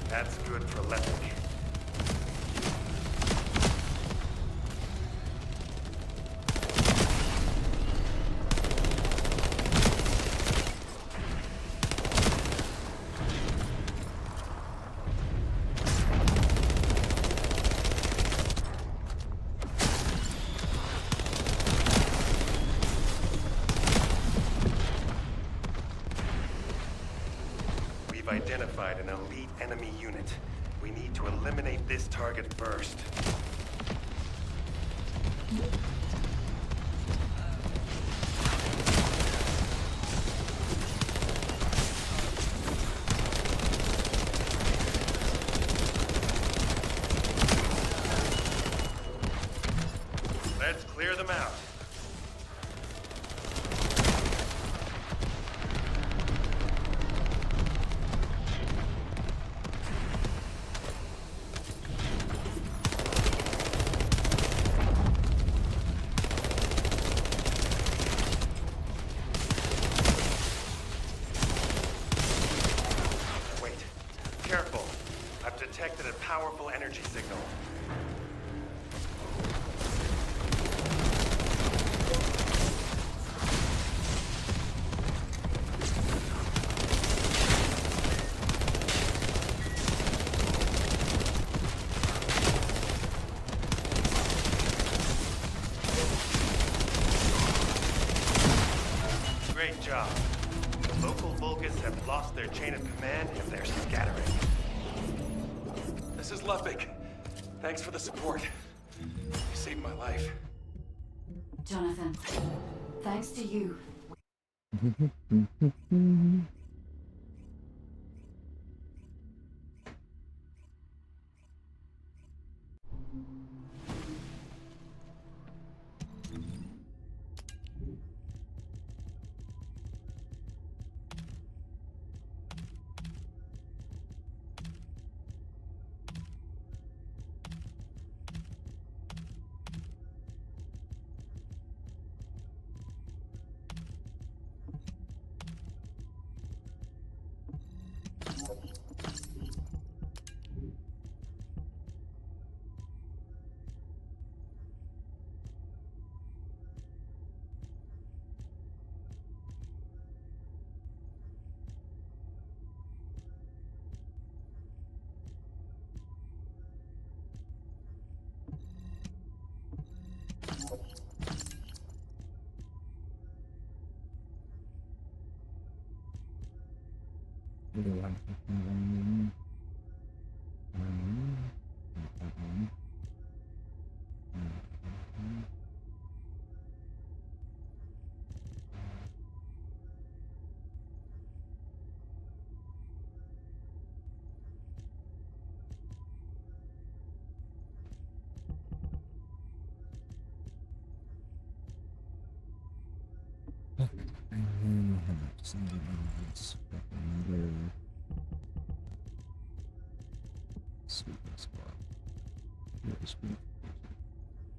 Speaker 8: That's good for Lepic. We've identified an elite enemy unit. We need to eliminate this target first. Let's clear them out. Careful. I've detected a powerful energy signal. Great job. The local Vulgus have lost their chain of command and they're scattering.
Speaker 17: This is Lepic. Thanks for the support. You saved my life.
Speaker 2: Jonathan, thanks to you.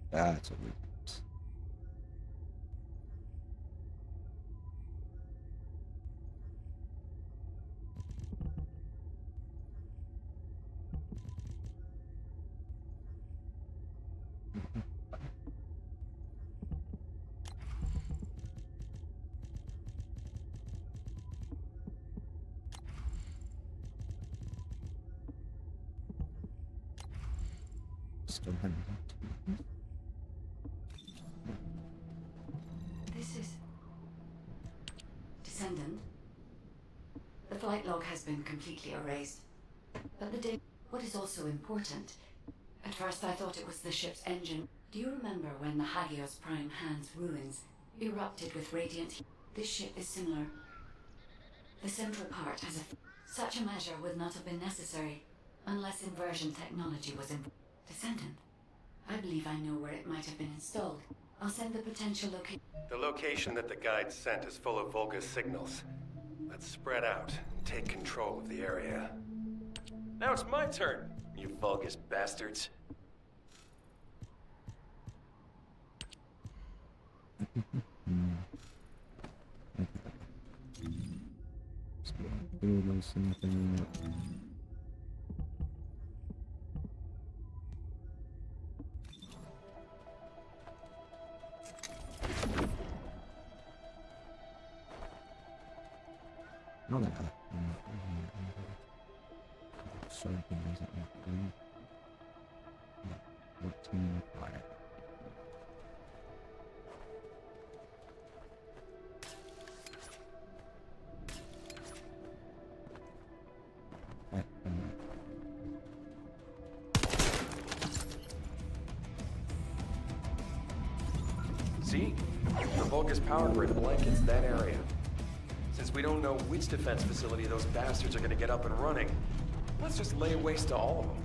Speaker 2: That's what we want. Still having that. This is Descendant. The flight log has been completely erased. But the data, what is also important, at first I thought it was the ship's engine. Do you remember when the Hagios Prime Hand's ruins erupted with radiant heat? This ship is similar. The central part has such a measure would not have been necessary unless inversion technology was in Descendant. I believe I know where it might have been installed. I'll send the potential location.
Speaker 8: The location that the guide sent is full of Volga signals. Let's spread out and take control of the area.
Speaker 17: Now it's my turn, you Vulgus bastards.
Speaker 1: No, that. Something doesn't include 14 fire.
Speaker 17: See? The Vulgus power grid blankets that area. Since we don't know which defense facility those bastards are gonna get up and running, let's just lay waste to all of them.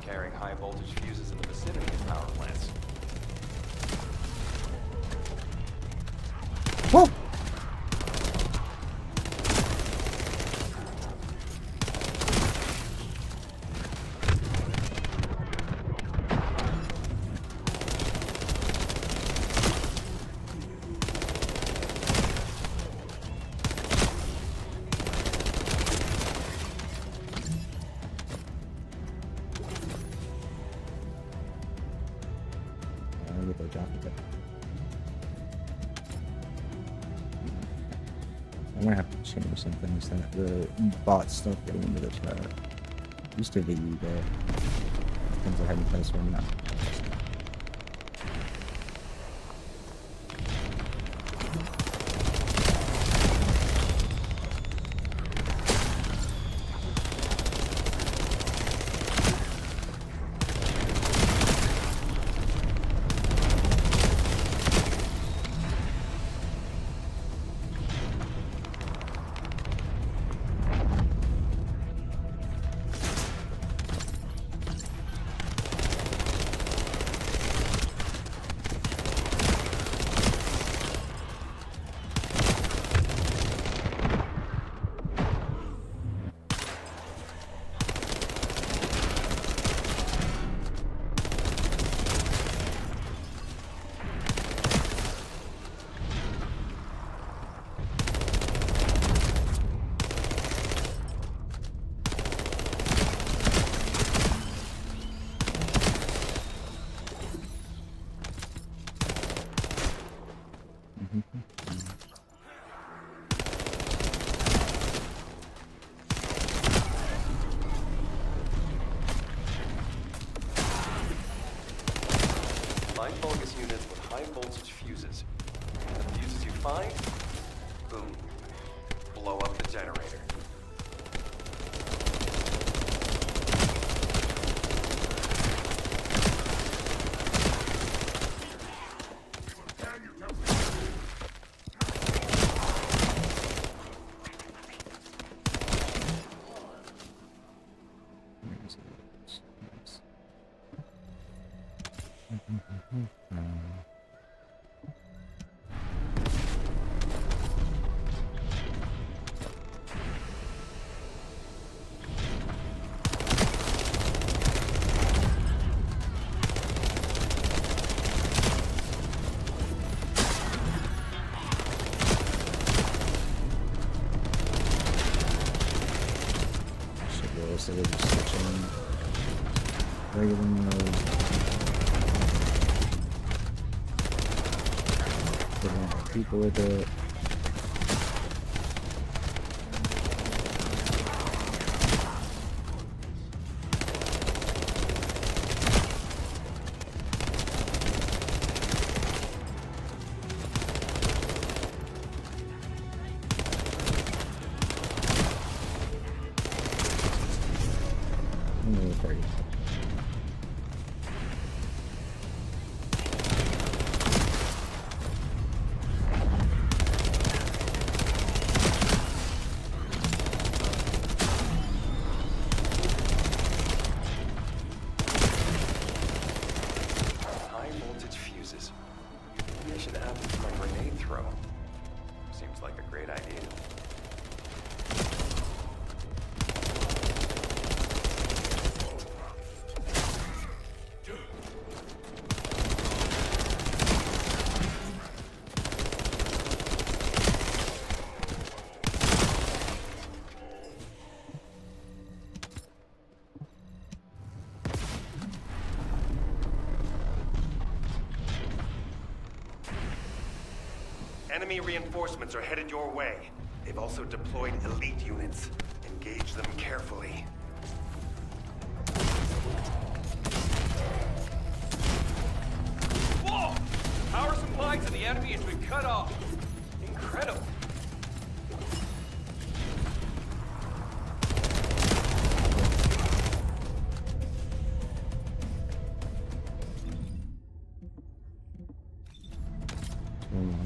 Speaker 17: Carrying high voltage fuses in the vicinity of power plants.
Speaker 1: Whoa! I'm gonna have to change some things that the bots don't get into the chat. Used to be there. Things I had in place were not.
Speaker 17: Find Vulgus units with high voltage fuses. The fuses you find, boom, blow up the generator.
Speaker 12: Daniel,
Speaker 1: realistically just switching regular mode. Putting more people with it.
Speaker 8: Enemy reinforcements are headed your way. They've also deployed elite units. Engage them carefully.
Speaker 17: Whoa! Power supply to the enemy has been cut off. Incredible.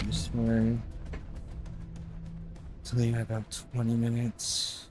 Speaker 1: This one. So they got about 20 minutes.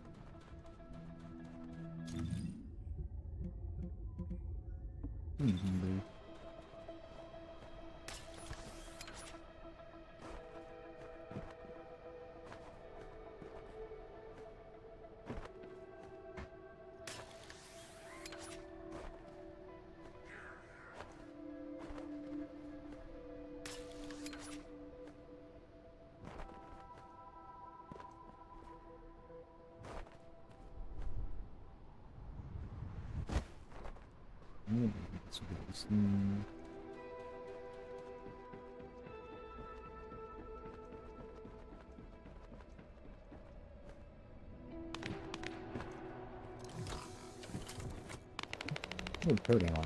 Speaker 1: Oh, coding on.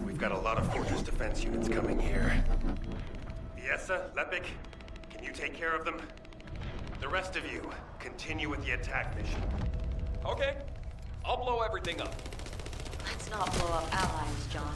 Speaker 8: We've got a lot of fortress defense units coming here. Viessa, Lepik, can you take care of them? The rest of you, continue with the attack mission.
Speaker 17: Okay. I'll blow everything up.
Speaker 2: Let's not blow up allies, John.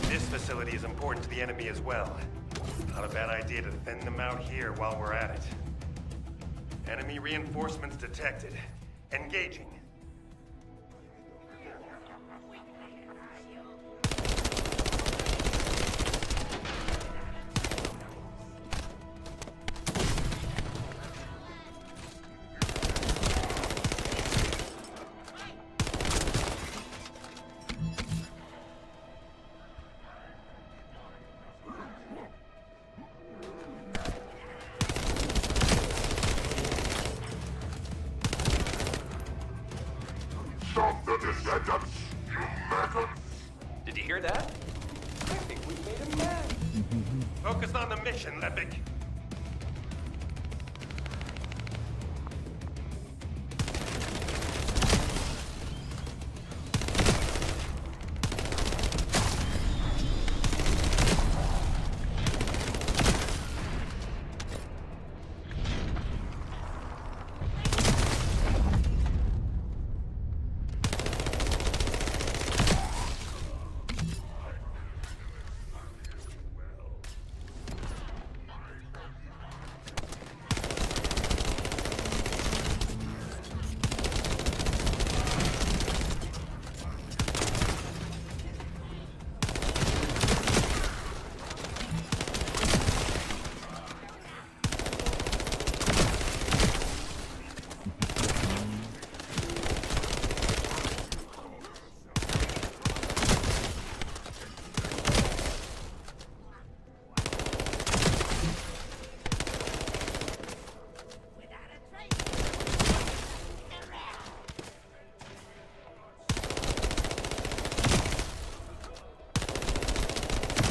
Speaker 8: This facility is important to the enemy as well. Not a bad idea to thin them out here while we're at it. Enemy reinforcements detected. Engaging.
Speaker 12: Stop the Descendants, you maggots!
Speaker 17: Did you hear that? I think we made him mad.
Speaker 8: Focus on the mission, Lepic.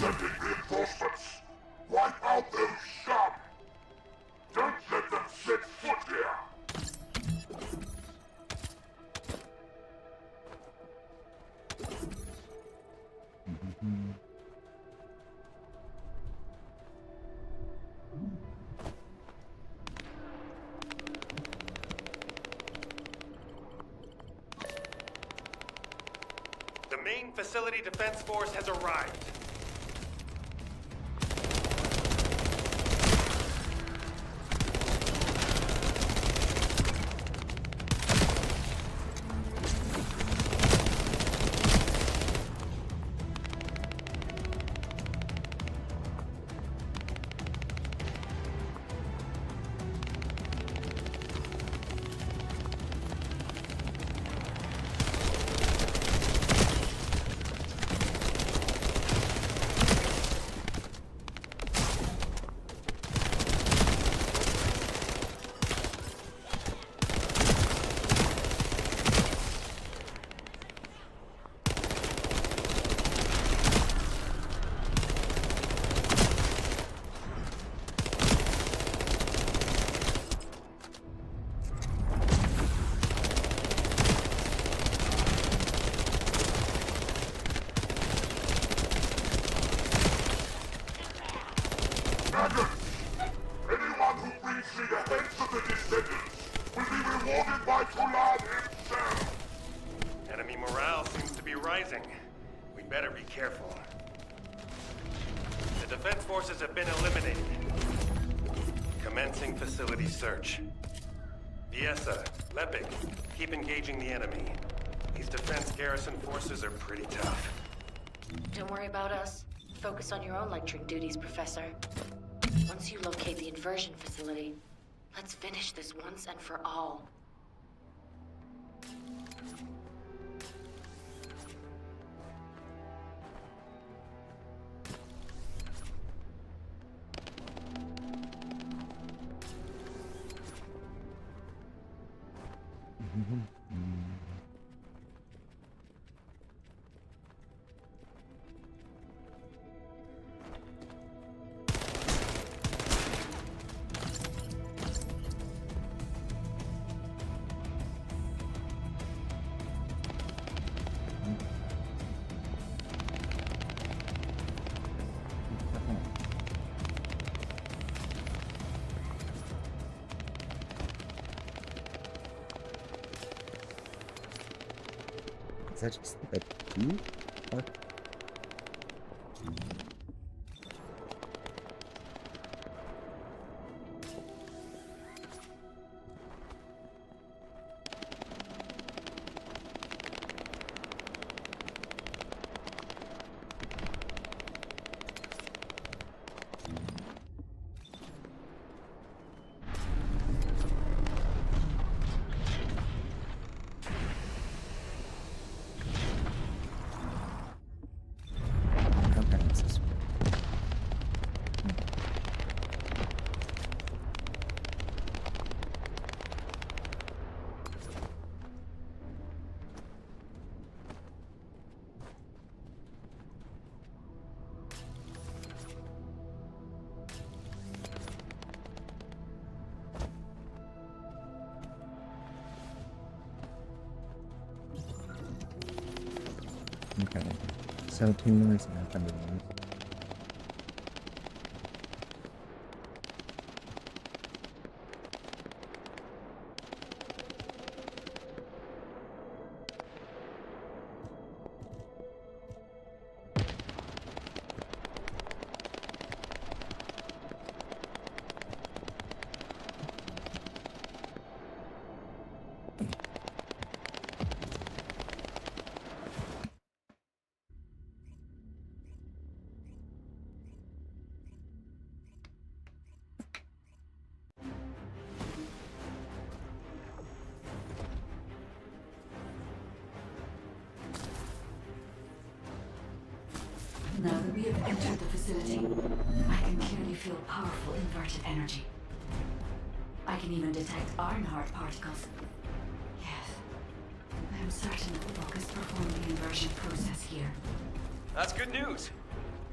Speaker 12: Sending reinforcements! Wipe out those scum! Don't let them set foot here!
Speaker 8: The main facility defense force has arrived.
Speaker 12: Maggots! Anyone who brings me the heads of the Descendants will be rewarded by Tulad himself!
Speaker 8: Enemy morale seems to be rising. We better be careful. The defense forces have been eliminated. Commencing facility search. Viesa, Lepic, keep engaging the enemy. These defense garrison forces are pretty tough.
Speaker 2: Don't worry about us. Focus on your own lecturing duties, Professor. Once you locate the inversion facility, let's finish this once and for all.
Speaker 1: Is that just a key? Or... Okay. So 2 minutes and 100 minutes.
Speaker 2: Now that we have entered the facility, I can clearly feel powerful inverted energy. I can even detect Ironheart particles. Yes, I am certain that the Vulgus performed the inversion process here.
Speaker 17: That's good news.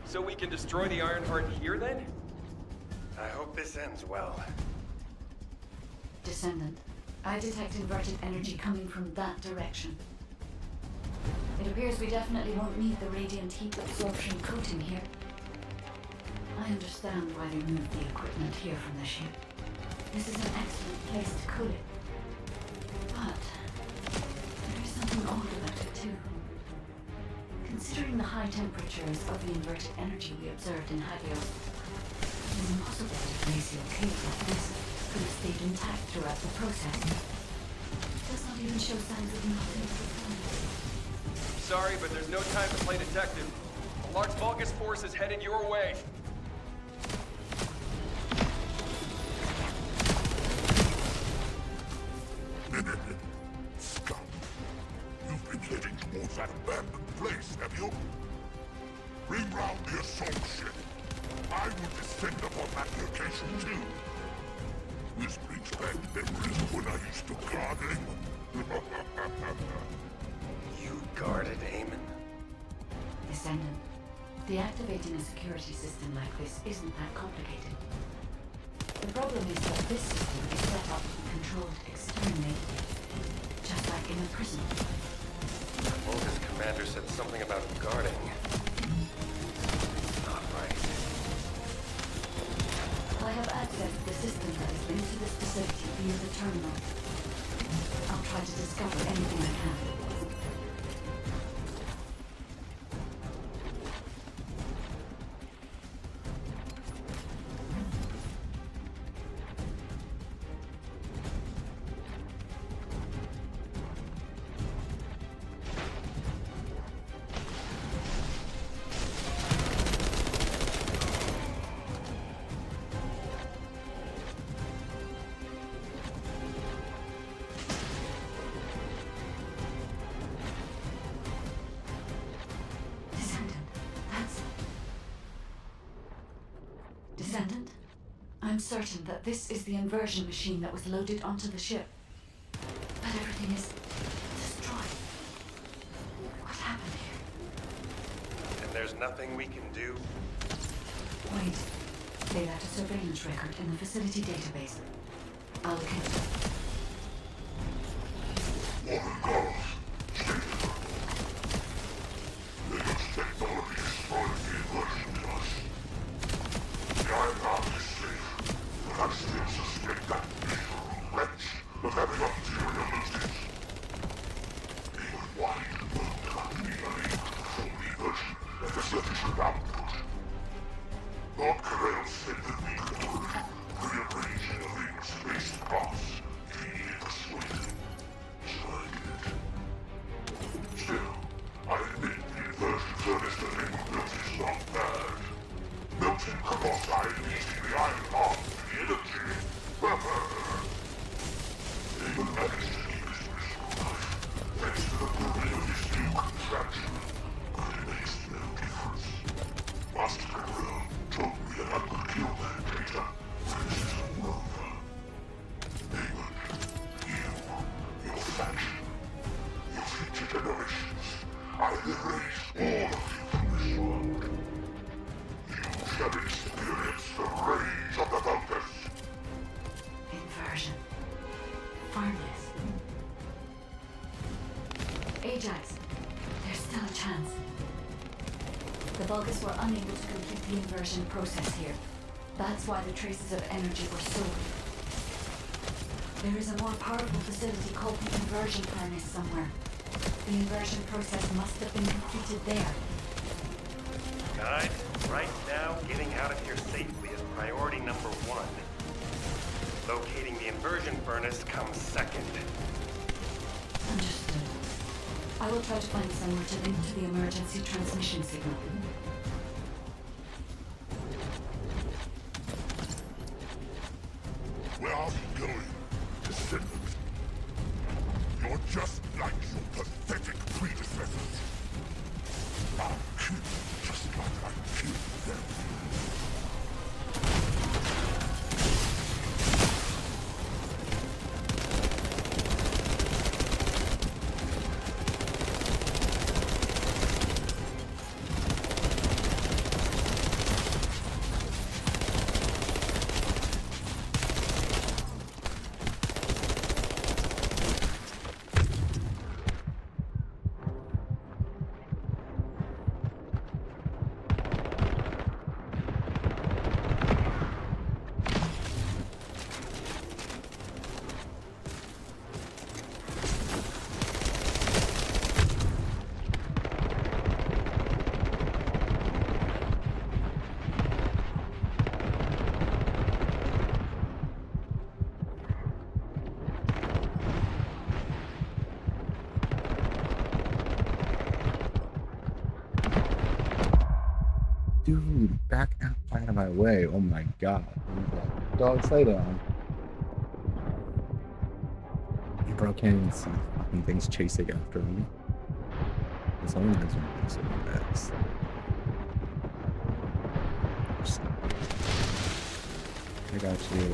Speaker 17: So we can destroy the Ironheart here then?
Speaker 8: I hope this ends well.
Speaker 2: Descendant, I detect inverted energy coming from that direction. It appears we definitely won't need the radiant heat absorption coating here. I understand why they moved the equipment here from the ship. This is an excellent place to cool it. But there is something odd about it too. Considering the high temperatures of the inverted energy we observed in Hagio, it is impossible that a glacial cave like this could have stayed intact throughout the process. It does not even show signs of melting.
Speaker 17: Sorry, but there's no time to play detective. A large Vulgus force is headed your way.
Speaker 12: Scum. You've been heading towards that abandoned place, have you? Bring round the assault ship. I will descend upon that location too. This brings back memories of when I used to guard Eamon.
Speaker 8: You guarded Eamon?
Speaker 2: Descendant, deactivating a security system like this isn't that complicated. The problem is that this system is set up and controlled externally, just like in a prison.
Speaker 8: The Vulgus commander said something about guarding. Not right.
Speaker 2: I have accessed the system that is linked to this facility via the terminal. I'll try to discover anything I can. Descendant, I'm certain that this is the inversion machine that was loaded onto the ship. But everything is destroyed. What happened here?
Speaker 8: And there's nothing we can do?
Speaker 2: Wait. They left a surveillance record in the facility database. I'll look into it.
Speaker 12: Technology destroyed the inversion device. The Ironheart is safe, but I still suspect that miserable wretch of having ulterior motives. Even wide world company unable to perform the inversion at the sufficient output. Lord Carell said that we could rearrange the things space parts if he needed persuaded. So I did. Still, I admit the inversion furnace that Eamon built is not bad. Melting Colossus and eating the Ironheart with the energy. Eamon managed to keep his wrist alive, thanks to the building of his new contraption. But it makes no difference. Master Carell told me that I could kill that data when this is all over. Eamon, your faction, your future generations, I'll erase all of you from this world. You shall experience the rage of the Vulgus.
Speaker 2: Inversion. Farmless. Ajax, there's still have a chance. The Vulgus were unable to complete the inversion process here. That's why the traces of energy were so weak. There is a more powerful facility called the inversion furnace somewhere. The inversion process must have been completed there.
Speaker 8: Guys, right now, getting out of here safely is priority number 1. Locating the inversion furnace comes second.
Speaker 2: Understood. I will try to find somewhere to link to the emergency transmission signal.
Speaker 12: Where are you going, Descendant? You're just like your pathetic predecessors. I'll kill you just like I killed them.
Speaker 1: Dude, back out of my way. Oh my god. Dog, stay down. Bro, can't even see fucking things chasing after me. Someone has been chasing my ass. I got you.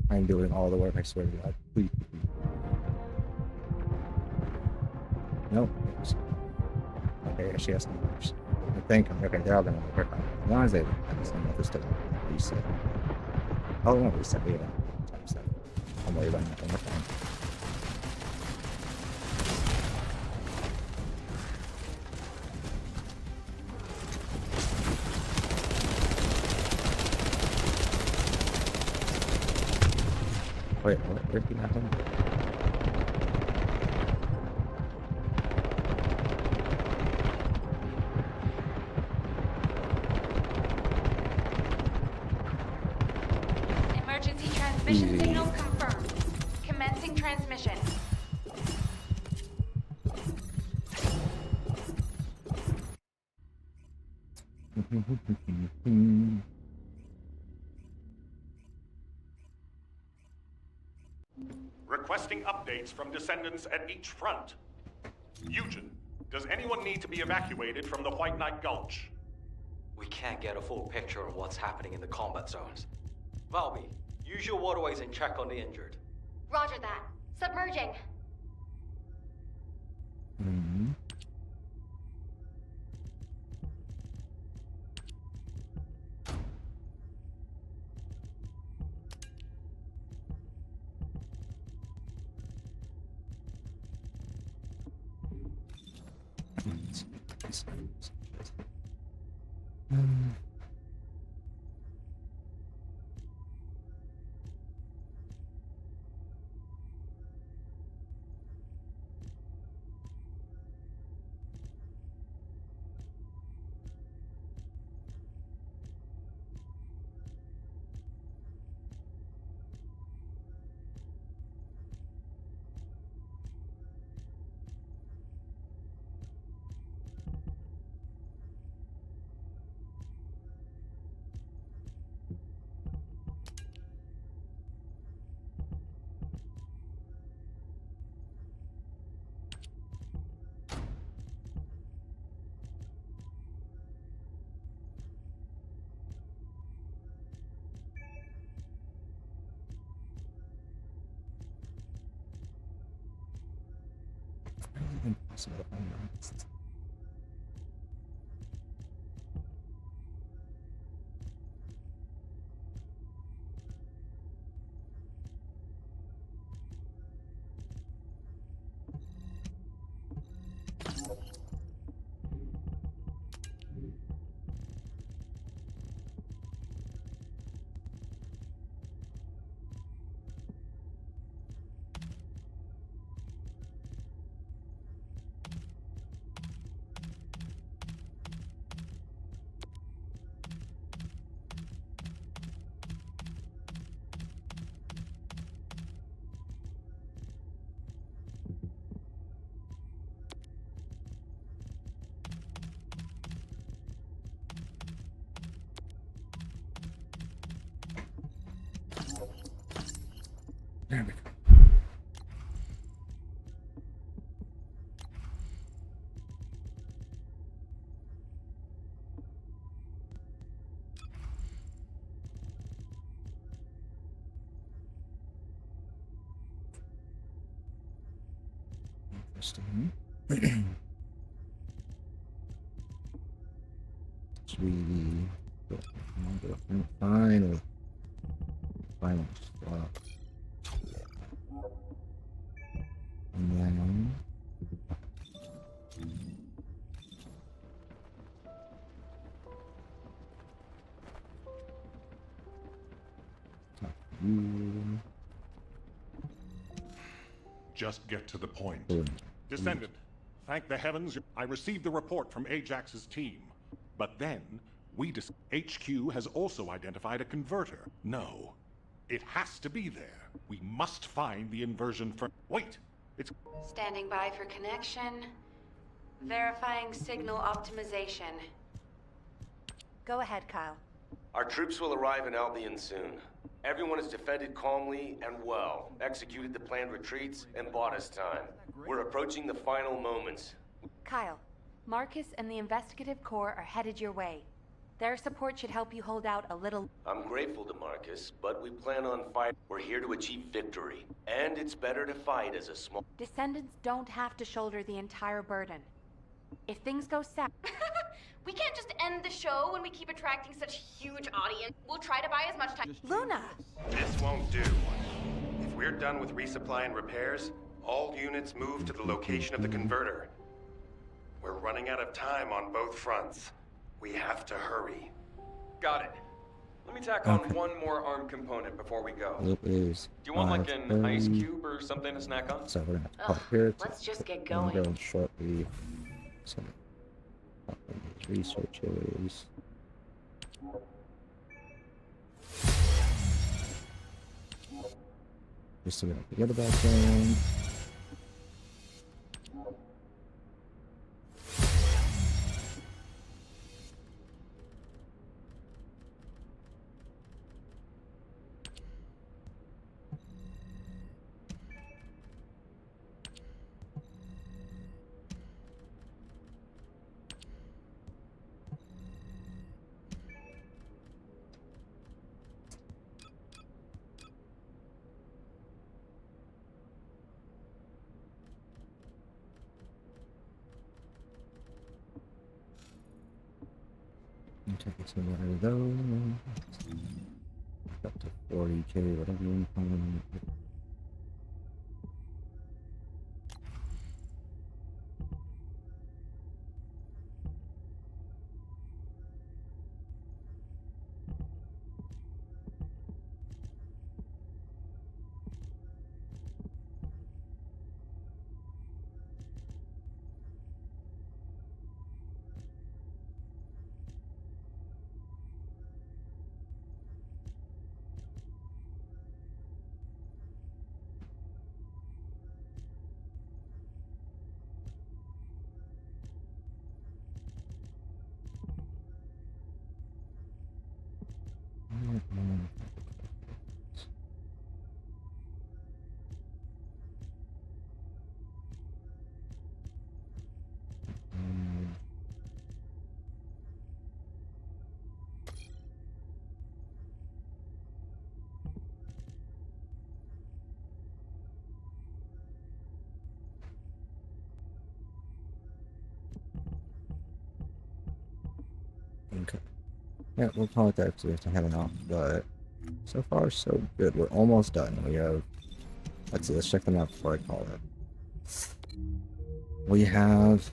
Speaker 1: I'm doing all the work, I swear to God. Please. Nope. Okay, she has some numbers. I think, okay, they're all gonna work on it. As long as they this to reset. Oh, it won't reset, yeah. Type stuff. Don't worry about nothing, we're fine. Wait, what? Where's he not home?
Speaker 7: Emergency transmission signal confirmed. Commencing transmission.
Speaker 8: Requesting updates from Descendants at each front. Eugen, does anyone need to be evacuated from the White Knight Gulch?
Speaker 20: We can't get a full picture of what's happening in the combat zones. Valby, use your waterways and check on the injured.
Speaker 14: Roger that. Submerging.
Speaker 1: Mm-hmm. Impossible to find that. There we go. Interesting. Sweetie. Finally. Finally. Wow. And then...
Speaker 8: Just get to the point. Descendant, thank the heavens, I received the report from Ajax's team. But then, HQ has also identified a converter. No, it has to be there. We must find the inversion for... Wait! It's...
Speaker 7: Standing by for connection. Verifying signal optimization. Go ahead, Kyle.
Speaker 21: Our troops will arrive in Albion soon. Everyone has defended calmly and well, executed the planned retreats, and bought us time. We're approaching the final moments.
Speaker 7: Kyle, Marcus and the investigative corps are headed your way. Their support should help you hold out a little.
Speaker 21: I'm grateful to Marcus, but we plan on fight. We're here to achieve victory, and it's better to fight as a small...
Speaker 7: Descendants don't have to shoulder the entire burden. If things go south...
Speaker 14: We can't just end the show when we keep attracting such huge audience. We'll try to buy as much time.
Speaker 7: Luna!
Speaker 8: This won't do. If we're done with resupply and repairs, all units move to the location of the converter. We're running out of time on both fronts. We have to hurry.
Speaker 17: Got it. Let me tack on one more arm component before we go.
Speaker 1: It is.
Speaker 17: Do you want like an ice cube or something to snack on?
Speaker 1: So we're gonna have to pop here.
Speaker 9: Let's just get
Speaker 1: Going.
Speaker 9: going.
Speaker 1: Shortly. So researchers. Just so we don't forget about them. Take some more of those. Up to 40k, whatever you want. Okay. Yeah, we'll call it that because we have to head off, but so far so good. We're almost done. We have, let's see, let's check them out before I call it. We have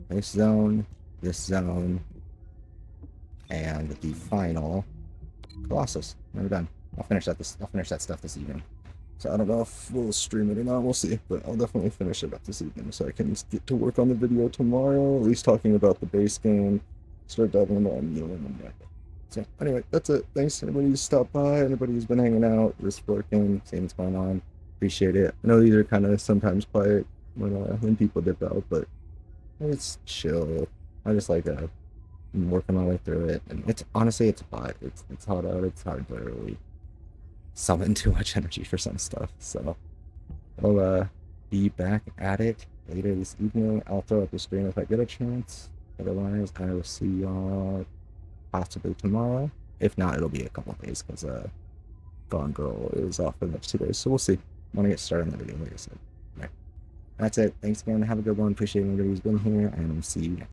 Speaker 1: this zone, and the final Colossus. We're done. I'll finish that stuff this evening. So I don't know if we'll stream it or not, we'll see, but I'll definitely finish it up this evening so I can get to work on the video tomorrow, at least talking about the base game, start diving into and so anyway, that's it. Thanks to everybody who stopped by, everybody who's been hanging out, just working, seeing what's going on. Appreciate it. I know these are kind of sometimes quiet when people dip out, but it's chill. I just like I'm working my way through it, and it's honestly it's hot. It's hot out. It's hard to really summon too much energy for some stuff. So I'll be back at it later this evening. I'll throw up the stream if I get a chance. Otherwise, I will see y'all possibly tomorrow. If not, it'll be a couple days because Gone Girl is off for the next 2 days. So we'll see. I want to get started on the video, like I said. All right. That's it. Thanks again. Have a good one. Appreciate everybody who's been here, and I'll see you next.